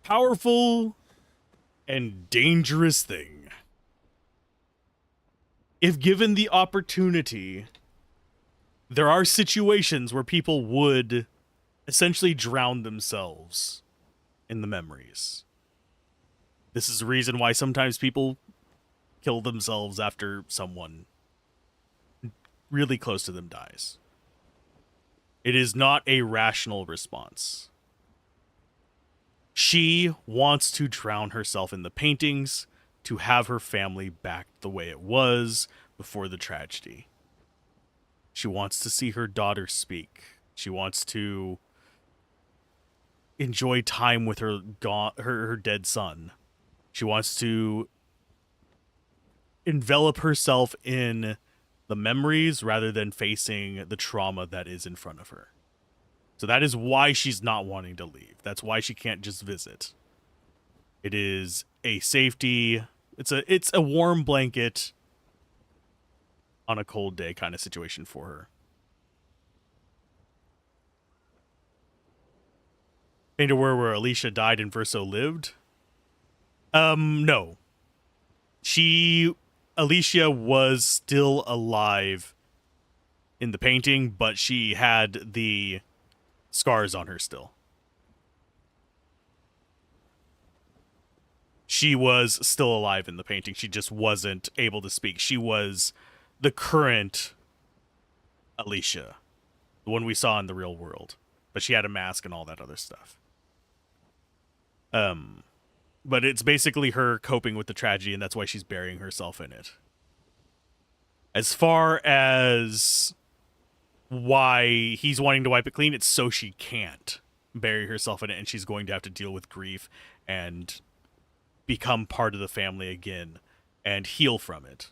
powerful and dangerous thing. If given the opportunity, there are situations where people would essentially drown themselves in the memories. This is the reason why sometimes people kill themselves after someone really close to them dies. It is not a rational response. She wants to drown herself in the paintings to have her family back the way it was before the tragedy. She wants to see her daughter speak. She wants to enjoy time with her dead son. She wants to envelop herself in the memories rather than facing the trauma that is in front of her. So that is why she's not wanting to leave. That's why she can't just visit. It is a safety, it's a warm blanket on a cold day kind of situation for her. Painted where Alicia died and Verso lived? No. Alicia was still alive in the painting, but she had the scars on her still. She was still alive in the painting. She just wasn't able to speak. She was the current Alicia, the one we saw in the real world. But she had a mask and all that other stuff. But it's basically her coping with the tragedy, and that's why she's burying herself in it. As far as why he's wanting to wipe it clean, it's so she can't bury herself in it, and she's going to have to deal with grief and become part of the family again and heal from it.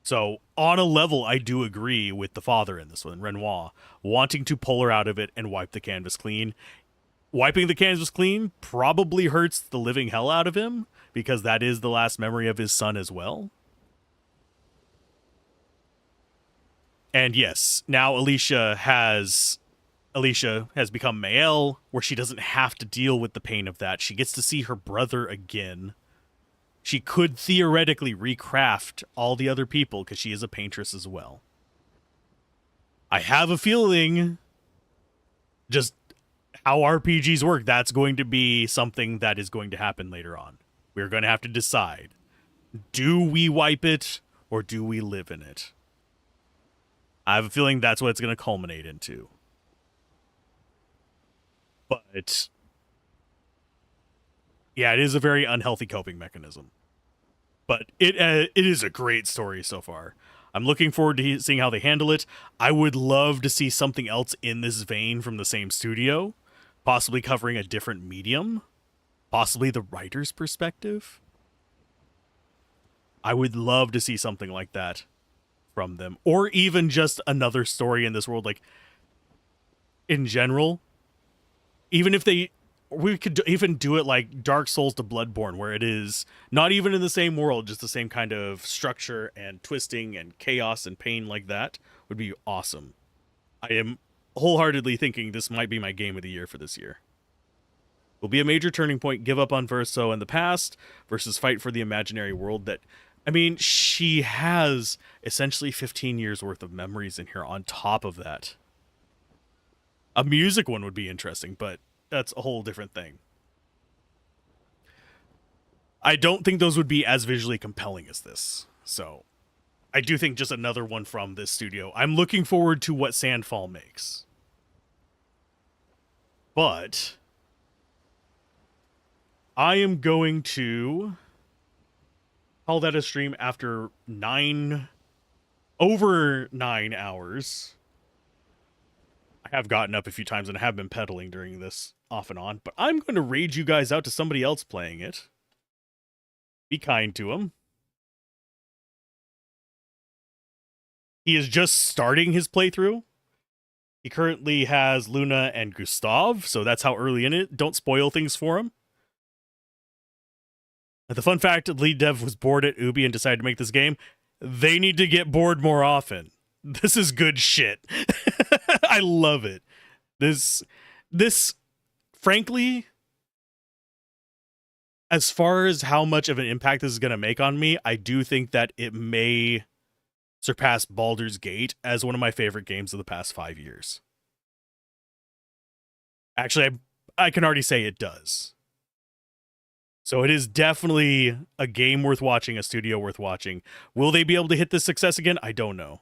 So, on a level, I do agree with the father in this one, Renoir, wanting to pull her out of it and wipe the canvas clean. Wiping the canvas clean probably hurts the living hell out of him, because that is the last memory of his son as well. And yes, now Alicia has become Mael, where she doesn't have to deal with the pain of that. She gets to see her brother again. She could theoretically recraft all the other people, because she is a paintress as well. I have a feeling, just how RPGs work, that's going to be something that is going to happen later on. We're going to have to decide, do we wipe it or do we live in it? I have a feeling that's what it's going to culminate into. But yeah, it is a very unhealthy coping mechanism. But it is a great story so far. I'm looking forward to seeing how they handle it. I would love to see something else in this vein from the same studio, possibly covering a different medium, possibly the writer's perspective. I would love to see something like that from them, or even just another story in this world, like in general. Even if we could even do it like Dark Souls to Bloodborne, where it is not even in the same world, just the same kind of structure and twisting and chaos and pain like that would be awesome. I am wholeheartedly thinking this might be my game of the year for this year. Will be a major turning point, give up on Verso in the past versus fight for the imaginary world that, I mean, she has essentially 15 years worth of memories in here on top of that. A music one would be interesting, but that's a whole different thing. I don't think those would be as visually compelling as this. So I do think just another one from this studio. I'm looking forward to what Sandfall makes. But I am going to call that a stream after 9 over 9 hours. I have gotten up a few times and I have been pedaling during this off and on, but I'm going to raid you guys out to somebody else playing it. Be kind to him. He is just starting his playthrough. He currently has Luna and Gustav, so that's how early in it. Don't spoil things for him. The fun fact, lead dev was bored at Ubi and decided to make this game. They need to get bored more often. This is good shit. I love it. This, frankly, as far as how much of an impact this is going to make on me, I do think that it may surpass Baldur's Gate as one of my favorite games of the past 5 years. Actually, I can already say it does. So it is definitely a game worth watching, a studio worth watching. Will they be able to hit this success again? I don't know.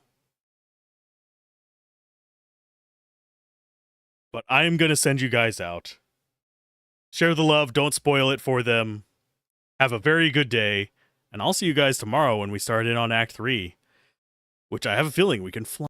But I am going to send you guys out. Share the love. Don't spoil it for them. Have a very good day. And I'll see you guys tomorrow when we start in on Act 3. Which I have a feeling we can fly.